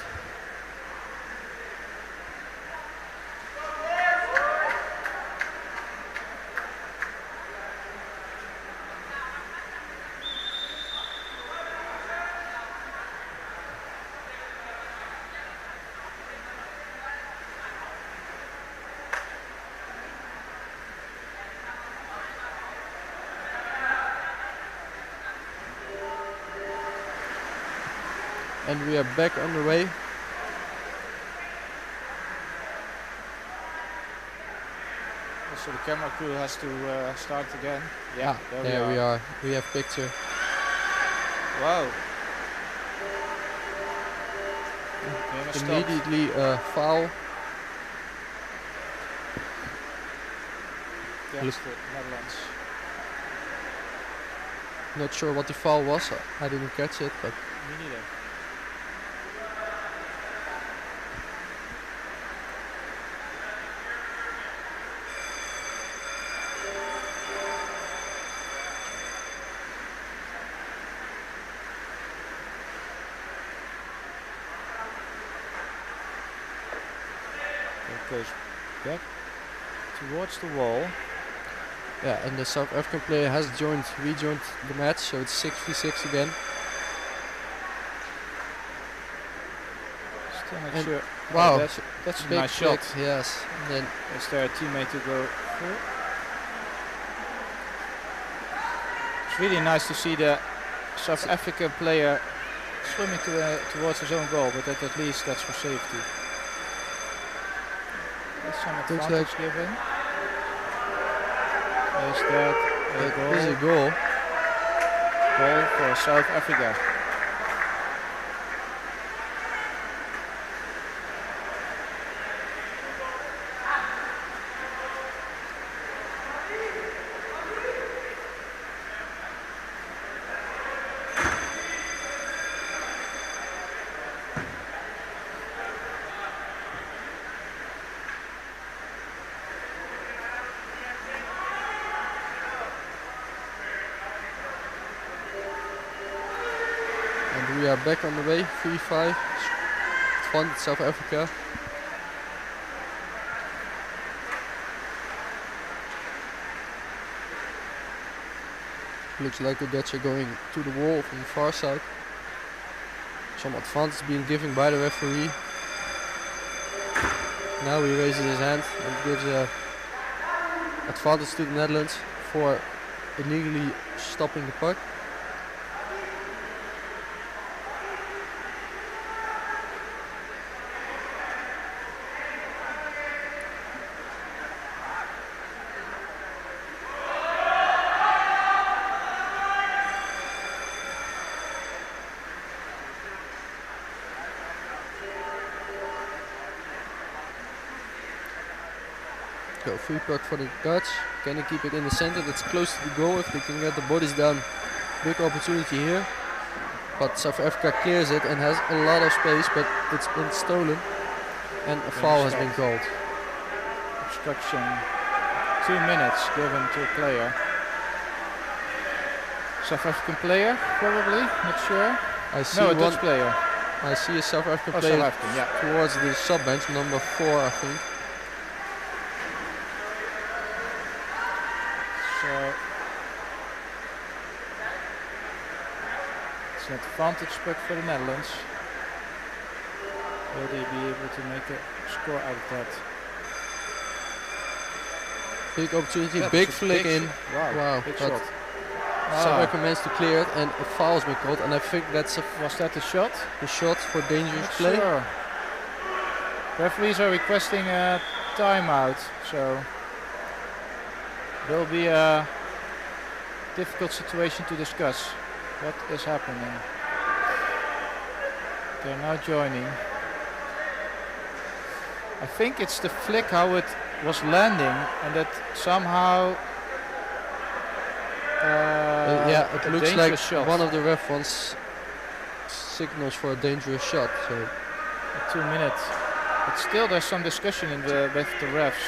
And we are back on the way. So the camera crew has to start again. Yeah, there we are. We have picture. Wow. Immediately foul. Against the Netherlands. Not sure what the foul was. I didn't catch it, but Me neither. It goes back towards the wall. yeah, and the South African player has rejoined the match, so it's 6v6 again. Still not And sure. Wow, Oh, that's a big nice shot. flick, yes. And then Is there a teammate to go for? It's really nice to see the South African player swimming towards his own goal, but at least that's for safety. That's some Looks advantage given. Is that a goal? is a goal. Goal for South Africa. And we are back on the way, 3-5. Advantage South Africa. Looks like the Dutch are going to the wall from the far side. Some advantage being given by the referee. Now he raises his hand and gives advantage to the Netherlands for illegally stopping the puck. Go free puck for the Dutch. Can they keep it in the center? That's close to the goal. If they can get the bodies down, big opportunity here. But South Africa clears it and has a lot of space, but it's been stolen. And a foul has been called. Obstruction. 2 minutes given to a player. South African player, probably, not sure. I see No, a one. Dutch player. I see a South African Oh, player South African, yeah. towards the sub bench, number 4, I think. So it's an advantage puck for the Netherlands. Will they be able to make a score out of that? Big opportunity, That big was a flick big in. shot. Wow, big but shot. South Africa managed to clear it and a foul's been called, and I think that's Was that the shot? a shot for dangerous Not play. sure. Referees are requesting a timeout, so will be a difficult situation to discuss. What is happening? They're now joining. I think it's the flick how it was landing, and that somehow. Yeah, it a looks like dangerous shot. one of the ref wants signals for a dangerous shot. So 2 minutes. But still, there's some discussion in with the refs.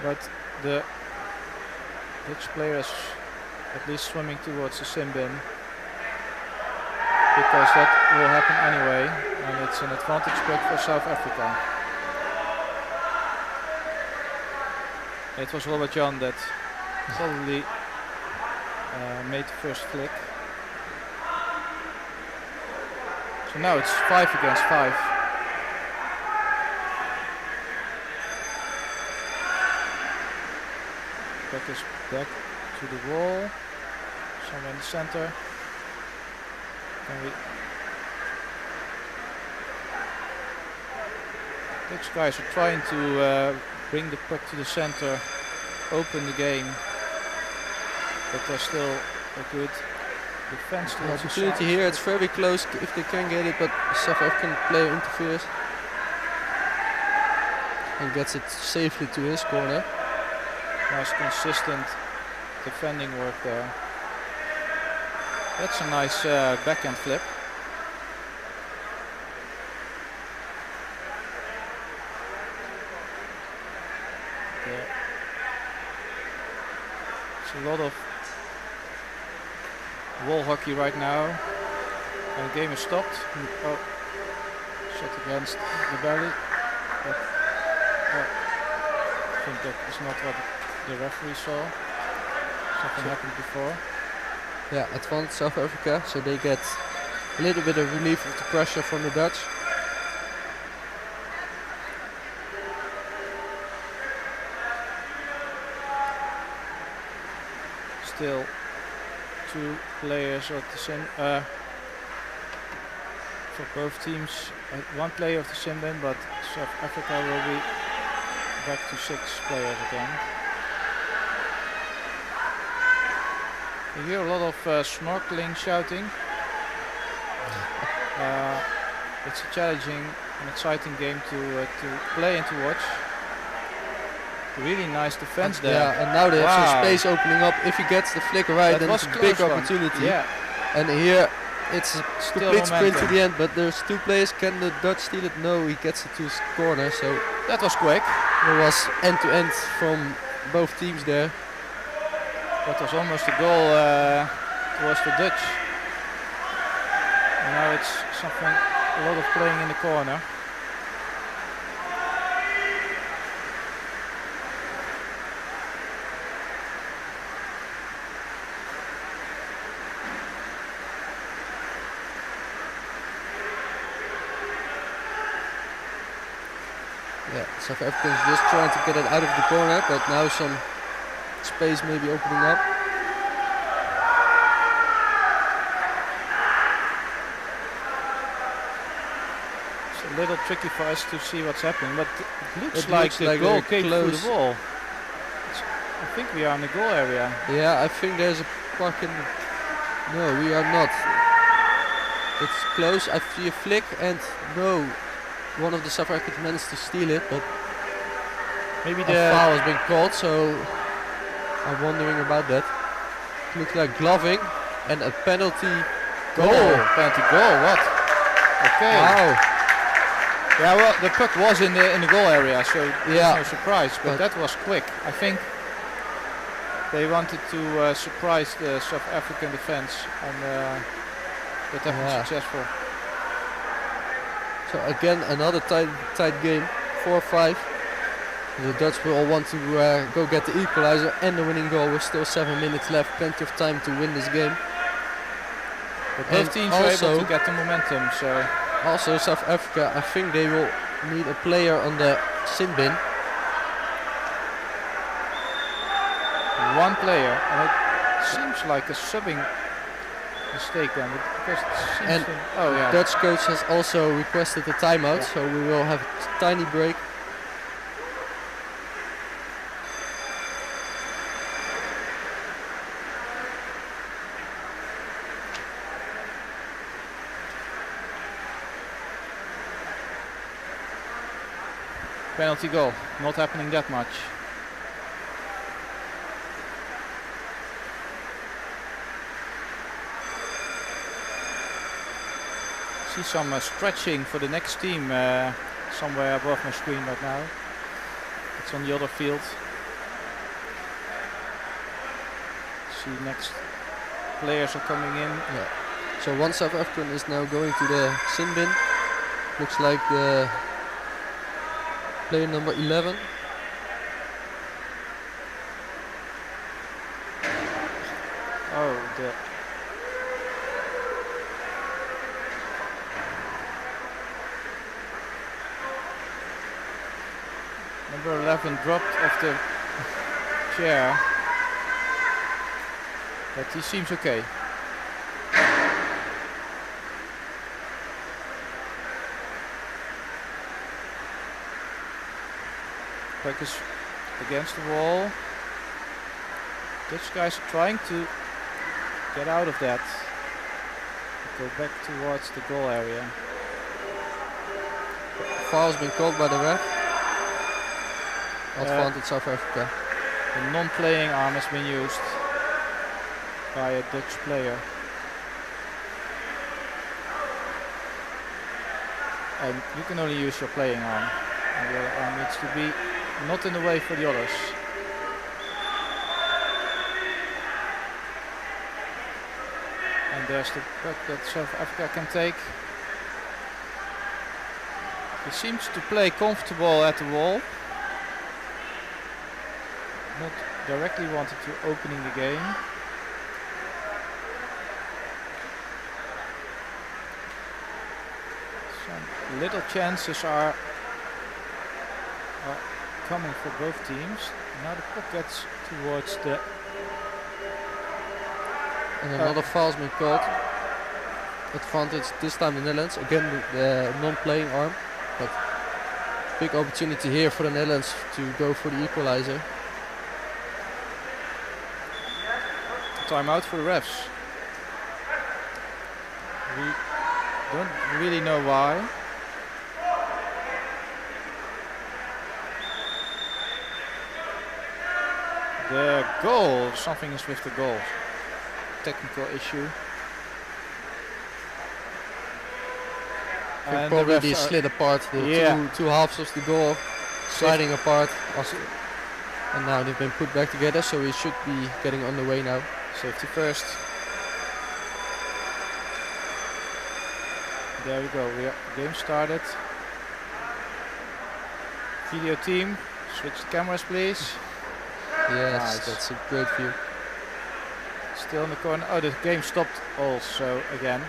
But the Dutch players at least swimming towards the sin bin, because that will happen anyway, and it's an advantage puck for South Africa. It was Robert Jan that probably made the first flick. So now it's 5 against 5. Puck is back to the wall, somewhere in the center. Dutch guys are trying to bring the puck to the center, open the game, but there's still a good defense the towards the opportunity side. here, it's very close if they can get it, but South African player interferes and gets it safely to his corner. Nice consistent defending work there. That's a nice backhand flip. It's a lot of wall hockey right now. And the game is stopped. Oh, shot against the belly. But, I think that is not what the referee saw. Something happened before. Yeah, advanced South Africa, so they get a little bit of relief of the pressure from the Dutch. Still 2 players of the same for both teams. 1 player of the sin bin, but South Africa will be back to 6 players again. You hear a lot of snorkeling, shouting. It's a challenging and exciting game to play and to watch. Really nice defense there. Yeah, and now they have some Wow. space opening up. If he gets the flick right, That then was it's a close big one. opportunity. Yeah, And here it's a Still complete sprint to momentum. the end, but there's 2 players. Can the Dutch steal it? No, he gets it to his corner. So that was quick. there was end to end from both teams there. That was almost a goal towards the Dutch. And now it's something, a lot of playing in the corner. Yeah, South Africans just trying to get it out of the corner, but now some space may be opening up. It's a little tricky for us to see what's happening, but it looks It like looks the like goal they're came through close. the wall. I think we are in the goal area. Yeah, I think there's a puck in. No, we are not. It's close. I see a flick, and no, one of the South Africans managed to steal it, but Maybe a the foul has been called, so I'm wondering about that. It looks like gloving and a penalty goal. penalty goal. What? Okay. Wow. Yeah, well, the puck was in the goal area, so Yeah. there's no surprise. But But- that was quick. I think they wanted to surprise the South African defense, and that have been Yeah. successful. So again, another tight game, 4-5. The Dutch will all want to go get the equalizer and the winning goal with still 7 minutes left. Plenty of time to win this game. But And both teams were able also- to get the momentum. So Also, South Africa, I think they will need a player on the sin bin. one player, and it seems like a subbing mistake then, because it seems And oh yeah. Dutch coach has also requested a timeout, Yeah. so we will have a tiny break. Penalty goal. Not happening that much. See some stretching for the next team somewhere above my screen right now. It's on the other field. See next players are coming in. Yeah. So one South African is now going to the sin bin. Looks like the player number 11. Oh, the number 11 dropped off the chair, but he seems okay. Puck is against the wall. Dutch guys are trying to get out of that. Go back towards the goal area. Foul's been called by the ref. Advantage South Africa. The non-playing arm has been used by a Dutch player. And you can only use your playing arm. And your arm needs to be not in the way for the others. And there's the puck that South Africa can take. He seems to play comfortable at the wall. Not directly wanted to opening the game. Some little chances are coming for both teams. Now the puck gets towards the... And another foul's been called. Advantage this time the Netherlands. Again the non-playing arm. But big opportunity here for the Netherlands to go for the equalizer. Timeout for the refs. We don't really know why. The goal, something is with the goal. Technical issue. And probably they slid apart the two halves of the goal, sliding apart. And now they've been put back together, so we should be getting on the way now. Safety first. There we go. Game started. Video team, switch the cameras, please. Yes, Nice. that's a great view. Still in the corner. Oh, the game stopped also again.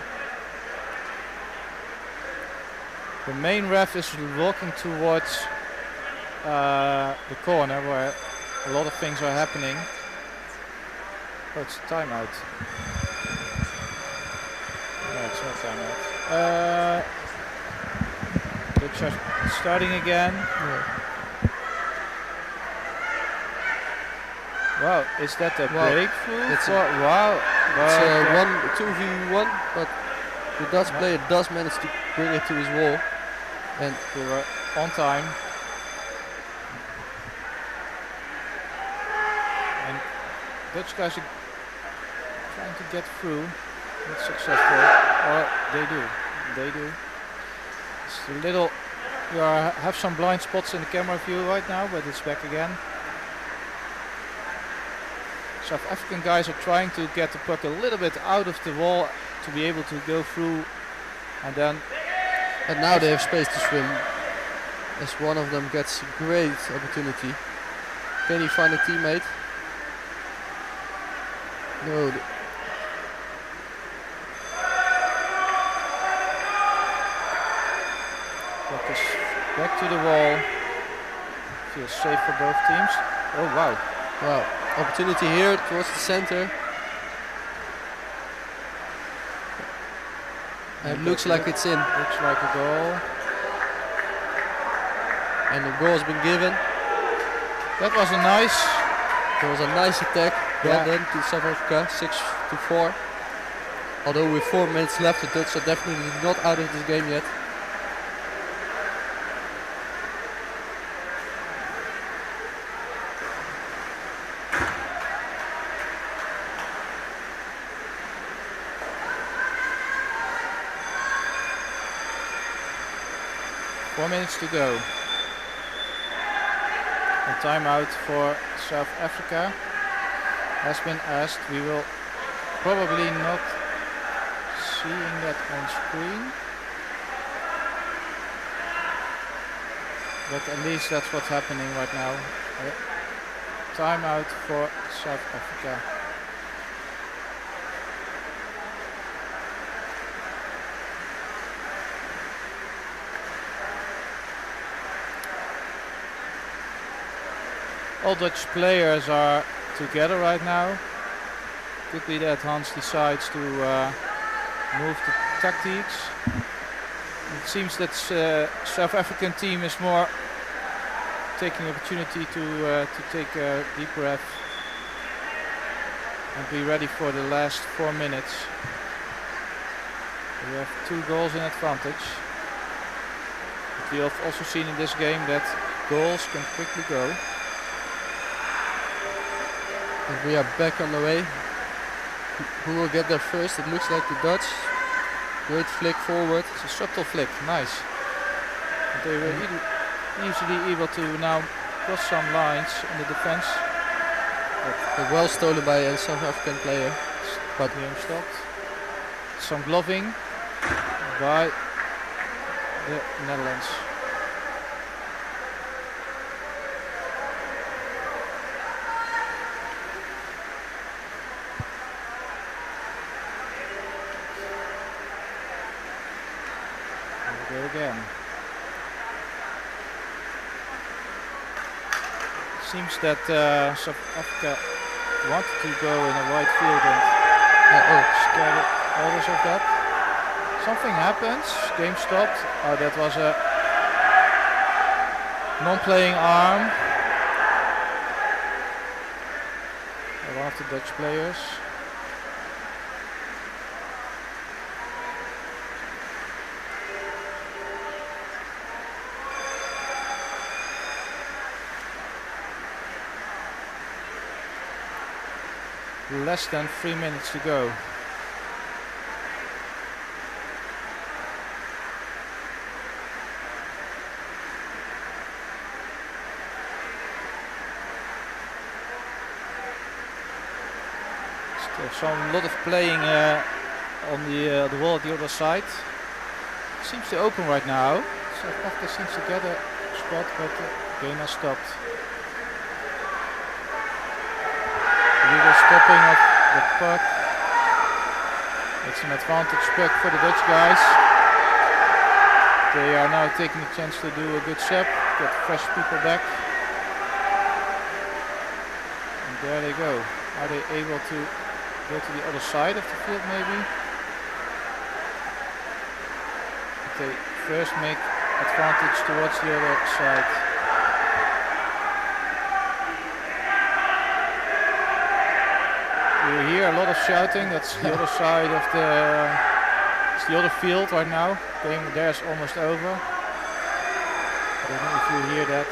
The main ref is walking towards the corner where a lot of things are happening. Oh, it's a timeout. No, it's not timeout. Dutch are starting again. Yeah. Wow, is that a Wow. breakthrough? It's wow. It's 2v1, but the Dutch player does manage to bring it to his wall. And we were on time. And Dutch guys are trying to get through. Not successful. Or they do. They do. It's a little. You have some blind spots in the camera view right now, but it's back again. South African guys are trying to get the puck a little bit out of the wall to be able to go through, and then. And now they have space to swim, as one of them gets a great opportunity. Can he find a teammate? No. Puck is back to the wall. Feels safe for both teams. Oh wow. Wow. Opportunity here towards the center. And it looks like it's in. Looks like a goal. And the goal has been given. That was a nice. There was a nice attack. Well done to South Africa, 6-4. Although with 4 minutes left, the Dutch are definitely not out of this game yet. 4 minutes to go. A timeout for South Africa has been asked. We will probably not seeing that on screen, but at least that's what's happening right now. Timeout for South Africa. All Dutch players are together right now. Could be that Hans decides to move the tactics. It seems that South African team is more taking the opportunity to take a deep breath and be ready for the last 4 minutes. We have 2 goals in advantage. But we have also seen in this game that goals can quickly go. And we are back on the way. Who will get there first? It looks like the Dutch. Great flick forward. It's a subtle flick, nice. But they were easily able to now cross some lines in the defense. But well stolen by a South African player. But game stopped. Some gloving by the Netherlands. Go again. Seems that South Africa wanted to go in a wide field and scare the others of that. Something happens. Game stopped. Oh, that was a non-playing arm. One of the Dutch players. Less than 3 minutes to go. Still a lot of playing on the wall at the other side. Seems to open right now. South Africa seems to get a spot, but the game has stopped. Stopping of the puck. It's an advantage puck for the Dutch guys. They are now taking a chance to do a good sub, get fresh people back. And there they go. Are they able to go to the other side of the field maybe? They first make advantage towards the other side. You hear a lot of shouting. That's the other side of it's the other field right now. Game there is almost over. I don't know if you hear that.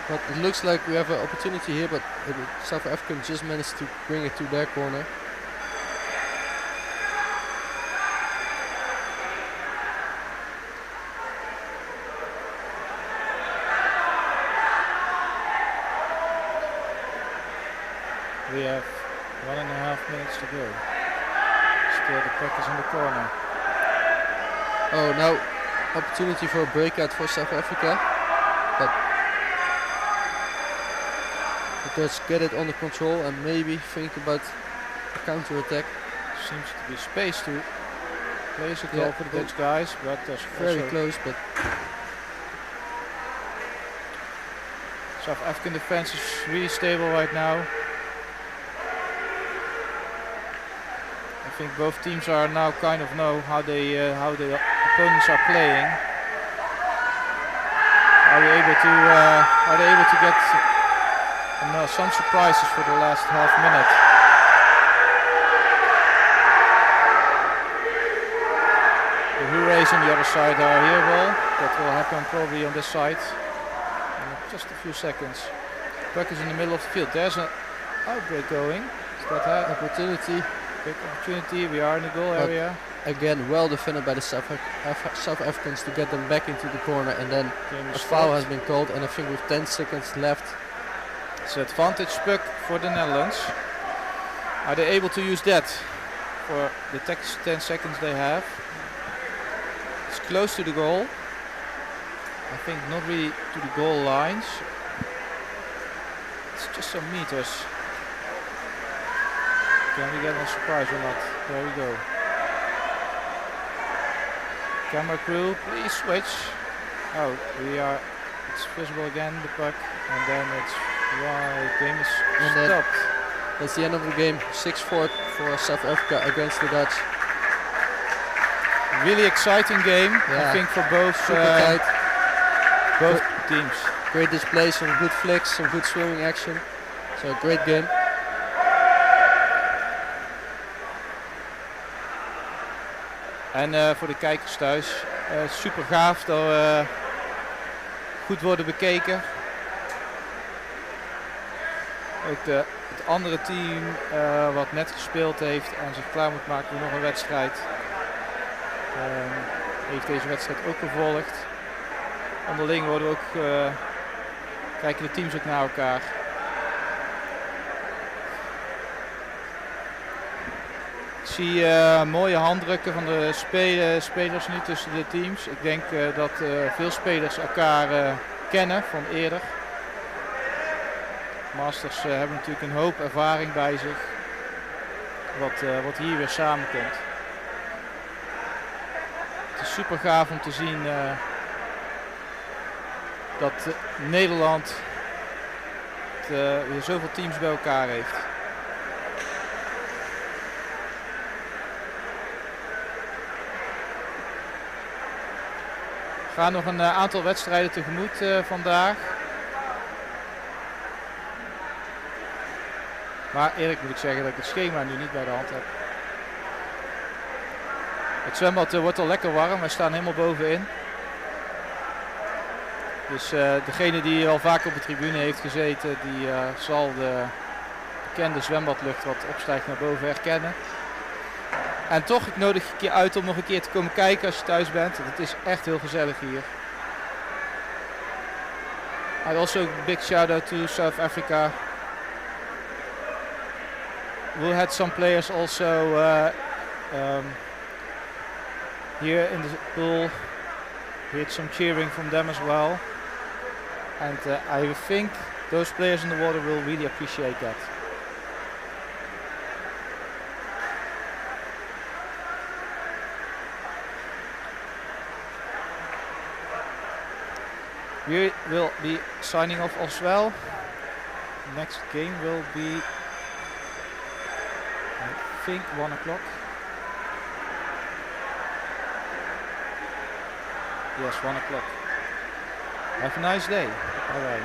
But it looks like we have an opportunity here, but South African just managed to bring it to their corner. We have 1.5 minutes to go. Still the puck is in the corner. Oh, now opportunity for a breakout for South Africa. But the Dutch get it under control and maybe think about a counter attack. Seems to be space to place a goal for the Dutch guys, but that's very close. But South African defense is really stable right now. I think both teams are now kind of know how the opponents are playing. Are they able to get some surprises for the last half minute? The hoorays on the other side are here. Well, that will happen probably on this side in just a few seconds. Puck is in the middle of the field. There's an outbreak going. Is that an opportunity? Big opportunity. We are in the goal area. again, well defended by the South Africans to get them back into the corner, and then Game a is foul has stopped. been called, and I think with 10 seconds left, It's an advantage puck for the Netherlands. Are they able to use that for the 10 seconds they have? It's close to the goal. I think not really to the goal lines. It's just some meters. Can we get a surprise or not? There we go. Camera crew, please switch. Oh, it's visible again, the puck, and then it's game is And then- stopped. that's the end of the game. 6-4 for South Africa against the Dutch. Really exciting game, Yeah. I think, for both Super tight, both teams. great display, some good flicks, some good swimming action. So a great game. En voor de kijkers thuis, super gaaf dat we goed worden bekeken. Ook het andere team wat net gespeeld heeft en zich klaar moet maken voor nog een wedstrijd, heeft deze wedstrijd ook gevolgd. Onderling worden we ook, kijken de teams ook naar elkaar. Ik zie mooie handdrukken van de spelers nu tussen de teams. Ik denk dat veel spelers elkaar kennen van eerder. Masters hebben natuurlijk een hoop ervaring bij zich. Wat hier weer samenkomt. Het is super gaaf om te zien dat Nederland weer zoveel teams bij elkaar heeft. We gaan nog een aantal wedstrijden tegemoet vandaag. Maar eerlijk moet ik zeggen dat ik het schema nu niet bij de hand heb. Het zwembad wordt al lekker warm, wij staan helemaal bovenin. Dus degene die al vaak op de tribune heeft gezeten, die zal de bekende zwembadlucht wat opstijgt naar boven herkennen. En toch, ik nodig je een keer uit om nog een keer te komen kijken als je thuis bent. Want het is echt heel gezellig hier. And also big shout out to South Africa. We had some players also here in the pool. We had some cheering from them as well. And I think those players in the water will really appreciate that. We will be signing off as well. Next game will be, I think, 1 o'clock. Yes, 1 o'clock. Have a nice day. Bye bye.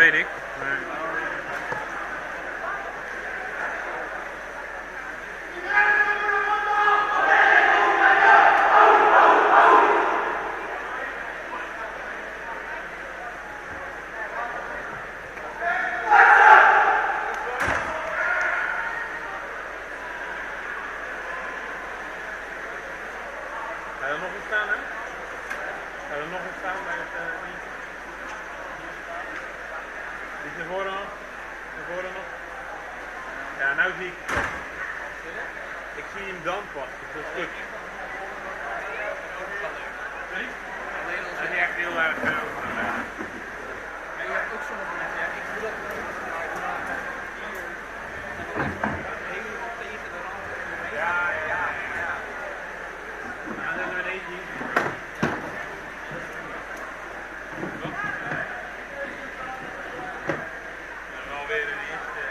weet ik. Maar... Ga je er nog in staan, hè? Ga je er nog in staan bij het niet? Niet naar voren nog? Naar voren nog? Ja, nou zie ik het. Ik zie hem dan pas, dus dat is goed. Dat is echt heel erg Maar je hebt ook sommige mensen, ja, ik doe dat helemaal tegen de rand. Ja. Nou, dan hebben we eentje hier. En dan weer de eerste.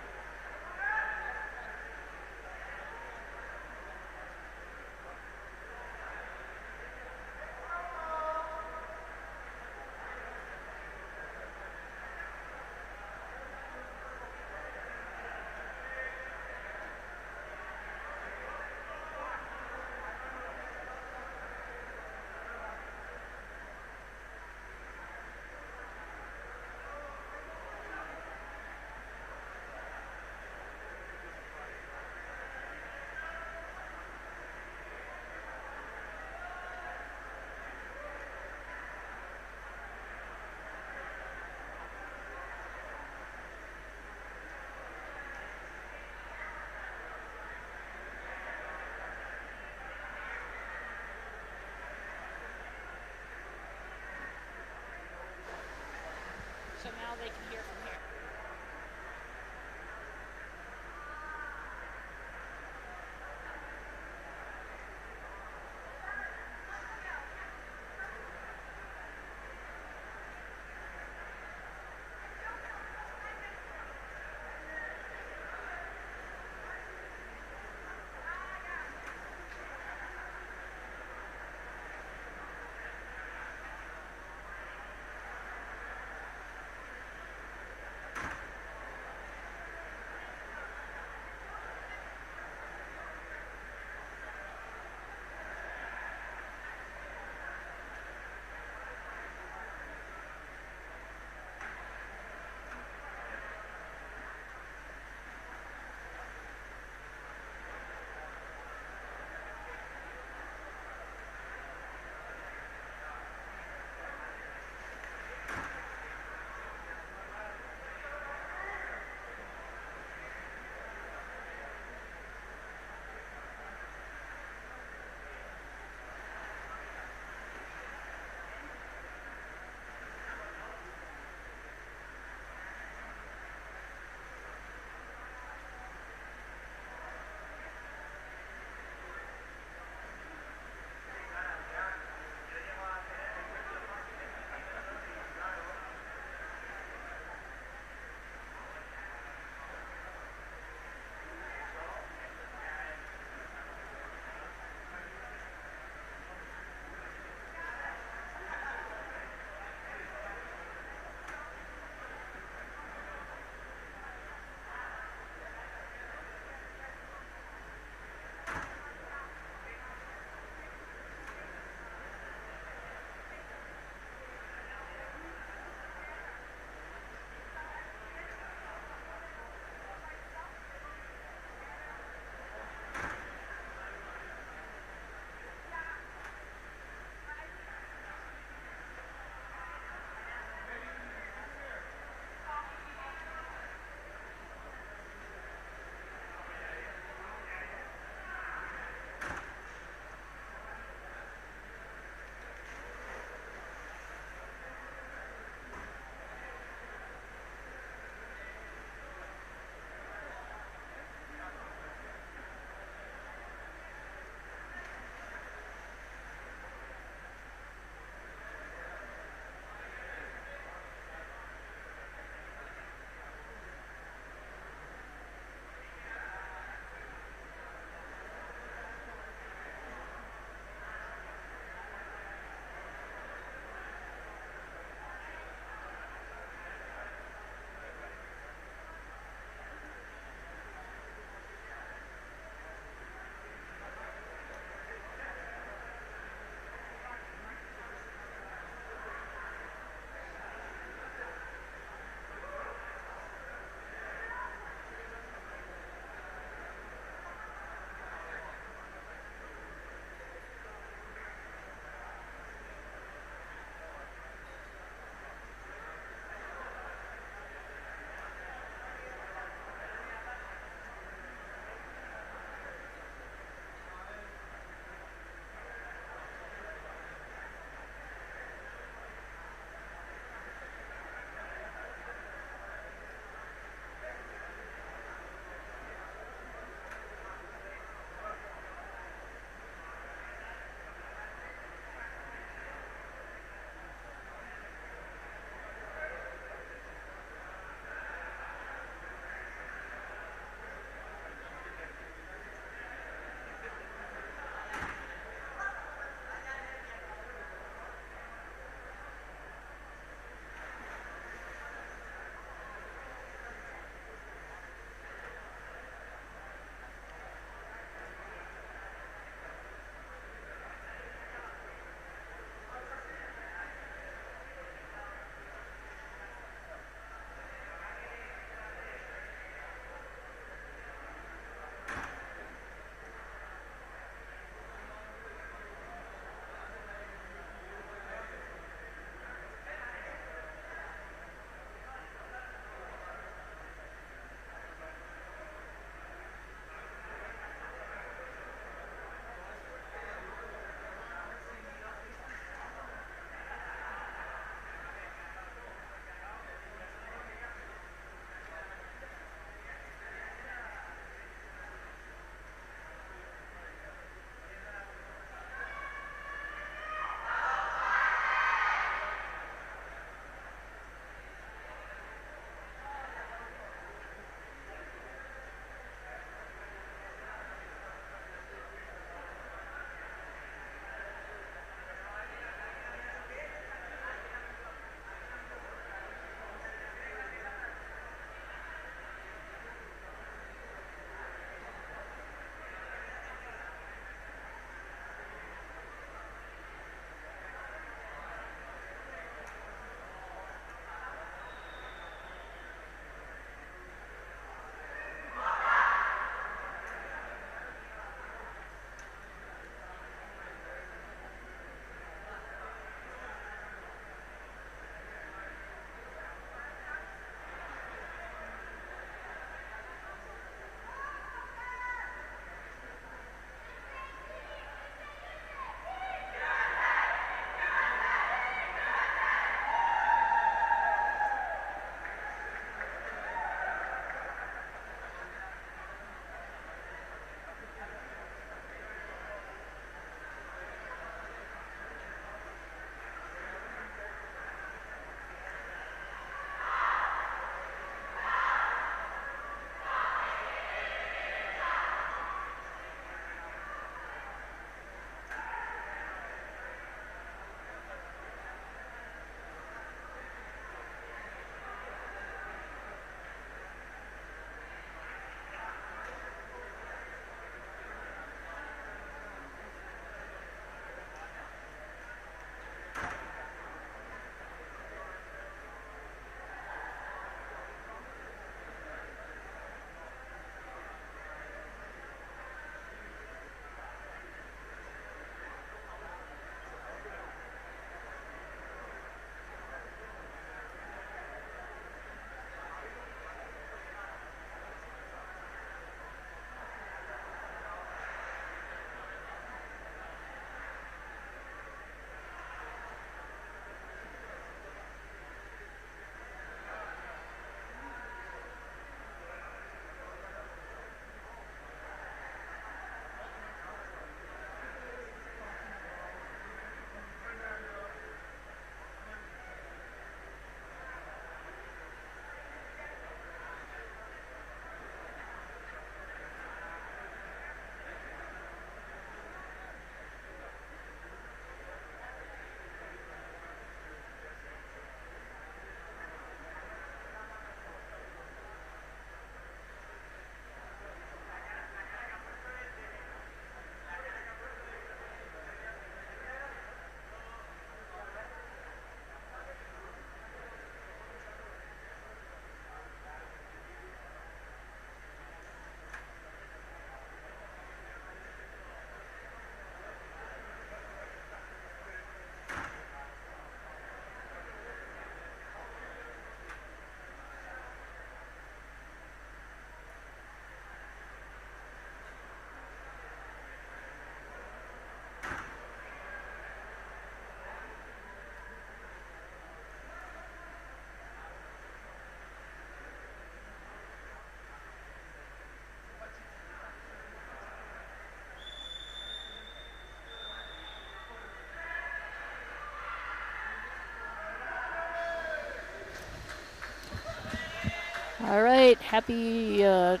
All right, happy good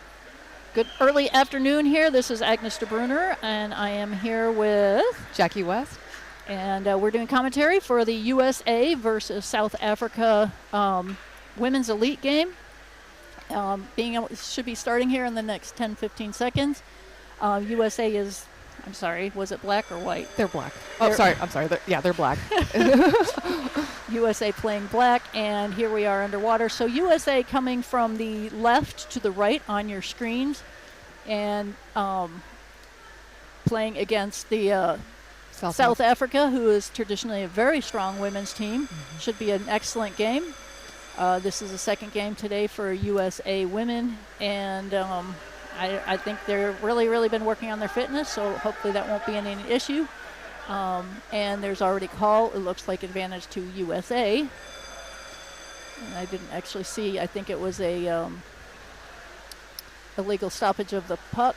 early afternoon here. This is Agnes de Brunner, and I am here with Jackie West. And we're doing commentary for the USA versus South Africa women's elite game. Should be starting here in the next 10-15 seconds. USA is, I'm sorry, was it black or white? They're black. Oh, sorry. I'm sorry. They're black. USA playing black, and here we are underwater. So USA coming from the left to the right on your screens, and playing against the South Africa, who is traditionally a very strong women's team. Should be an excellent game. This is the second game today for USA women, and I think they're really been working on their fitness, so hopefully that won't be any issue. And there's already call. It looks like advantage to USA. And I didn't actually see. I think it was a illegal stoppage of the puck.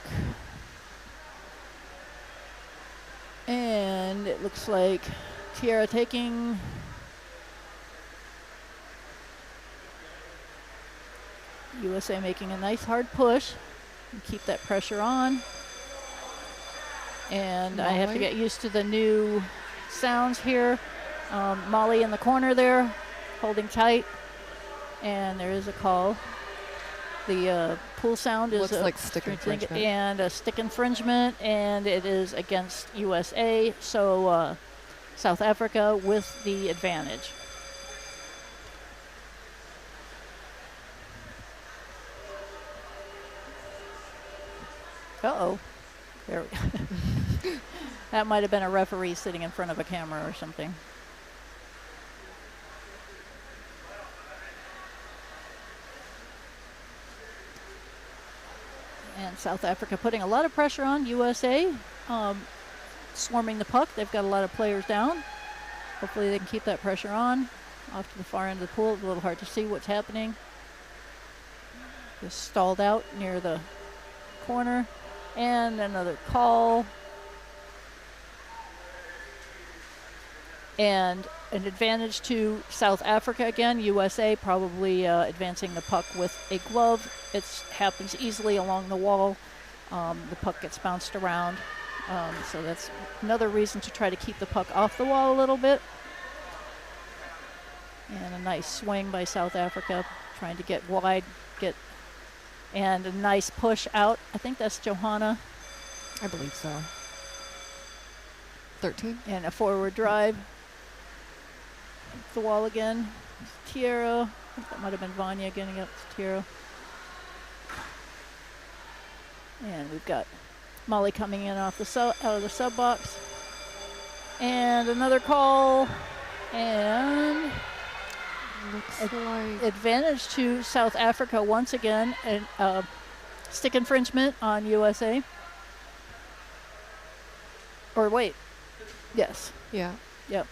And it looks like Tiara taking. USA making a nice hard push and keep that pressure on. And I have to get used to the new sounds here. Molly in the corner there, holding tight. And there is a call. The pool sound is looks like stick infringement. And a stick infringement, and it is against USA. So South Africa with the advantage. Uh-oh. There we That might have been a referee sitting in front of a camera or something. And South Africa putting a lot of pressure on USA, swarming the puck. They've got a lot of players down. Hopefully they can keep that pressure on. Off to the far end of the pool. It's a little hard to see what's happening. Just stalled out near the corner. And another call. And an advantage to South Africa again. USA probably advancing the puck with a glove. It happens easily along the wall. The puck gets bounced around. So that's another reason to try to keep the puck off the wall a little bit. And a nice swing by South Africa, trying to get wide, and a nice push out. I think that's Johanna. I believe so. 13. And a forward drive. The wall again. Tiara. I think that might have been Vanya getting up to Tiara. And we've got Molly coming in off the out of the sub box. And another call. And looks like advantage to South Africa once again. And stick infringement on USA. Or wait. Yes. Yeah. Yep.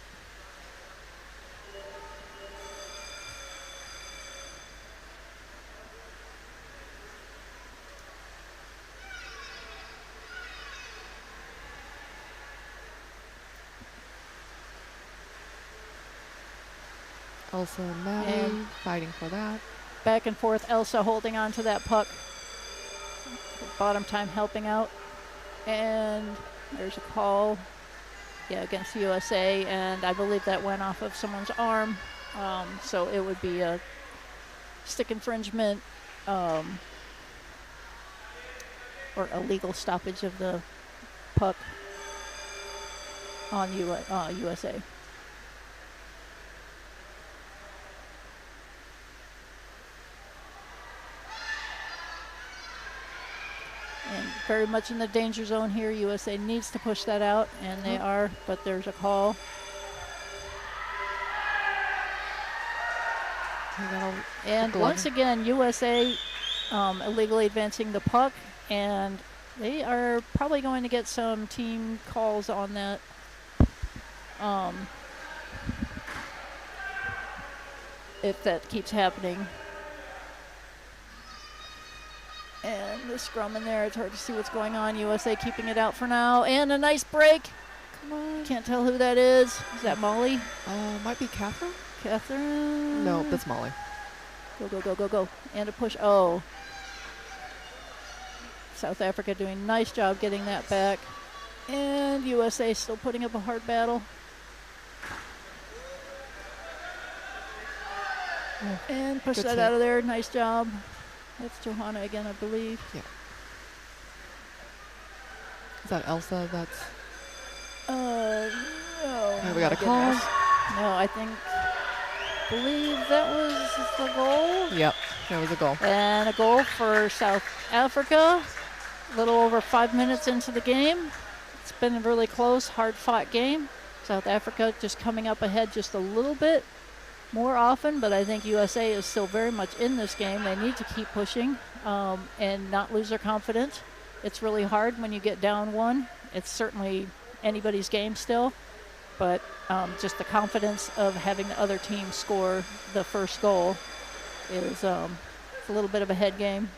Elsa and Maddie fighting for that. Back and forth. Elsa holding on to that puck. Bottom time helping out. And there's a call. Yeah, against the USA. And I believe that went off of someone's arm. So it would be a stick infringement or illegal stoppage of the puck on USA. And very much in the danger zone here. USA needs to push that out, and they are, but there's a call. And once again, USA illegally advancing the puck, and they are probably going to get some team calls on that. If that keeps happening. And the scrum in there, it's hard to see what's going on. USA keeping it out for now. And a nice break. Come on. Can't tell who that is. Is that Molly? Might be Catherine? Catherine? No, that's Molly. Go, go, go, go, go. And a push. Oh. South Africa doing a nice job getting that back. And USA still putting up a hard battle. And push Good that save. out of there. Nice job. That's Johanna again, I believe. Yeah. Is that Elsa? That's. No. Okay, we got a my call. goodness. No, believe that was the goal. Yep, that was a goal. And a goal for South Africa. A little over 5 minutes into the game. It's been a really close, hard-fought game. South Africa just coming up ahead just a little bit more often, but I think USA is still very much in this game. They need to keep pushing and not lose their confidence. It's really hard when you get down one. It's certainly anybody's game still, but just the confidence of having the other team score the first goal is it's a little bit of a head game.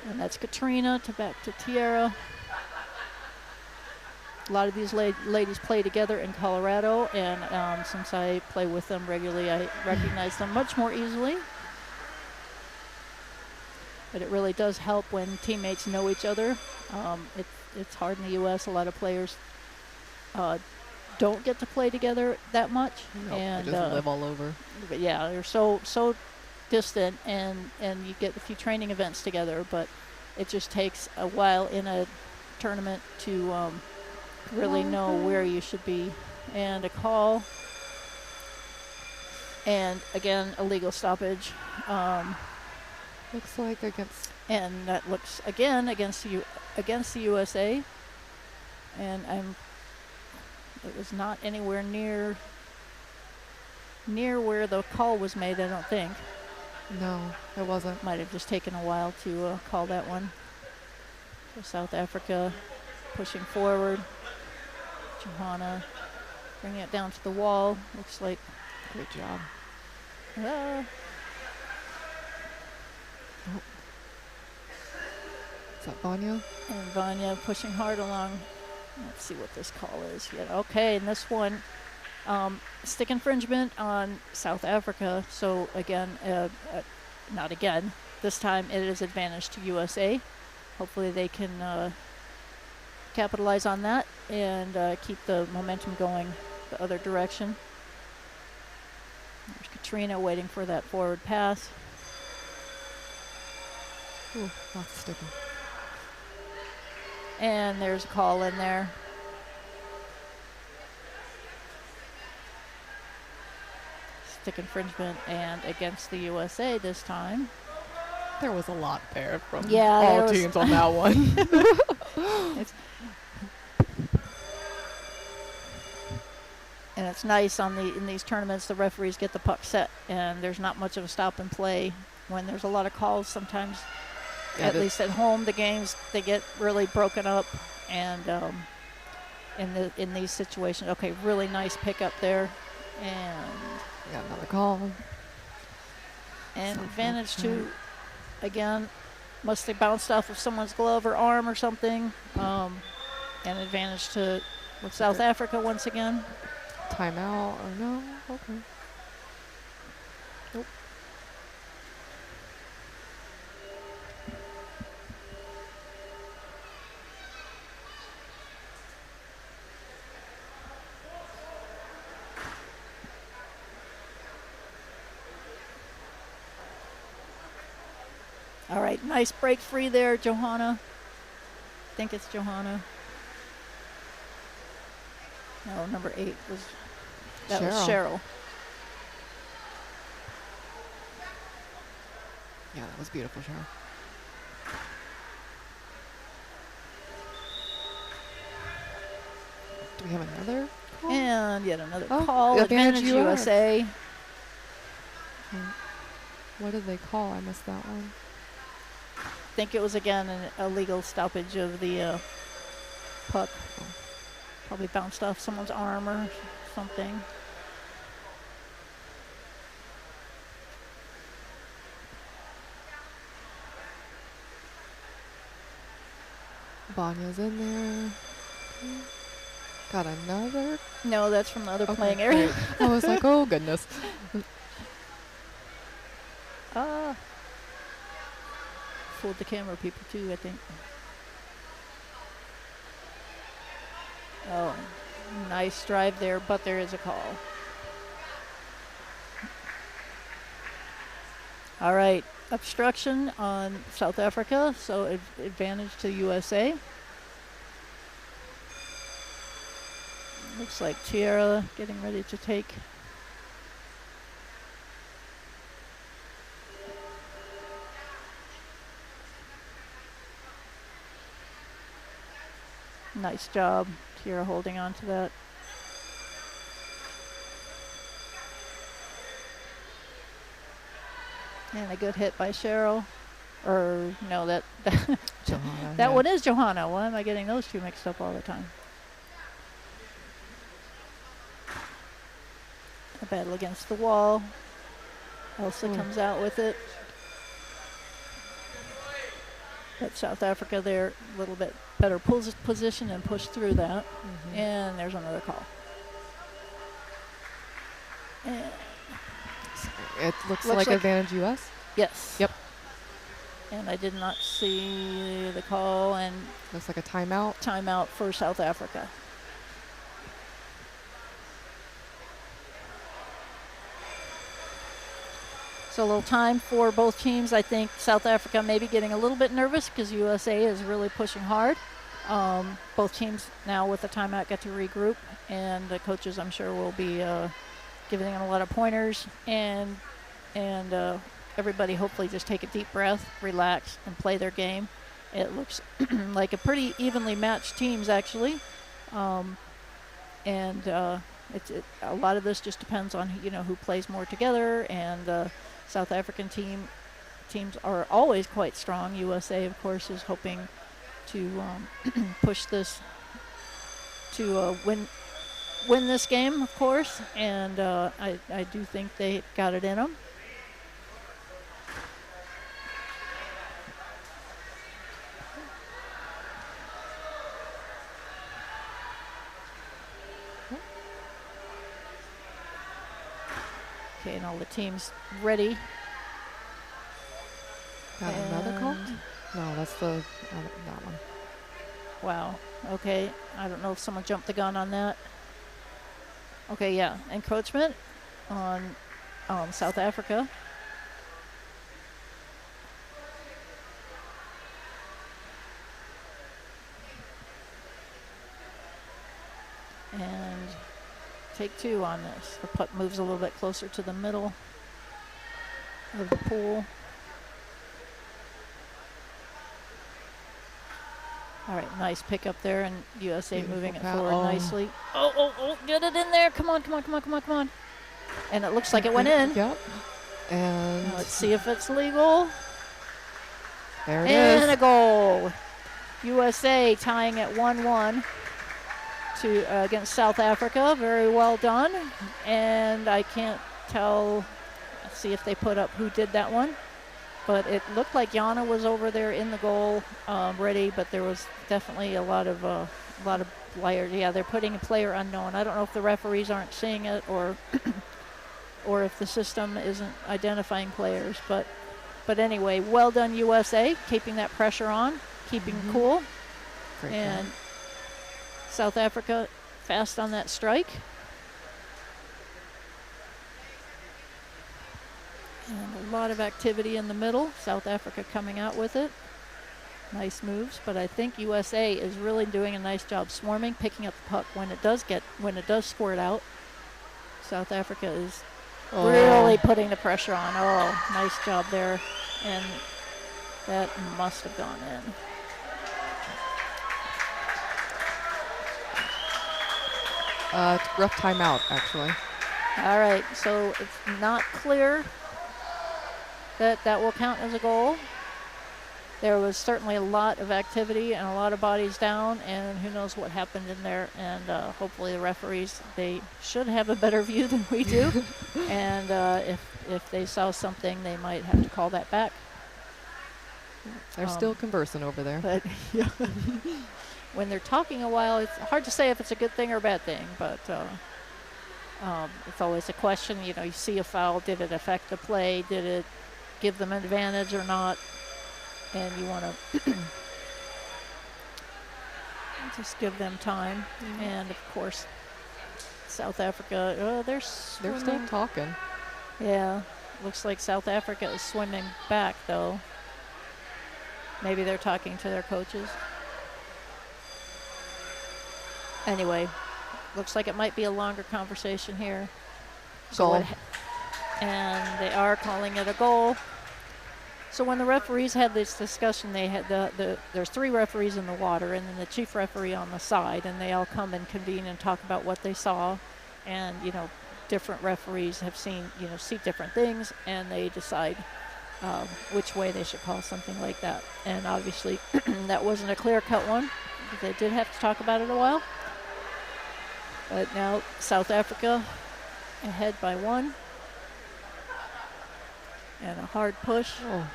And that's Katrina to back to Tiara. A lot of these ladies play together in Colorado, and since I play with them regularly, I recognize them much more easily. But it really does help when teammates know each other. It's hard in the U.S. A lot of players don't get to play together that much. No, and they just live all over. But yeah, they're so distant, and you get a few training events together, but it just takes a while in a tournament to really know where you should be. And a call, and again a legal stoppage, Looks like against. and that looks again against the USA, and it was not anywhere near where the call was made, I don't think. No, it wasn't. Might have just taken a while to call that one. So South Africa pushing forward. Johanna bringing it down to the wall. Looks like Great job. Is that Vanya? And Vanya pushing hard along. Let's see what this call is yet. Okay, and this one, stick infringement on South Africa. So again, not again. This time it is advantage to USA. Hopefully they can capitalize on that and keep the momentum going the other direction. There's Katrina waiting for that forward pass. Ooh, lots of sticking. And there's a call in there. Stick infringement and against the USA this time. There was a lot there from Yeah, all there was- teams on that one. And it's nice in these tournaments, the referees get the puck set, and there's not much of a stop and play. When there's a lot of calls, sometimes, Yeah, at least at home, the games, they get really broken up. And in these situations, okay, really nice pickup there. And Got another call. And South advantage Africa. to, again, must have bounced off of someone's glove or arm or something. And advantage to South Africa once again. Timeout or no? Okay. Nope. All right, nice break free there, Johanna. I think it's Johanna. No, number 8 was Cheryl. Yeah, that was beautiful, Cheryl. Do we have another call? And yet another Oh, call. advantage Advantage USA. What did they call? I missed that one. I think it was again an illegal stoppage of the puck. Probably bounced off someone's arm or something. Vanya's in there. Got another. No, that's from the other Okay, playing area. great. I was like, oh goodness. Fooled the camera people too, I think. Oh, nice drive there, but there is a call. All right, obstruction on South Africa, so advantage to USA. Looks like Tierra getting ready to take. Nice job, Tierra, holding on to that. And a good hit by Cheryl. Or, no, that Johanna, that yeah. one is Johanna. Why am I getting those two mixed up all the time? A battle against the wall. Elsa comes out with it. But South Africa there, a little bit better position and push through that. And there's another call. And It looks like advantage US. yes. Yep. And I did not see the call, and Looks like a timeout. timeout for South Africa. So a little time for both teams. I think South Africa may be getting a little bit nervous because USA is really pushing hard. Both teams now with the timeout get to regroup, and the coaches, I'm sure, will be giving them a lot of pointers, and everybody hopefully just take a deep breath, relax, and play their game. It looks like a pretty evenly matched teams, actually. A lot of this just depends on who plays more together, and South African teams are always quite strong. USA, of course, is hoping to push this to win this game, of course, and I do think they got it in them. Okay, and all the teams ready. Got another call? And No, that's the that one. wow. Okay, I don't know if someone jumped the gun on that. Okay, yeah, encroachment on South Africa. And take two on this. The puck moves a little bit closer to the middle of the pool. All right, nice pick up there, and USA Beautiful moving it pass. forward Oh. nicely. Oh, get it in there. Come on. And it looks like it went in. Yep. And Now let's see if it's legal. there it And a is. goal. USA tying at 1-1 against South Africa. Very well done. And I can't tell. Let's see if they put up who did that one. But it looked like Jana was over there in the goal ready, but there was definitely a lot of players. Yeah, they're putting a player unknown. I don't know if the referees aren't seeing it or or if the system isn't identifying players. But anyway, well done USA, keeping that pressure on, keeping cool. Great And job. South Africa fast on that strike. And a lot of activity in the middle. South Africa coming out with it. Nice moves, but I think USA is really doing a nice job swarming, picking up the puck when it does squirt out. South Africa is really putting the pressure on. Oh, nice job there. And that must have gone in. Rough timeout, actually. All right, so it's not clear that will count as a goal. There was certainly a lot of activity and a lot of bodies down, and who knows what happened in there. And hopefully the referees, they should have a better view than we do. And if they saw something, they might have to call that back. They're still conversing over there. But yeah. when they're talking a while, it's hard to say if it's a good thing or a bad thing, but it's always a question. You know, you see a foul, did it affect the play? Did it give them an advantage or not? And you want to just give them time. And of course, South Africa, they're They're still swimming. talking. Yeah, looks like South Africa is swimming back though. Maybe they're talking to their coaches. Anyway, looks like it might be a longer conversation here. Goal. And they are calling it a goal. So when the referees had this discussion, they had there's 3 referees in the water and then the chief referee on the side, and they all come and convene and talk about what they saw. And, you know, different referees have seen, you know, see different things, and they decide which way they should call something like that. And obviously that wasn't a clear-cut one. They did have to talk about it a while. But now South Africa ahead by 1. And a hard push. Oh.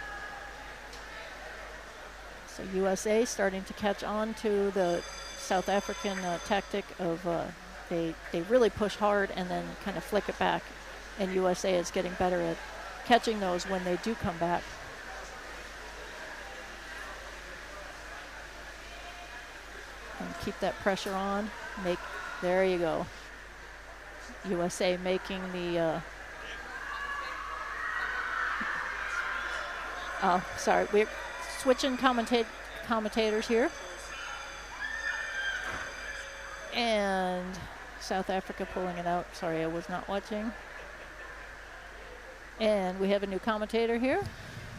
So USA starting to catch on to the South African tactic of they really push hard and then kind of flick it back. And USA is getting better at catching those when they do come back. And keep that pressure on. There you go. USA making the oh, sorry, we're switching commentators here. And South Africa pulling it out. Sorry, I was not watching. And we have a new commentator here.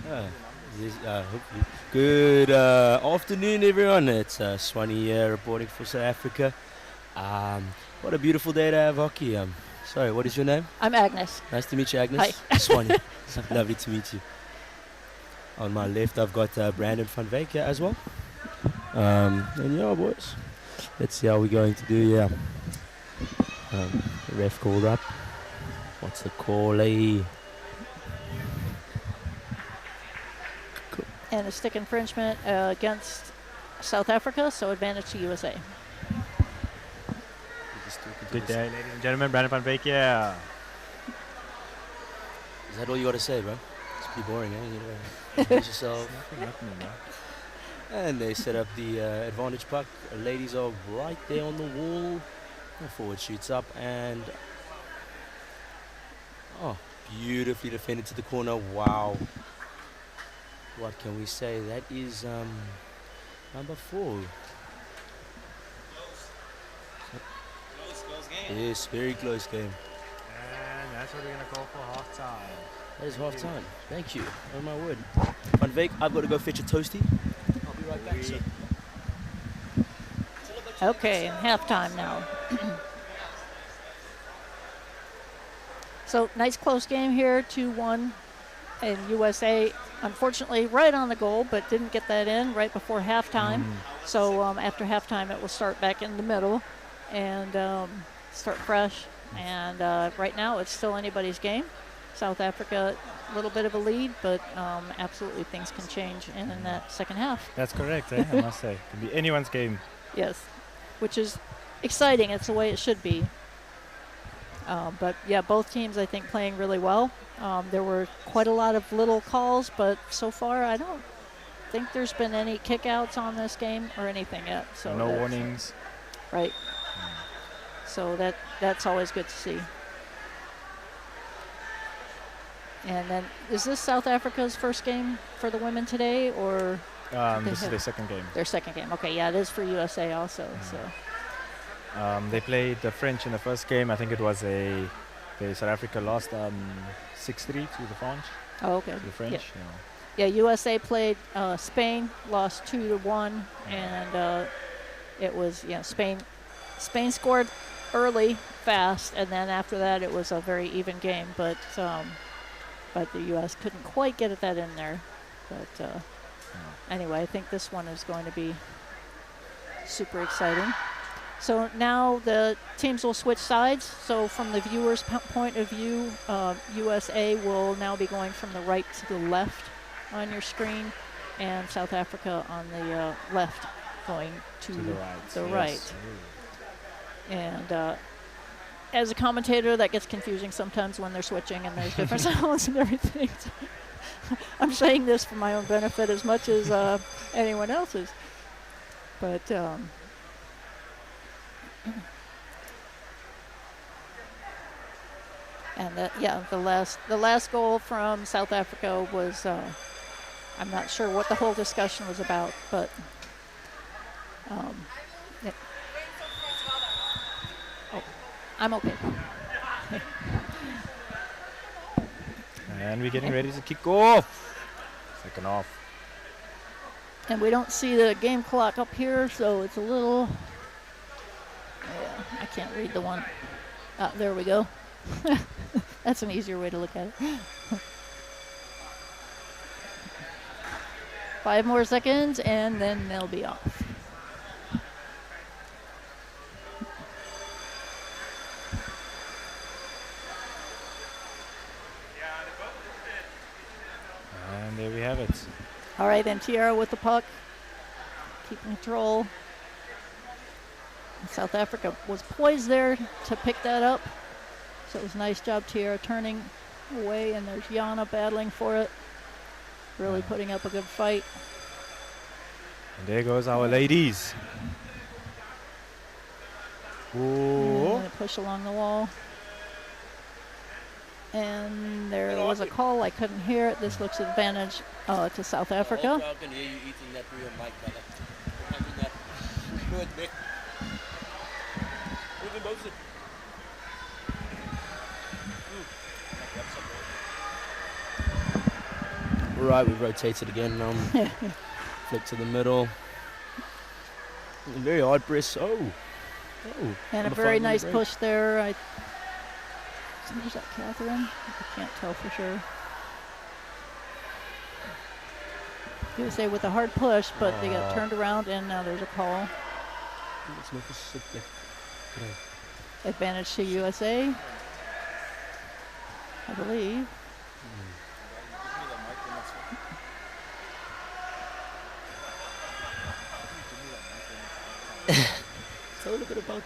Hopefully. Good afternoon, everyone. It's Swanee here reporting for South Africa. What a beautiful day to have hockey. Sorry, what is your name? I'm Agnes. Nice to meet you, Agnes. Hi. Swanee. Lovely to meet you. On my left, I've got Brandon van Wyk here as well. And yeah, boys, let's see how we're going to do here. The ref called up. What's the call, eh? And a stick infringement against South Africa, so advantage to USA. Good day, ladies and gentlemen. Brandon van Wyk, yeah. Is that all you got to say, bro? It's pretty boring, eh? You know, introduce yourself. And they set up the advantage puck. Ladies are right there on the wall. The forward shoots up and beautifully defended to the corner. Wow. What can we say? That is number 4. Close game. Yes, very close game. And that's what we're going to call for half time. That is half time. Thank you. Oh my word. Van Wyk, I've got to go fetch a toasty. I'll be right back, sir. Okay, halftime now. So nice close game here, 2-1. And USA, unfortunately, right on the goal, but didn't get that in right before halftime. So after halftime, it will start back in the middle and start fresh. And right now, it's still anybody's game. South Africa, a little bit of a lead, but absolutely things can change in that second half. That's correct, I must say. It can be anyone's game. Yes, which is exciting. It's the way it should be. But yeah, both teams I think playing really well. There were quite a lot of little calls, but so far I don't think there's been any kickouts on this game or anything yet. So no warnings. Right. So that's always good to see. And then, is this South Africa's first game for the women today, or? This is their second game. Their second game. Okay, yeah, it is for USA also. So. They played the French in the first game. I think it was South Africa lost 6-3 to the French. Oh, okay. To the French. Yeah. You know. Yeah, USA played Spain, lost 2-1, and it was Spain scored early, fast, and then after that it was a very even game. But the U.S. couldn't quite get that in there. But anyway, I think this one is going to be super exciting. So now the teams will switch sides. So from the viewer's point of view, USA will now be going from the right to the left on your screen, and South Africa on the left going to To the right. the yes. right. And as a commentator, that gets confusing sometimes when they're switching and there's different sounds and everything. So I'm saying this for my own benefit as much as anyone else's. But and the last goal from South Africa was I'm not sure what the whole discussion was about, but yeah. Oh, I'm okay. And we're getting ready to kick off. Second half. And we don't see the game clock up here, so it's a little. Yeah, I can't read the one. There we go. That's an easier way to look at it. 5 more seconds, and then they'll be off. And there we have it. All right, and Tiara with the puck, keeping control. South Africa was poised there to pick that up. So it was a nice job, Tiara turning away, and there's Jana battling for it. Really putting up a good fight. And there goes our ladies. Whoa. And push along the wall. And there was a call. I couldn't hear it. This looks advantage to South Africa. I can hear you eating that through your mic, brother. Imagine that. Do it, Mick. Move them both. Right, we rotated again. Flick to the middle. Very hard press. Oh. And a very nice push there. Is that Catherine? I can't tell for sure. USA with a hard push, but they got turned around, and now there's a call. Advantage to USA, I believe. Tell a little bit about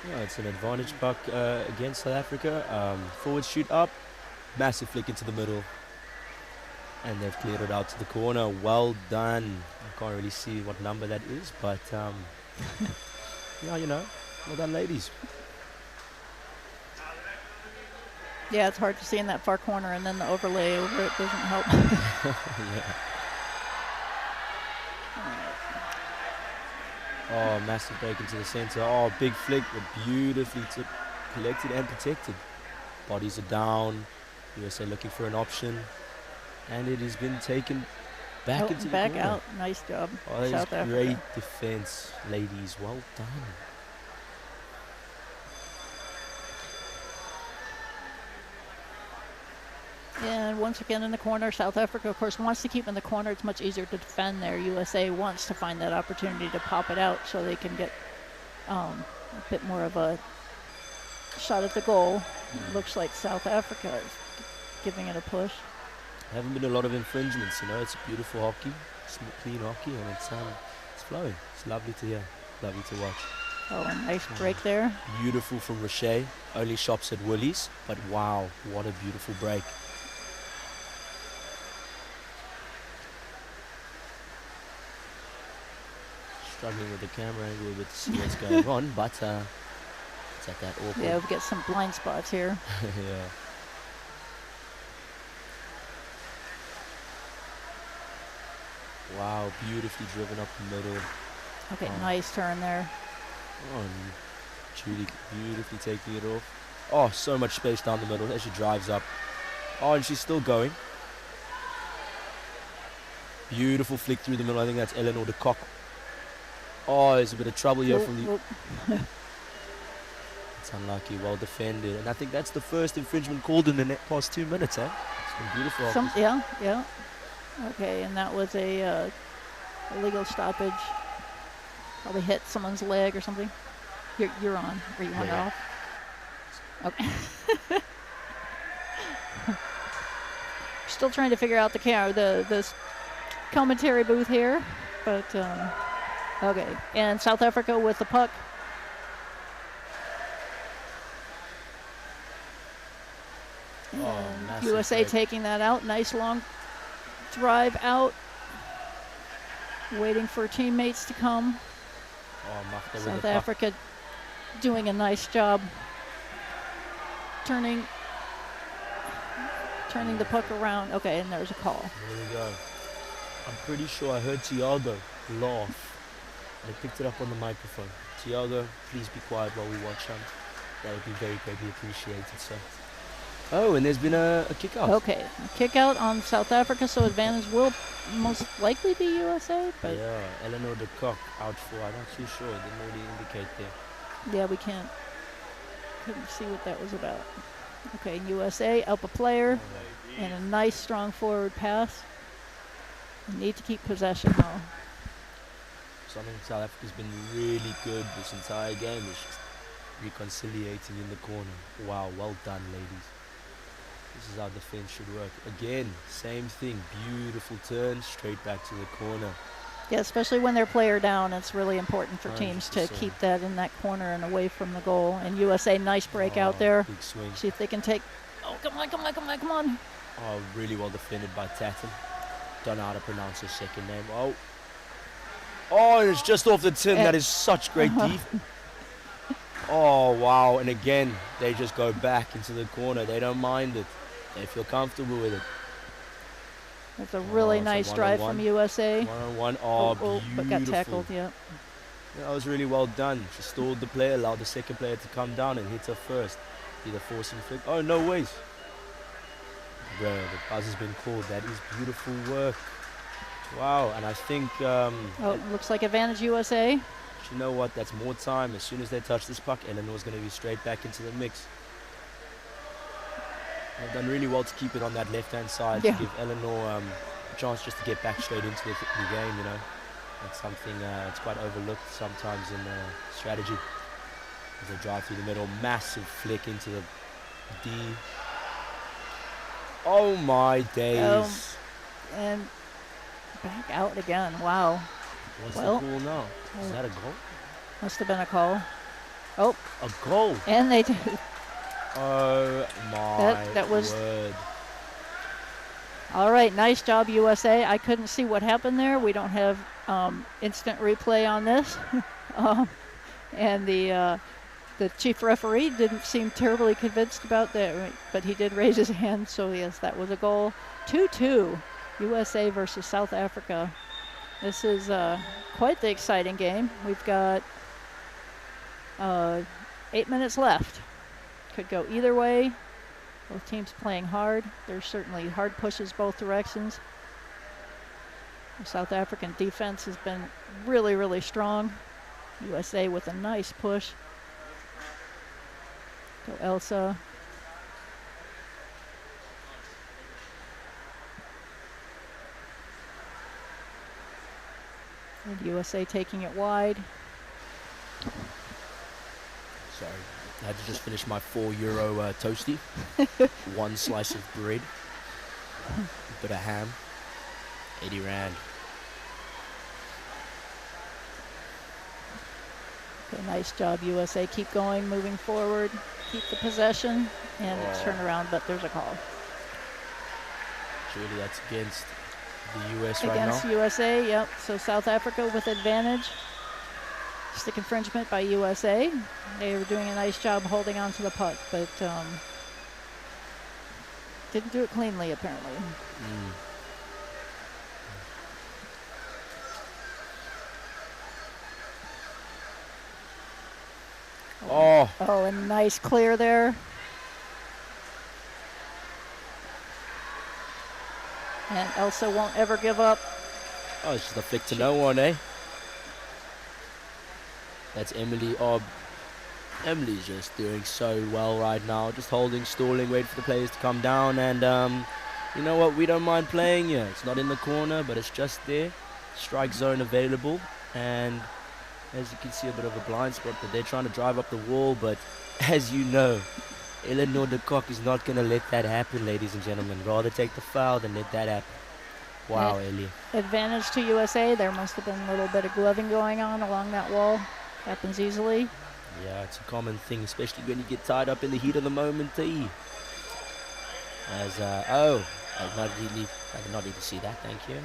yeah, it's an advantage puck against South Africa. Forward shoot up, massive flick into the middle, and they've cleared it out to the corner. Well done. I can't really see what number that is, but yeah, you know, well done, ladies. Yeah, it's hard to see in that far corner, and then the overlay over it doesn't help. Yeah. Oh, massive break into the center. Oh, big flick, but beautifully collected and protected. Bodies are down. USA looking for an option. And it has been taken back into the back corner. out. Nice job, Oh, that South is Africa. great defense, ladies. Well done. And once again in the corner, South Africa, of course, wants to keep in the corner. It's much easier to defend there. USA wants to find that opportunity to pop it out so they can get a bit more of a shot at the goal. Looks like South Africa is giving it a push. Haven't been a lot of infringements, you know. It's beautiful hockey, clean hockey, and it's flowing. It's lovely to hear, lovely to watch. Oh, a nice break there. Beautiful from Roche. Only shops at Woolies, but wow, what a beautiful break. Struggling with the camera angle a bit to see what's going on, but it's at that awkward. Yeah, we've got some blind spots here. Yeah. Wow, beautifully driven up the middle. Okay, nice turn there. Oh, and Judy beautifully taking it off. Oh, so much space down the middle as she drives up. Oh, and she's still going. Beautiful flick through the middle. I think that's Eleanor de Kock. Oh, there's a bit of trouble here from the... It's unlucky, well defended. And I think that's the first infringement called in the past 2 minutes, eh? It's been beautiful. Yeah. Okay, and that was a illegal stoppage. Probably hit someone's leg or something. You're on. Or you want it off? Okay. Still trying to figure out the commentary booth here, but okay. And South Africa with the puck. And massive USA break. taking that out. Nice long drive out. Waiting for teammates to come. Magda with South the puck. Africa doing a nice job turning the puck around. Okay, and there's a call. There we go. I'm pretty sure I heard Thiago laugh. I picked it up on the microphone. Thiago, please be quiet while we watch him. That would be very greatly appreciated, sir. Oh, and there's been a kick out. Okay, kick out on South Africa, so advantage will most likely be USA, but Yeah, Eleanor de Kock out for, I'm not too sure, it didn't really indicate there. yeah, we couldn't see what that was about. Okay, USA up a player and a nice strong forward pass. We need to keep possession though. Something South Africa's been really good this entire game is just reconciliating in the corner. Wow, well done, ladies. This is how defense should work. Again, same thing, beautiful turn, straight back to the corner. Yeah, especially when they're player down, it's really important for teams to 100%. keep that in that corner and away from the goal. And USA, nice break out there. Big swing. See if they can take. Oh, come on. Oh, really well defended by Tatten. Don't know how to pronounce his second name. Oh, and it's just off the tin. That is such great deep. Oh, wow. And again, they just go back into the corner. They don't mind it. They feel comfortable with it. That's a really it's a nice drive from USA. One-on-one. Oh, beautiful. But got tackled, yeah. That was really well done. She stalled the player, allowed the second player to come down and hit her first. Either force and flick. Oh, no ways. Bro, the buzz has been called. That is beautiful work. Wow, and I think... Looks like advantage USA. You know what? That's more time. As soon as they touch this puck, Eleanor's going to be straight back into the mix. They've done really well to keep it on that left-hand side to give Eleanor a chance just to get back straight into the game, you know. That's something it's quite overlooked sometimes in strategy. As they drive through the middle, massive flick into the D. Oh my days. And back out again. Wow. What's the call now? Is that a goal? Must have been a call. Oh. A goal. And they did. Oh my that was word. All right, nice job, USA. I couldn't see what happened there. We don't have instant replay on this. And the chief referee didn't seem terribly convinced about that, but he did raise his hand, so yes, that was a goal. 2-2, USA versus South Africa. This is quite the exciting game. We've got 8 minutes left. Could go either way. Both teams playing hard. There's certainly hard pushes both directions. The South African defense has been really, really strong. USA with a nice push. Go Elsa. And USA taking it wide. Sorry, I had to just finish my €4 toasty. One slice of bread, a bit of ham, 80 rand. Okay, nice job, USA. Keep going, moving forward. Keep the possession, and it's turnaround, but there's a call. Surely that's against the US right now. Against USA, yep. So South Africa with advantage. Stick infringement by USA. They were doing a nice job holding on to the puck, but didn't do it cleanly, apparently. Oh, a nice clear there. And Elsa won't ever give up. oh, it's just a flick to no one, eh? That's Emily. Oh, Emily's just doing so well right now. Just holding, stalling, waiting for the players to come down. And you know what? We don't mind playing here. It's not in the corner, but it's just there. Strike zone available. And as you can see, a bit of a blind spot, but they're trying to drive up the wall. But as you know, Eleanor de Kock is not going to let that happen, ladies and gentlemen. Rather take the foul than let that happen. Wow, Ellie. Advantage to USA. There must have been a little bit of gloving going on along that wall. Happens easily. Yeah, it's a common thing, especially when you get tied up in the heat of the moment. As I did not need to see that. Thank you.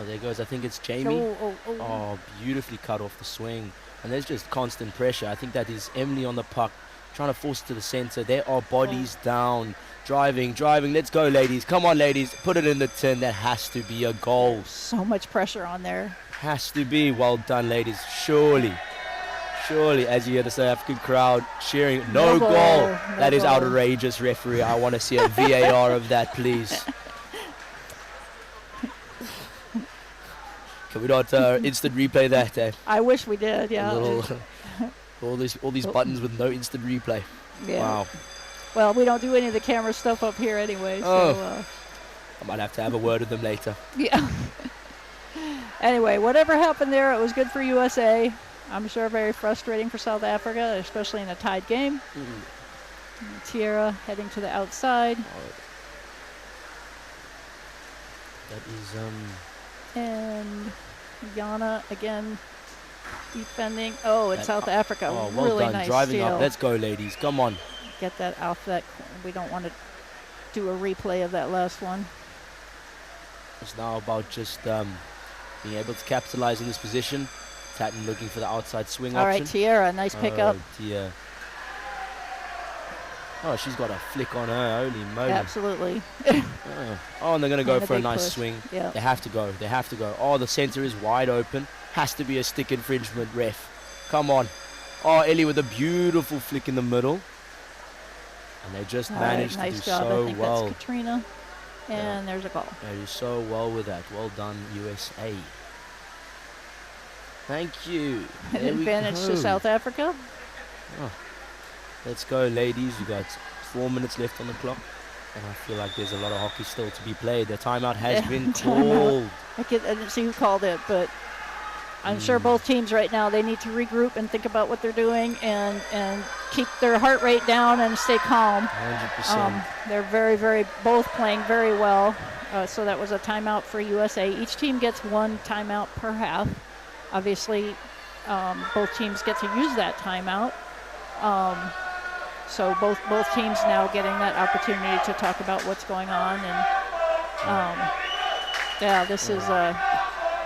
There goes. I think it's Jamie. Oh, beautifully cut off the swing. And there's just constant pressure. I think that is Emily on the puck, trying to force it to the center. There are bodies down. Driving. Let's go, ladies. Come on, ladies. Put it in the tin. That has to be a goal. So much pressure on there. Has to be. Well done, ladies. Surely, as you hear the South African crowd cheering, no goal. That is outrageous, referee. I want to see a VAR of that, please. Can we not instant replay that? I wish we did, yeah. All these buttons with no instant replay. Yeah. Wow. Well, we don't do any of the camera stuff up here anyway, so... I might have to have a word with them later. Yeah. Anyway, whatever happened there, it was good for USA. I'm sure very frustrating for South Africa, especially in a tied game. Tierra heading to the outside. That is... And Yana again defending. Oh, it's South Africa. Oh, well really done. nice Driving steal. up. Let's go, ladies. Come on. Get that off that. We don't want to do a replay of that last one. It's now about just being able to capitalize in this position. Tatton looking for the outside swing All option. right, Tierra, nice pickup. Oh, dear. Oh, she's got a flick on her. Holy moly. Absolutely. And they're going to go for a nice push. swing. Yep. They have to go. Oh, the center is wide open. Has to be a stick infringement, ref. Come on. Oh, Ellie with a beautiful flick in the middle. And they just managed to do job. so I think well. That's Katrina. And there's a goal. They do so well with that. Well done, USA. Thank you. An advantage to South Africa. Oh. Let's go, ladies. We've got 4 minutes left on the clock. And I feel like there's a lot of hockey still to be played. The timeout has been called. I didn't see who called it, but I'm sure both teams right now, they need to regroup and think about what they're doing and keep their heart rate down and stay calm. 100%. They're both playing very well. So that was a timeout for USA. Each team gets one timeout per half. Obviously, both teams get to use that timeout. So both teams now getting that opportunity to talk about what's going on. And this is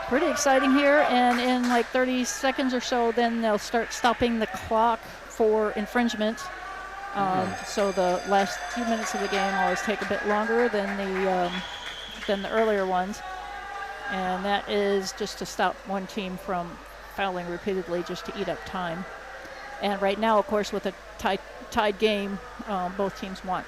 pretty exciting here. And in like 30 seconds or so, then they'll start stopping the clock for infringement. So the last few minutes of the game always take a bit longer than the earlier ones. And that is just to stop one team from fouling repeatedly just to eat up time. And right now, of course, with a tied game, both teams want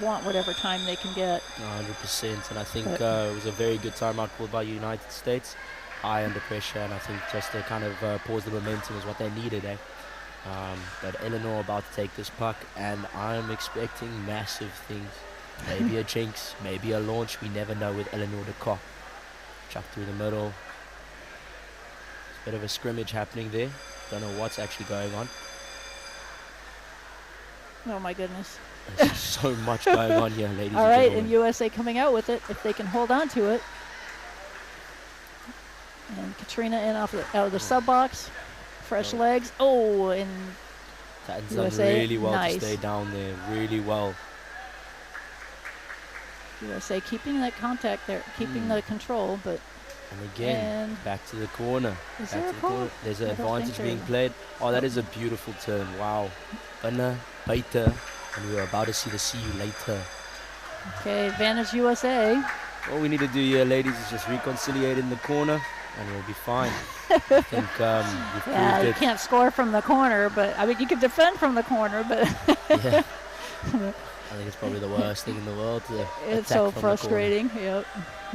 whatever time they can get. 100%. And I think it was a very good timeout called by United States. High under pressure, and I think just to kind of pause the momentum is what they needed. But Eleanor about to take this puck, and I'm expecting massive things. Maybe a jinx, maybe a launch. We never know with Eleanor de Kock. Chuck through the middle. There's a bit of a scrimmage happening there. Don't know what's actually going on. Oh my goodness. There's so much going on here, ladies All and right, gentlemen. and USA coming out with it if they can hold on to it. And Katrina in out of the sub box. Fresh legs. Oh, and Tatton's USA, done really well nice. to stay down there. Really well. USA keeping that contact there, keeping the control, but And again, back to the corner. Is Back there to a the corner. call? There's I an don't advantage think being there- played. Oh, that is a beautiful turn. Wow. Banna, baita. And we're about to see the see you later. okay, advantage USA. All we need to do here, ladies, is just reconciliate in the corner, and we'll be fine. I think we've Yeah, proved you it. can't score from the corner, but I mean you can defend from the corner, but Yeah. I think it's probably the worst thing in the world to it's attack so from frustrating. Yep. The corner.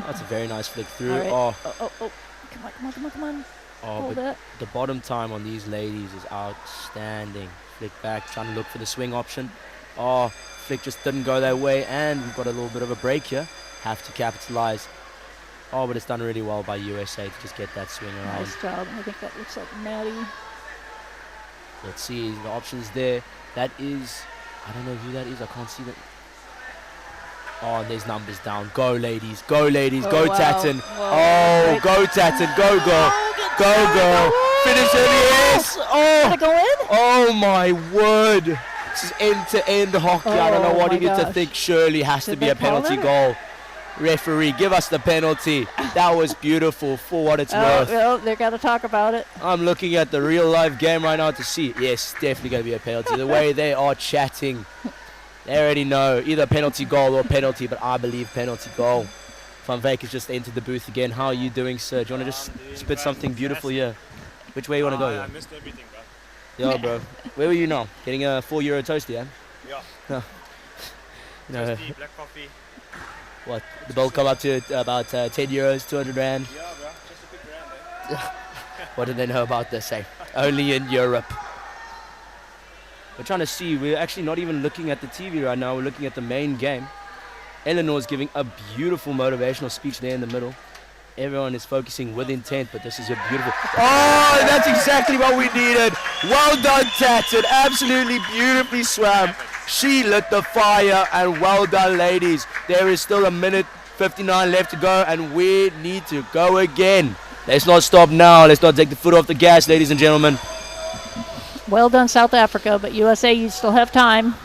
That's a very nice flick through. All right. Oh, Come on. Hold but that. the bottom time on these ladies is outstanding. Flick back, trying to look for the swing option. Oh, flick just didn't go their way, and we've got a little bit of a break here. Have to capitalize. Oh, but it's done really well by USA to just get that swing around. Nice job. I think that looks like Maddie. Let's see the options there. That is, I don't know who that is. I can't see that. Oh, and there's numbers down. Go, ladies. Go, ladies. Oh, Go, wow. Tatten. Whoa. Oh, Right. go, Tatten. Go, girl. Go, girl. Finish it. Yes. Did it Oh, go in? oh my word. This is end-to-end hockey. I don't know Oh what my he did to gosh. think. Surely has to Did be they a call penalty it? goal. Referee, give us the penalty. That was beautiful for what it's Oh, worth. well, they got to talk about it. I'm looking at the real life game right now to see. Yes, definitely going to be a penalty. The way they are chatting, they already know either penalty goal or penalty, but I believe penalty goal. Van Veek has just entered the booth again. How are you doing, sir? Do you want to just spit something beautiful here? Which way you want to go? I Yeah? missed everything, bro. Yo, bro. Where were you now? Getting a €4 toast, yeah? Yeah. You know, Tea, black coffee. what? The bill come up to about €10, 200 rand. Yeah, bro. Just a quick round, eh? What do they know about this, eh? Only in Europe. We're trying to see. We're actually not even looking at the TV right now. We're looking at the main game. Eleanor's giving a beautiful motivational speech there in the middle. Everyone is focusing with intent, but this is a beautiful... Oh, that's exactly what we needed. Well done, Tatton. Absolutely beautifully swam. She lit the fire, and well done, ladies. There is still 1:59 left to go, and we need to go again. Let's not stop now. Let's not take the foot off the gas, ladies and gentlemen. Well done, South Africa, but USA, you still have time.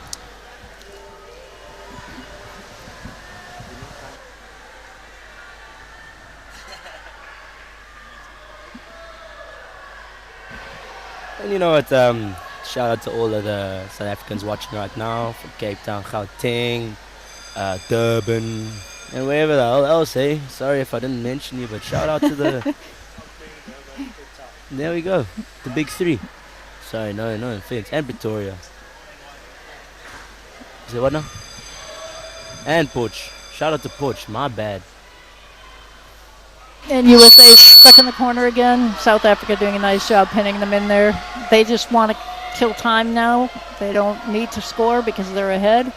And you know what? Shout out to all of the South Africans watching right now from Cape Town, Gauteng, Durban, and wherever the hell else, eh? Sorry if I didn't mention you, but shout out to the... There we go. The big three. Sorry, no offense. And Pretoria. Is it what now? And Poch. Shout out to Poch. My bad. And USA stuck in the corner again. South Africa doing a nice job pinning them in there. They just want to kill time now. They don't need to score because they're ahead.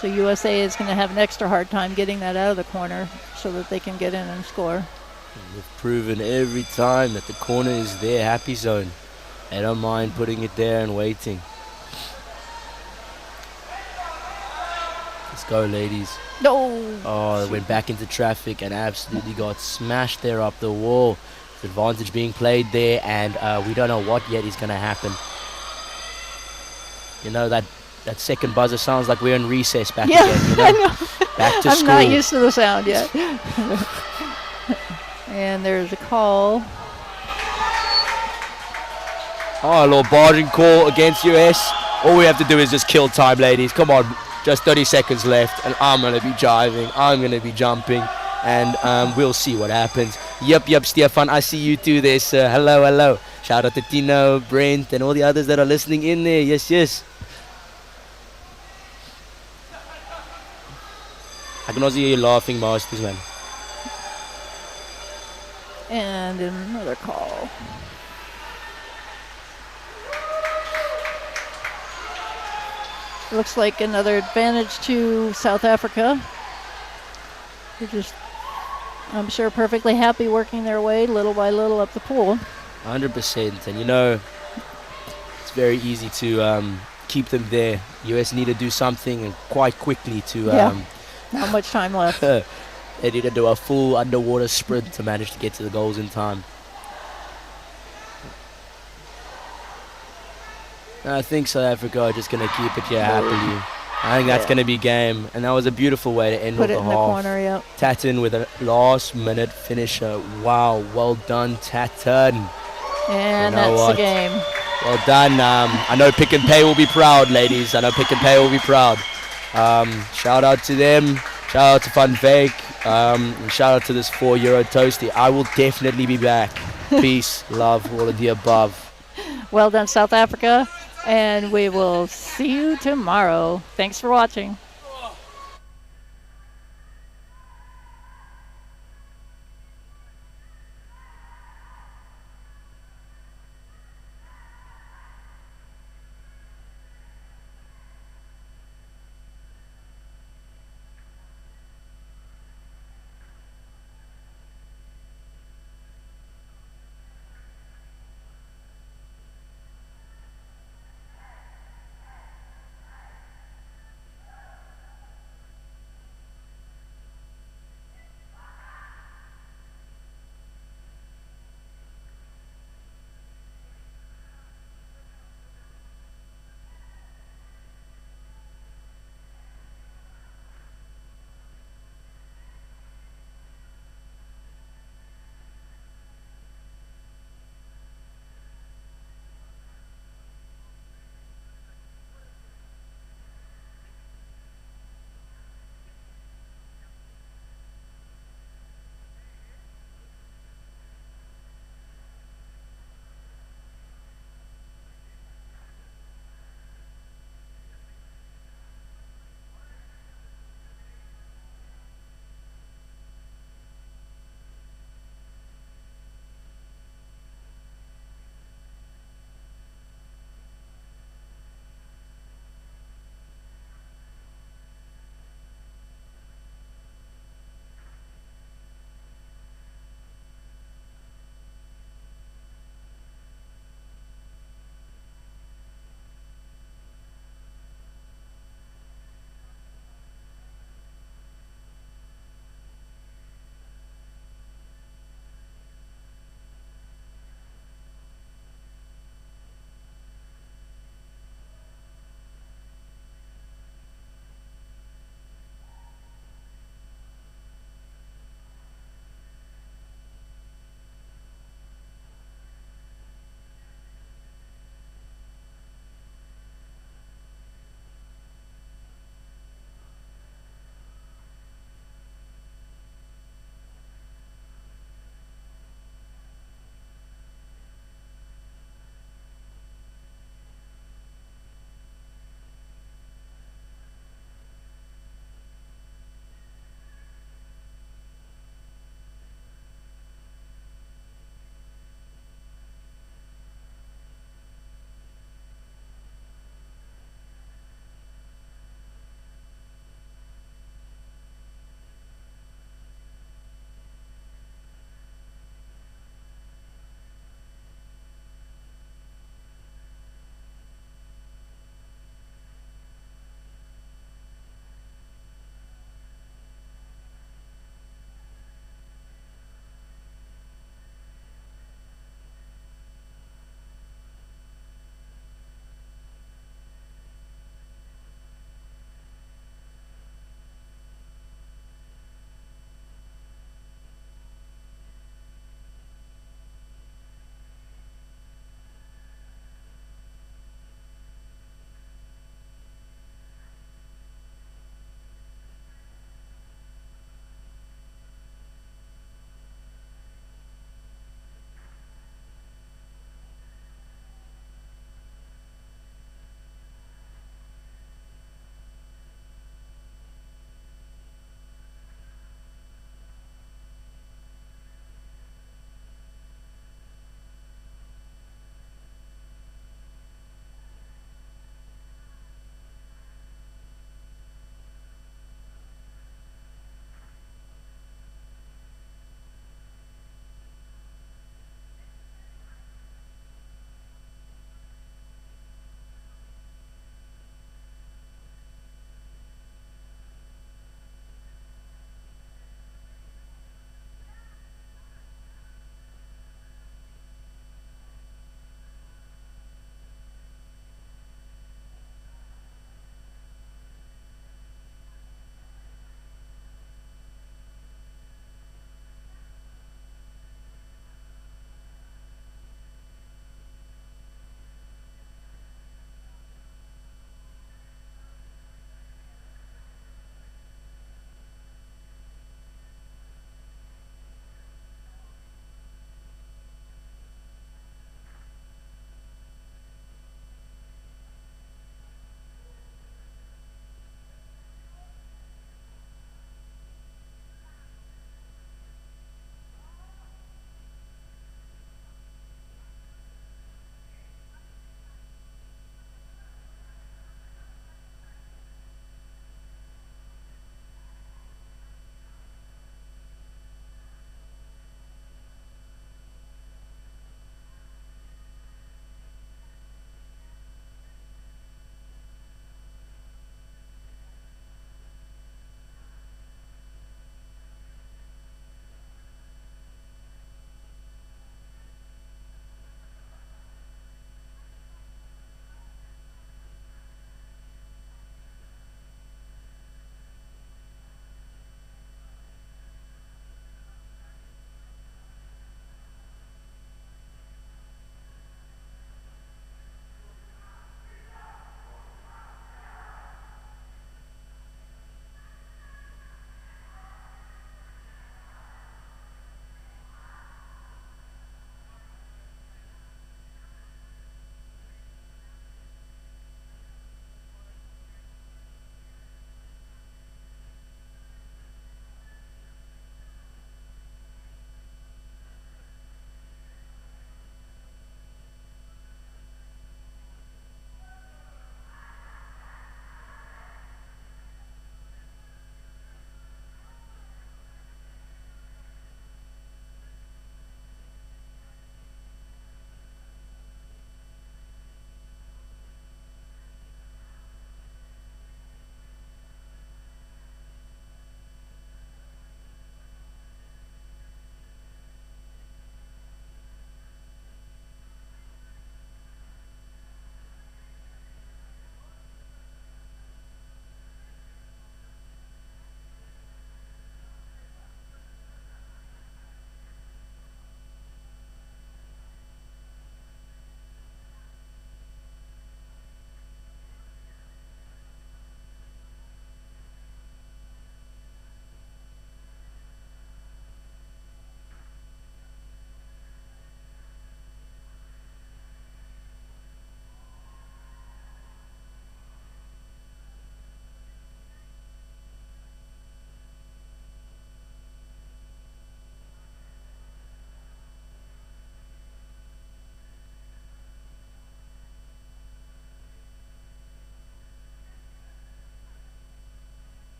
So USA is going to have an extra hard time getting that out of the corner so that they can get in and score. We've proven every time that the corner is their happy zone. They don't mind putting it there and waiting. Let's go, ladies. No. Oh, they went back into traffic and absolutely got smashed there up the wall. The advantage being played there, and we don't know what yet is going to happen. You know, that second buzzer sounds like we're in recess back again. You know? I know. Back to I'm school. not used to the sound yet. And there's a call. Oh, a little barging call against US. All we have to do is just kill time, ladies. Come on. Just 30 seconds left, and I'm going to be driving. I'm going to be jumping, and we'll see what happens. Yep, Stefan, I see you too there, sir. Hello. Shout out to Tino, Brent, and all the others that are listening in there. Yes. I can also hear you laughing, Masters, man. And another call. Looks like another advantage to South Africa. They're just, I'm sure, perfectly happy working their way little by little up the pool. 100%. And you know, it's very easy to keep them there. US need to do something and quite quickly to... Not much time left. They need to do a full underwater sprint to manage to get to the goals in time. I think South Africa are just going to keep it here happily. I think that's going to be game. And that was a beautiful way to end off Put it the in half. the corner, yep. Tatten with a last-minute finisher. Wow, well done, Tatten. And You know that's what? the game. Well done. I know Pick and Pay will be proud, ladies. I know Pick and Pay will be proud. Shout out to them. Shout out to Van Veek. And shout out to this €4 toasty. I will definitely be back. Peace, love, all of the above. Well done, South Africa. And we will see you tomorrow. Thanks for watching.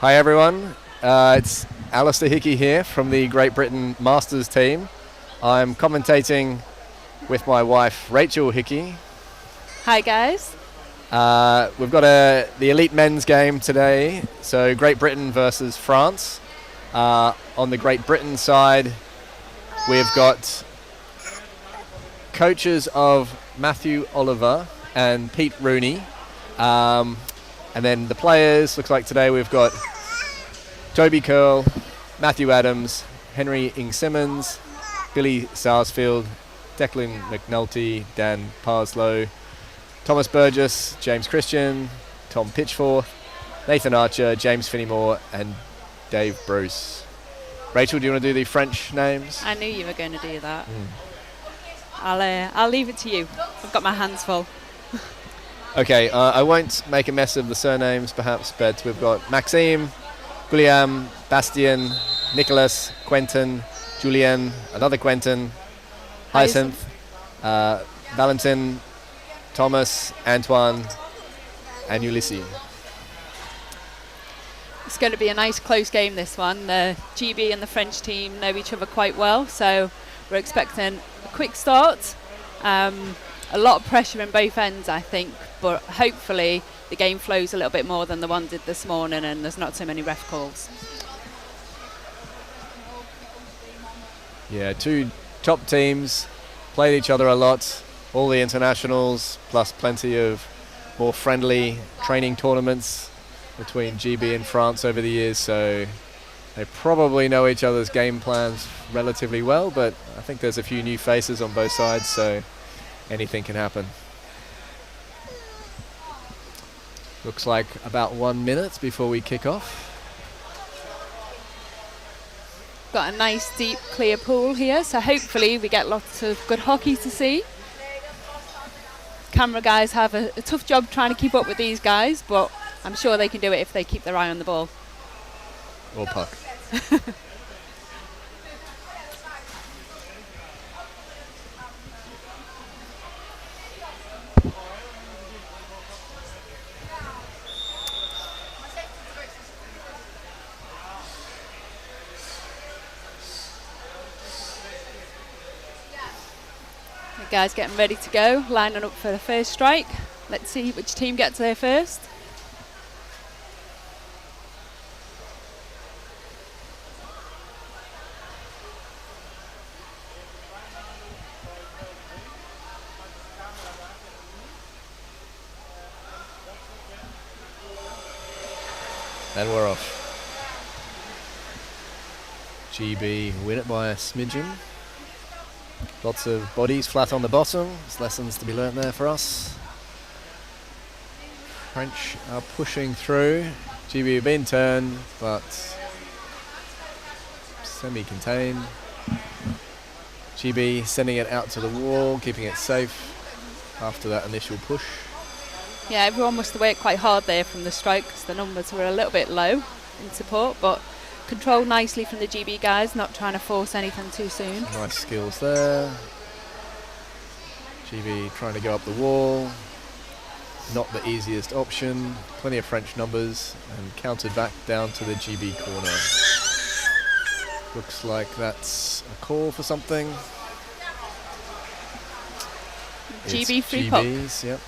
Hi everyone, it's Alistair Hickey here from the Great Britain Masters team. I'm commentating with my wife Rachel Hickey. Hi guys. We've got the elite men's game today, so Great Britain versus France. On the Great Britain side, we've got coaches of Matthew Oliver and Pete Rooney. And then the players, looks like today we've got Toby Curl, Matthew Adams, Henry Ing-Simmons, Billy Sarsfield, Declan McNulty, Dan Parslow, Thomas Burgess, James Christian, Tom Pitchforth, Nathan Archer, James Finney-Moore and Dave Bruce. Rachel, do you want to do the French names? I knew you were going to do that. I'll leave it to you. I've got my hands full. Okay, I won't make a mess of the surnames perhaps, but we've got Maxime, Guillaume, Bastien, Nicholas, Quentin, Julien, another Quentin, Hyacinth, Valentin, Thomas, Antoine, and Ulysses. It's going to be a nice close game, this one. The GB and the French team know each other quite well, so we're expecting a quick start. A lot of pressure in both ends, I think, but hopefully the game flows a little bit more than the one did this morning and there's not so many ref calls. Yeah, two top teams played each other a lot, all the internationals, plus plenty of more friendly training tournaments between GB and France over the years, so they probably know each other's game plans relatively well, but I think there's a few new faces on both sides, so anything can happen. Looks like about 1 minute before we kick off. Got a nice deep clear pool here, so hopefully we get lots of good hockey to see. Camera guys have a tough job trying to keep up with these guys, but I'm sure they can do it if they keep their eye on the ball. Or puck. The guys getting ready to go, lining up for the first strike. Let's see which team gets there first. And we're off. GB win it by a smidgen. Lots of bodies flat on the bottom. There's lessons to be learnt there for us. French are pushing through. GB have been turned, but semi-contained. GB sending it out to the wall, keeping it safe after that initial push. Yeah, everyone must have worked quite hard there from the strike because the numbers were a little bit low in support, but controlled nicely from the GB guys, not trying to force anything too soon. Nice skills there. GB trying to go up the wall. Not the easiest option. Plenty of French numbers and counted back down to the GB corner. Looks like that's a call for something. GB it's free puck. GBs, yep.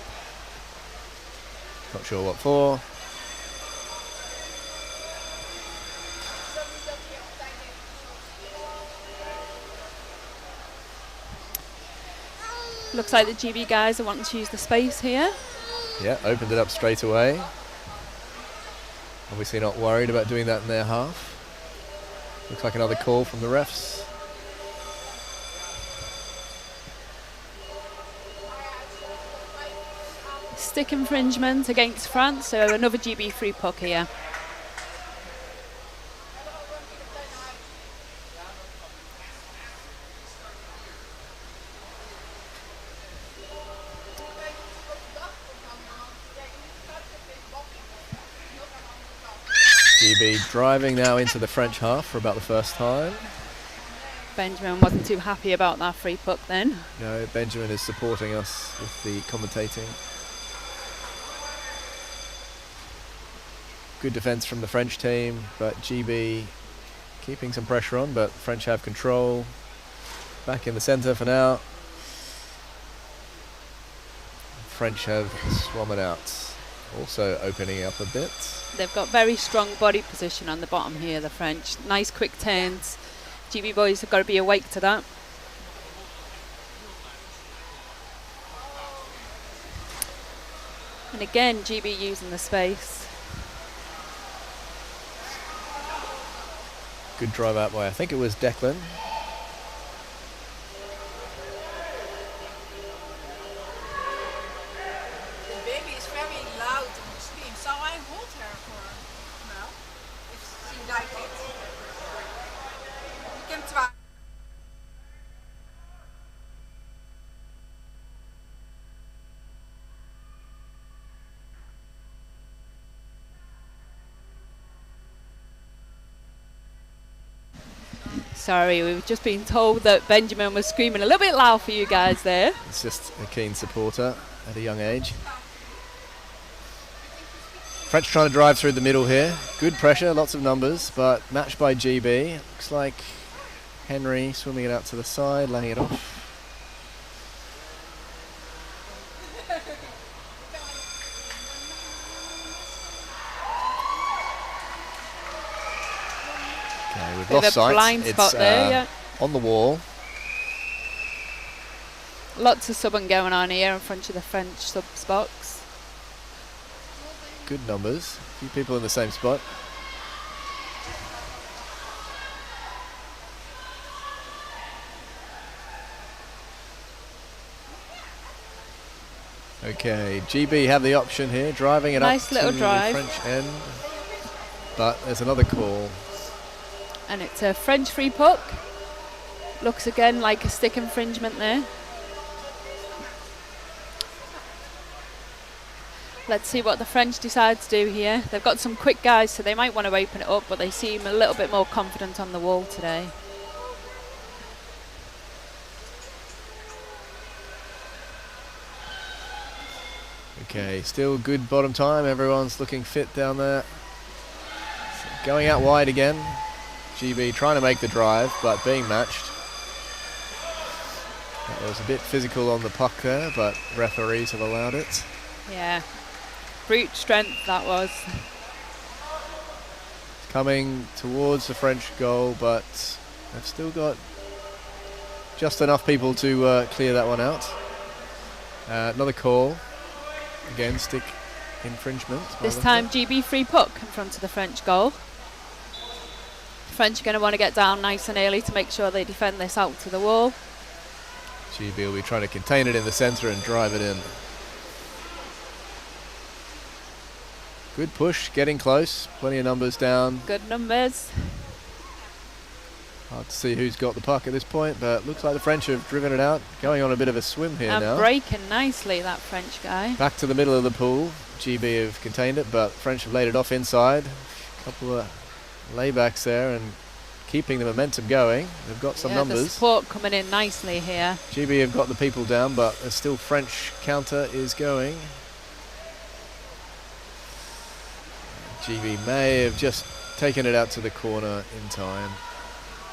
Not sure what for. Looks like the GB guys are wanting to use the space here. Yeah, opened it up straight away. Obviously not worried about doing that in their half. Looks like another call from the refs. Stick infringement against France, so another GB free puck here. GB driving now into the French half for about the first time. Benjamin wasn't too happy about that free puck then. No, Benjamin is supporting us with the commentating. Good defense from the French team, but GB keeping some pressure on, but French have control. Back in the center for now. French have swum it out. Also opening up a bit. They've got very strong body position on the bottom here, the French. Nice quick turns. GB boys have got to be awake to that. And again, GB using the space. Good drive out by, I think it was Declan. The baby is very loud on the stream, so I hold her for now, if she likes it. You can try. Sorry, we've just been told that Benjamin was screaming a little bit loud for you guys there. It's just a keen supporter at a young age. French trying to drive through the middle here. Good pressure, lots of numbers, but matched by GB. Looks like Henry swimming it out to the side, laying it off. Okay, we've lost sight. Blind spot there, yeah. On the wall. Lots of subbing going on here in front of the French subs box. Good numbers. A few people in the same spot. Okay, GB have the option here, driving it Nice up little to drive. the French end. But there's another call. And it's a French free puck. Looks again like a stick infringement there. Let's see what the French decide to do here. They've got some quick guys, so they might want to open it up, but they seem a little bit more confident on the wall today. Okay, still good bottom time. Everyone's looking fit down there. So going out wide again. GB trying to make the drive, but being matched. That was a bit physical on the puck there, but referees have allowed it. Yeah, brute strength that was. Coming towards the French goal, but they've still got just enough people to clear that one out. Another call. Again, stick infringement. This time GB free puck in front of the French goal. French are going to want to get down nice and early to make sure they defend this out to the wall. GB will be trying to contain it in the centre and drive it in. Good push, getting close. Plenty of numbers down. Good numbers. Hard to see who's got the puck at this point, but looks like the French have driven it out. Going on a bit of a swim here And now. breaking nicely, that French guy. Back to the middle of the pool. GB have contained it, but French have laid it off inside. A couple of laybacks there and keeping the momentum going. They've got some numbers. The support coming in nicely here. GB have got the people down, but there's still French counter is going. GB may have just taken it out to the corner in time.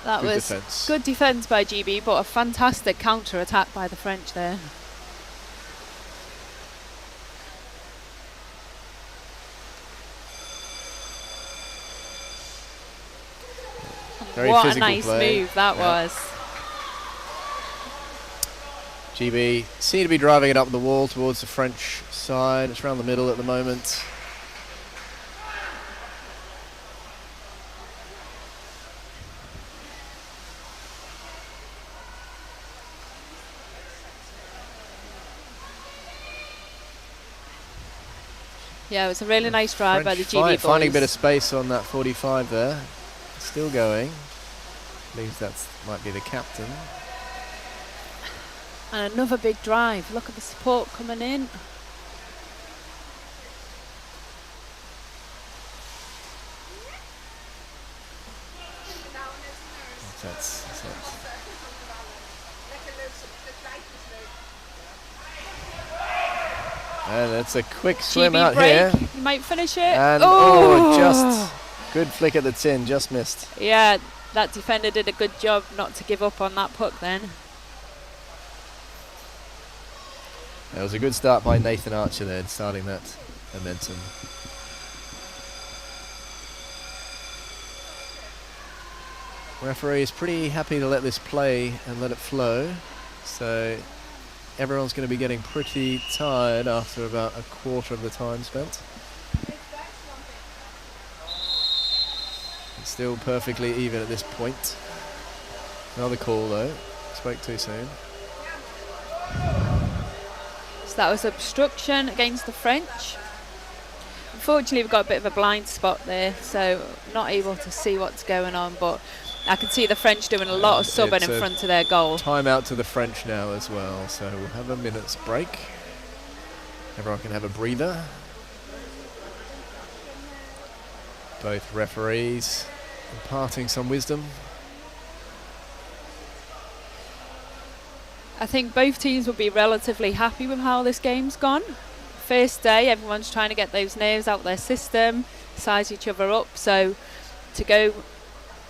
That Good was defense. good defense by GB, but a fantastic counter attack by the French there. Very what a physical nice play. move that was. GB seem to be driving it up the wall towards the French side. It's around the middle at the moment. Yeah, it was a really nice drive by the GB boys. Finding a bit of space on that 45 there. Still going. Believes that might be the captain. And another big drive. Look at the support coming in. That's And it's a quick swim GB out break. here. You might finish it. And just good flick at the tin, just missed. Yeah, that defender did a good job not to give up on that puck then. It was a good start by Nathan Archer there, starting that momentum. Referee is pretty happy to let this play and let it flow. So everyone's going to be getting pretty tired after about a quarter of the time spent. It's still perfectly even at this point. Another call though. Spoke too soon. So that was obstruction against the French. Unfortunately, we've got a bit of a blind spot there, so not able to see what's going on, but I can see the French doing a lot of subbing in front of their goal. Time out to the French now as well, so we'll have a minute's break. Everyone can have a breather. Both referees imparting some wisdom. I think both teams will be relatively happy with how this game's gone. First day, everyone's trying to get those nerves out their system, size each other up, so to go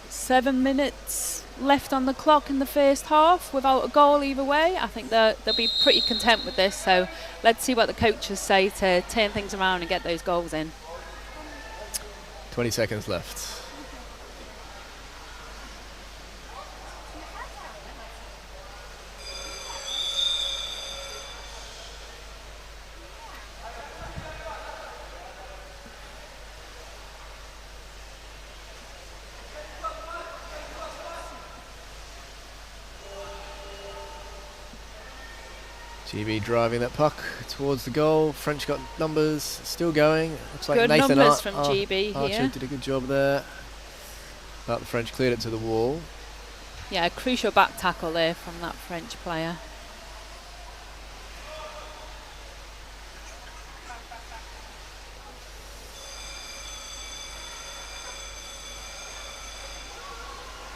7 minutes left on the clock in the first half without a goal either way, I think they'll be pretty content with this. So let's see what the coaches say to turn things around and get those goals in. 20 seconds left. GB driving that puck towards the goal. French got numbers, still going. Looks like good Nathan numbers from GB Archer here. did a good job there. But the French cleared it to the wall. Yeah, a crucial back tackle there from that French player.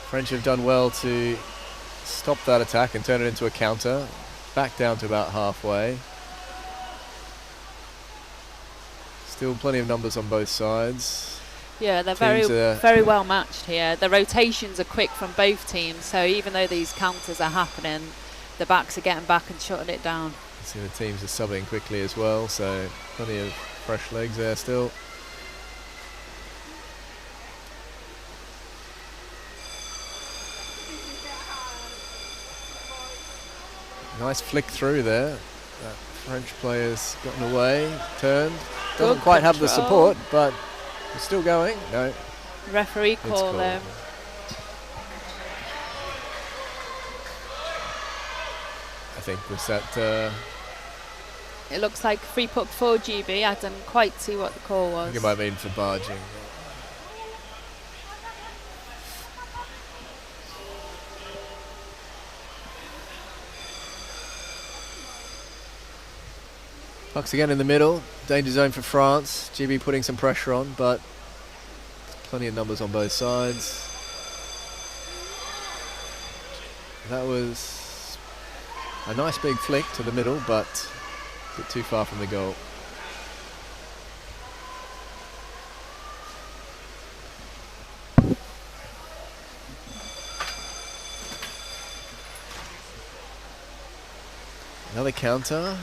French have done well to stop that attack and turn it into a counter. Back down to about halfway. Still plenty of numbers on both sides. Yeah, they're Teams very well matched here. The rotations are quick from both teams, so even though these counters are happening, the backs are getting back and shutting it down. See the teams are subbing quickly as well, so plenty of fresh legs there still. Nice flick through there. That French player's gotten away, turned. Doesn't quite have the support, but it's still going. No. Referee call them. I think was that. It looks like free puck for GB. I didn't quite see what the call was. I think it might have been for barging. Puck's again in the middle, danger zone for France. GB putting some pressure on, but plenty of numbers on both sides. That was a nice big flick to the middle, but a bit too far from the goal. Another counter,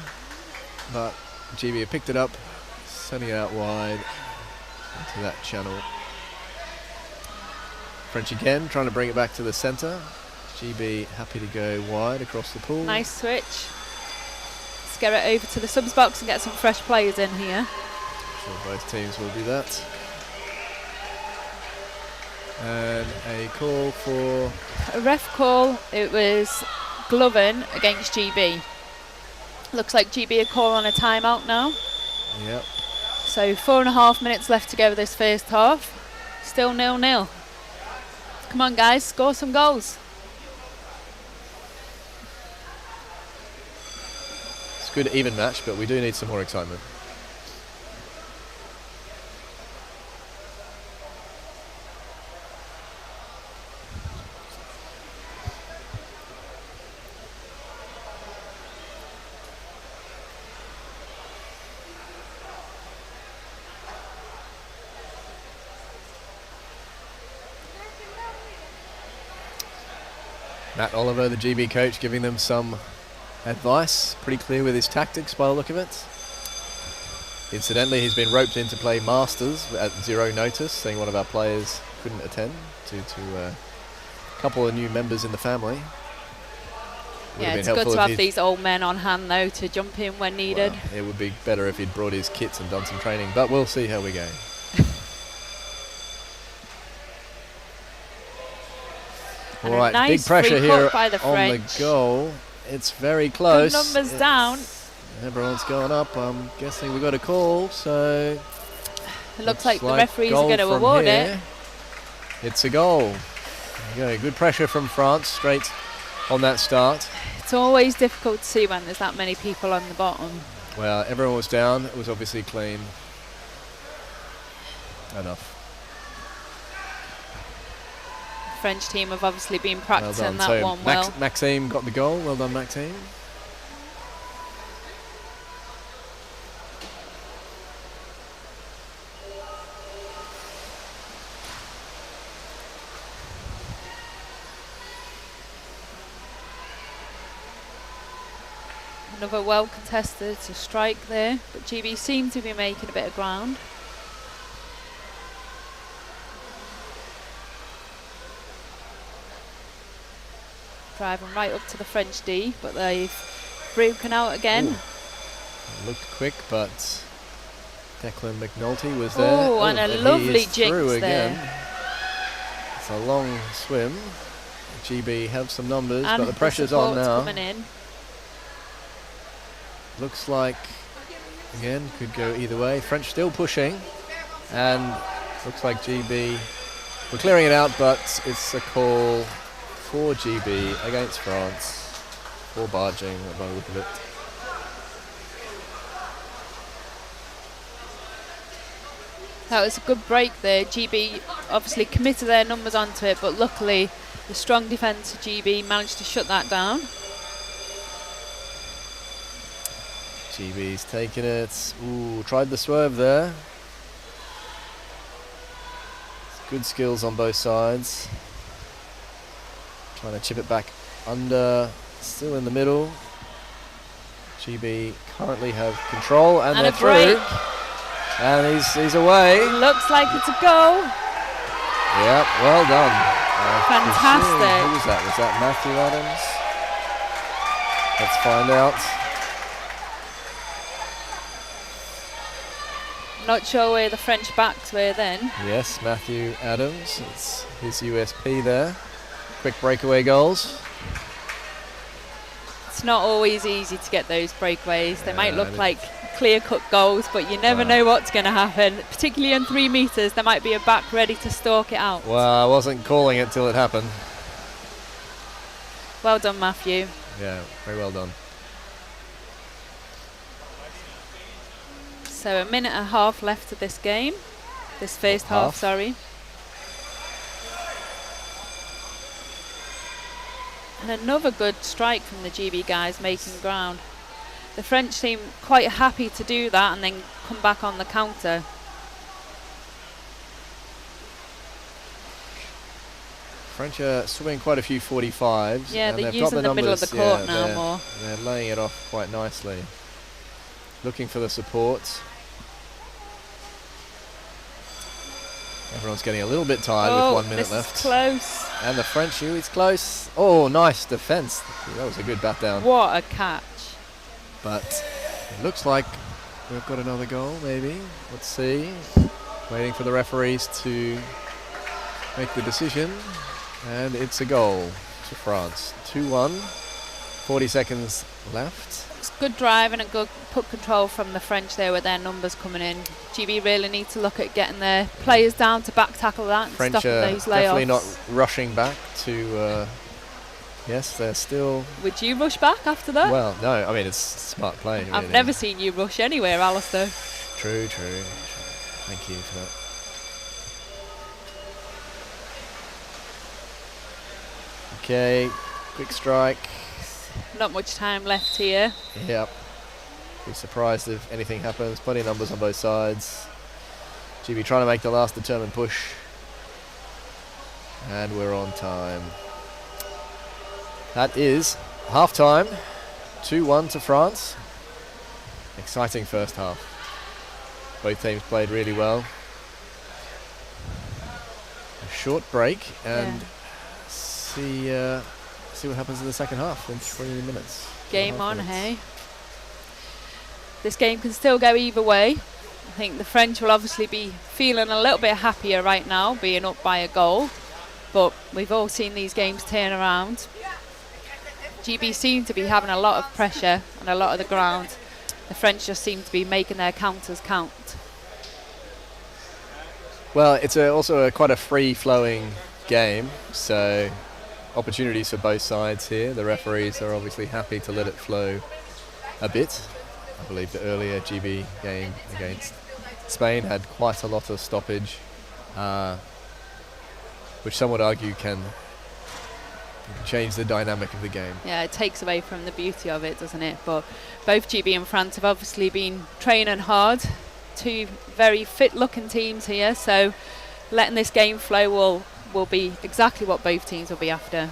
but GB have picked it up, sending it out wide into that channel. French again, trying to bring it back to the centre. GB happy to go wide across the pool. Nice switch. Let's get it over to the subs box and get some fresh players in here. I'm sure both teams will do that. And a call for... A ref call, it was Glovin against GB. Looks like GB are calling a timeout now. Yep. So 4.5 minutes left to go with this first half. Still 0-0. Come on guys, score some goals. It's a good even match, but we do need some more excitement. Matt Oliver, the GB coach, giving them some advice. Pretty clear with his tactics by the look of it. Incidentally, he's been roped in to play Masters at 0 notice, saying one of our players couldn't attend due to a couple of new members in the family. Yeah, it's good to have these old men on hand, though, to jump in when needed. Well, it would be better if he'd brought his kits and done some training, but we'll see how we go. All right, nice big pressure free here by the on French. the goal. It's very close. The numbers down. Everyone's going up. I'm guessing we got a call, so it looks like the referees are going to award it. It's a goal. Okay, good pressure from France straight on that start. It's always difficult to see when there's that many people on the bottom. Well, everyone was down. It was obviously clean. Enough. The French team have obviously been practicing that so one well. Maxime got the goal. Well done, Maxime. Another well contested to strike there, but GB seem to be making a bit of ground. Driving right up to the French D, but they've broken out again. Ooh. Looked quick, but Declan McNulty was there. Oh, and a lovely jinx again. there. It's a long swim. GB have some numbers, And but the pressure's on now. Coming in. Looks like, again, could go either way. French still pushing, and looks like GB we're clearing it out, but it's a call for GB against France for barging by the look of it. That was a good break there. GB obviously committed their numbers onto it, but luckily the strong defence of GB managed to shut that down. GB's taking it. Ooh, tried the swerve there. Good skills on both sides. Trying to chip it back under. Still in the middle. GB currently have control, and they're through. And he's away. Looks like it's a goal. Yep, well done. Fantastic. Who was that? Was that Matthew Adams? Let's find out. Not sure where the French backs were then. Yes, Matthew Adams. It's his USP there. Quick breakaway goals. It's not always easy to get those breakaways. They might look like clear-cut goals, but you never know what's going to happen. Particularly in 3 meters, there might be a back ready to stalk it out. Well, I wasn't calling it till it happened. Well done, Matthew. Yeah, very well done. So a minute and a half left of this game. This first half, sorry. And another good strike from the GB guys making ground. The French seem quite happy to do that and then come back on the counter. French are swimming quite a few 45s. Yeah, and they're they've got using the middle of the court now more. They're laying it off quite nicely. Looking for the support. Everyone's getting a little bit tired with 1 minute left. This is close. And the French, it's close. Oh, nice defence. That was a good bat down. What a catch. But it looks like we've got another goal, maybe. Let's see. Waiting for the referees to make the decision. And it's a goal to France. 2-1. 40 seconds left. It's good drive and a good put control from the French there with their numbers coming in. GB really need to look at getting their players down to back tackle that and French stopping are those layoffs. definitely not rushing back to... yes, they're still... Would you rush back after that? Well, no, I mean, it's smart play. Really. I've never seen you rush anywhere, Alistair. True. Thank you for that. Okay, quick strike. Not much time left here. Yep. Be surprised if anything happens. Plenty of numbers on both sides. GB trying to make the last determined push. And we're on time. That is half-time, 2-1 to France. Exciting first half. Both teams played really well. A short break and see what happens in the second half in 3 minutes. Game on, hey? This game can still go either way. I think the French will obviously be feeling a little bit happier right now, being up by a goal. But we've all seen these games turn around. GB seem to be having a lot of pressure on a lot of the ground. The French just seem to be making their counters count. Well, it's also quite a free-flowing game, so opportunities for both sides here. The referees are obviously happy to let it flow a bit. I believe the earlier GB game against Spain had quite a lot of stoppage, which some would argue can change the dynamic of the game. Yeah, it takes away from the beauty of it, doesn't it? But both GB and France have obviously been training hard. Two very fit-looking teams here, so letting this game flow will be exactly what both teams will be after.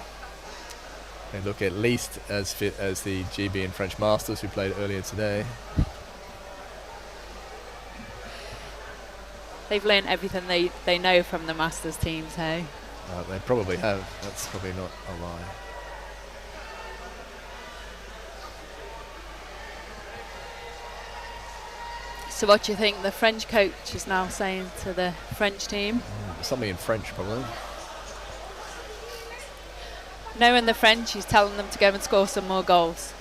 They look at least as fit as the GB and French Masters who played earlier today. They've learned everything they know from the Masters teams, hey? They probably have. That's probably not a lie. So what do you think the French coach is now saying to the French team? Something in French, probably. Knowing the French, he's telling them to go and score some more goals.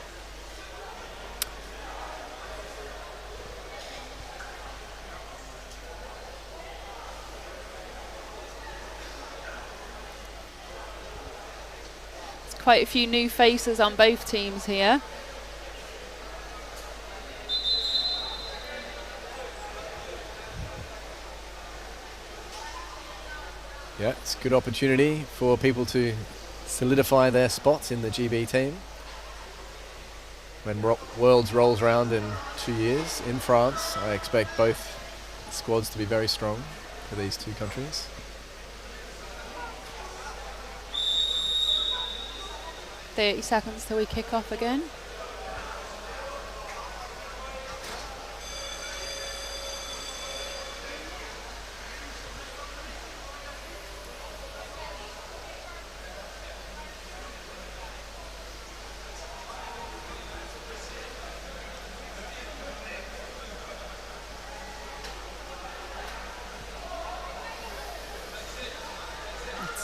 There's quite a few new faces on both teams here. Yeah, it's a good opportunity for people to solidify their spots in the GB team. When Worlds rolls around in 2 years in France, I expect both squads to be very strong for these two countries. "30 seconds till we kick off again."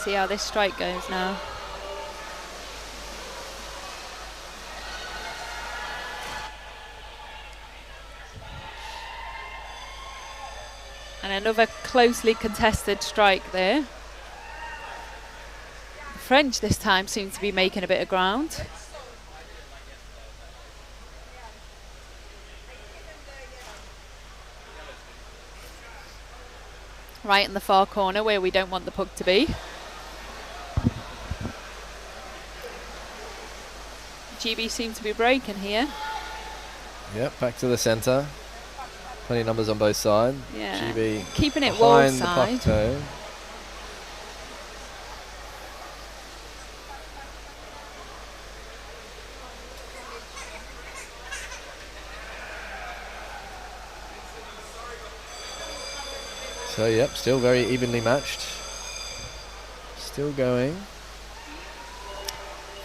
See how this strike goes now. And another closely contested strike there. The French this time seem to be making a bit of ground. Right in the far corner where we don't want the puck to be. GB seem to be breaking here. Yep, back to the centre. Plenty of numbers on both sides. Yeah. GB keeping it wall behind the side. puck toe. So yep, still very evenly matched. Still going.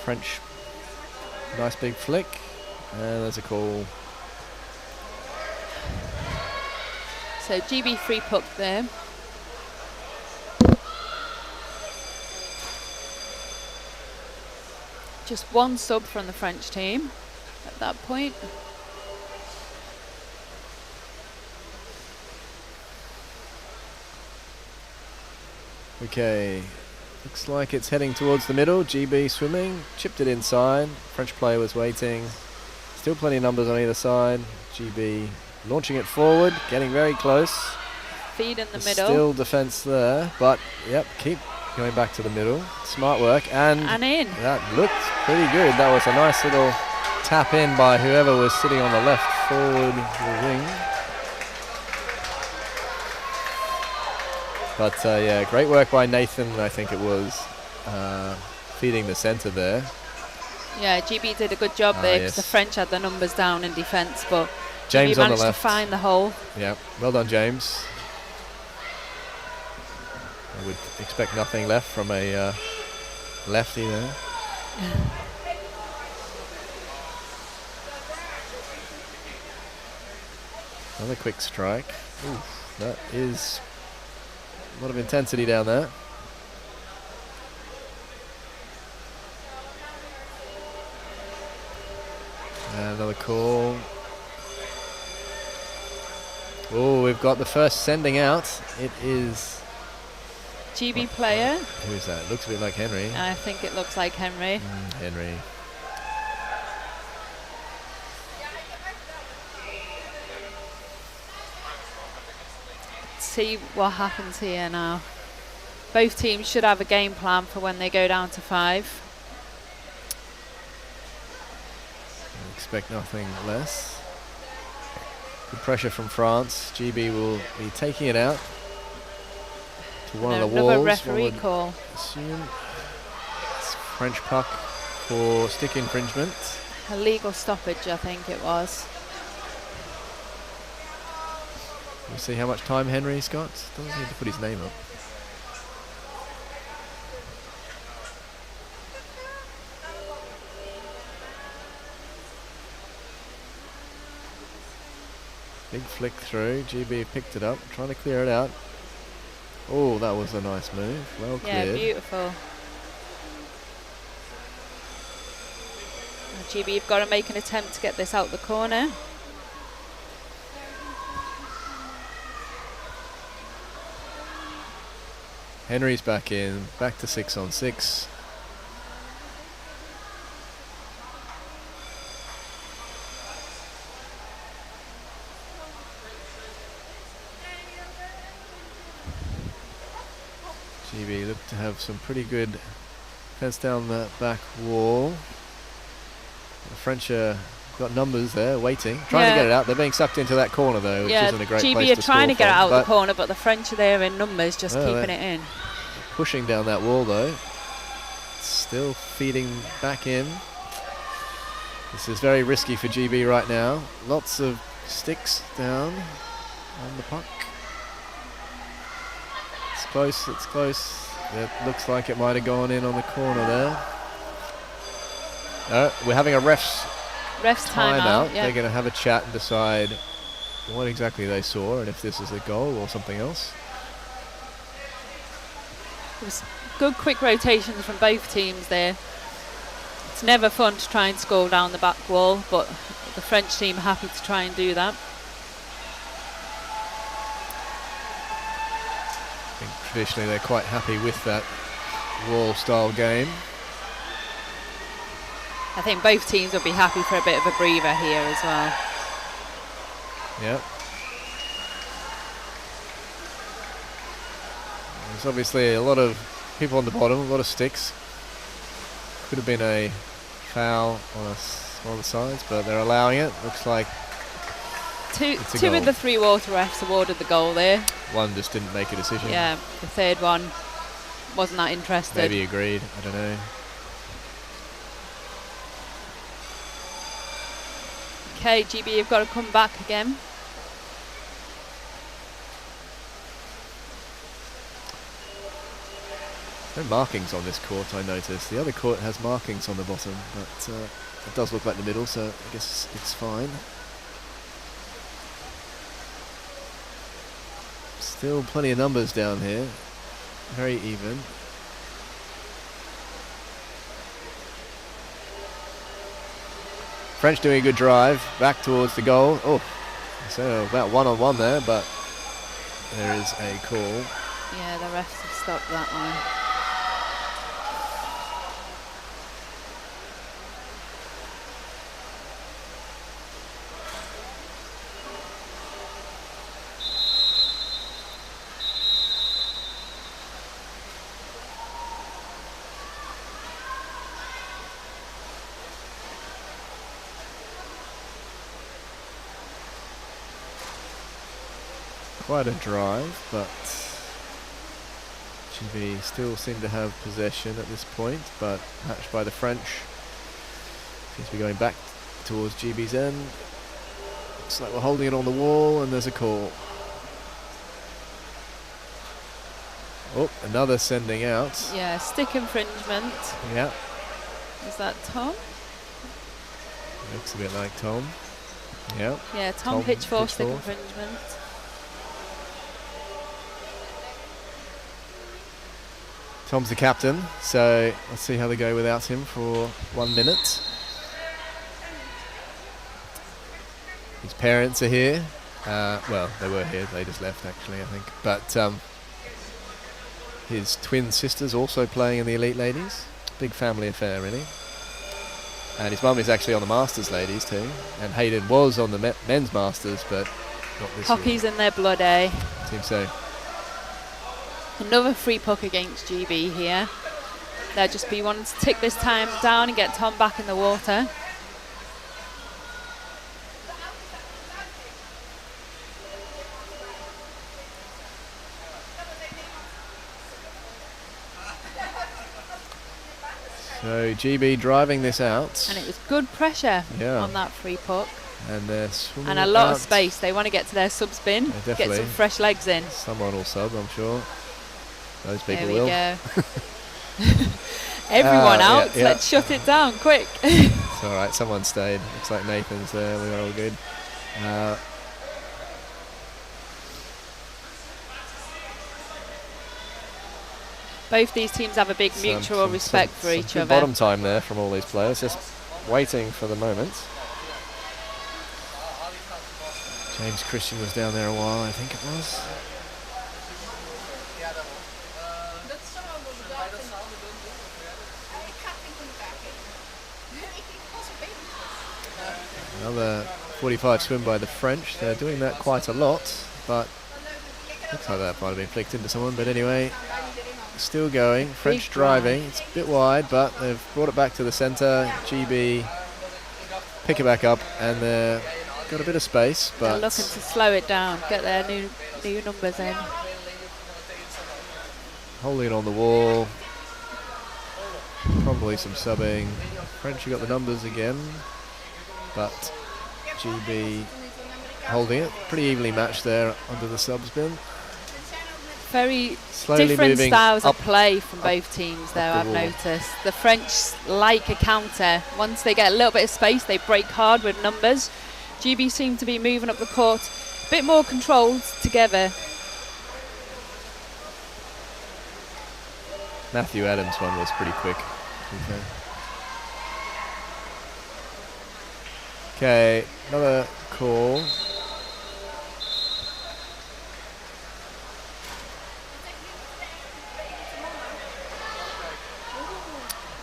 French, nice big flick, and there's a call. So GB free puck there. Just one sub from the French team at that point. Okay, looks like it's heading towards the middle. GB swimming, chipped it inside. French player was waiting. Still plenty of numbers on either side. GB launching it forward, getting very close. Feed in the There's middle. still defence there, but yep, keep going back to the middle. Smart work, and in. That looked pretty good. That was a nice little tap in by whoever was sitting on the left forward wing. But yeah, great work by Nathan, I think it was, feeding the centre there. Yeah, GB did a good job there because the yes. French had the numbers down in defence, but James GB on the managed to left. find the hole. Yeah, well done, James. I would expect nothing left from a lefty there. Another quick strike. Ooh, that is a lot of intensity down there. And another call. Oh, we've got the first sending out. It is GB player. Who is that? Looks a bit like Henry. I think it looks like Henry. Henry. See what happens here now. Both teams should have a game plan for when they go down to 5. Expect nothing less. Good pressure from France. GB will be taking it out to one of the walls. Another referee call. Assume it's French puck for stick infringement. A legal stoppage, I think it was. We'll see how much time Henry's got. Doesn't need to put his name up. Big flick through. GB picked it up, trying to clear it out. Oh, that was a nice move. Well cleared. Yeah, beautiful. GB, you've got to make an attempt to get this out the corner. Henry's back in, back to 6-on-6. GB look to have some pretty good defense down that back wall. The French got numbers there, waiting, trying to get it out. They're being sucked into that corner though, which isn't a great GB place to are trying to get it out from, the corner, but the French are there in numbers, just keeping it in. Pushing down that wall though. Still feeding back in. This is very risky for GB right now. Lots of sticks down on the puck. It's close, it's close. It looks like it might have gone in on the corner there. No, we're having a ref's timeout. Yeah. They're going to have a chat and decide what exactly they saw and if this is a goal or something else. It was good quick rotations from both teams there. It's never fun to try and score down the back wall, but the French team are happy to try and do that. I think traditionally they're quite happy with that wall style game. I think both teams will be happy for a bit of a breather here as well. Yep. There's obviously a lot of people on the bottom, a lot of sticks. Could have been a foul on one of the sides, but they're allowing it. Looks like two of the 3 water refs awarded the goal there. One just didn't make a decision. Yeah, the third one wasn't that interested. Maybe agreed, I don't know. Okay, GB, you've got to come back again. No markings on this court, I noticed. The other court has markings on the bottom, but it does look like the middle, so I guess it's fine. Still plenty of numbers down here. Very even. French doing a good drive back towards the goal. Oh, so about one-on-one there, but there is a call. Yeah, the refs have stopped that one. Quite a drive, but GB still seem to have possession at this point, but matched by the French. Seems to be going back towards GB's end. Looks like we're holding it on the wall, and there's a call. Oh, another sending out. Yeah, stick infringement. Yeah. Is that Tom? Looks a bit like Tom. Yeah. Yeah, Tom Pitchfork, stick infringement. Tom's the captain, so let's see how they go without him for 1 minute. His parents are here. Well, they were here, they just left actually, I think. But his twin sisters also playing in the Elite Ladies. Big family affair, really. And his mum is actually on the Masters Ladies too. And Hayden was on the men's Masters, but not this year. Hockey's in their blood, eh? Seems so. Another free puck against GB here. They'll just be wanting to tick this time down and get Tom back in the water. So GB driving this out. And it was good pressure Yeah. on that free puck. And they're swimming And a lot out. of space. They want to get to their sub spin, Yeah, get definitely. some fresh legs in. Someone will sub, I'm sure. Those people There we will. go. Everyone out. Yeah. Let's shut it down quick. It's all right. Someone stayed. Looks like Nathan's there. We're all good. Both these teams have a big mutual respect for each good other. Bottom time there from all these players, just waiting for the moment. James Christian was down there a while, I think it was. Another 45 swim by the French. They're doing that quite a lot, but looks like that might have been flicked into someone. But anyway, still going. French driving. It's a bit wide, but they've brought it back to the centre. GB pick it back up, and they've got a bit of space. But They're looking to slow it down, get their new numbers in. holding it on the wall. Probably some subbing. French have got the numbers again, but GB holding it. Pretty evenly matched there under the sub spin. Very Slowly different moving styles up- of play from both teams though, the I've wall. noticed. The French like a counter. Once they get a little bit of space, they break hard with numbers. GB seem to be moving up the court a bit more controlled together. Matthew Adams' one was pretty quick. Okay, another call.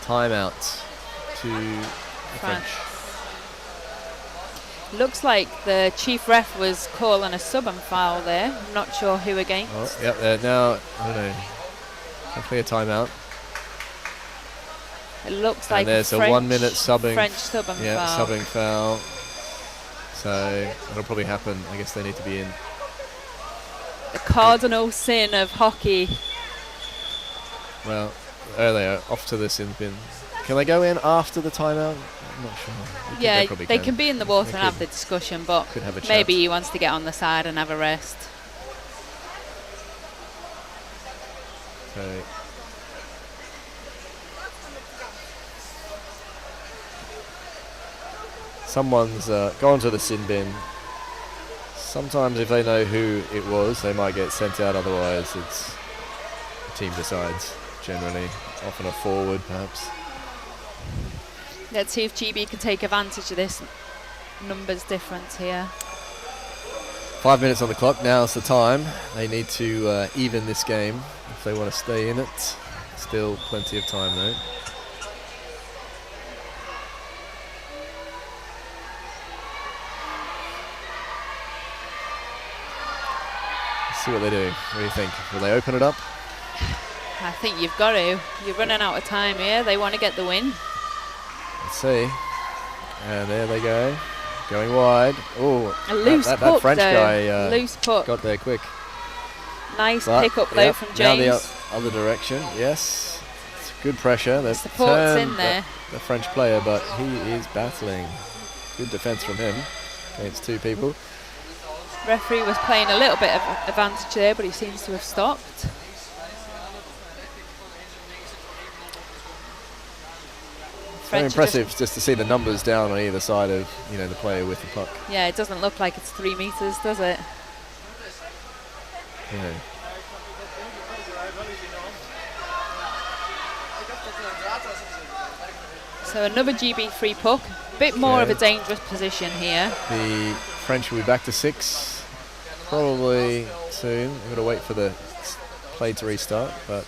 Timeout to the French. Looks like the chief ref was calling a sub and foul there. I'm not sure who against. Oh, yep, now, I don't know. Definitely a timeout. It looks And like there's a French, 1 minute subbing. French sub and yeah, foul. subbing foul. So that'll probably happen. I guess they need to be in. The cardinal sin of hockey. Well, earlier, off to the sin bin. Can they go in after the timeout? I'm not sure. Yeah, probably they can be in the water and have the discussion, but could have a chat. maybe he wants to get on the side and have a rest. So someone's gone to the sin bin. Sometimes if they know who it was, they might get sent out. Otherwise, it's the team decides, generally. Often a forward, perhaps. Let's see if GB can take advantage of this numbers difference here. 5 minutes on the clock. Now's the time. They need to even this game if they want to stay in it. Still plenty of time, though. See what they do. What do you think? Will they open it up? I think you've got to. You're running out of time here. They want to get the win. Let's see. And there they go. Going wide. Oh, A loose that puck, French though. guy Loose puck. got there quick. Nice But, pick up though yep, from now James. the other direction. Yes. Good pressure. They've Support's turned in there. the French player, but he is battling. Good defence from him against two people. Referee was playing a little bit of advantage there, but he seems to have stopped. Very impressive just to see the numbers down on either side of the player with the puck. Yeah, it doesn't look like it's 3 meters, does it? Yeah. So another GB free puck. A bit more of a dangerous position here. The French will be back to 6 probably soon. We've got to wait for the play to restart, but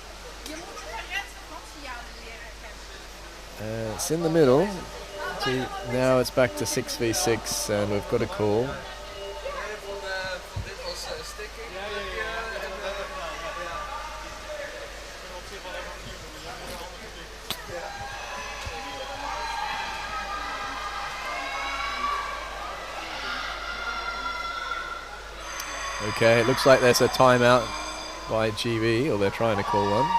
it's in the middle. Now it's back to 6v6 and we've got a call. Okay, it looks like there's a timeout by GB, or they're trying to call one.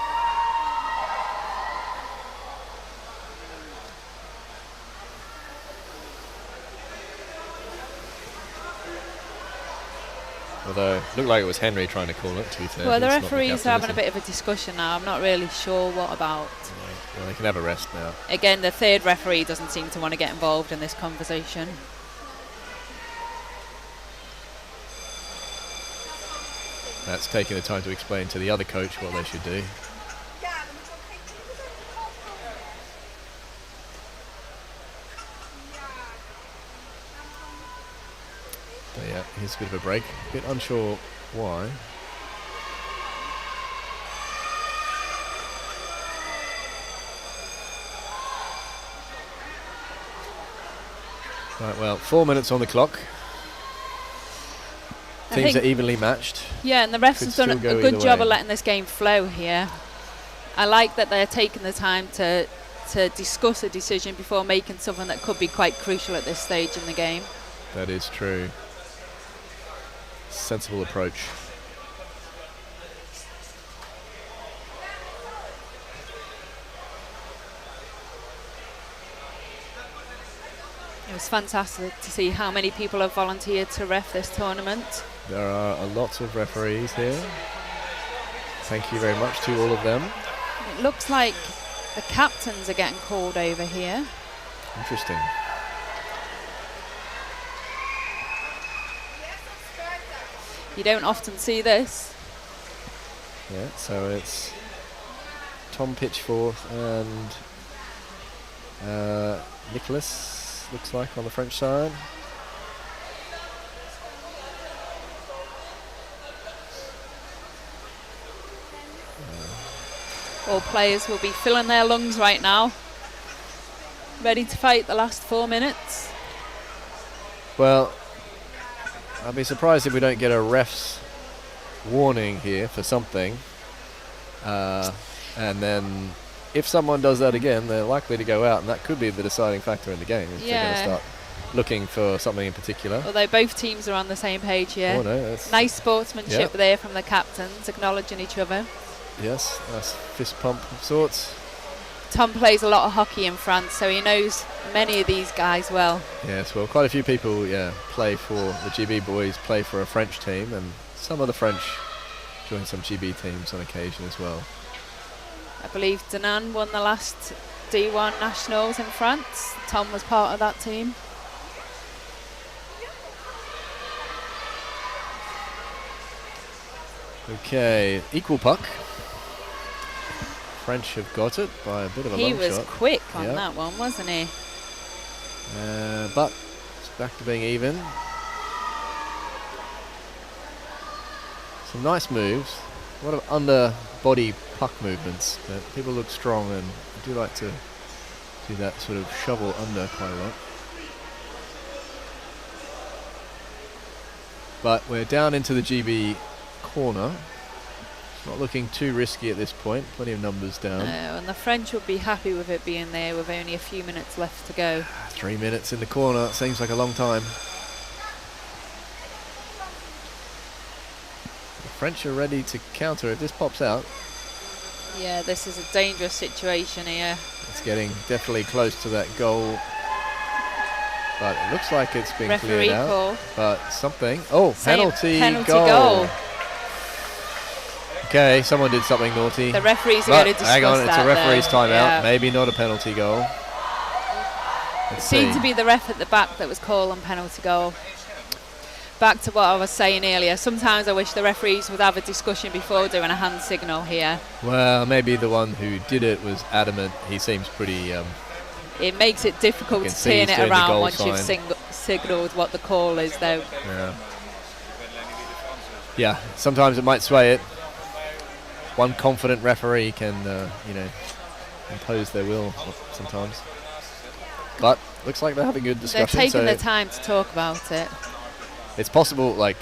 Although, it looked like it was Henry trying to call it, to be fair. Well, the He's not referees captain, are having is a he? bit of a discussion now. I'm not really sure what about. Well, they can have a rest now. Again, the third referee doesn't seem to want to get involved in this conversation. That's taking the time to explain to the other coach what they should do. But yeah, here's a bit of a break. A bit unsure why. Right, well, 4 minutes on the clock. Teams are evenly matched. Yeah, and the refs Could have done a still go good either job way. of letting this game flow here. I like that they're taking the time to discuss a decision before making something that could be quite crucial at this stage in the game. That is true. Sensible approach. It was fantastic to see how many people have volunteered to ref this tournament. There are a lot of referees here. Thank you very much to all of them. It looks like the captains are getting called over here. Interesting. You don't often see this. Yeah, so it's Tom Pitchforth and Nicholas, looks like, on the French side. All players will be filling their lungs right now, ready to fight the last 4 minutes. Well, I'd be surprised if we don't get a ref's warning here for something. And then if someone does that again, they're likely to go out, and that could be the deciding factor in the game if they're going to start looking for something in particular. Although both teams are on the same page here. Oh, no, that's nice sportsmanship there from the captains, acknowledging each other. Yes, nice fist pump of sorts. Tom plays a lot of hockey in France, so he knows many of these guys well. Yes, well, quite a few people, play for the GB boys, play for a French team, and some of the French join some GB teams on occasion as well. I believe Danan won the last D1 Nationals in France. Tom was part of that team. Okay, equal puck. French have got it by a bit of a long shot. He was quick on that one, wasn't he? But it's back to being even. Some nice moves. A lot of under-body puck movements. But people look strong and do like to do that sort of shovel under quite a lot. But we're down into the GB corner. Not looking too risky at this point. Plenty of numbers down. And the French would be happy with it being there with only a few minutes left to go. 3 minutes in the corner. Seems like a long time. The French are ready to counter if this pops out. Yeah, this is a dangerous situation here. It's getting definitely close to that goal. But it looks like it's been Referee cleared out. call. But something. Oh, Same penalty goal. Okay, someone did something naughty. The referees are But going to discuss hang on, it's that, a referee's though. timeout. Yeah. Maybe not a penalty goal. Let's Seemed see. to be the ref at the back that was calling penalty goal. Back to what I was saying earlier, sometimes I wish the referees would have a discussion before doing a hand signal here. Well, maybe the one who did it was adamant. He seems pretty... It makes it difficult can to see turn he's it doing the around goal once you've sign. signalled what the call is, though. Yeah, sometimes it might sway it. One confident referee can, impose their will sometimes. But looks like they're having a good discussion. They're taking the time to talk about it. It's possible, like,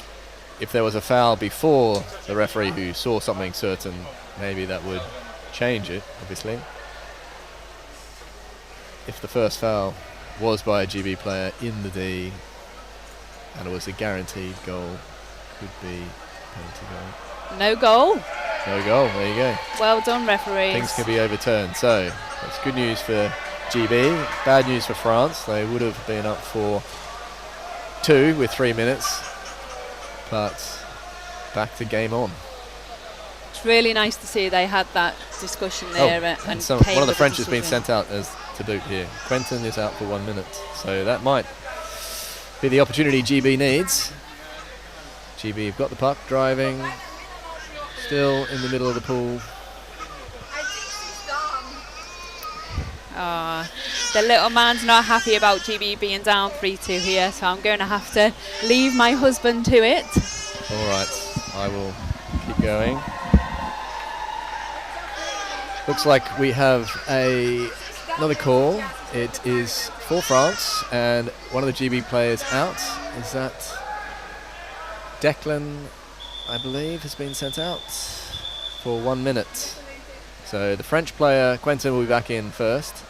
if there was a foul before the referee who saw something certain, maybe that would change it, obviously. If the first foul was by a GB player in the D and it was a guaranteed goal, could be penalty goal. No goal. No goal, there you go. Well done, referees. Things can be overturned. So that's good news for GB, bad news for France. They would have been up for 2 with 3 minutes, but back to game on. It's really nice to see they had that discussion there. And came one of the with a French has been decision. sent out as to boot here. Quentin is out for 1 minute, so that might be the opportunity GB needs. GB have got the puck, driving, still in the middle of the pool. The little man's not happy about GB being down 3-2 here, so I'm going to have to leave my husband to it. All right, I will keep going. Looks like we have another call. It is for France, and one of the GB players out. Is that Declan, I believe, has been sent out for 1 minute. So the French player, Quentin, will be back in first.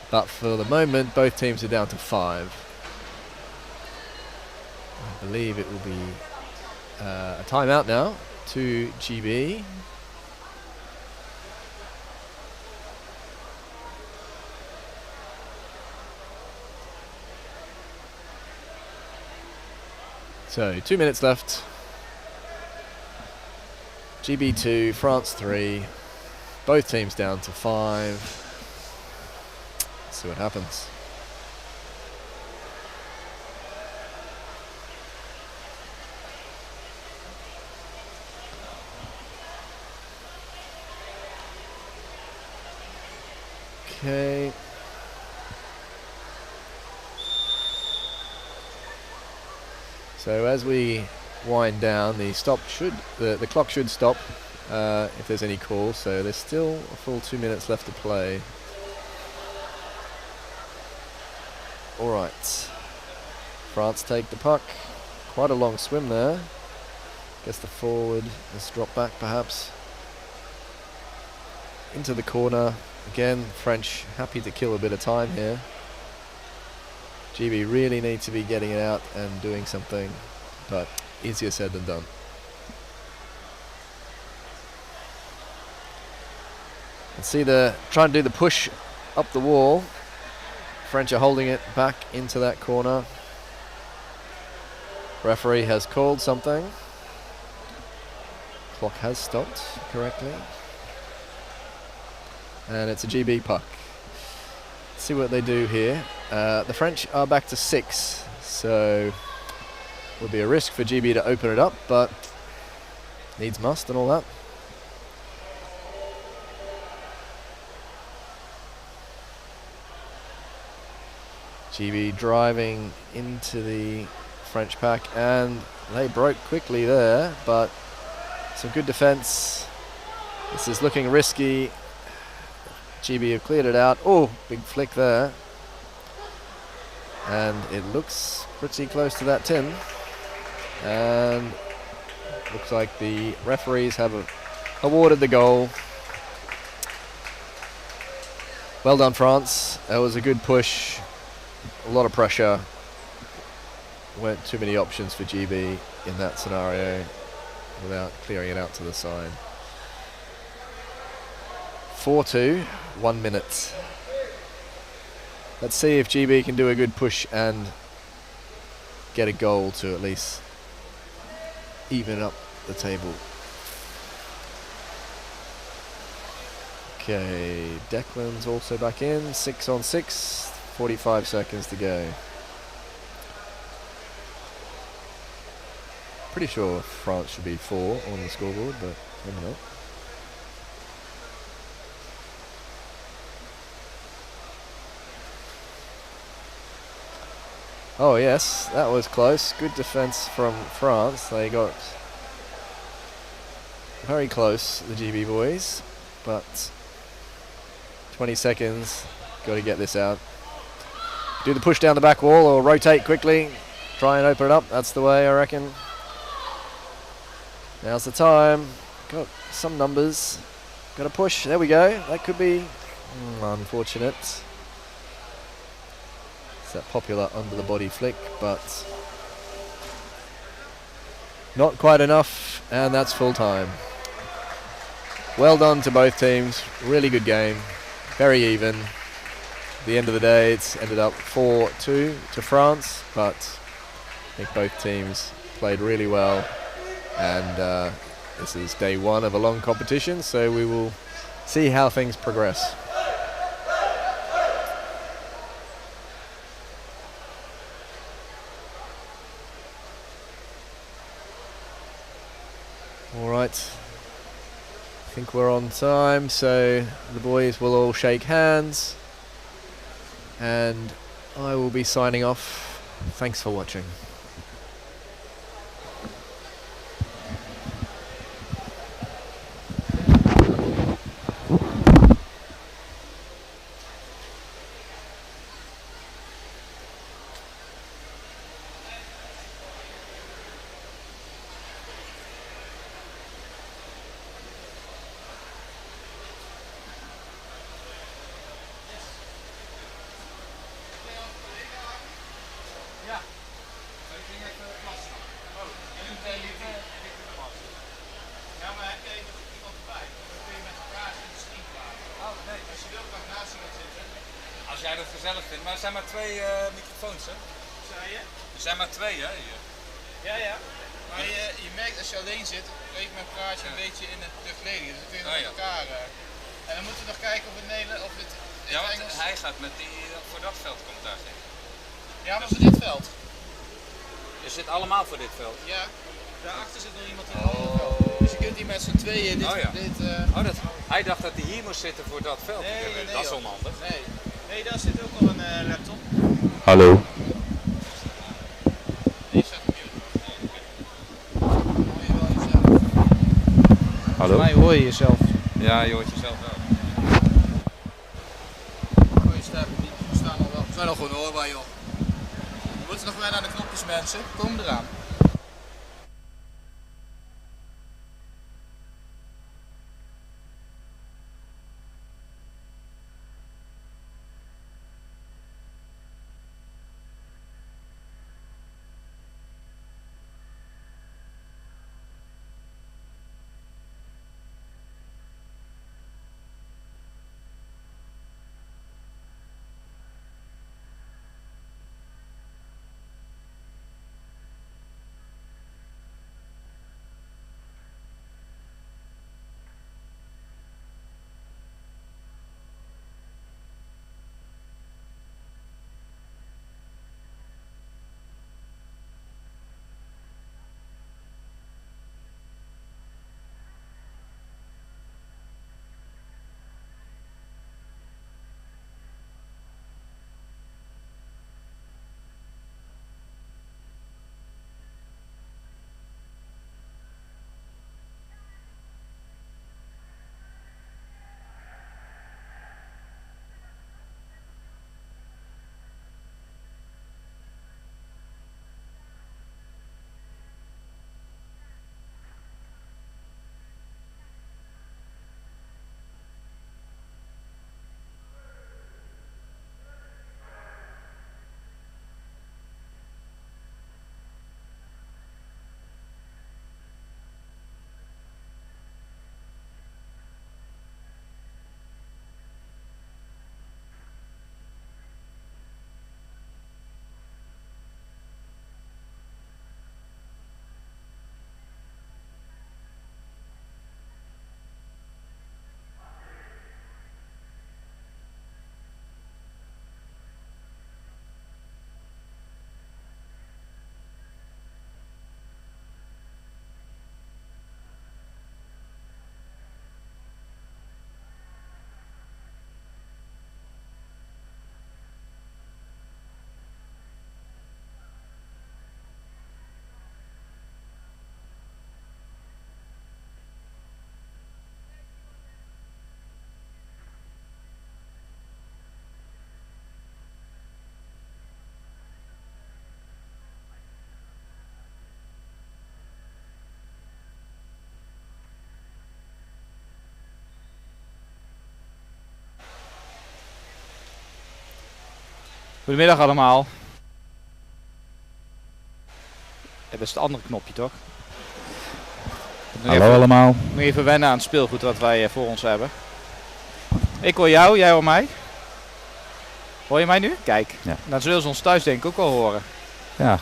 But for the moment, both teams are down to 5. I believe it will be a timeout now to GB. So 2 minutes left. GB 2, France 3. Both teams down to 5. Let's see what happens. Okay. So as we wind down, the clock should stop if there's any call. So there's still a full 2 minutes left to play. All right. France take the puck. Quite a long swim there. Guess the forward has dropped back perhaps. Into the corner. Again, French happy to kill a bit of time here. GB really need to be getting it out and doing something, but easier said than done. And see trying to do the push up the wall. French are holding it back into that corner. Referee has called something. Clock has stopped correctly. And it's a GB puck. Let's see what they do here. The French are back to 6, so would be a risk for GB to open it up, but needs must and all that. GB driving into the French pack, and they broke quickly there, but some good defense. This is looking risky. GB have cleared it out. Oh, big flick there. And it looks pretty close to that tin. And looks like the referees have awarded the goal. Well done, France. That was a good push. A lot of pressure. Weren't too many options for GB in that scenario without clearing it out to the side. 4-2, 1 minute. Let's see if GB can do a good push and get a goal to at least even up the table. Okay, Declan's also back in, 6 on 6, 45 seconds to go. Pretty sure France should be 4 on the scoreboard, but maybe not. Oh yes, that was close. Good defense from France. They got very close, the GB boys, but 20 seconds, got to get this out. Do the push down the back wall or rotate quickly, try and open it up. That's the way, I reckon. Now's the time. Got some numbers. Got to push. There we go. That could be unfortunate. It's that popular under the body flick, but not quite enough, and that's full time. Well done to both teams. Really good game. Very even. At the end of the day, it's ended up 4-2 to France, but I think both teams played really well. And this is day 1 of a long competition, so we will see how things progress. All right, I think we're on time, so the boys will all shake hands and I will be signing off. Thanks for watching. Als jij dat gezellig vindt, maar er zijn maar 2 microfoons, hè? Zei je? Er zijn maar 2, hè? Hier. Ja, ja. Maar je merkt als je alleen zit, weet mijn praatje een beetje in de verleden. Dus dan kun je nog met elkaar. En dan moeten we nog kijken of het Nederlands of het ja, want Engels... hij gaat met die voor dat veld komt daar geen. Ja, maar voor dit veld. Je zit allemaal voor dit veld? Ja. Daarachter zit nog iemand in een ander veld. Dus je kunt hier met z'n tweeën dit... Hij dacht dat hij hier moest zitten voor dat veld. Nee, dat is onhandig. Nee, daar zit ook nog een laptop. Hallo. Die staat op mute. Hallo. Volgens mij hoor je jezelf. Ja, je hoort jezelf wel. Goeie stem, die staan al wel. We zijn al gewoon hoorbaar, joh. We moeten nog weer naar de knopjes, mensen. Kom eraan. Goedemiddag allemaal. Ja, dat is het andere knopje toch? Hallo allemaal. Nog even wennen aan het speelgoed wat wij voor ons hebben. Ik hoor jou, jij hoort mij. Hoor je mij nu? Kijk, Ja. dan zullen ze ons thuis denk ik ook wel horen. Ja,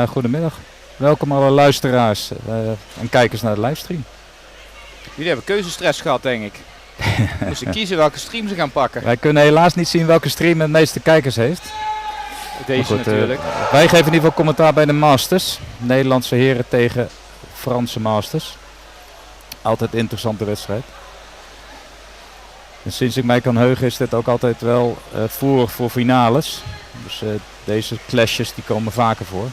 goedemiddag. Welkom alle luisteraars en kijkers naar de livestream. Jullie hebben keuzestress gehad denk ik. Moesten kiezen welke stream ze gaan pakken. Wij kunnen helaas niet zien welke stream het meeste kijkers heeft. Deze Maar goed, natuurlijk. Wij geven in ieder geval commentaar bij de Masters. Nederlandse heren tegen Franse Masters. Altijd een interessante wedstrijd. En sinds ik mij kan heugen is dit ook altijd wel voor finales. Dus deze clashes die komen vaker voor.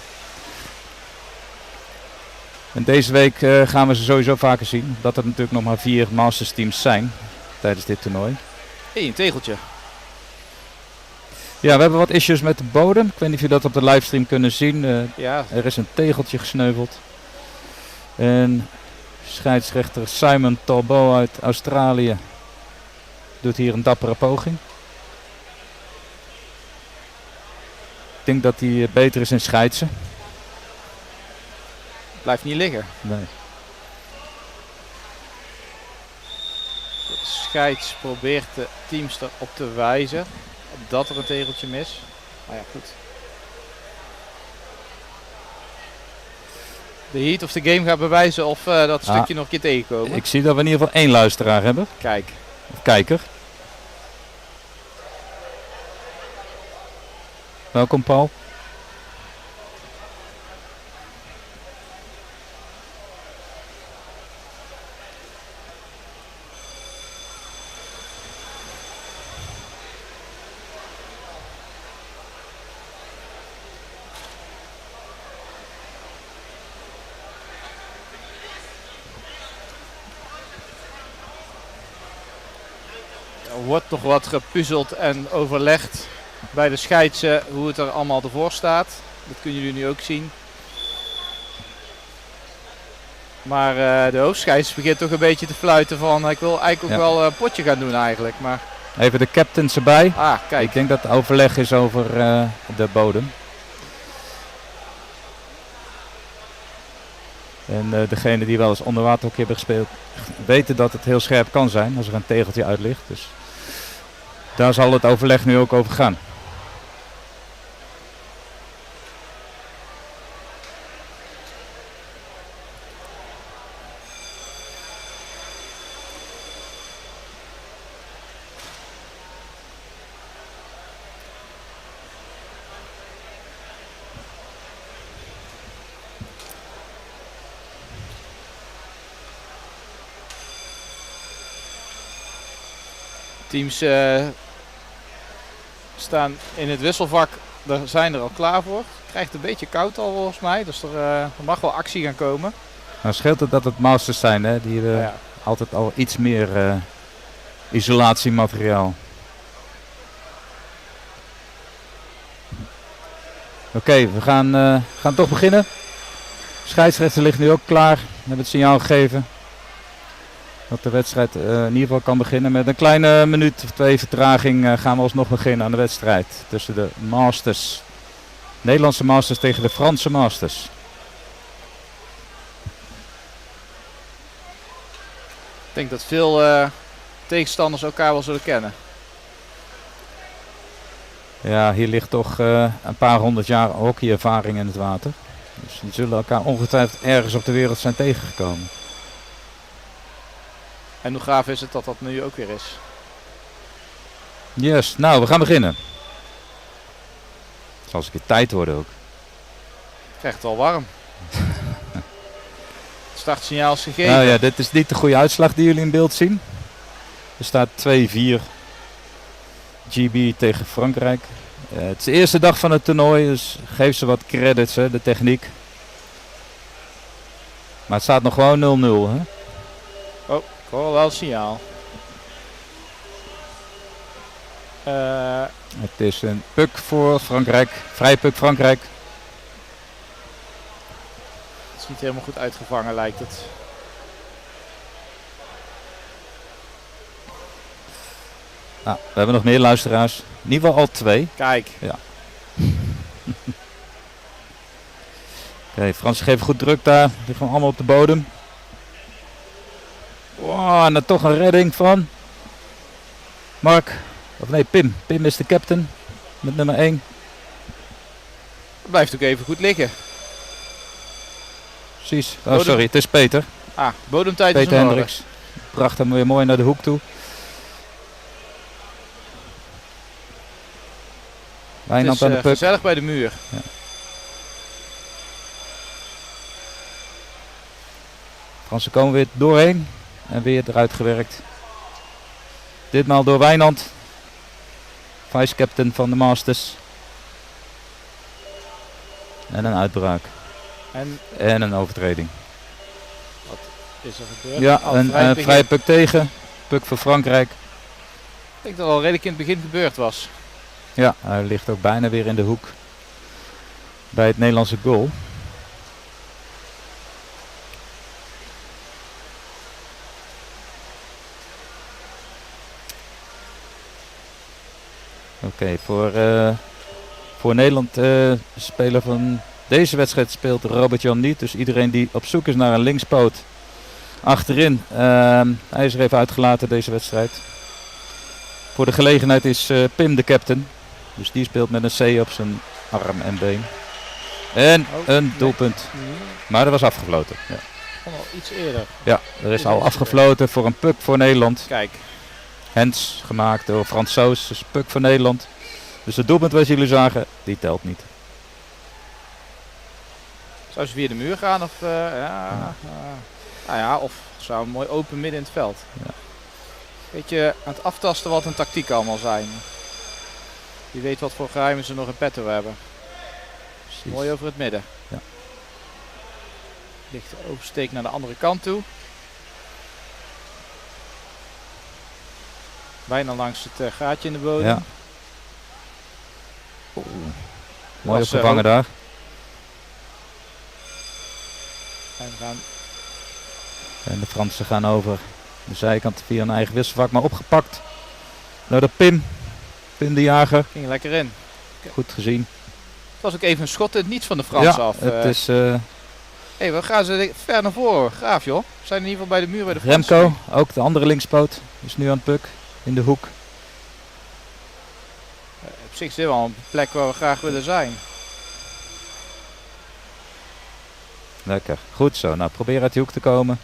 En deze week gaan we ze sowieso vaker zien. Omdat er natuurlijk nog maar 4 Masters teams zijn tijdens dit toernooi. Een tegeltje. Ja, we hebben wat issues met de bodem. Ik weet niet of jullie dat op de livestream kunnen zien. Ja. Er is een tegeltje gesneuveld. En scheidsrechter Simon Talbot uit Australië doet hier een dappere poging. Ik denk dat hij beter is in scheidsen. Blijft niet liggen. Nee. De scheids probeert de teams erop te wijzen dat er een tegeltje mis. Maar ja, goed. De heat of the game gaat bewijzen of dat stukje nog een keer tegenkomen. Ik zie dat we in ieder geval 1 luisteraar hebben. Kijk. Of kijker. Welkom Paul. Er wordt nog wat gepuzzeld en overlegd bij de scheidsen hoe het er allemaal ervoor staat. Dat kunnen jullie nu ook zien. Maar de hoofdscheids begint toch een beetje te fluiten van ik wil eigenlijk ook wel een potje gaan doen eigenlijk. Maar... Even de captains erbij. Ah, kijk. Ik denk dat het overleg is over de bodem. En degene die wel eens onder water ook hebben gespeeld weten dat het heel scherp kan zijn als er een tegeltje uit ligt. Dus daar zal het overleg nu ook over gaan. Teams staan in het wisselvak, daar zijn er al klaar voor. Het krijgt een beetje koud al volgens mij, dus er mag wel actie gaan komen. Nou scheelt het dat het Masters zijn, hè? Die hebben altijd al iets meer isolatiemateriaal. Oké, we gaan toch beginnen. Scheidsrechter ligt nu ook klaar. We hebben het signaal gegeven dat de wedstrijd in ieder geval kan beginnen. Met een kleine minuut of 2 vertraging gaan we alsnog beginnen aan de wedstrijd. Tussen de Masters. Nederlandse Masters tegen de Franse Masters. Ik denk dat veel tegenstanders elkaar wel zullen kennen. Ja, hier ligt toch een paar 100 jaar hockeyervaring in het water. Dus die zullen elkaar ongetwijfeld ergens op de wereld zijn tegengekomen. En hoe gaaf is het dat dat nu ook weer is? Yes, nou we gaan beginnen. Het zal eens een keer tijd worden ook. Het krijgt het al warm. Het startsignaal is gegeven. Nou ja, dit is niet de goede uitslag die jullie in beeld zien. Er staat 2-4 GB tegen Frankrijk. Het is de eerste dag van het toernooi, dus geef ze wat credits, hè, de techniek. Maar het staat nog gewoon 0-0. Hè? Oh, ik hoor wel een signaal. Het is een puck voor Frankrijk, vrij puck Frankrijk. Het is niet helemaal goed uitgevangen lijkt het. Nou, we hebben nog meer luisteraars. In ieder geval al 2. Kijk. Ja. Oké, Fransen geven goed druk daar. Die liggen allemaal op de bodem. Wow, en dan toch een redding van Mark. Of nee, Pim. Pim is de captain met nummer 1. Blijft ook even goed liggen. Precies. Oh, sorry, het is Peter. Ah, bodemtijd Peter is in orde. Hendricks. Bracht hem weer mooi naar de hoek toe. Wijnand aan de puck. Gezellig bij de muur. Ja. Fransen komen weer doorheen en weer eruit gewerkt. Ditmaal door Wijnand, vice-captain van de Masters. En een uitbraak. En een overtreding. Wat is er gebeurd? Ja, een vrije puck tegen. Puck voor Frankrijk. Ik denk dat het al redelijk in het begin gebeurd was. Ja, hij ligt ook bijna weer in de hoek bij het Nederlandse goal. Oké, voor Nederland speler van deze wedstrijd speelt Robert-Jan niet. Dus iedereen die op zoek is naar een linkspoot achterin, hij is er even uitgelaten deze wedstrijd. Voor de gelegenheid is Pim de captain. Dus die speelt met een C op zijn arm en been. En een doelpunt. Maar dat was afgefloten. Ja. Al iets eerder. Ja, er is al afgefloten voor een puck voor Nederland. Kijk. Hands gemaakt door Frans Soos, dus puck voor Nederland. Dus het doelpunt wat jullie zagen, die telt niet. Zou ze via de muur gaan of nou ja, of zou mooi open midden in het veld. Ja. Beetje aan het aftasten wat een tactiek allemaal zijn. Wie weet wat voor geheimen ze nog in petto hebben. Precies. Mooi over het midden. Ja. Lichte oversteek naar de andere kant toe. Bijna langs het gaatje in de bodem. Ja. Mooi opgevangen daar. En de Fransen gaan over de zijkant via een eigen wisselvak, maar opgepakt door de Pim. Pim de Jager. Ging lekker in. Goed gezien. Het was ook even een schot in het niets van de Fransen af. Het is... Hé, we gaan ze ver naar voren. Gaaf joh. We zijn in ieder geval bij de muur bij de Fransen. Remco, ook de andere linkspoot, is nu aan het puck in de hoek. Op zich is dit wel een plek waar we graag willen zijn. Lekker, goed zo. Nou, probeer uit die hoek te komen.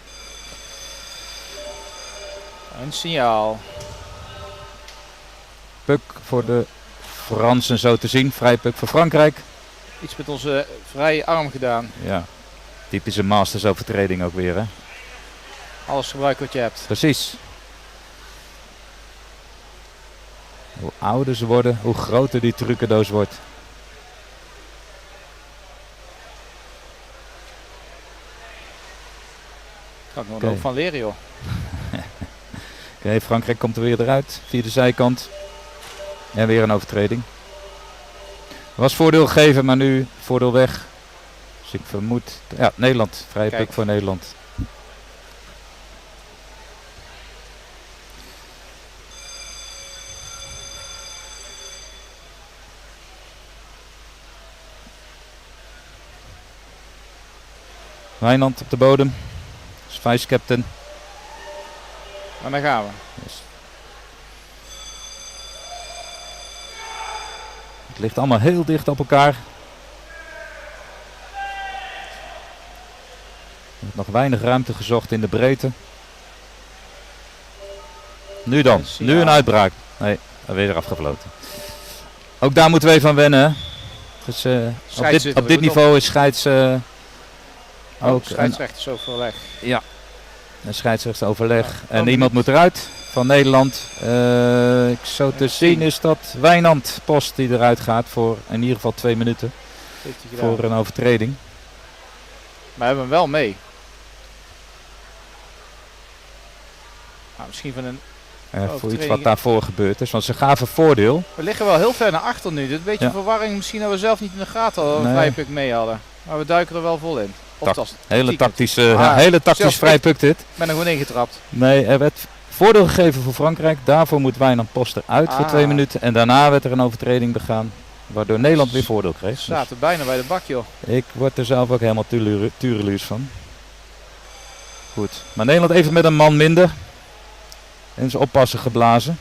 Een signaal. Puck voor de Fransen zo te zien. Vrij puck voor Frankrijk. Iets met onze vrije arm gedaan. Ja, typische Masters overtreding ook weer hè. Alles gebruiken wat je hebt. Precies. Hoe ouder ze worden, hoe groter die trucendoos wordt. Kan ik nog ook van leren joh. Oké, Frankrijk komt er weer eruit via de zijkant. En weer een overtreding. Was voordeel gegeven, maar nu voordeel weg. Dus ik vermoed... Ja, Nederland. Vrije puck voor Nederland. Wijnand op de bodem. Is vice-captain. En daar gaan we. Yes. Het ligt allemaal heel dicht op elkaar. Er wordt nog weinig ruimte gezocht in de breedte. Nu dan. Nu een uitbraak. Nee, weer afgefloten. Ook daar moeten we even aan wennen. Dus, op dit niveau is scheids... ook scheidsrechtersoverleg. Ja, een scheidsrechtersoverleg. En iemand moet eruit van Nederland. Ik zo te zien is dat Wijnand Post die eruit gaat voor in ieder geval 2 minuten. Voor een overtreding. Maar we hebben hem wel mee. Nou, misschien van een voor iets wat daarvoor gebeurd is. Want ze gaven voordeel. We liggen wel heel ver naar achter nu. Dit is een beetje verwarring. Misschien dat we zelf niet in de gaten hadden. Een vrije puck mee hadden. Maar we duiken er wel vol in. Hele tactisch vrije puck dit. Ik ben er gewoon ingetrapt. Nee, er werd voordeel gegeven voor Frankrijk. Daarvoor moet Wijnand Post eruit voor 2 minuten. En daarna werd er een overtreding begaan. Waardoor Nederland weer voordeel kreeg. Ze zaten bijna bij de bak, joh. Ik word er zelf ook helemaal tureluurs van. Goed. Maar Nederland even met een man minder. En is oppassen geblazen.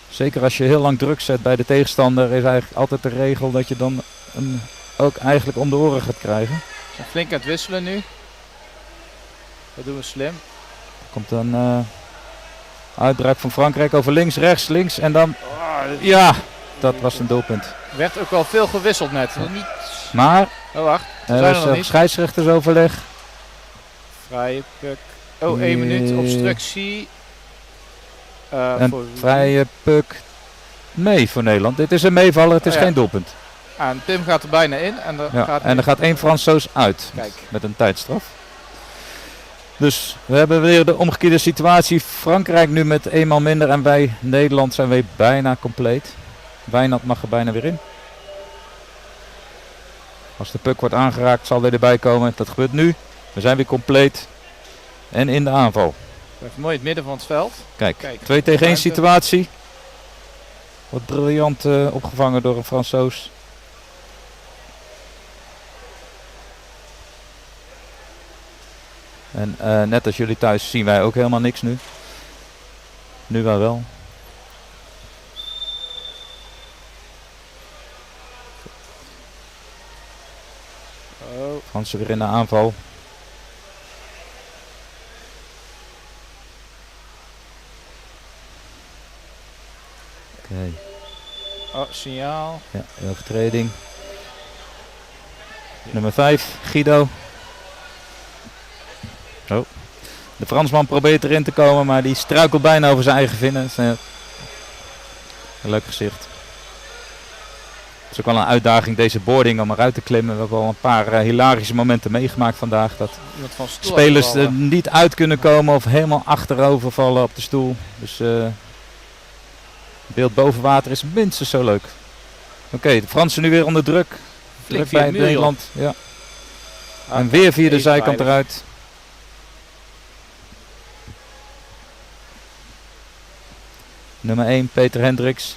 Zeker als je heel lang druk zet bij de tegenstander is eigenlijk altijd de regel dat je dan hem ook eigenlijk om de oren gaat krijgen. Ze zijn flink aan het wisselen nu. Dat doen we slim. Er komt een uitbraak van Frankrijk over links, rechts, links en dan... Ja, dat was een doelpunt. Werd ook wel veel gewisseld net. Niet... Maar Oh wacht, er was een scheidsrechtersoverleg. Vrije puk. Oh, 1 minuut obstructie. Een vrije puk mee voor Nederland. Dit is een meevaller, het is geen doelpunt. En Tim gaat er bijna in. En er gaat 1 Fransoos uit. Kijk. Met een tijdstraf. Dus we hebben weer de omgekeerde situatie. Frankrijk nu met 1 man minder en wij Nederland zijn weer bijna compleet. Wijnand mag er bijna weer in. Als de puck wordt aangeraakt zal hij erbij komen. Dat gebeurt nu. We zijn weer compleet. En in de aanval. Even mooi het midden van het veld. Kijk, 2 tegen 1 situatie. Wordt briljant opgevangen door een Fransoos. En net als jullie thuis zien wij ook helemaal niks nu. Nu wel. Oh. Fransen weer in de aanval. Oké. Oh, signaal. Ja, overtreding. Nummer 5, Guido. Zo. De Fransman probeert erin te komen, maar die struikelt bijna over zijn eigen vinnen. Een leuk gezicht. Het is ook wel een uitdaging deze boarding om eruit te klimmen. We hebben al een paar hilarische momenten meegemaakt vandaag. Dat spelers er niet uit kunnen komen of helemaal achterover vallen op de stoel. Dus beeld boven water is minstens zo leuk. Oké, de Fransen nu weer onder druk. Druk bij Nederland. Ja. En weer via de zijkant eruit. Nummer 1, Peter Hendricks.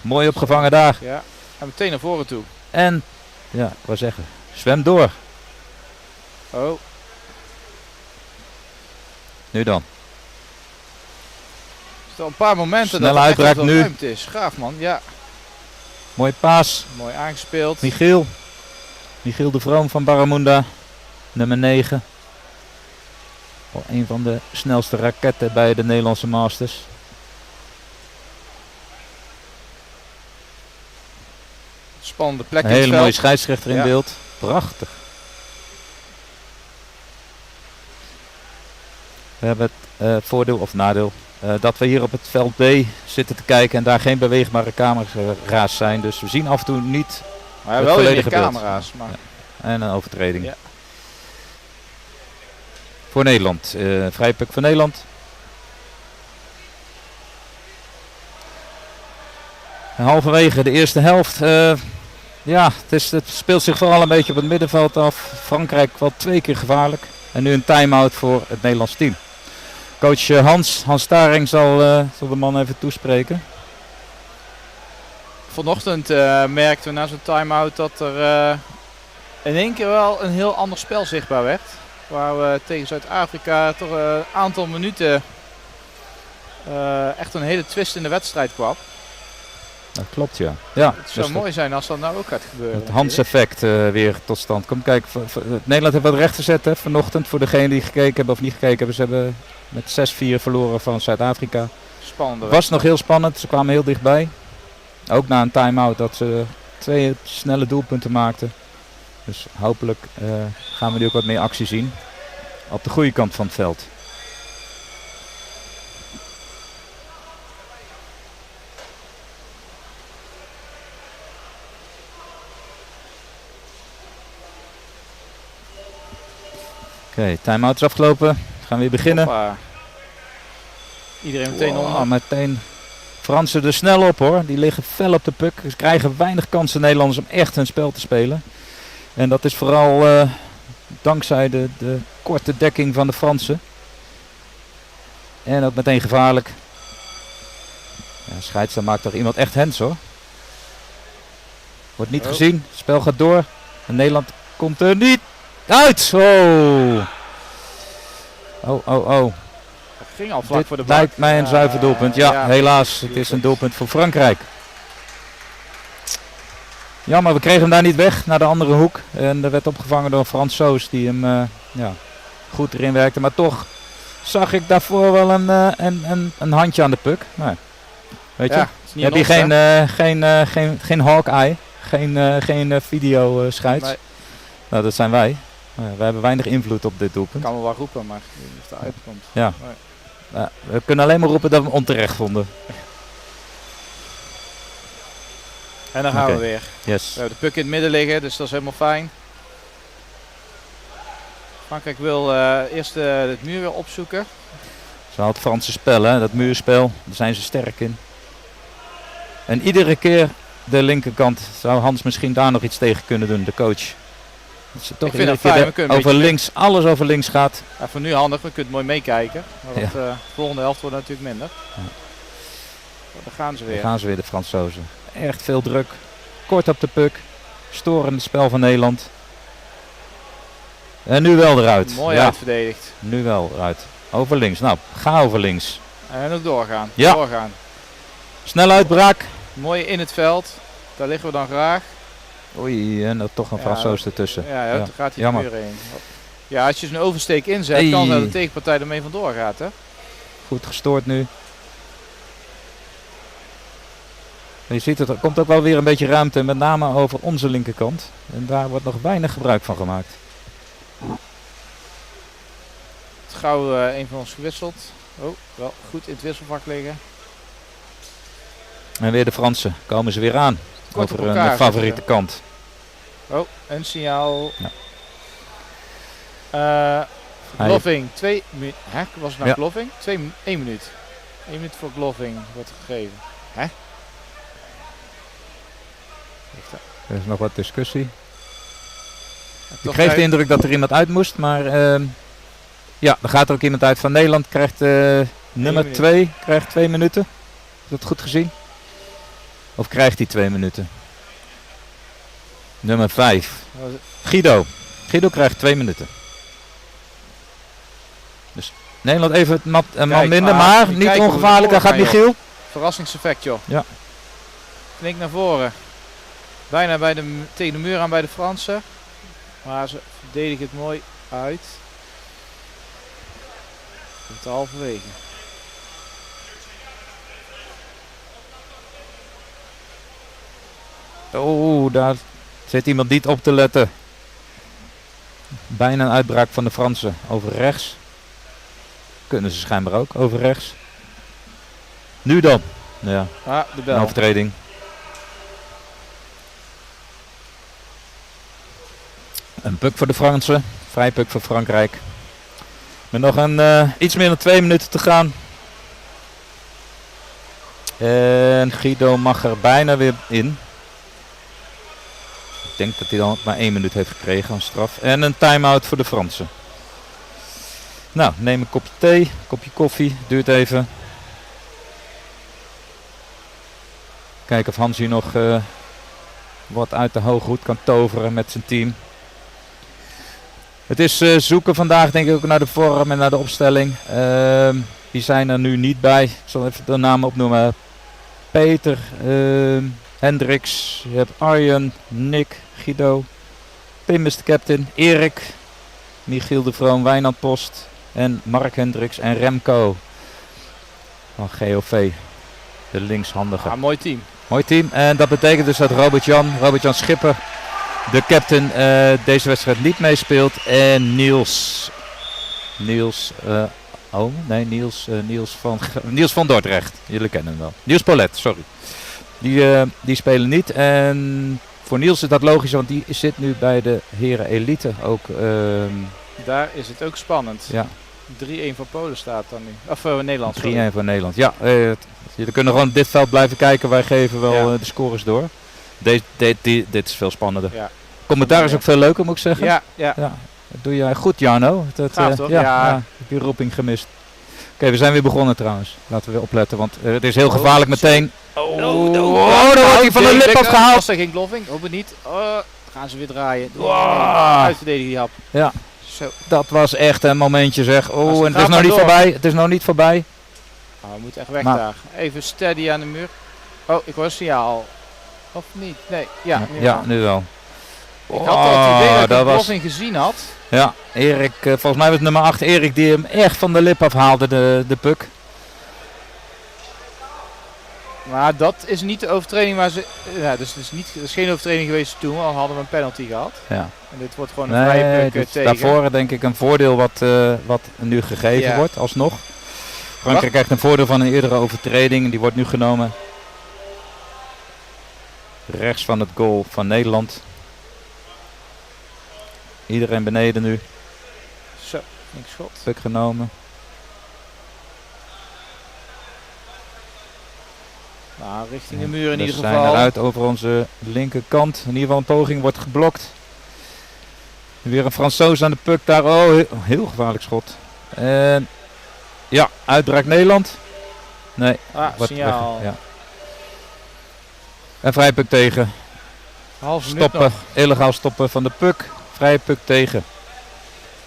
Mooi opgevangen daar. Ja, en meteen naar voren toe. En, ja, ik wou zeggen, zwem door. Oh. Nu dan. Er zijn een paar momenten Snelle dat er uitbraak echt wel nu. ruimte is. Gaaf man, ja. Mooie paas. Mooi aangespeeld. Michiel de Vroom van Barramunda. Nummer 9. Oh, een van de snelste raketten bij de Nederlandse Masters. Spannende plek Een in het hele veld. mooie scheidsrechter in beeld. Prachtig. We hebben het voordeel of nadeel dat we hier op het veld B zitten te kijken en daar geen beweegbare camera's zijn. Dus we zien af en toe niet maar het wel volledige weer beeld. camera's. Maar... Ja. En een overtreding. Ja. Voor Nederland. Vrije puck voor Nederland. En halverwege de eerste helft. Ja, het speelt zich vooral een beetje op het middenveld af. Frankrijk wel 2 keer gevaarlijk. En nu een time-out voor het Nederlands team. Coach Hans Staring zal de man even toespreken. Vanochtend merkten we na zo'n time-out dat er in één keer wel een heel ander spel zichtbaar werd. Waar we tegen Zuid-Afrika toch een aantal minuten echt een hele twist in de wedstrijd kwam. Dat klopt, ja. Ja, het zou mooi zijn als dat nou ook gaat gebeuren. Het Hans-effect weer tot stand komt. Kijk, Nederland heeft wat recht gezet hè, vanochtend. Voor degenen die gekeken hebben of niet gekeken hebben. Ze hebben met 6-4 verloren van Zuid-Afrika. Spannend. Was nog heel spannend. Ze kwamen heel dichtbij. Ook na een time-out dat ze 2 snelle doelpunten maakten. Dus hopelijk gaan we nu ook wat meer actie zien. Op de goede kant van het veld. Oké, time-out is afgelopen. We gaan weer beginnen. Hoppa. Iedereen meteen onder. Meteen Fransen er snel op hoor. Die liggen fel op de puck. Ze krijgen weinig kansen Nederlanders om echt hun spel te spelen. En dat is vooral dankzij de korte dekking van de Fransen. En ook meteen gevaarlijk. Ja, scheidsrechter maakt toch iemand echt hands hoor. Wordt niet gezien. Het spel gaat door. En Nederland komt er niet uit. Oh. Oh. Dat ging al vlak Dit voor de bak. lijkt mij een zuiver doelpunt. Ja, helaas. Het is een doelpunt voor Frankrijk. Jammer, we kregen hem daar niet weg naar de andere hoek. En er werd opgevangen door een Fransoos die hem goed erin werkte. Maar toch zag ik daarvoor wel een handje aan de puck. Nou, weet je, heb je geen Hawkeye, geen video scheids. Nee. Nou, dat zijn wij. We hebben weinig invloed op dit doelpunt. Ik kan wel roepen, maar of het eruit komt. Ja. Nee. We kunnen alleen maar roepen dat we hem onterecht vonden. En dan gaan we weer. Yes. We hebben de puck in het midden liggen, dus dat is helemaal fijn. Frankrijk wil eerst het muur weer opzoeken. Zo het Franse spel, hè? Dat muurspel, daar zijn ze sterk in. En iedere keer de linkerkant zou Hans misschien daar nog iets tegen kunnen doen, de coach. Dat ze toch iedere keer over links, alles over links gaat. Ja, voor nu handig, we kunnen mooi meekijken. Want de volgende helft wordt natuurlijk minder. Ja. Daar gaan ze weer. Daar gaan ze weer, de Fransozen. Echt veel druk. Kort op de puck. Storend het spel van Nederland. En nu wel eruit. Mooi uitverdedigd. Nu wel eruit. Over links. Nou, ga over links. En ook doorgaan. Ja. Doorgaan. Snel uitbraak. Mooi in het veld. Daar liggen we dan graag. Oei, en dan toch een Fransoos ertussen. Ja, dan gaat hij de muur heen. Ja, als je zo'n oversteek inzet, kan de tegenpartij ermee vandoor gaat, hè? Goed gestoord nu. Je ziet het, er komt ook wel weer een beetje ruimte, met name over onze linkerkant. En daar wordt nog weinig gebruik van gemaakt. Het gauw een van ons gewisseld. Oh, wel goed in het wisselvak liggen. En weer de Fransen, komen ze weer aan. Kort over een favoriete kant. Oh, een signaal. Ja. Gloffing, 2 minuten. Hè? Was het nou Gloffing? 1 minuut. 1 minuut voor Gloffing wordt gegeven. Hè? Er is nog wat discussie. Ik kreeg de indruk dat er iemand uit moest, maar ja, er gaat ook iemand uit van Nederland. Krijgt nummer 2, krijgt 2 minuten. Is dat goed gezien? Of krijgt hij 2 minuten? Nummer 5. Guido. Guido krijgt 2 minuten. Dus Nederland even een man minder, maar niet ongevaarlijk. Daar gaat Michiel. Verrassingseffect, joh. Ja. Flink naar voren. Bijna tegen de muur aan bij de Fransen. Maar ze verdedigen het mooi uit. Komt halverwege. Oh, daar zit iemand niet op te letten. Bijna een uitbraak van de Fransen. Over rechts. Kunnen ze schijnbaar ook, over rechts. Nu dan. Ja, de bel. Een overtreding. Een puck voor de Fransen. Vrij puck voor Frankrijk. Met nog iets meer dan 2 minuten te gaan. En Guido mag er bijna weer in. Ik denk dat hij dan maar 1 minuut heeft gekregen aan straf. En een time-out voor de Fransen. Nou, neem een kopje thee, een kopje koffie. Duurt even. Kijken of Hans hier nog wat uit de hoge hoed kan toveren met zijn team. Het is zoeken vandaag denk ik ook naar de vorm en naar de opstelling. Die zijn er nu niet bij. Ik zal even de namen opnoemen. Peter, Hendricks, je hebt Arjen, Nick, Guido, Pim is de captain, Erik, Michiel de Vroom, Wijnand Post en Mark Hendricks en Remco van GOV, de linkshandige. Ja, mooi team. Mooi team en dat betekent dus dat Robert-Jan Schipper, de captain, deze wedstrijd niet meespeelt en Niels van Dordrecht, jullie kennen hem wel. Niels Paulet, sorry. Die spelen niet en voor Niels is dat logisch, want die zit nu bij de heren elite ook. Daar is het ook spannend. Ja. 3-1 voor Polen staat dan nu. Of Nederland. 3-1 voor Nederland. Ja, jullie kunnen gewoon op dit veld blijven kijken. Wij geven wel de scores door. Dit is veel spannender. Ja. Commentaar is ook veel leuker, moet ik zeggen. Ja. Dat doe jij goed, Jarno. Gaaf, toch? Ja. Heb je roeping gemist. Oké, we zijn weer begonnen trouwens. Laten we weer opletten, want het is heel gevaarlijk meteen. Oh, daar wordt hij van de lip afgehaald. Was er geen gloffing? Hoop het niet. Gaan ze weer draaien. Uitverdedigen die hap. Ja, zo. Dat was echt een momentje zeg. Oh, en het is gaat nog niet door. voorbij. Het is nog niet voorbij. Oh, we moeten echt weg Maar- daar. Even steady aan de muur. Oh, ik hoor een signaal. Of niet? Nee. Ja, nu Ja, wel. nu wel. Ik had al het idee dat ik dat een was- gloffing gezien had. Ja, Erik, volgens mij was het nummer 8 Erik die hem echt van de lip afhaalde, de puck. Maar dat is niet de overtreding waar ze... Ja, dus het is, niet, het is geen overtreding geweest toen, al hadden we een penalty gehad. Ja. En dit wordt gewoon een vrije puck dit is tegen. daarvoor denk ik een voordeel wat nu gegeven Ja. wordt, alsnog. Frankrijk krijgt een voordeel van een eerdere overtreding en die wordt nu genomen. Rechts van het goal van Nederland. Iedereen beneden nu. Zo, niks schot. Puck genomen. Nou, richting de muur in We ieder zijn geval. eruit over onze linkerkant. In ieder geval een poging wordt geblokt. Weer een Fransoos aan de puck daar. Oh, heel gevaarlijk schot. En ja, uitbraak Nederland. Nee, wordt signaal. weg, ja. En vrije puck tegen. Half minuut Stoppen, nog. illegaal stoppen van de puck. Vrije puck tegen.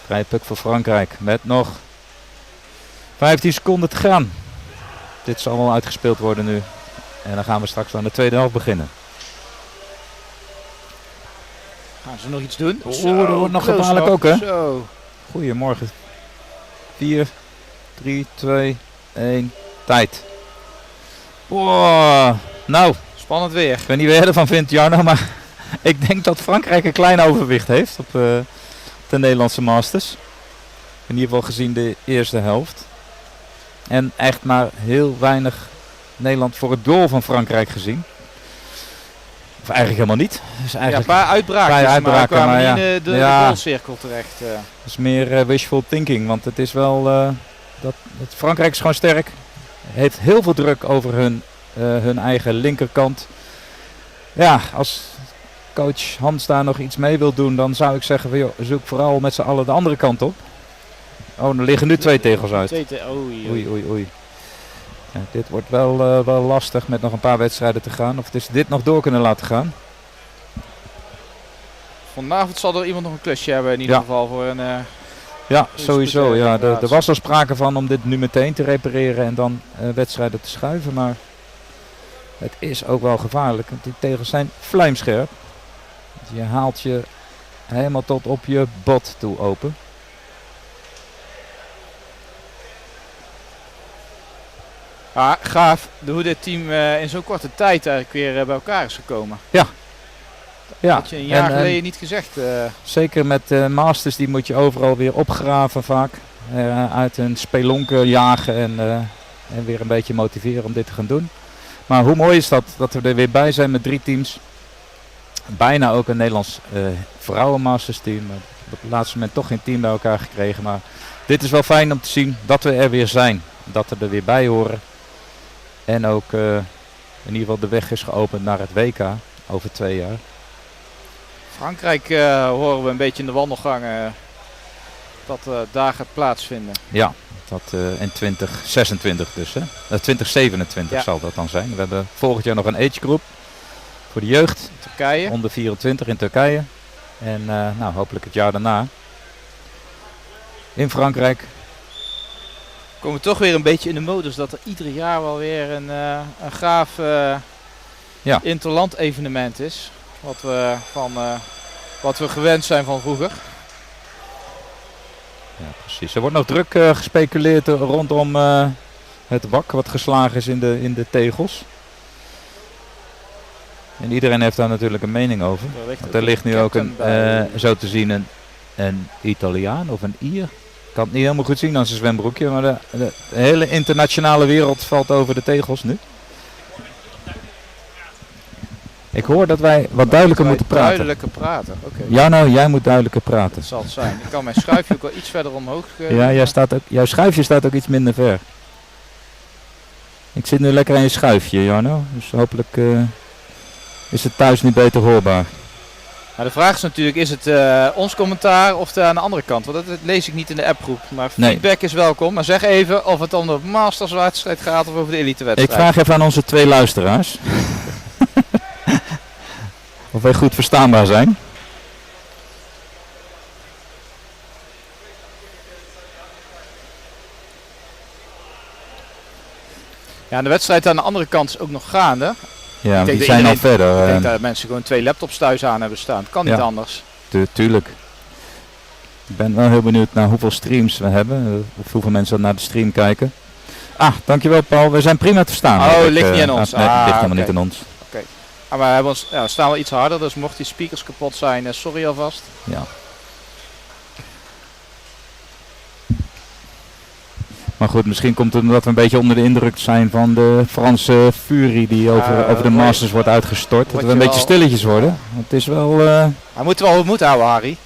Vrije puck voor Frankrijk. Met nog 15 seconden te gaan. Dit zal wel uitgespeeld worden nu. En dan gaan we straks aan de tweede helft beginnen. Gaan ze nog iets doen? Oeh, dat wordt nog close gevaarlijk nog. ook hè. Zo. Goedemorgen. 4, 3, 2, 1. Tijd. Wow. Nou. Spannend weer. Ik weet niet wat jij ervan vindt Jarno, maar ik denk dat Frankrijk een klein overwicht heeft op de Nederlandse Masters. In ieder geval gezien de eerste helft. En echt maar heel weinig Nederland voor het goal van Frankrijk gezien. Of eigenlijk helemaal niet. Dus eigenlijk Ja, een paar uitbraken, maar kwamen maar niet ja. in de goalcirkel terecht. Dat is meer wishful thinking, want het is wel... Frankrijk is gewoon sterk. Heeft heel veel druk over hun eigen linkerkant. Ja, als coach Hans daar nog iets mee wil doen, dan zou ik zeggen van joh, zoek vooral met z'n allen de andere kant op. Oh, er liggen nu 2 tegels uit. Oei. Ja, dit wordt wel lastig met nog een paar wedstrijden te gaan. Of het is dit nog door kunnen laten gaan. Vanavond zal er iemand nog een klusje hebben in ieder geval voor een... Ja, sowieso. Ja, er was al sprake van om dit nu meteen te repareren en dan wedstrijden te schuiven. Maar het is ook wel gevaarlijk. Want die tegels zijn vlijmscherp. Je haalt je helemaal tot op je bot toe open. Ah, gaaf hoe dit team in zo'n korte tijd eigenlijk weer bij elkaar is gekomen. Ja. Ja. Dat had je een jaar geleden niet gezegd. Zeker met Masters, die moet je overal weer opgraven vaak. Uit een spelonken jagen en weer een beetje motiveren om dit te gaan doen. Maar hoe mooi is dat we er weer bij zijn met 3 teams. Bijna ook een Nederlands vrouwenmasters team. Op het laatste moment toch geen team bij elkaar gekregen. Maar dit is wel fijn om te zien dat we er weer zijn. Dat we er weer bij horen. En ook in ieder geval de weg is geopend naar het WK over 2 jaar. Frankrijk horen we een beetje in de wandelgangen dat daar gaat plaatsvinden. Ja, dat in 2026 dus. Hè? 2027 zal dat dan zijn. We hebben volgend jaar nog een age group voor de jeugd. Turkije. Onder 24 in Turkije. En nou, hopelijk het jaar daarna in Frankrijk. Komen we toch weer een beetje in de modus dat er ieder jaar wel weer een gaaf interland evenement is. Wat we gewend zijn van vroeger. Ja, precies. Er wordt nog druk gespeculeerd rondom het wak wat geslagen is in de tegels. En iedereen heeft daar natuurlijk een mening over. Er ligt nu ook zo te zien een Italiaan of een Ier. Ik kan het niet helemaal goed zien aan zijn zwembroekje, maar de hele internationale wereld valt over de tegels nu. Ik hoor dat wij wat duidelijker moeten praten. Duidelijker praten, oké. Ja, nou, jij moet duidelijker praten. Dat zal het zijn. Ik kan mijn schuifje ook wel iets verder omhoog. Ja, jouw schuifje staat ook iets minder ver. Ik zit nu lekker aan je schuifje, Jarno. Dus hopelijk is het thuis nu beter hoorbaar. Maar de vraag is natuurlijk, is het ons commentaar of aan de andere kant? Want dat lees ik niet in de appgroep. Maar Nee. feedback is welkom. Maar zeg even of het om de masterswedstrijd gaat of over de elitewedstrijd. Ik vraag even aan onze 2 luisteraars. Of wij goed verstaanbaar zijn. Ja, de wedstrijd aan de andere kant is ook nog gaande. Ja, Ik denk die dat zijn al iedereen- verder. Ik denk dat mensen gewoon 2 laptops thuis aan hebben staan. Kan niet Ja. anders. Tuurlijk. Ik ben wel heel benieuwd naar hoeveel streams we hebben. Of hoeveel mensen naar de stream kijken. Ah, dankjewel Paul. We zijn prima te verstaan. Oh, heb ik, ligt niet aan ons. Nee, ligt helemaal oké. niet aan ons. Oké. Ah, maar we, hebben ons, ja, we staan wel iets harder, dus mocht die speakers kapot zijn, sorry alvast. Ja. Maar goed, misschien komt het omdat we een beetje onder de indruk zijn van de Franse furie die over de Masters wordt uitgestort. Dat we een beetje stilletjes worden. Het is wel... Hij moet wel moed houden, Harry.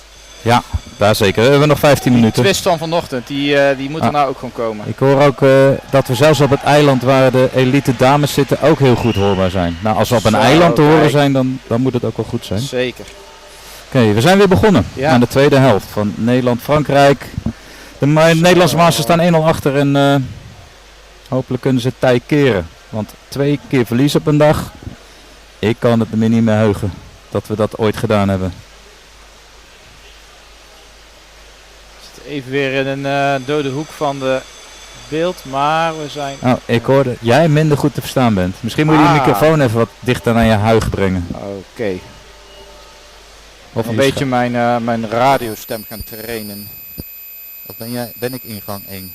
Ja, daar zeker. We hebben nog 15 minuten. De twist van vanochtend, die moet er nou ook gewoon komen. Ik hoor ook dat we zelfs op het eiland waar de elite dames zitten ook heel goed hoorbaar zijn. Nou, als we op een Zo, eiland te horen kijk. zijn, dan moet het ook wel goed zijn. Zeker. Oké, we zijn weer begonnen Ja. aan de tweede helft van Nederland-Frankrijk. De Nederlandse Masters staan 1-0 achter en hopelijk kunnen ze het tij keren. Want 2 keer verlies op een dag, ik kan het me niet meer heugen dat we dat ooit gedaan hebben. Even weer in een dode hoek van de beeld, maar we zijn... Nou, ik hoorde jij minder goed te verstaan bent. Misschien moet je die microfoon even wat dichter naar je huig brengen. Oké. Of Een beetje mijn radiostem gaan trainen. Of ben ik ingang 1?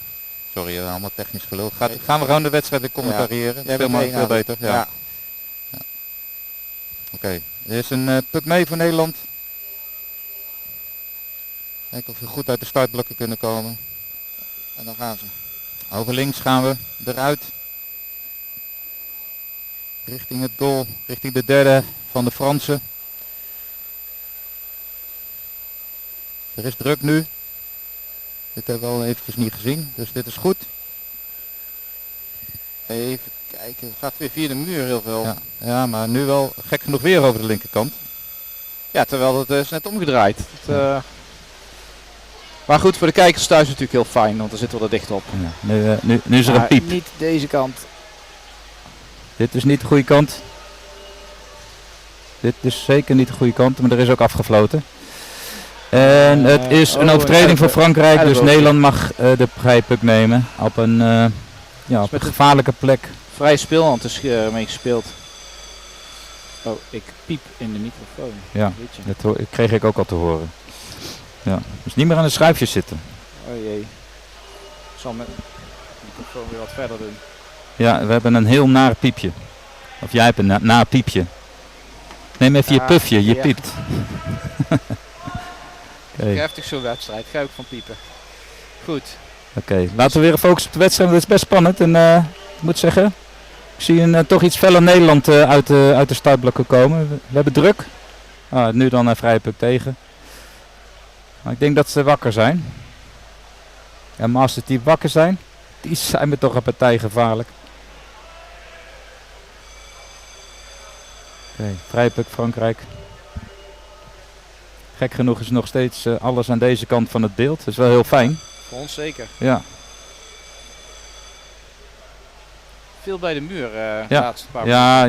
Sorry, allemaal technisch gelul. Gaan we gewoon de wedstrijd commentariëren? Ja. Veel beter. Ja. Oké, er is een puck mee voor Nederland. Kijken of we goed uit de startblokken kunnen komen. En dan gaan ze. Over links gaan we eruit. Richting het goal, richting de derde van de Fransen. Er is druk nu. Dit hebben we al eventjes niet gezien, dus dit is goed. Even kijken, het gaat weer via de muur heel veel. Ja, maar nu wel gek genoeg weer over de linkerkant. Ja, terwijl het is net omgedraaid. Maar goed, voor de kijkers thuis natuurlijk heel fijn, want dan zitten we er dicht op. Ja, nu is er een piep. Niet deze kant. Dit is niet de goede kant. Dit is zeker niet de goede kant, maar er is ook afgefloten. En het is een overtreding voor Frankrijk, dus Nederland mag de vrije puck nemen op een, op een gevaarlijke plek. Vrije speelhand is mee gespeeld. Oh, ik piep in de microfoon. Ja, dat kreeg ik ook al te horen. Ja, dus niet meer aan de schuifjes zitten. Oh jee. Ik zal mijn microfoon weer wat verder doen. Ja, we hebben een heel naar piepje. Of jij hebt een naar piepje. Neem even je pufje, je piept. Okay. Heftig zo'n wedstrijd, ga ik van piepen. Goed. Oké, laten we weer focussen op de wedstrijd, want het is best spannend. En ik moet zeggen, ik zie een toch iets feller Nederland uit de startblokken komen. We hebben druk. Nu dan een vrije puck tegen. Maar ik denk dat ze wakker zijn. En masters die wakker zijn, die zijn me toch een partij gevaarlijk. Oké, vrije puck Frankrijk. Gek genoeg is nog steeds alles aan deze kant van het beeld. Dat is wel heel fijn. Voor ons zeker. Ja. Veel bij de muur Ja. laatste paar Ja,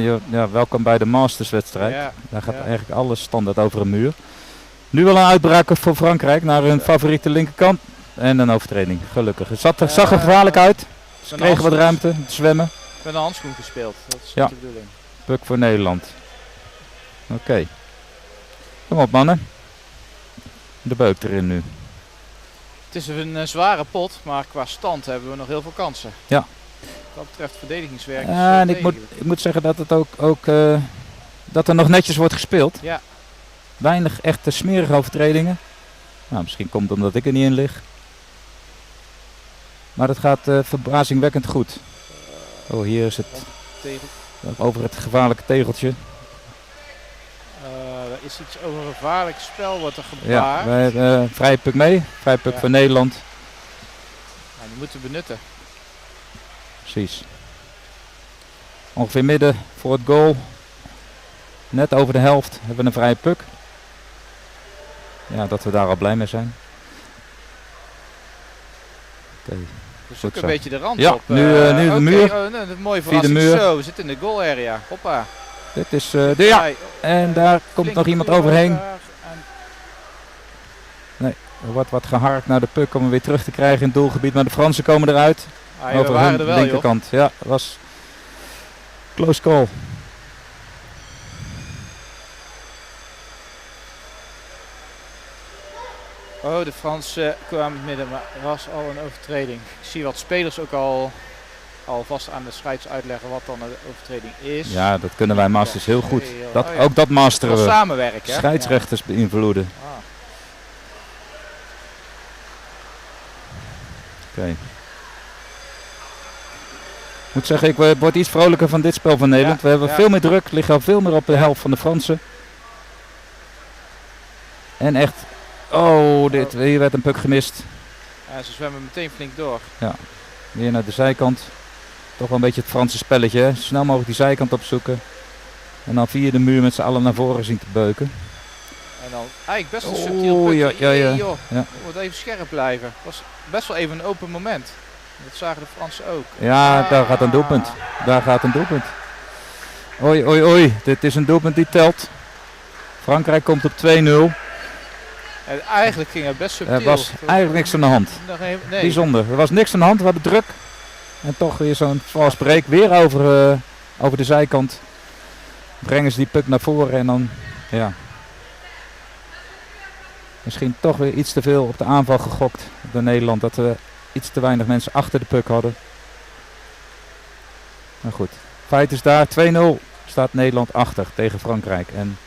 welkom bij de Masters wedstrijd. Ja. Daar gaat eigenlijk alles standaard over een muur. Nu wel een uitbraak voor Frankrijk naar hun favoriete linkerkant. En een overtreding, gelukkig. Het zag er gevaarlijk uit. Ze kregen wat ruimte te zwemmen. Met een handschoen gespeeld, dat is Ja. de bedoeling. Puck voor Nederland. Oké. Kom op mannen. De beuk erin nu. Het is een zware pot, maar qua stand hebben we nog heel veel kansen. Ja. Wat betreft verdedigingswerk. En ik moet zeggen dat het ook dat er nog netjes wordt gespeeld. Ja. Weinig echte smerige overtredingen. Nou, misschien komt het omdat ik er niet in lig. Maar het gaat verbazingwekkend goed. Oh, hier is het over het gevaarlijke tegeltje. Er is iets over een gevaarlijk spel wordt er gebaard. Ja, wij hebben vrije puck mee. Vrije puck voor Nederland. Nou, die moeten we benutten. Precies. Ongeveer midden voor het goal. Net over de helft hebben we een vrije puck. ja, dat we daar al blij mee zijn. Oké. We Goed zoeken zo. een beetje de rand Ja, op. nu de oké, muur. Mooie Via de verrassing. muur. Zo, we zitten in de goal area. Hoppa. Dit is ja. En daar komt nog iemand overheen. Nee, er wordt wat geharkt naar de puck om hem weer terug te krijgen in het doelgebied. Maar de Fransen komen eruit. Ah, ja, over we waren hun er wel, linkerkant. Ja, dat was close call. Oh, de Fransen kwamen in het midden, maar er was al een overtreding. Ik zie wat spelers ook alvast aan de scheids uitleggen wat dan een overtreding is. Ja, dat kunnen wij masters heel goed. Dat, Oh ja. ook dat masteren Dat we. samenwerken, hè? Scheidsrechters beïnvloeden. Ah. Oké. Ik moet zeggen, ik word iets vrolijker van dit spel van Nederland. Ja, We hebben ja. veel meer druk, liggen al veel meer op de helft van de Fransen. En echt, hier werd een puck gemist. Ja, ze zwemmen meteen flink door. Ja, weer naar de zijkant. Toch wel een beetje het Franse spelletje, hè? Snel mogelijk die zijkant opzoeken. En dan via de muur met z'n allen naar voren zien te beuken. En dan eigenlijk best een subtiel punt. Ja. Joh. Ja. Moet even scherp blijven. Het was best wel even een open moment. Dat zagen de Fransen ook. Ja, daar gaat een doelpunt. Daar gaat een doelpunt. Oei. Dit is een doelpunt die telt. Frankrijk komt op 2-0. En eigenlijk ging het best subtiel. Er was eigenlijk niks aan de hand. Nee. Bijzonder. Er was niks aan de hand. We hadden druk. En toch weer zo'n vals break. Weer over de zijkant. Brengen ze die puck naar voren en dan, ja. Misschien toch weer iets te veel op de aanval gegokt door Nederland. Dat we iets te weinig mensen achter de puck hadden. Maar goed. Feit is daar. 2-0 staat Nederland achter tegen Frankrijk. En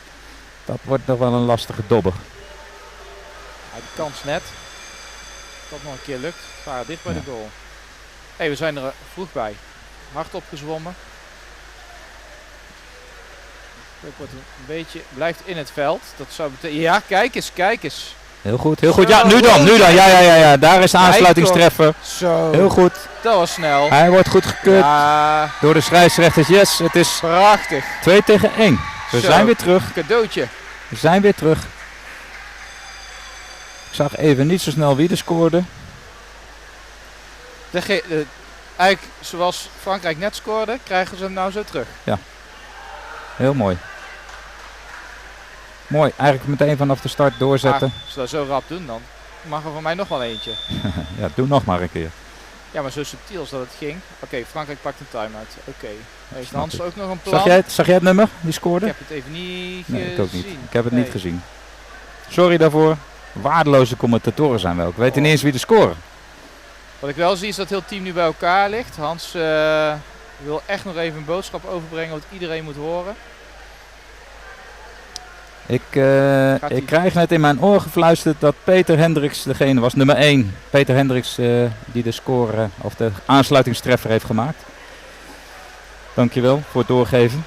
dat wordt nog wel een lastige dobber. Ja, die kans net. Dat nog een keer lukt. We waren dicht bij de goal. Hey, we zijn er vroeg bij. Hard opgezwommen. Het wordt een beetje, blijft in het veld. Dat zou betekenen. Ja, kijk eens. Heel goed. Ja, nu dan. Ja. Daar is de aansluitingstreffer. Zo. Heel goed. Dat was snel. Hij wordt goed gekeurd door de scheidsrechters. Yes, het is prachtig. 2-1. We zijn weer terug. Cadeautje. We zijn weer terug. Ik zag even niet zo snel wie er scoorde. Eigenlijk zoals Frankrijk net scoorde, krijgen ze hem nou zo terug. Ja. Heel mooi. Mooi. Eigenlijk meteen vanaf de start doorzetten. Als we dat zo rap doen dan, mag er van mij nog wel eentje. Ja, doe nog maar een keer. Ja, maar zo subtiel als dat het ging. Oké, Frankrijk pakt een time-out. Oké. Heeft Hans ook nog een plan? Zag jij het nummer die scoorde? Ik heb het even niet gezien. Nee, ik ook niet. Ik heb het niet gezien. Sorry daarvoor. Waardeloze commentatoren zijn we ook. We weten niet eens wie de scoren. Wat ik wel zie is dat het hele team nu bij elkaar ligt. Hans wil echt nog even een boodschap overbrengen wat iedereen moet horen. Ik krijg net in mijn oor gefluisterd dat Peter Hendricks degene was, nummer 1. Peter Hendricks die de score of de aansluitingstreffer heeft gemaakt. Dankjewel voor het doorgeven.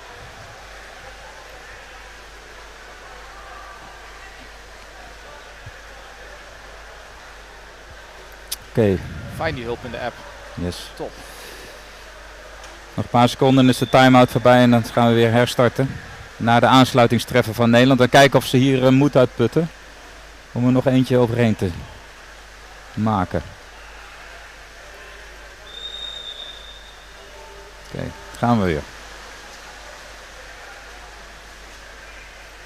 Oké. Fijn die hulp in de app. Yes. Top. Nog een paar seconden en is de time-out voorbij en dan gaan we weer herstarten. Naar de aansluitingstreffer van Nederland. En kijken of ze hier moed uitputten. Om er nog eentje overheen te maken. Oké, gaan we weer.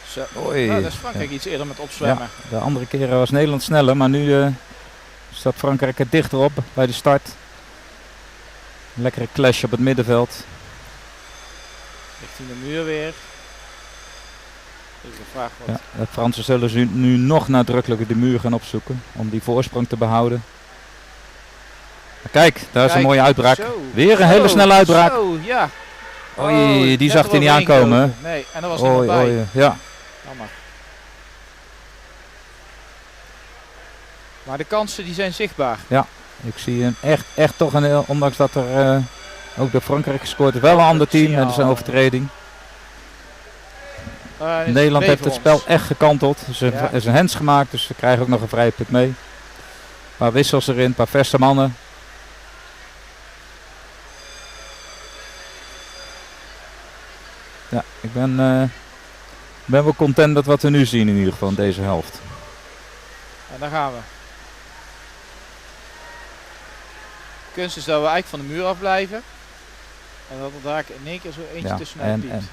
Zo. Oei. Nou, dat is Frankrijk iets eerder met opzwemmen. Ja, de andere keren was Nederland sneller, maar nu staat Frankrijk er dichter op bij de start. Lekkere clash op het middenveld. Richting de muur weer. Even vraag wat. Ja, de Fransen zullen nu nog nadrukkelijker de muur gaan opzoeken om die voorsprong te behouden. Maar kijk, daar is een mooie uitbraak. Zo, weer een hele snelle uitbraak. Zo, ja. Oei, die zag hij niet aankomen. Nee, en dat was er bij. Oei, ja. Jammer. Maar de kansen die zijn zichtbaar. Ja, ik zie een echt toch een heel, ondanks dat er ook door Frankrijk gescoord is, wel een ander team. Dat is een overtreding. Nederland heeft het spel echt gekanteld. Er is een hands gemaakt, dus ze krijgen ook nog een vrije put mee. Een paar wissels erin, een paar verse mannen. Ja, ik ben wel content met wat we nu zien in ieder geval in deze helft. En daar gaan we. Kunst is dat we eigenlijk van de muur af blijven. En dat er daar in één keer zo eentje tussenuit piept.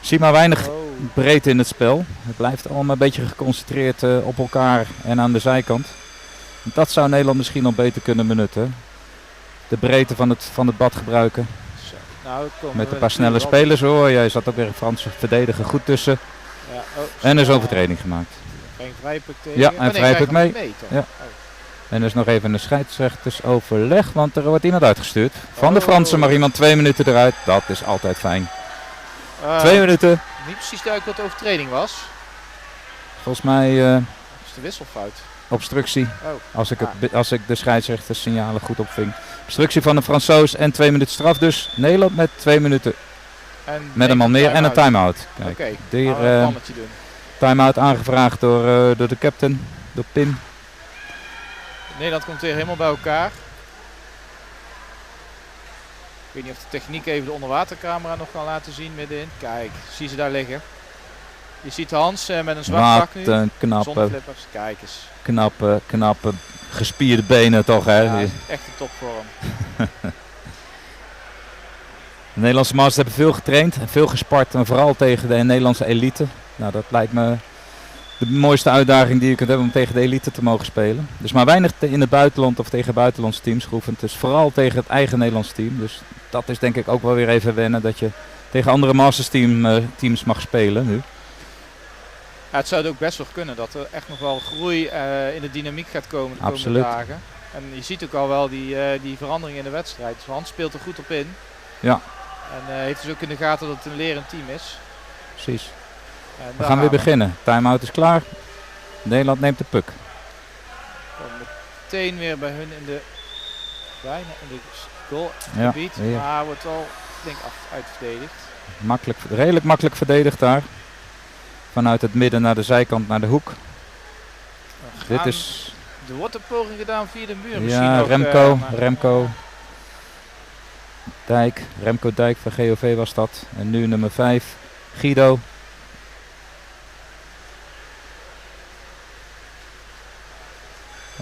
Zie maar weinig breedte in het spel. Het blijft allemaal een beetje geconcentreerd op elkaar en aan de zijkant. Dat zou Nederland misschien nog beter kunnen benutten. De breedte van het bad gebruiken. Zo, nou, met een paar snelle spelers hoor. Jij zat ook weer een Franse verdediger goed tussen. Ja, en er is overtreding gemaakt. Geen vrijpuk tegen. Ja, en vrijpuk mee. Ja. Ja. En er is nog even een scheidsrechtersoverleg, want er wordt iemand uitgestuurd. Van de Fransen mag iemand 2 minuten eruit. Dat is altijd fijn. 2 minuten. Niet precies duidelijk wat de overtreding was. Volgens mij dat is de wisselfout. Obstructie. Oh. Als ik de scheidsrechtersignalen goed opving. Obstructie van de Fransoos en 2 minuten straf dus. Nederland met 2 minuten. En met een man meer en een time-out. Oké, Hier een plannetje doen. time-out aangevraagd door de captain, door Pim. Nederland komt weer helemaal bij elkaar. Ik weet niet of de techniek even de onderwatercamera nog kan laten zien middenin. Kijk, zie ze daar liggen. Je ziet Hans met een zwart pak nu. Een knappe, zonder flippers. Kijk eens. Knappe, gespierde benen toch hè. Ja, echt een topvorm. De Nederlandse masters hebben veel getraind en veel gespart. En vooral tegen de Nederlandse elite. Nou, dat lijkt me de mooiste uitdaging die je kunt hebben om tegen de elite te mogen spelen. Dus maar weinig in het buitenland of tegen buitenlandse teams geoefend. Dus vooral tegen het eigen Nederlands team. Dus dat is denk ik ook wel weer even wennen dat je tegen andere masters teams mag spelen nu. Ja, het zou ook best wel kunnen dat er echt nog wel groei in de dynamiek gaat komen de komende dagen. En je ziet ook al wel die verandering in de wedstrijd. Dus Hans speelt er goed op in. Ja. En heeft dus ook in de gaten dat het een lerend team is. Precies. We gaan weer beginnen. Time-out is klaar. Nederland neemt de puck. Komen meteen weer bij hun bijna in de goalgebied. Ja, maar wordt wel denk ik uitverdedigd. Redelijk makkelijk verdedigd daar. Vanuit het midden naar de zijkant naar de hoek. Dit is... Er wordt een poging gedaan via de muur. Ja, Remco Dijk. Remco Dijk van GOV was dat. En nu nummer 5, Guido.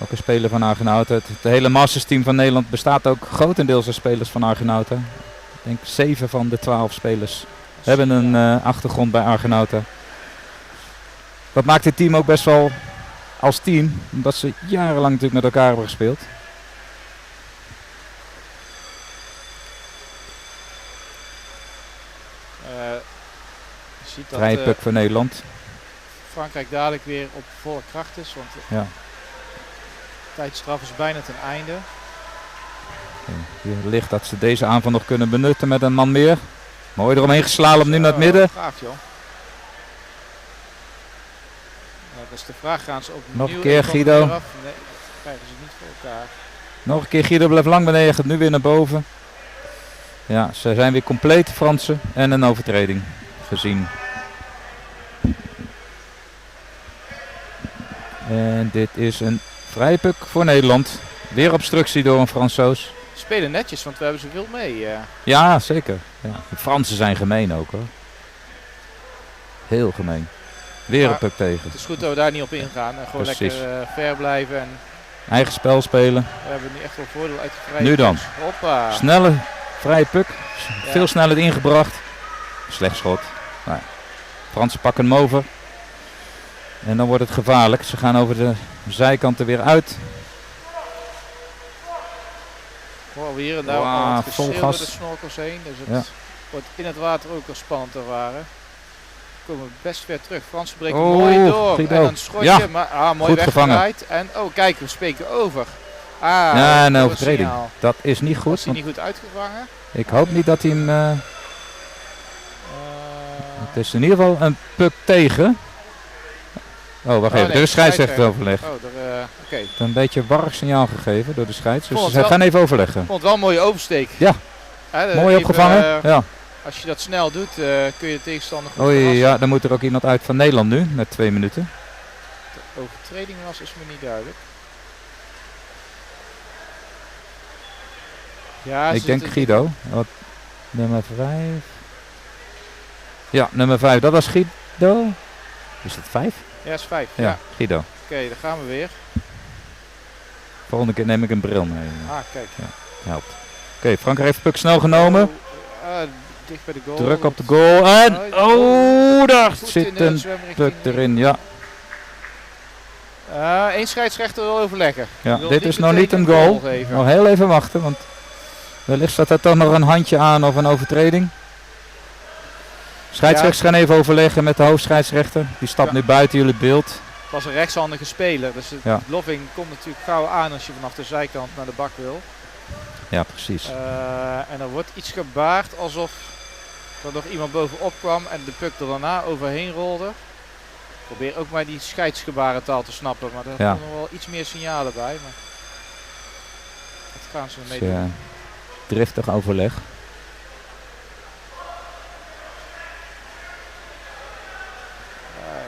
Ook een speler van Argonauten. Het hele Masters team van Nederland bestaat ook grotendeels uit spelers van Argonauten. Ik denk 7 van de 12 spelers hebben een achtergrond bij Argonauten. Dat maakt het team ook best wel als team, omdat ze jarenlang natuurlijk met elkaar hebben gespeeld. Je ziet dat vrije puck voor Nederland. Frankrijk dadelijk weer op volle kracht is, want de tijdstraf is bijna ten einde. Hier ligt dat ze deze aanval nog kunnen benutten met een man meer. Mooi eromheen geslalomd nu naar het midden. Gaaf joh. Dat is de vraag, gaan ze opnieuw nog een keer Guido. Nee, krijgen ze niet voor elkaar. Nog een keer Guido, blijft lang beneden, gaat nu weer naar boven. Ja, ze zijn weer compleet Fransen en een overtreding gezien. En dit is een vrije puck voor Nederland. Weer obstructie door een Fransoos. Spelen netjes, want we hebben zoveel mee. Ja, zeker. Ja. De Fransen zijn gemeen ook hoor. Heel gemeen. Weer een puck tegen. Het is goed dat we daar niet op ingaan en gewoon lekker fair blijven. En eigen spel spelen. We hebben nu echt wel voordeel uit de vrije nu dan. Hoppa. Snelle vrije puck. Veel sneller ingebracht. Slecht schot. Nou, Fransen pakken hem over. En dan wordt het gevaarlijk. Ze gaan over de zijkant er weer uit. Horen we hier en daar al vol gas door de snorkels heen. Dus het wordt in het water ook al spannend te ervaren. Komen we best ver terug. Fransen breken mooi door. Guido. En een schotje, maar mooi goed weggedraaid. En kijk, we spreken over. Ja, een overtreding. Dat is niet goed. Was hij niet goed uitgevangen? Ik hoop niet dat hij hem... het is in ieder geval een puck tegen. Oh, wacht even. Er is scheidsrechteroverleg. Oké. Een beetje warrig signaal gegeven door de scheids. Dus ze gaan even overleggen. Ik vond het wel een mooie oversteek. Ja. Mooi opgevangen. Ja. Als je dat snel doet, kun je de tegenstander goed verrassen. Ja, dan moet er ook iemand uit van Nederland nu, met 2 minuten. De overtreding was, is me niet duidelijk. Ja, ik denk Guido. Nummer 5. Ja, nummer 5. Dat was Guido. Is dat 5? Ja, is 5. Ja, Guido. Oké, daar gaan we weer. Volgende keer neem ik een bril mee. Ah, kijk. Ja, helpt. Oké, Frankrijk heeft de puck snel genomen. Dicht bij de goal. Druk op de goal. En, daar zit een puck erin, ja. Eén scheidsrechter wil overleggen. Ja, dit is nog niet een goal. Nog heel even wachten, want wellicht staat er toch nog een handje aan of een overtreding. Scheidsrechters gaan even overleggen met de hoofdscheidsrechter. Die stapt nu buiten jullie beeld. Het was een rechtshandige speler, dus de lobbing komt natuurlijk gauw aan als je vanaf de zijkant naar de bak wil. Ja, precies. En er wordt iets gebaard alsof er nog iemand bovenop kwam en de puck er daarna overheen rolde. Ik probeer ook maar die scheidsgebarentaal te snappen, maar er komen nog wel iets meer signalen bij. Maar dat gaan ze mee doen. Driftig overleg.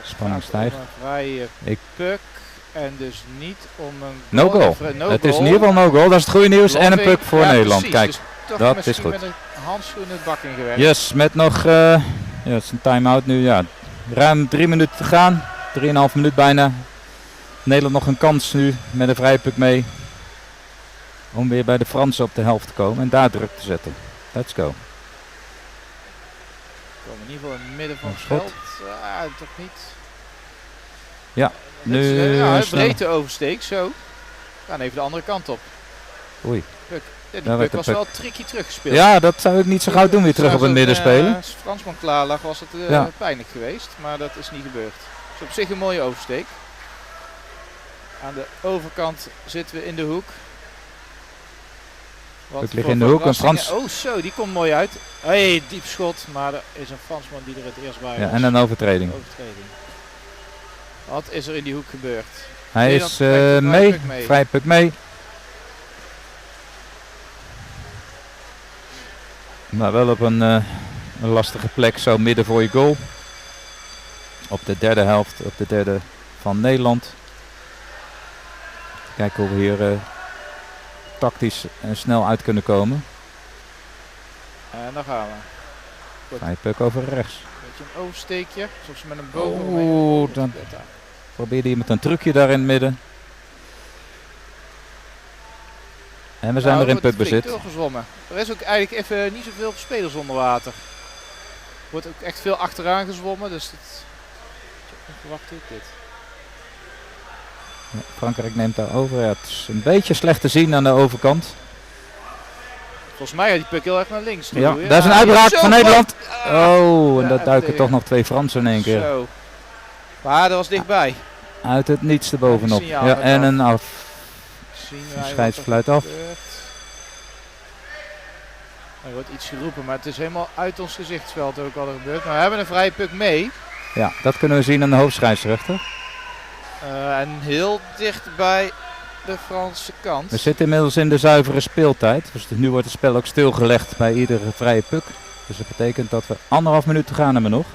Spanning stijgt. Een vrije puck en dus niet om een no goal. Het is in ieder geval no goal. Dat is het goede nieuws. En een puck voor Nederland. Precies, Kijk, dus dat is goed. met een handschoen het bak ingewerkt. Yes, met nog het is een time-out nu. Ja, ruim 3 minuten te gaan. 3,5 minuut bijna. Nederland nog een kans nu met een vrije puck mee. Om weer bij de Fransen op de helft te komen en daar druk te zetten. Let's go. We komen in ieder geval in het midden van het veld. Toch niet. Ja, nu een breedte oversteek, zo. We gaan even de andere kant op. Oei. Die puck was wel tricky teruggespeeld. Ja, dat zou ik niet zo gauw doen, weer terug op het midden spelen. Als Fransman klaar lag was het pijnlijk geweest, maar dat is niet gebeurd. Het is op zich een mooie oversteek. Aan de overkant zitten we in de hoek. Ik lig in de hoek, een Frans. Oh zo, die komt mooi uit. Hey, diep schot, maar er is een Fransman die er het eerst bij was. Ja, en een overtreding. Wat is er in die hoek gebeurd? Hij is mee, vrij puck mee. Maar wel op een lastige plek, zo midden voor je goal. Op de derde helft, op de derde van Nederland. Kijken hoe we hier tactisch en snel uit kunnen komen. En dan gaan we. Vrij puck over rechts. Beetje een oversteekje, alsof ze met een boven. Dan probeerde hij met een trucje daar in het midden. En we zijn er in puckbezit. Er is ook eigenlijk even niet zoveel spelers onder water. Er wordt ook echt veel achteraan gezwommen, dus het onverwacht dit. Ja, Frankrijk neemt daar over. Ja, het is een beetje slecht te zien aan de overkant. Volgens mij gaat die puck heel erg naar links. Ja, daar is een uitbraak van Nederland. Oh, en daar duiken toch nog 2 Fransen in één keer. Zo. Maar dat was dichtbij. Uit het niets erbovenop. Ja, en een af. Scheidsfluit af. Er wordt iets geroepen, maar het is helemaal uit ons gezichtsveld ook al gebeurd. Maar we hebben een vrije puck mee. Ja, dat kunnen we zien aan de hoofdscheidsrechter. En heel dicht bij de Franse kant. We zitten inmiddels in de zuivere speeltijd. Dus nu wordt het spel ook stilgelegd bij iedere vrije puck. Dus dat betekent dat we 1,5 minuut te gaan hebben nog.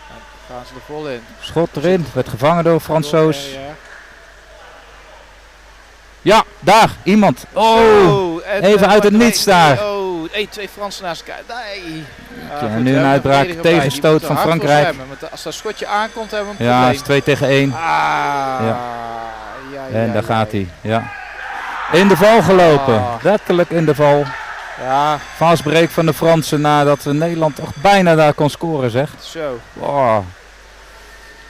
En gaan ze er vol in. Schot erin, werd gevangen door Fransoos. Ja, daar, iemand. Oh, even uit het niets daar. Oh, 2 Fransen naast elkaar. Nee. En nu een uitbraak, tegenstoot van Frankrijk. Als dat schotje aankomt hebben we een probleem. Ja, het is 2 tegen 1. En daar gaat hij. Ja. In de val gelopen, letterlijk in de val. Ja. Vastbreek van de Fransen nadat Nederland toch bijna daar kon scoren, zeg. Zo. Oh.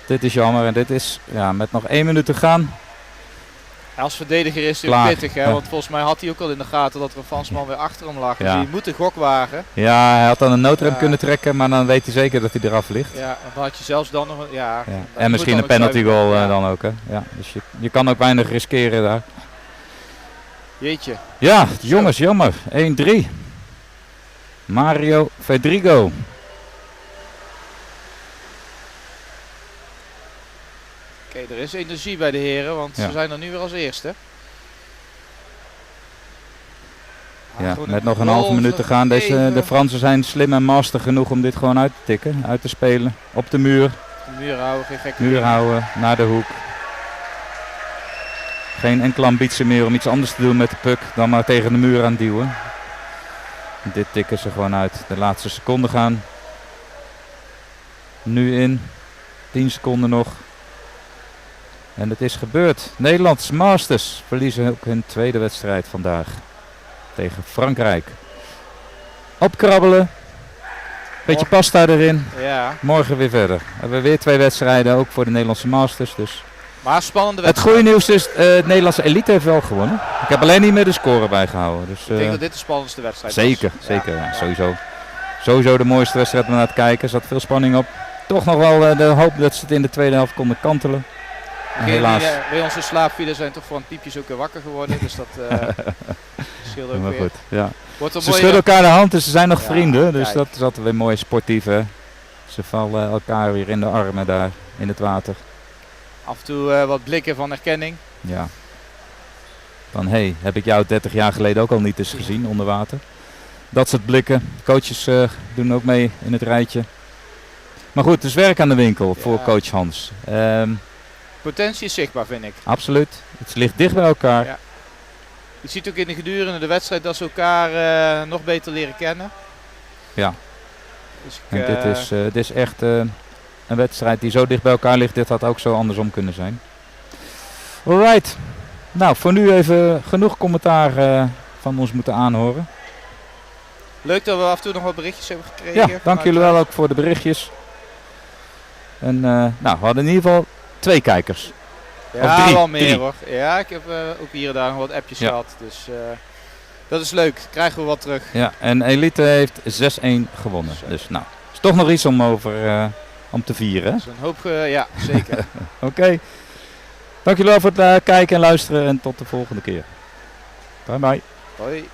Dit is jammer en dit is met nog 1 minuut te gaan. Als verdediger is hij pittig, hè? Want volgens mij had hij ook al in de gaten dat er een Fransman weer achter hem lag. Dus je moet de gok wagen. Ja, hij had dan een noodrem kunnen trekken, maar dan weet hij zeker dat hij eraf ligt. Ja, dan had je zelfs dan nog een... En misschien een penalty goal dan ook, hè? Ja, dus je kan ook weinig riskeren daar. Jeetje. Ja, jongens, jammer. 1-3. Mario Fedrigo. Oké, er is energie bij de heren, want ze zijn er nu weer als eerste. Ja, met nog een halve minuut te gaan. De Fransen zijn slim en master genoeg om dit gewoon uit te tikken, uit te spelen. Op de muur. De muur houden, geen gekke muur houden, naar de hoek. Geen enkele ambitie meer om iets anders te doen met de puck dan maar tegen de muur aan duwen. Dit tikken ze gewoon uit. De laatste seconden gaan nu in. 10 seconden nog. En het is gebeurd. Nederlands Masters verliezen ook hun tweede wedstrijd vandaag. Tegen Frankrijk. Opkrabbelen. Beetje pasta erin. Ja. Morgen weer verder. We hebben weer 2 wedstrijden, ook voor de Nederlandse Masters. Dus. Maar spannende Het wedstrijd. goede nieuws is, het Nederlandse elite heeft wel gewonnen. Ik heb alleen niet meer de score bijgehouden. Dus, Ik denk dat dit de spannendste wedstrijd zeker, was. Zeker, ja, sowieso. Sowieso de mooiste wedstrijd om naar te kijken. Er zat veel spanning op. Toch nog wel de hoop dat ze het in de tweede helft konden kantelen. Helaas. Die bij onze slaap vielen zijn toch voor een piepjes ook weer wakker geworden. Dus dat scheelt ook maar weer. goed, ja. Wordt Ze schudden elkaar de hand en ze zijn nog Ja, vrienden. Dus kijk. dat is altijd weer mooi sportief. Hè? Ze vallen elkaar weer in de armen daar in het water. Af en toe wat blikken van herkenning. Ja. Van hey, heb ik jou 30 jaar geleden ook al niet eens gezien onder water. Dat soort blikken. Coaches doen ook mee in het rijtje. Maar goed, het is werk aan de winkel voor coach Hans. Potentie is zichtbaar, vind ik. Absoluut. Het ligt dicht bij elkaar. Ja. Je ziet ook in de gedurende de wedstrijd dat ze elkaar nog beter leren kennen. Ja. Dus En dit is echt een wedstrijd die zo dicht bij elkaar ligt. Dit had ook zo andersom kunnen zijn. Alright. Nou, voor nu even genoeg commentaar van ons moeten aanhoren. Leuk dat we af en toe nog wat berichtjes hebben gekregen. Ja, dank jullie wel ook voor de berichtjes. En nou, we hadden in ieder geval 2 kijkers. Ja, of 3. wel meer 3. hoor. Ja, ik heb ook hier en daar nog wat appjes Ja. gehad. Dus dat is leuk. Krijgen we wat terug. Ja, en Elite heeft 6-1 gewonnen. Dus nou, is toch nog iets om om te vieren. Hè? Dat is een hoop, ja, zeker. Oké. Dank jullie wel voor het kijken en luisteren en tot de volgende keer. Bye bye. Hoi.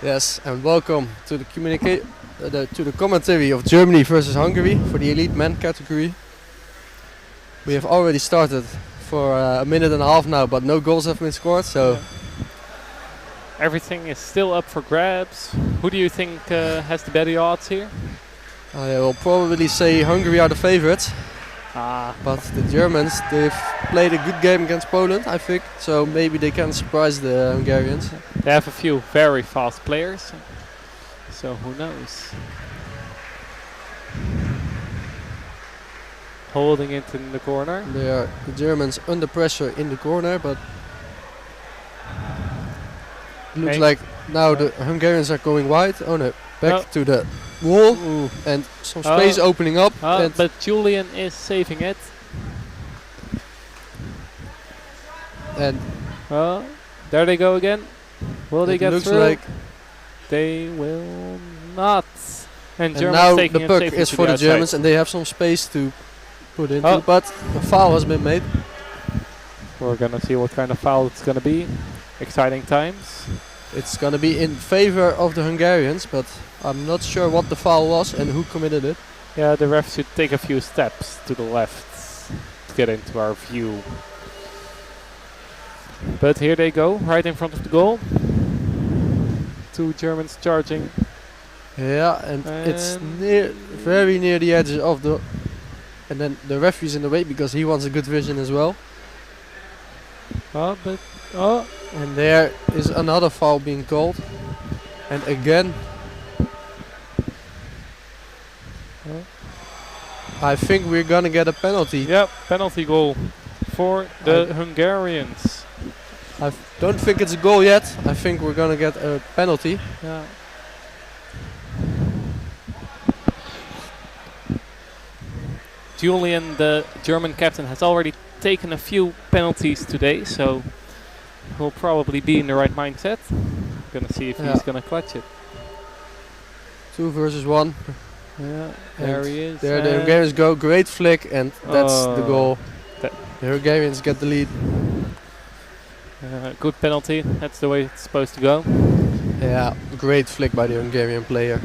Yes, and welcome to the to the commentary of Germany versus Hungary for the elite men category. We have already started for a minute and a half now, but no goals have been scored. So everything is still up for grabs. Who do you think has the better odds here? I will probably say Hungary are the favorites. But the Germans, they've played a good game against Poland, I think. So maybe they can surprise the Hungarians. They have a few very fast players. So who knows? Holding it in the corner. They are the Germans under pressure in the corner, but it looks like now the Hungarians are going wide. Oh no, back to the wall. Ooh. And some space opening up. But Julian is saving it. And there they go again. Will they get looks through? like they will not. And now taking the it puck safely is to for the outside. Germans, and they have some space to put into. But a foul has been made. We're gonna see what kind of foul it's gonna be. Exciting times. It's gonna be in favor of the Hungarians, but I'm not sure what the foul was and who committed it. Yeah, the ref should take a few steps to the left to get into our view. But here they go, right in front of the goal. Two Germans charging. Yeah, and it's very near the edge of the... And then the referee's in the way because he wants a good vision as well. And there is another foul being called. And again... I think we're gonna get a penalty. Yep, penalty goal for the Hungarians. I don't think it's a goal yet. I think we're gonna get a penalty. Yeah. Julian, the German captain, has already taken a few penalties today, so he'll probably be in the right mindset. Gonna see if he's gonna clutch it. 2 versus 1. Yeah, there he is. There the Hungarians go, great flick, and that's the goal. The Hungarians get the lead. Good penalty, that's the way it's supposed to go. Yeah, great flick by the Hungarian player.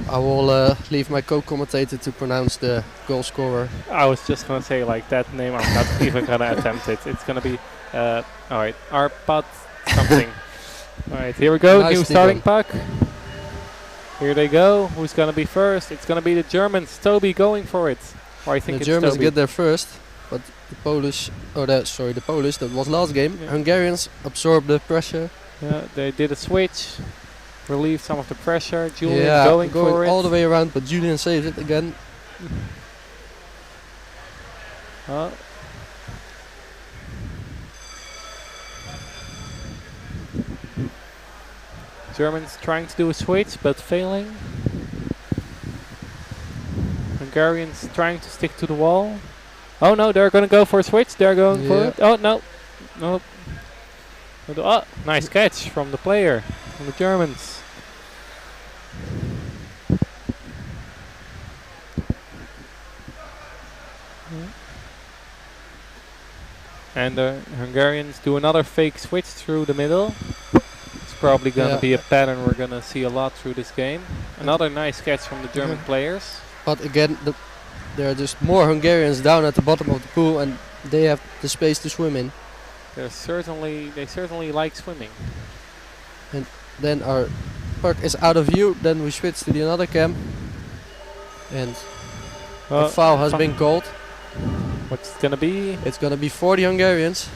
I will leave my co-commentator to pronounce the goal scorer. I was just gonna say like that name, I'm not even gonna attempt it. It's gonna be, alright, Arpad something. Alright, here we go, new starting puck. Here they go, who's gonna be first? It's gonna be the Germans, Toby going for it. Or I think the it's Germans Toby. get there first, but the Polish, the Polish, that was last game. Yeah. Hungarians absorb the pressure. Yeah, they did a switch, relieved some of the pressure. Julian going for it. All the way around, but Julian saves it again. Germans trying to do a switch, but failing. Hungarians trying to stick to the wall. Oh no, they're going to go for a switch. They're going for it. Oh no. Nope. Oh, nice catch from the player, from the Germans. And the Hungarians do another fake switch through the middle. It's probably going to be a pattern we're going to see a lot through this game. Another nice catch from the German players. But again, there are just more Hungarians down at the bottom of the pool, and they have the space to swim in. They certainly like swimming. And then our puck is out of view. Then we switch to the another cam, and a foul has been called. What's it gonna be? It's gonna be for the Hungarians.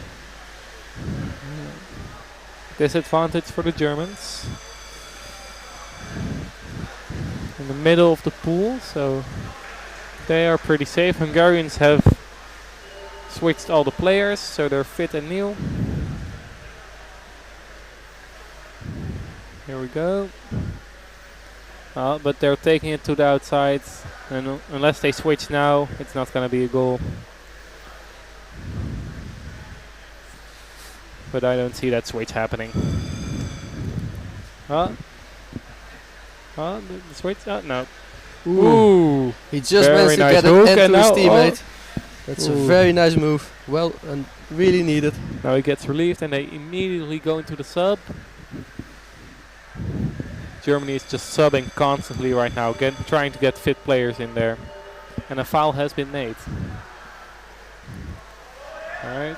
Disadvantage for the Germans. In the middle of the pool, so they are pretty safe. Hungarians have switched all the players, so they're fit and new. Here we go. But they're taking it to the outside, and unless they switch now, it's not going to be a goal. But I don't see that switch happening. The switch? No. Ooh. He just managed to get it into his teammate. That's a very nice move. Well, and really needed. Now he gets relieved and they immediately go into the sub. Germany is just subbing constantly right now, trying to get fit players in there. And a foul has been made. Alright.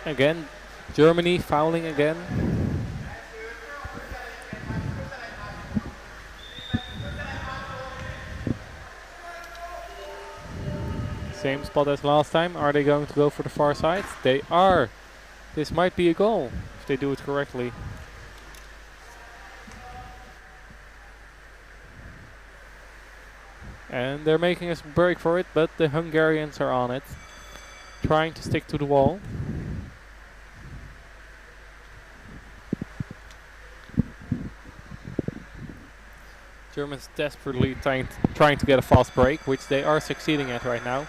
Again, Germany fouling again. Same spot as last time. Are they going to go for the far side? They are. This might be a goal if they do it correctly. And they're making us break for it, but the Hungarians are on it, trying to stick to the wall. Germans desperately trying to get a fast break, which they are succeeding at right now.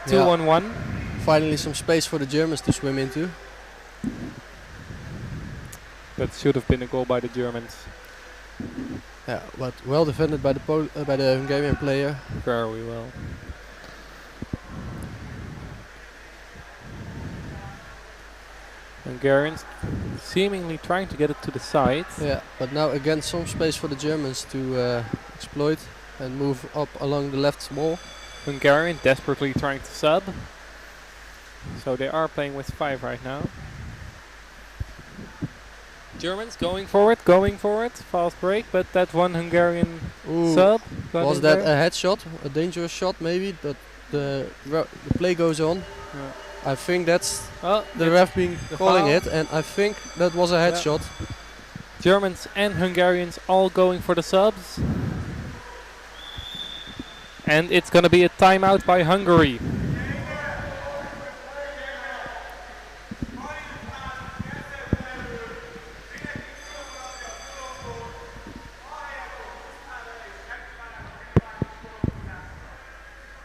2-1-1. Finally some space for the Germans to swim into. That should have been a goal by the Germans. Yeah, but well defended by the Hungarian player. Very well. Hungarians seemingly trying to get it to the side. Yeah, but now again some space for the Germans to exploit and move up along the left wall. Hungarian desperately trying to sub. So they are playing with 5 right now. Germans going forward, fast break, but that one Hungarian sub. Was that a headshot? A dangerous shot maybe, but the play goes on. Yeah. I think that's the ref being calling it, and I think that was a headshot. Yeah. Germans and Hungarians all going for the subs. And it's going to be a timeout by Hungary.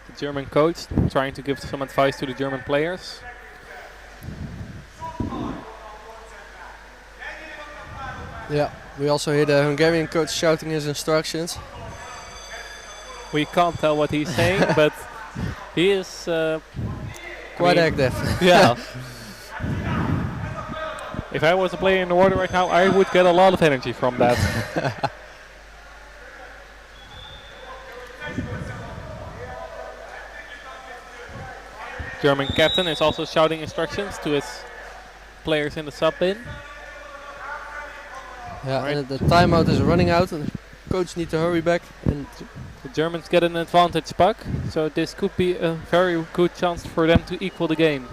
The German coach trying to give some advice to the German players. Yeah, we also hear the Hungarian coach shouting his instructions. We can't tell what he's saying, but he is quite active. Yeah. If I was a player in the water right now, I would get a lot of energy from that. German captain is also shouting instructions to his players in the sub bin. Yeah, and the timeout is running out and the coach needs to hurry back. And the Germans get an advantage puck, so this could be a very good chance for them to equal the game.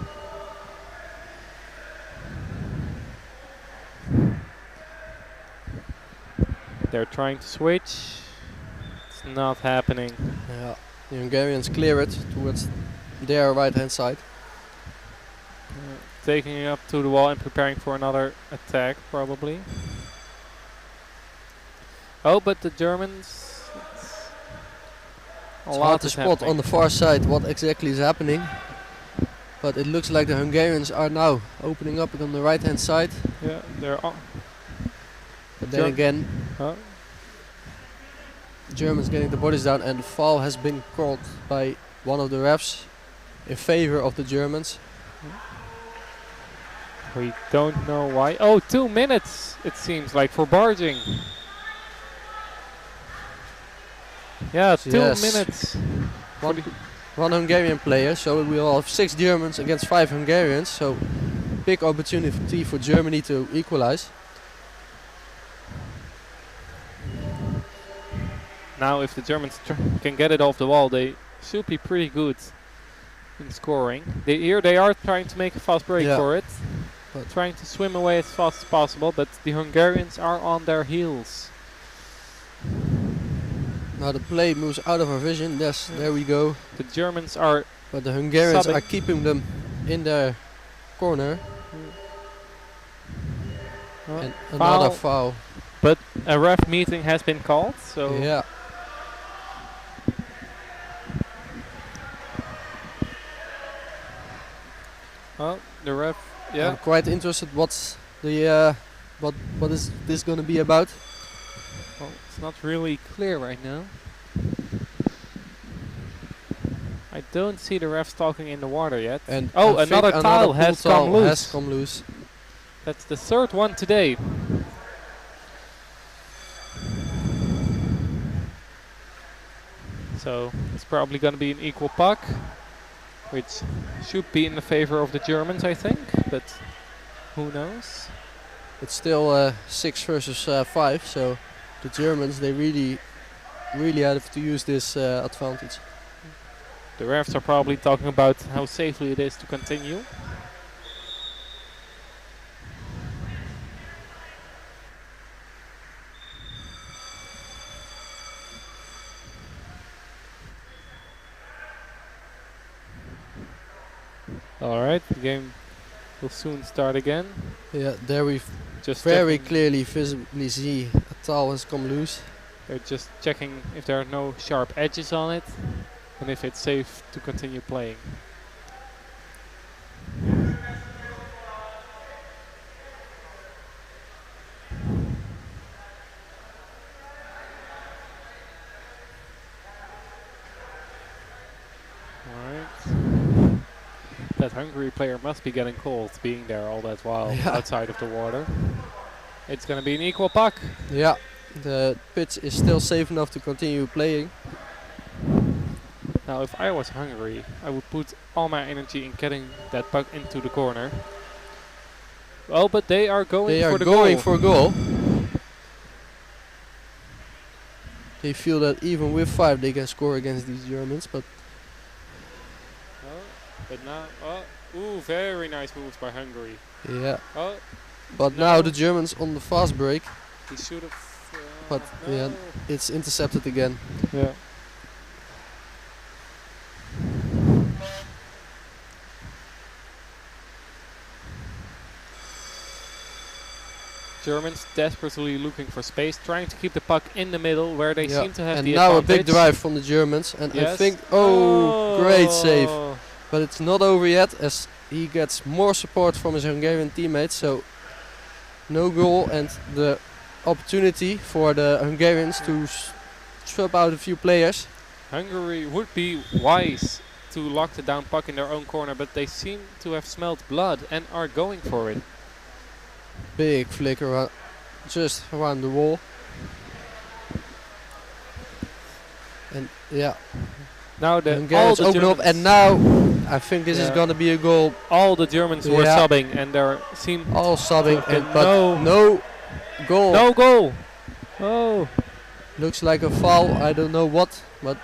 They're trying to switch. It's not happening. Yeah, the Hungarians clear it towards their right hand side. Taking it up to the wall and preparing for another attack probably. Oh, but the Germans... It's hard to spot on the far side what exactly is happening. But it looks like the Hungarians are now opening up on the right hand side. Yeah, they're on. But then again, Germans getting the bodies down, and the foul has been called by one of the refs in favor of the Germans. We don't know why. Oh, 2 minutes it seems like for barging. Yeah, 2 minutes. One Hungarian player, so we will have 6 Germans against 5 Hungarians. So big opportunity for Germany to equalize. Now if the Germans can get it off the wall, they should be pretty good in scoring. Here they are trying to make a fast break for it. But trying to swim away as fast as possible, but the Hungarians are on their heels. Now the play moves out of our vision. Yes, there we go. The Germans are... But the Hungarians are keeping them in their corner. And another foul. But a ref meeting has been called, so... Yeah. Well, the ref... Yeah. I'm quite interested what's the... what is this going to be about? Well, it's not really clear right now. I don't see the refs talking in the water yet. And oh, I think another tile has come loose. Has come loose. That's the third one today. So it's probably going to be an equal puck, which should be in the favor of the Germans, I think, but who knows? It's still 6 versus 5, so the Germans, they really have to use this advantage. The refs are probably talking about how safely it is to continue. Alright, the game will soon start again. Yeah, there we just very clearly visibly see a towel has come loose. They're just checking if there are no sharp edges on it and if it's safe to continue playing. Alright. That Hungary player must be getting cold being there all that while outside of the water. It's going to be an equal puck. Yeah, the pitch is still safe enough to continue playing. Now, if I was Hungary, I would put all my energy in getting that puck into the corner. Oh, but they are going for the goal. They are going for a goal. They feel that even with 5 they can score against these Germans, but... Oh, but now... Oh, ooh, very nice moves by Hungary. Yeah. Oh, but now the Germans on the fast break. He should have... but no. yeah, it's intercepted again. Yeah. Germans desperately looking for space, trying to keep the puck in the middle where they seem to have and the now advantage. a big drive from the Germans, and yes. I think, great save. But it's not over yet, as he gets more support from his Hungarian teammates, so no goal, and the opportunity for the Hungarians to swap out a few players. Hungary would be wise to lock the down puck in their own corner, but they seem to have smelled blood and are going for it. Big flicker just around the wall. And yeah. Now the Hungarians open up, and now I think this is gonna be a goal. All the Germans were subbing, and they seem all subbing, but no goal. No goal. Oh. Looks like a foul. I don't know what, but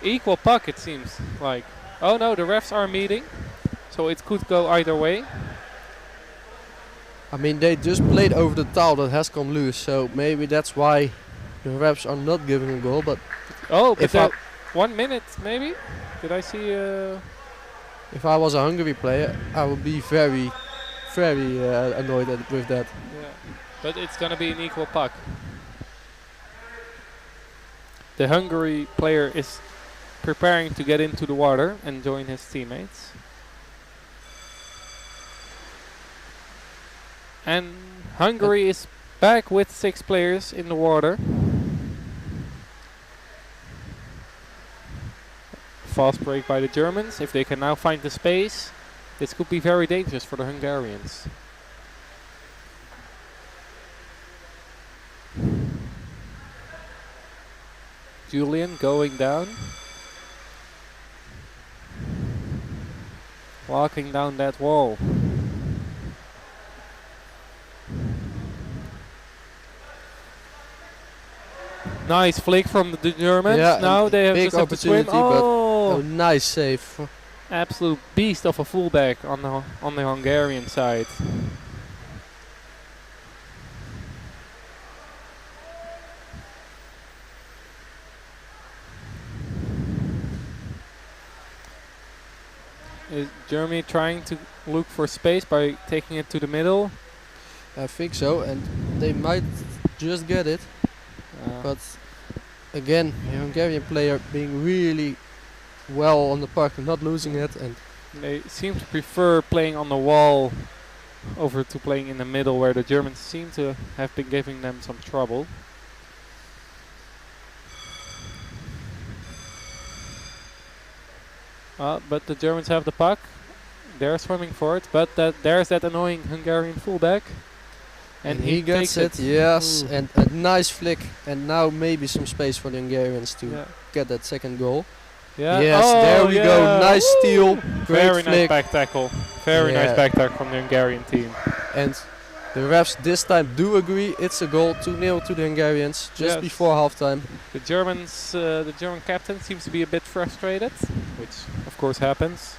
equal puck it seems like. Oh no, the refs are meeting, so it could go either way. I mean, they just played over the towel that has come loose, so maybe that's why the refs are not giving a goal. But if 1 minute maybe. Did I see? If I was a Hungary player, I would be very, very annoyed with that. Yeah, but it's gonna be an equal puck. The Hungary player is preparing to get into the water and join his teammates. And Hungary is back with 6 players in the water. Fast break by the Germans. If they can now find the space, this could be very dangerous for the Hungarians. Julian going down. Walking down that wall. Nice flick from the Germans. Yeah, now they have big just have to swim. Oh, nice save. Absolute beast of a fullback on the Hungarian side. Is Germany trying to look for space by taking it to the middle? I think so, and they might just get it. But again, the Hungarian player being really well on the puck and not losing it, and they seem to prefer playing on the wall over to playing in the middle, where the Germans seem to have been giving them some trouble. But the Germans have the puck. They're swimming for it, but there's that annoying Hungarian fullback. And he gets it, yes, and a nice flick. And now maybe some space for the Hungarians to get that second goal. Yeah. Yes, there we go. Nice steal. Great Very flick. nice back tackle. Very nice back tackle from the Hungarian team. And the refs this time do agree it's a goal, 2-0 to the Hungarians, just before halftime. The German captain seems to be a bit frustrated, which of course happens.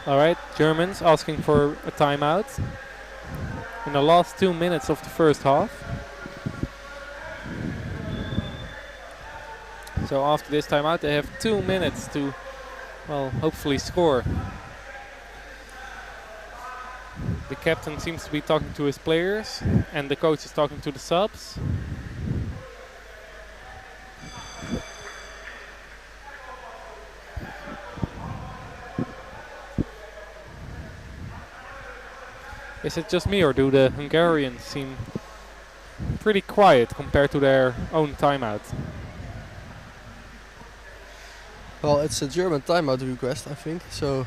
Alright, Germans asking for a timeout in the last 2 minutes of the first half. So after this timeout they have 2 minutes to, well, hopefully score. The captain seems to be talking to his players and the coach is talking to the subs. Is it just me or do the Hungarians seem pretty quiet compared to their own timeout? Well, it's a German timeout request, I think, so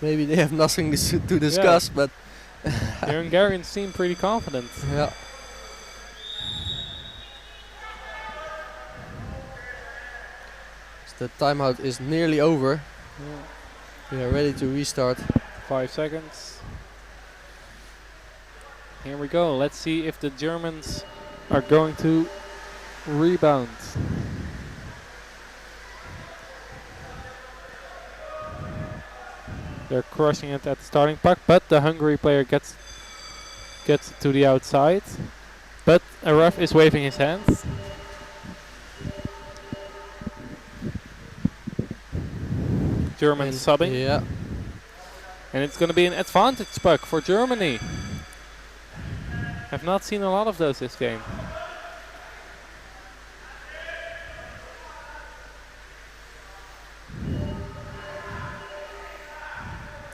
maybe they have nothing to discuss, but the Hungarians seem pretty confident. Yeah. So the timeout is nearly over. We are ready to restart. 5 seconds. Here we go. Let's see if the Germans are going to rebound. They're crushing it at the starting puck, but the Hungary player gets to the outside. But a ref is waving his hands. German subbing. Yeah. And it's going to be an advantage puck for Germany. I've not seen a lot of those this game.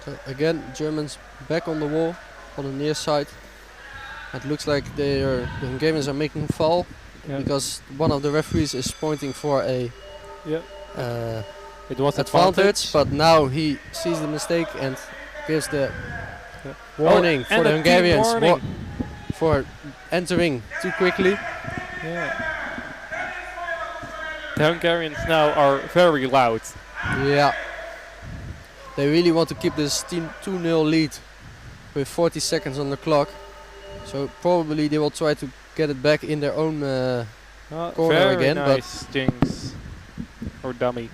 So again, Germans back on the wall on the near side. It looks like the Hungarians are making a foul because one of the referees is pointing for a it was advantage, but now he sees the mistake and gives the warning for the Hungarians for entering too quickly. Yeah. The Hungarians now are very loud. Yeah. They really want to keep this 2-0 lead with 40 seconds on the clock. So probably they will try to get it back in their own corner again. Very nice jinx. Or dummy.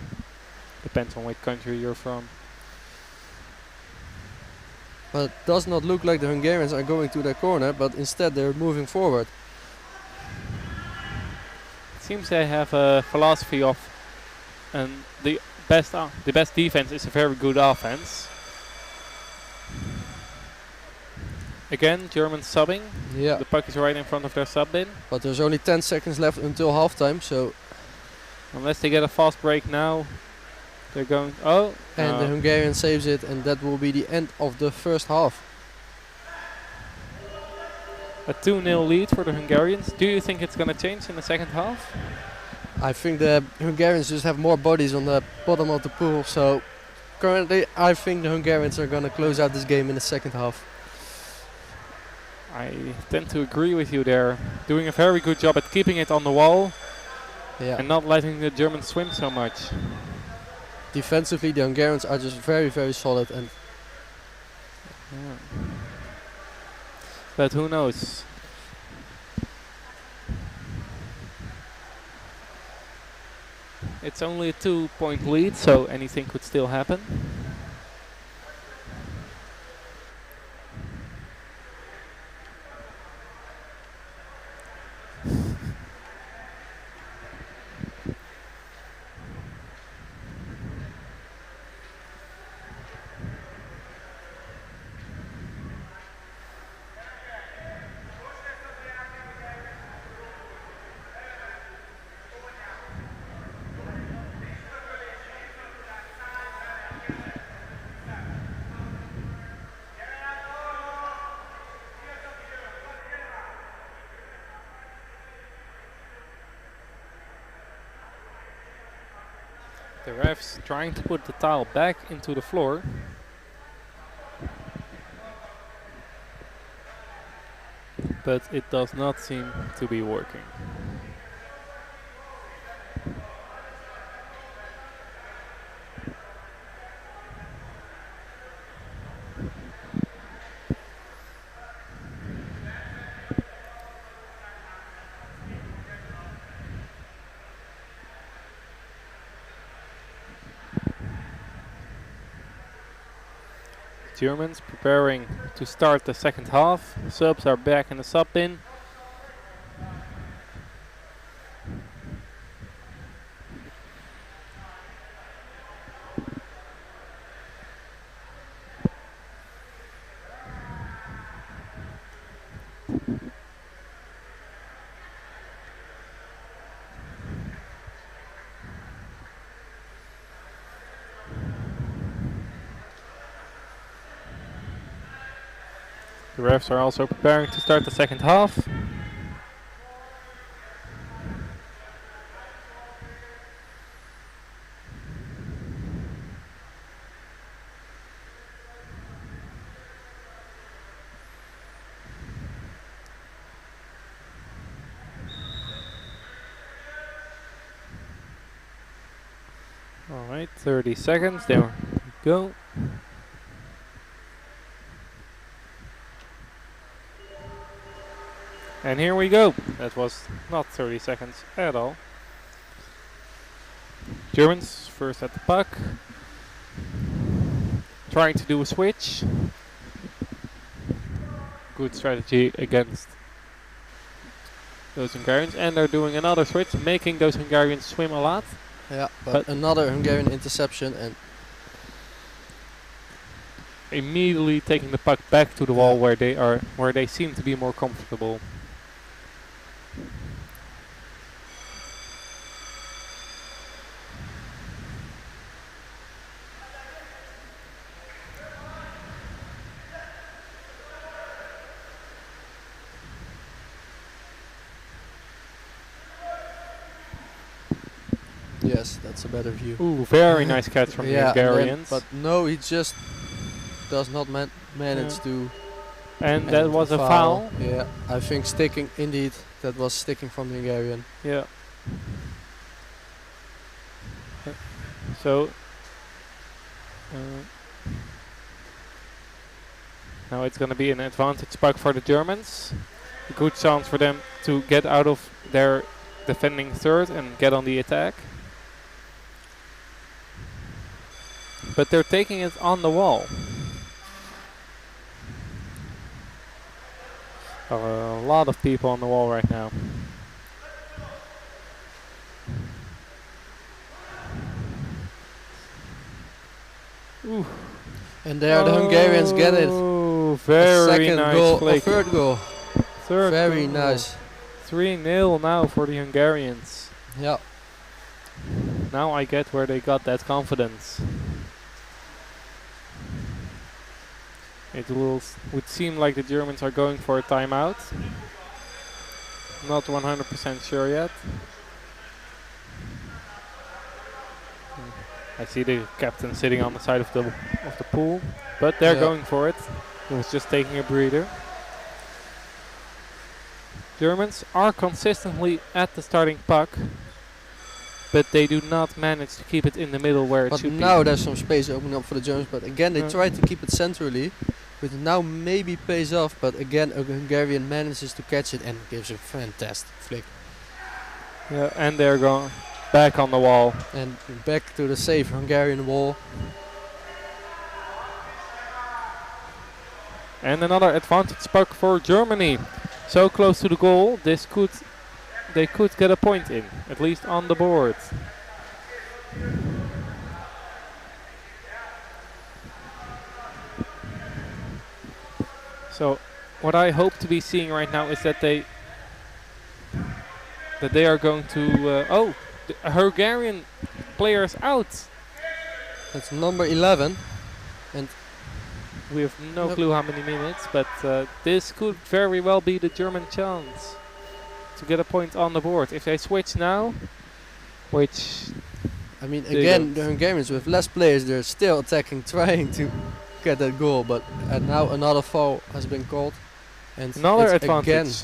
Depends on what country you're from. But it does not look like the Hungarians are going to their corner, but instead they're moving forward. It seems they have a philosophy of the best defense is a very good offense. Again, German subbing. Yeah. The puck is right in front of their sub bin. But there's only 10 seconds left until halftime, so unless they get a fast break now, they're going. And the Hungarian saves it, and that will be the end of the first half. A 2-0 lead for the Hungarians. Do you think it's going to change in the second half? I think the Hungarians just have more bodies on the bottom of the pool, so currently I think the Hungarians are going to close out this game in the second half. I tend to agree with you there. Doing a very good job at keeping it on the wall and not letting the Germans swim so much. Defensively, the Hungarians are just very, very solid. And but who knows? It's only a 2-point lead, so anything could still happen. The refs trying to put the tile back into the floor. But it does not seem to be working. Germans preparing to start the second half. Subs are back in the sub bin. The refs are also preparing to start the second half. Alright, 30 seconds, there we go. And here we go. That was not 30 seconds at all. Germans first at the puck. Trying to do a switch. Good strategy against those Hungarians. And they're doing another switch, making those Hungarians swim a lot. Yeah, but another Hungarian interception and immediately taking the puck back to the wall where they seem to be more comfortable. yes, that's a better view. Ooh, very nice catch from the Hungarians. But no, he just does not manage to. And that was a foul. Yeah, I think sticking, indeed, that was sticking from the Hungarian. Yeah. So now it's going to be an advantage puck for the Germans. A good chance for them to get out of their defending third and get on the attack. But they're taking it on the wall. A lot of people on the wall right now. Ooh. And there the Hungarians get it. Very second nice goal, flick. third goal. Third very goal. nice. 3-0 now for the Hungarians. Yeah. Now I get where they got that confidence. It would seem like the Germans are going for a timeout. Not 100% sure yet. I see the captain sitting on the side of the pool, but they're going for it. He was just taking a breather. Germans are consistently at the starting puck, but they do not manage to keep it in the middle where it should be. But now there's some space opening up for the Germans, but again they try to keep it centrally, which now maybe pays off, but again a Hungarian manages to catch it and gives a fantastic flick. Yeah, and they're going back on the wall. And back to the safe Hungarian wall. And another advantage puck for Germany. So close to the goal, they could get a point in, at least on the board. So what I hope to be seeing right now is that they are going to the Hungarian players out. That's number 11, and we have no clue how many minutes, but this could very well be the German chance to get a point on the board. If they switch now, which I mean, They again, don't. the Hungarians with less players, they're still attacking, trying to get that goal. But now another foul has been called, and Another it's advantage.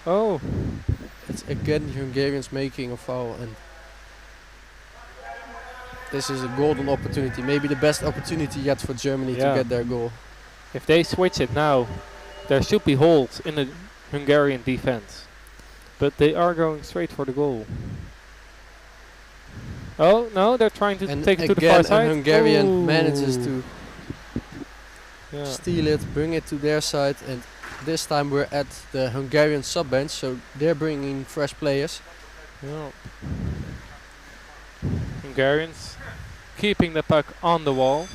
Oh. It's again the Hungarians making a foul, and this is a golden opportunity. Maybe the best opportunity yet for Germany to get their goal. If they switch it now, there should be holes in the Hungarian defense. But they are going straight for the goal. Oh, no, they're trying to take it to the far side. And Hungarian manages Ooh. to steal it, bring it to their side, and this time we're at the Hungarian sub-bench, so they're bringing fresh players. Yeah. Hungarians keeping the puck on the wall.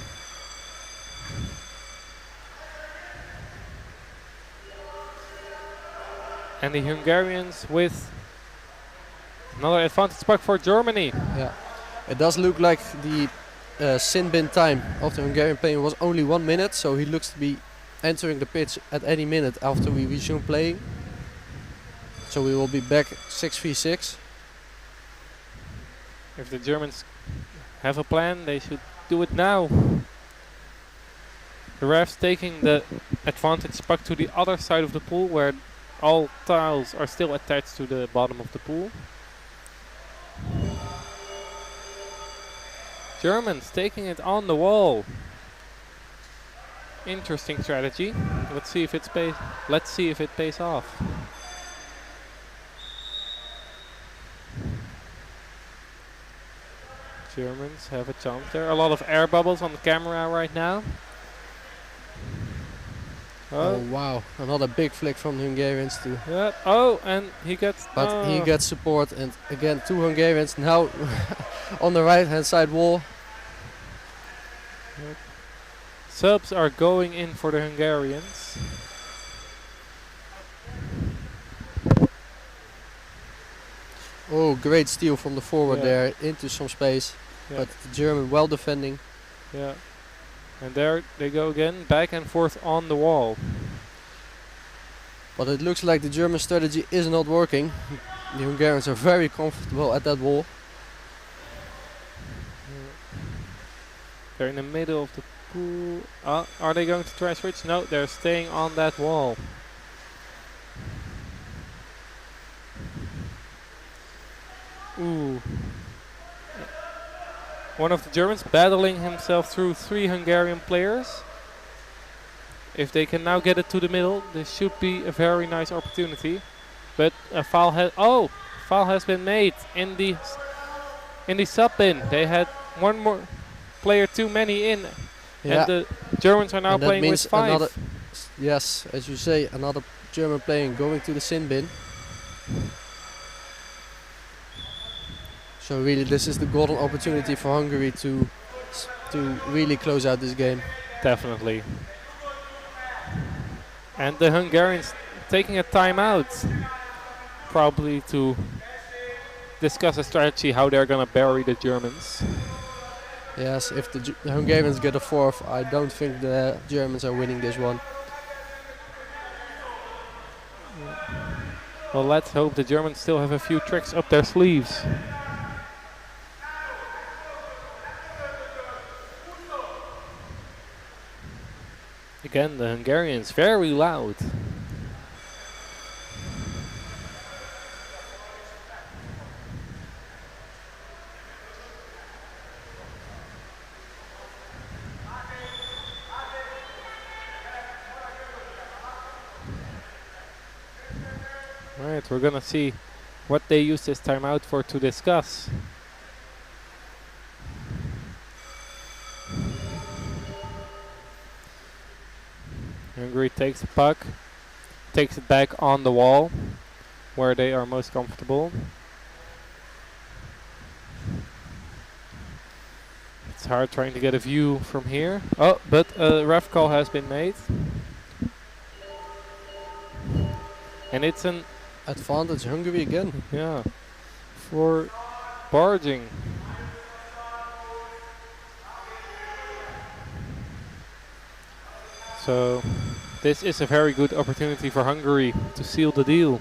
And the Hungarians with another advantage puck for Germany. Yeah, it does look like the sin bin time of the Hungarian player was only 1 minute, so he looks to be entering the pitch at any minute after we resume playing. So we will be back 6v6. If the Germans have a plan, they should do it now. The refs taking the advantage puck to the other side of the pool where all tiles are still attached to the bottom of the pool. Germans taking it on the wall. Interesting strategy. Let's see if it pays off. Germans have a chance there. A lot of air bubbles on the camera right now. Oh wow, another big flick from the Hungarians too. Yeah. Oh, and he gets... But he gets support, and again 2 Hungarians now on the right hand side wall. Yep. Subs are going in for the Hungarians. Oh, great steal from the forward there into some space. Yeah. But the German well defending. Yeah. And there they go again, back and forth on the wall. But it looks like the German strategy is not working. The Hungarians are very comfortable at that wall. They're in the middle of the pool. Are they going to try switch? No, they're staying on that wall. Ooh. One of the Germans battling himself through 3 Hungarian players. If they can now get it to the middle, this should be a very nice opportunity. But a foul has been made in the sub bin. They had one more player too many in, and the Germans are now playing with 5. Yes, as you say, another German player going to the sin bin. So really, this is the golden opportunity for Hungary to really close out this game. Definitely. And the Hungarians taking a timeout, probably to discuss a strategy how they're gonna bury the Germans. Yes, if the Hungarians get a 4th, I don't think the Germans are winning this one. Well, let's hope the Germans still have a few tricks up their sleeves. Again, the Hungarians very loud. Alright, we're gonna see what they use this timeout for to discuss. Hungary takes the puck, takes it back on the wall, where they are most comfortable. It's hard trying to get a view from here. Oh, but a ref call has been made. And it's an advantage Hungary again. Yeah, for barging. So this is a very good opportunity for Hungary to seal the deal.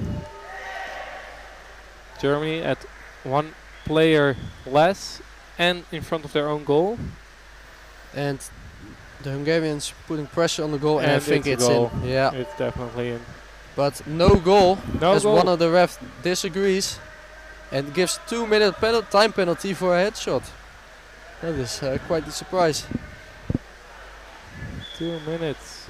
Germany at 1 player less and in front of their own goal. And the Hungarians putting pressure on the goal, and I think a it's goal. in. Yeah. It's definitely in. But no goal, No as goal. one of the refs disagrees and gives 2-minute time penalty for a headshot. That is quite a surprise. 2 minutes.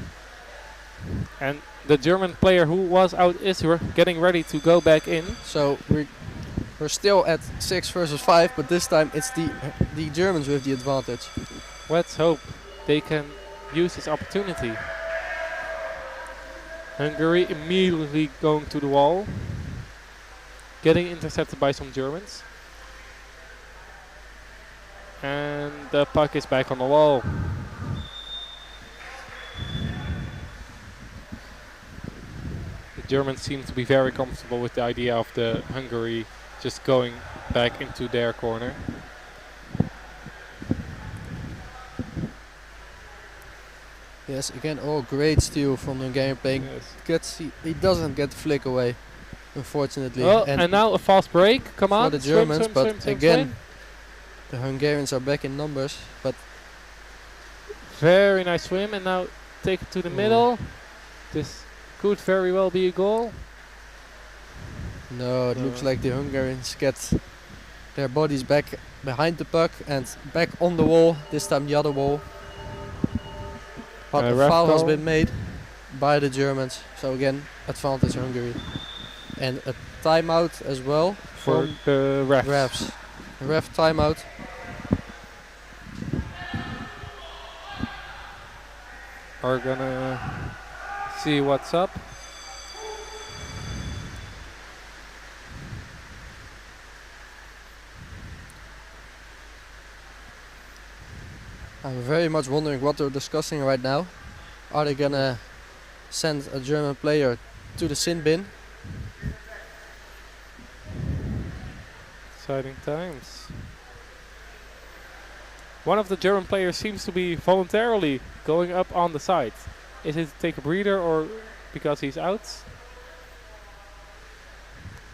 And the German player who was out is getting ready to go back in. So we're still at 6 versus 5, but this time it's the Germans with the advantage. Let's hope they can use this opportunity. Hungary immediately going to the wall. Getting intercepted by some Germans. And the puck is back on the wall. The Germans seem to be very comfortable with the idea of the Hungary just going back into their corner. Yes, again, great steal from the Hungarian playing. Yes. He doesn't get the flick away, unfortunately. Oh, and now a fast break. Come on, for the swim, Germans, swim, but swim, swim, again, swim. the Hungarians are back in numbers. But Very nice swim, and now take it to the middle. This could very well be a goal. no, it looks like the Hungarians get their bodies back behind the puck and back on the wall. This time the other wall. But a ref foul has goal. been made by the Germans. So again, advantage Hungary. And a timeout as well For from the refs. refs. A ref timeout. Are gonna see what's up. I'm very much wondering what they're discussing right now. Are they gonna send a German player to the sin bin? Exciting times. One of the German players seems to be voluntarily going up on the side. Is it to take a breather or because he's out?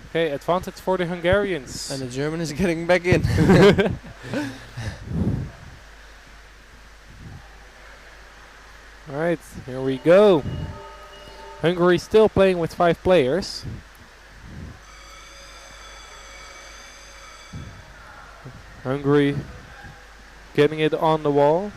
Okay, advantage for the Hungarians. And the German is getting back in. Alright, here we go. Hungary still playing with 5 players. Hungary getting it on the wall.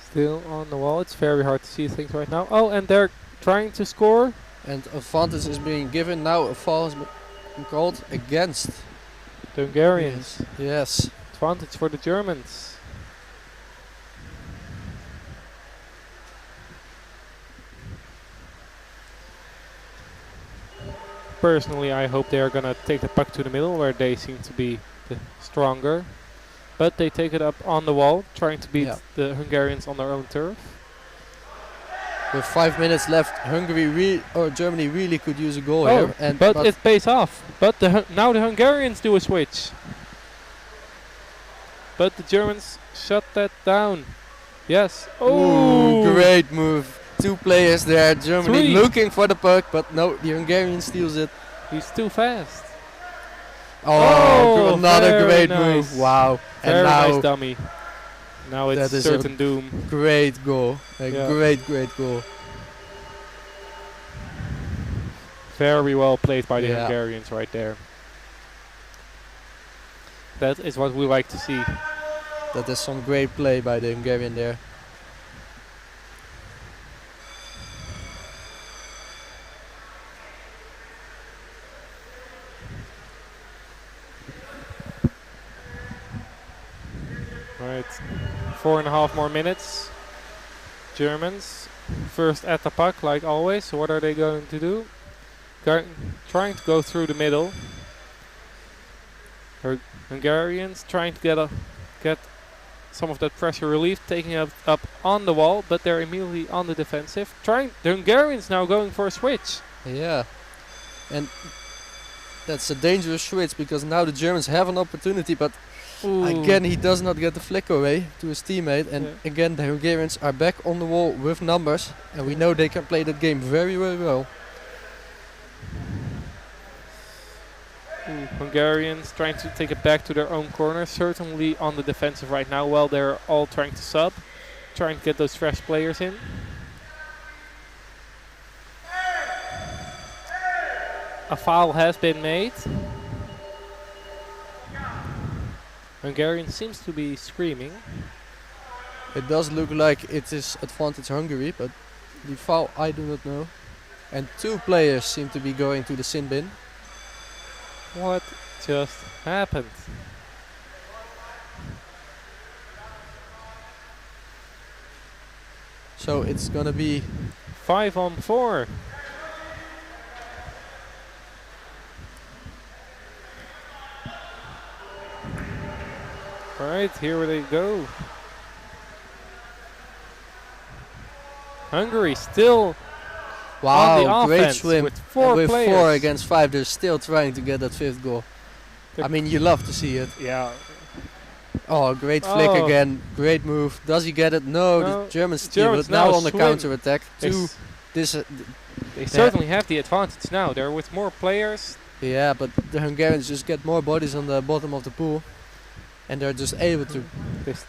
Still on the wall. It's very hard to see things right now. Oh, and they're trying to score. And advantage is being given now. A foul has been called against the Hungarians. Yes. Advantage for the Germans. Personally, I hope they are gonna take the puck to the middle where they seem to be the stronger. But they take it up on the wall, trying to beat the Hungarians on their own turf. With 5 minutes left, Germany really could use a goal Oh, here. but it pays off. But now the Hungarians do a switch. But the Germans shut that down. Yes. Oh, Ooh, great move. 2 players there. Germany 3. looking for the puck, but no, the Hungarian steals it. He's too fast. Oh, another very great nice. move. Wow. Very and now nice dummy. Now it's that is certain a doom. Great goal. A Yeah. great goal. Very well played by the Yeah. Hungarians right there. That is what we like to see. That is some great play by the Hungarian there. Right, 4.5 more minutes. Germans first at the puck like always. So what are they going to do? Trying to go through the middle. Hungarians trying to get some of that pressure relief, taking it up on the wall, but they're immediately on the defensive. The Hungarians now going for a switch. Yeah, and that's a dangerous switch because now the Germans have an opportunity, but again he does not get the flick away to his teammate, and again the Hungarians are back on the wall with numbers, and we know they can play that game very, very well. Hungarians trying to take it back to their own corner, certainly on the defensive right now, while they're all trying to sub, trying to get those fresh players in. A foul has been made. Hungarian seems to be screaming. It does look like it is advantage Hungary, but the foul I do not know. And 2 players seem to be going to the sin bin. What just happened? So it's gonna be 5-on-4. Alright, here they go. Hungary still on the great offense swim. with 4 with players. 4 against 5, they're still trying to get that 5th goal. I mean, you love to see it. Yeah. Oh, great flick again. Great move. Does he get it? No, the Germans steal it. Now on the counter attack. They certainly have the advantage now. They're with more players. Yeah, but the Hungarians just get more bodies on the bottom of the pool. And they're just able to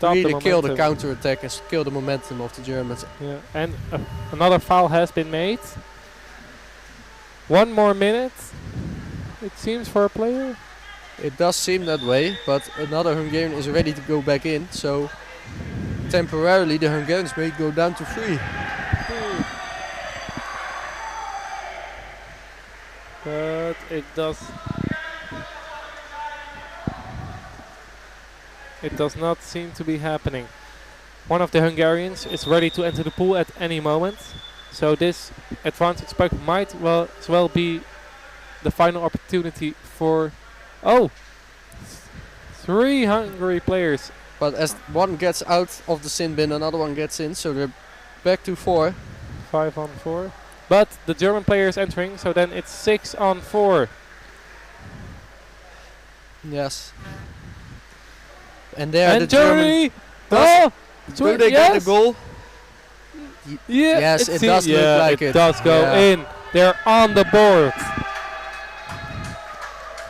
really kill the counter attack and kill the momentum of the Germans. Yeah, and another foul has been made. 1 more minute, it seems, for a player. It does seem that way, but another Hungarian is ready to go back in. So temporarily the Hungarians may go down to 3. But it does not seem to be happening. One of the Hungarians is ready to enter the pool at any moment. So this advantage puck might as well be the final opportunity for... Oh! 3 Hungary players. But as one gets out of the sin bin, another one gets in. So they're back to 4. 5-on-4. But the German player is entering, so then it's 6-on-4. Yes. And there the Germany! Do they get the goal? Yeah, yes, it does look like it. It does go in. They're on the board.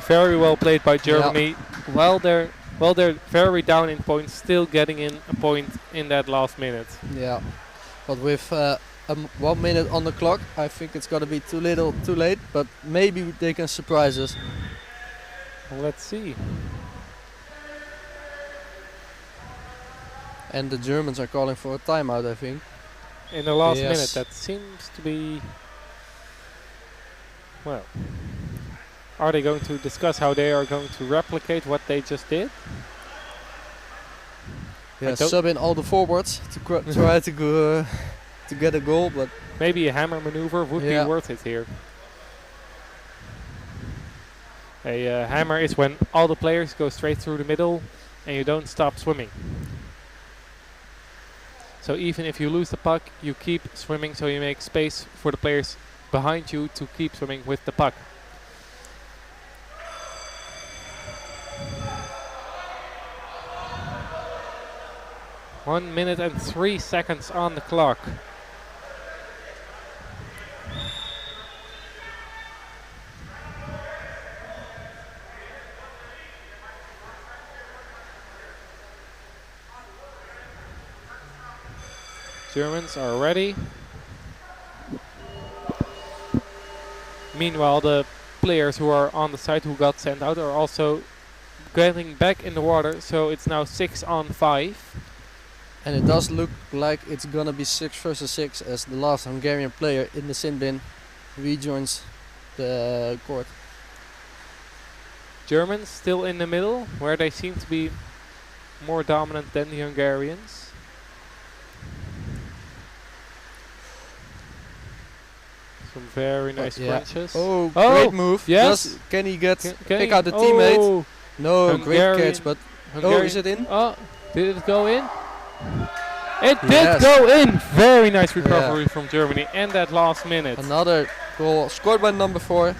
Very well played by Germany. While they're very down in points, still getting in a point in that last minute. Yeah, but with 1 minute on the clock, I think it's gonna be too little, too late. But maybe they can surprise us. Let's see. And the Germans are calling for a timeout, I think. In the last minute, that seems to be... Well, are they going to discuss how they are going to replicate what they just did? Yeah, sub in all the forwards to try to go to get a goal, but maybe a hammer maneuver would be worth it here. A hammer is when all the players go straight through the middle and you don't stop swimming. So even if you lose the puck, you keep swimming, so you make space for the players behind you to keep swimming with the puck. One minute and 3 seconds on the clock. Germans are ready. Meanwhile, the players who are on the side who got sent out are also getting back in the water, so it's now 6-on-5. And it does look like it's gonna be 6 versus 6 as the last Hungarian player in the sin bin rejoins the court. Germans still in the middle, where they seem to be more dominant than the Hungarians. Some very nice crunches. Oh, great move. Yes. Can he pick out the teammate? No, Hungarian, great catch, but is it in? Oh, did it go in? It did go in. Very nice recovery from Germany in that last minute. Another goal scored by number 4.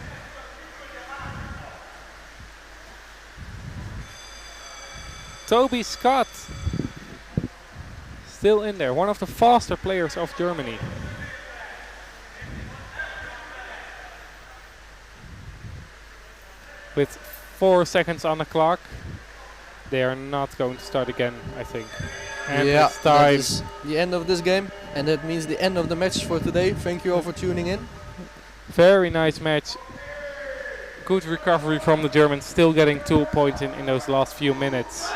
Toby Scott still in there, one of the faster players of Germany. With 4 seconds on the clock. They are not going to start again, I think. And yeah, it's that time. is the end of this game, and that means the end of the match for today. Thank you all for tuning in. Very nice match. Good recovery from the Germans, still getting 2 points in those last few minutes.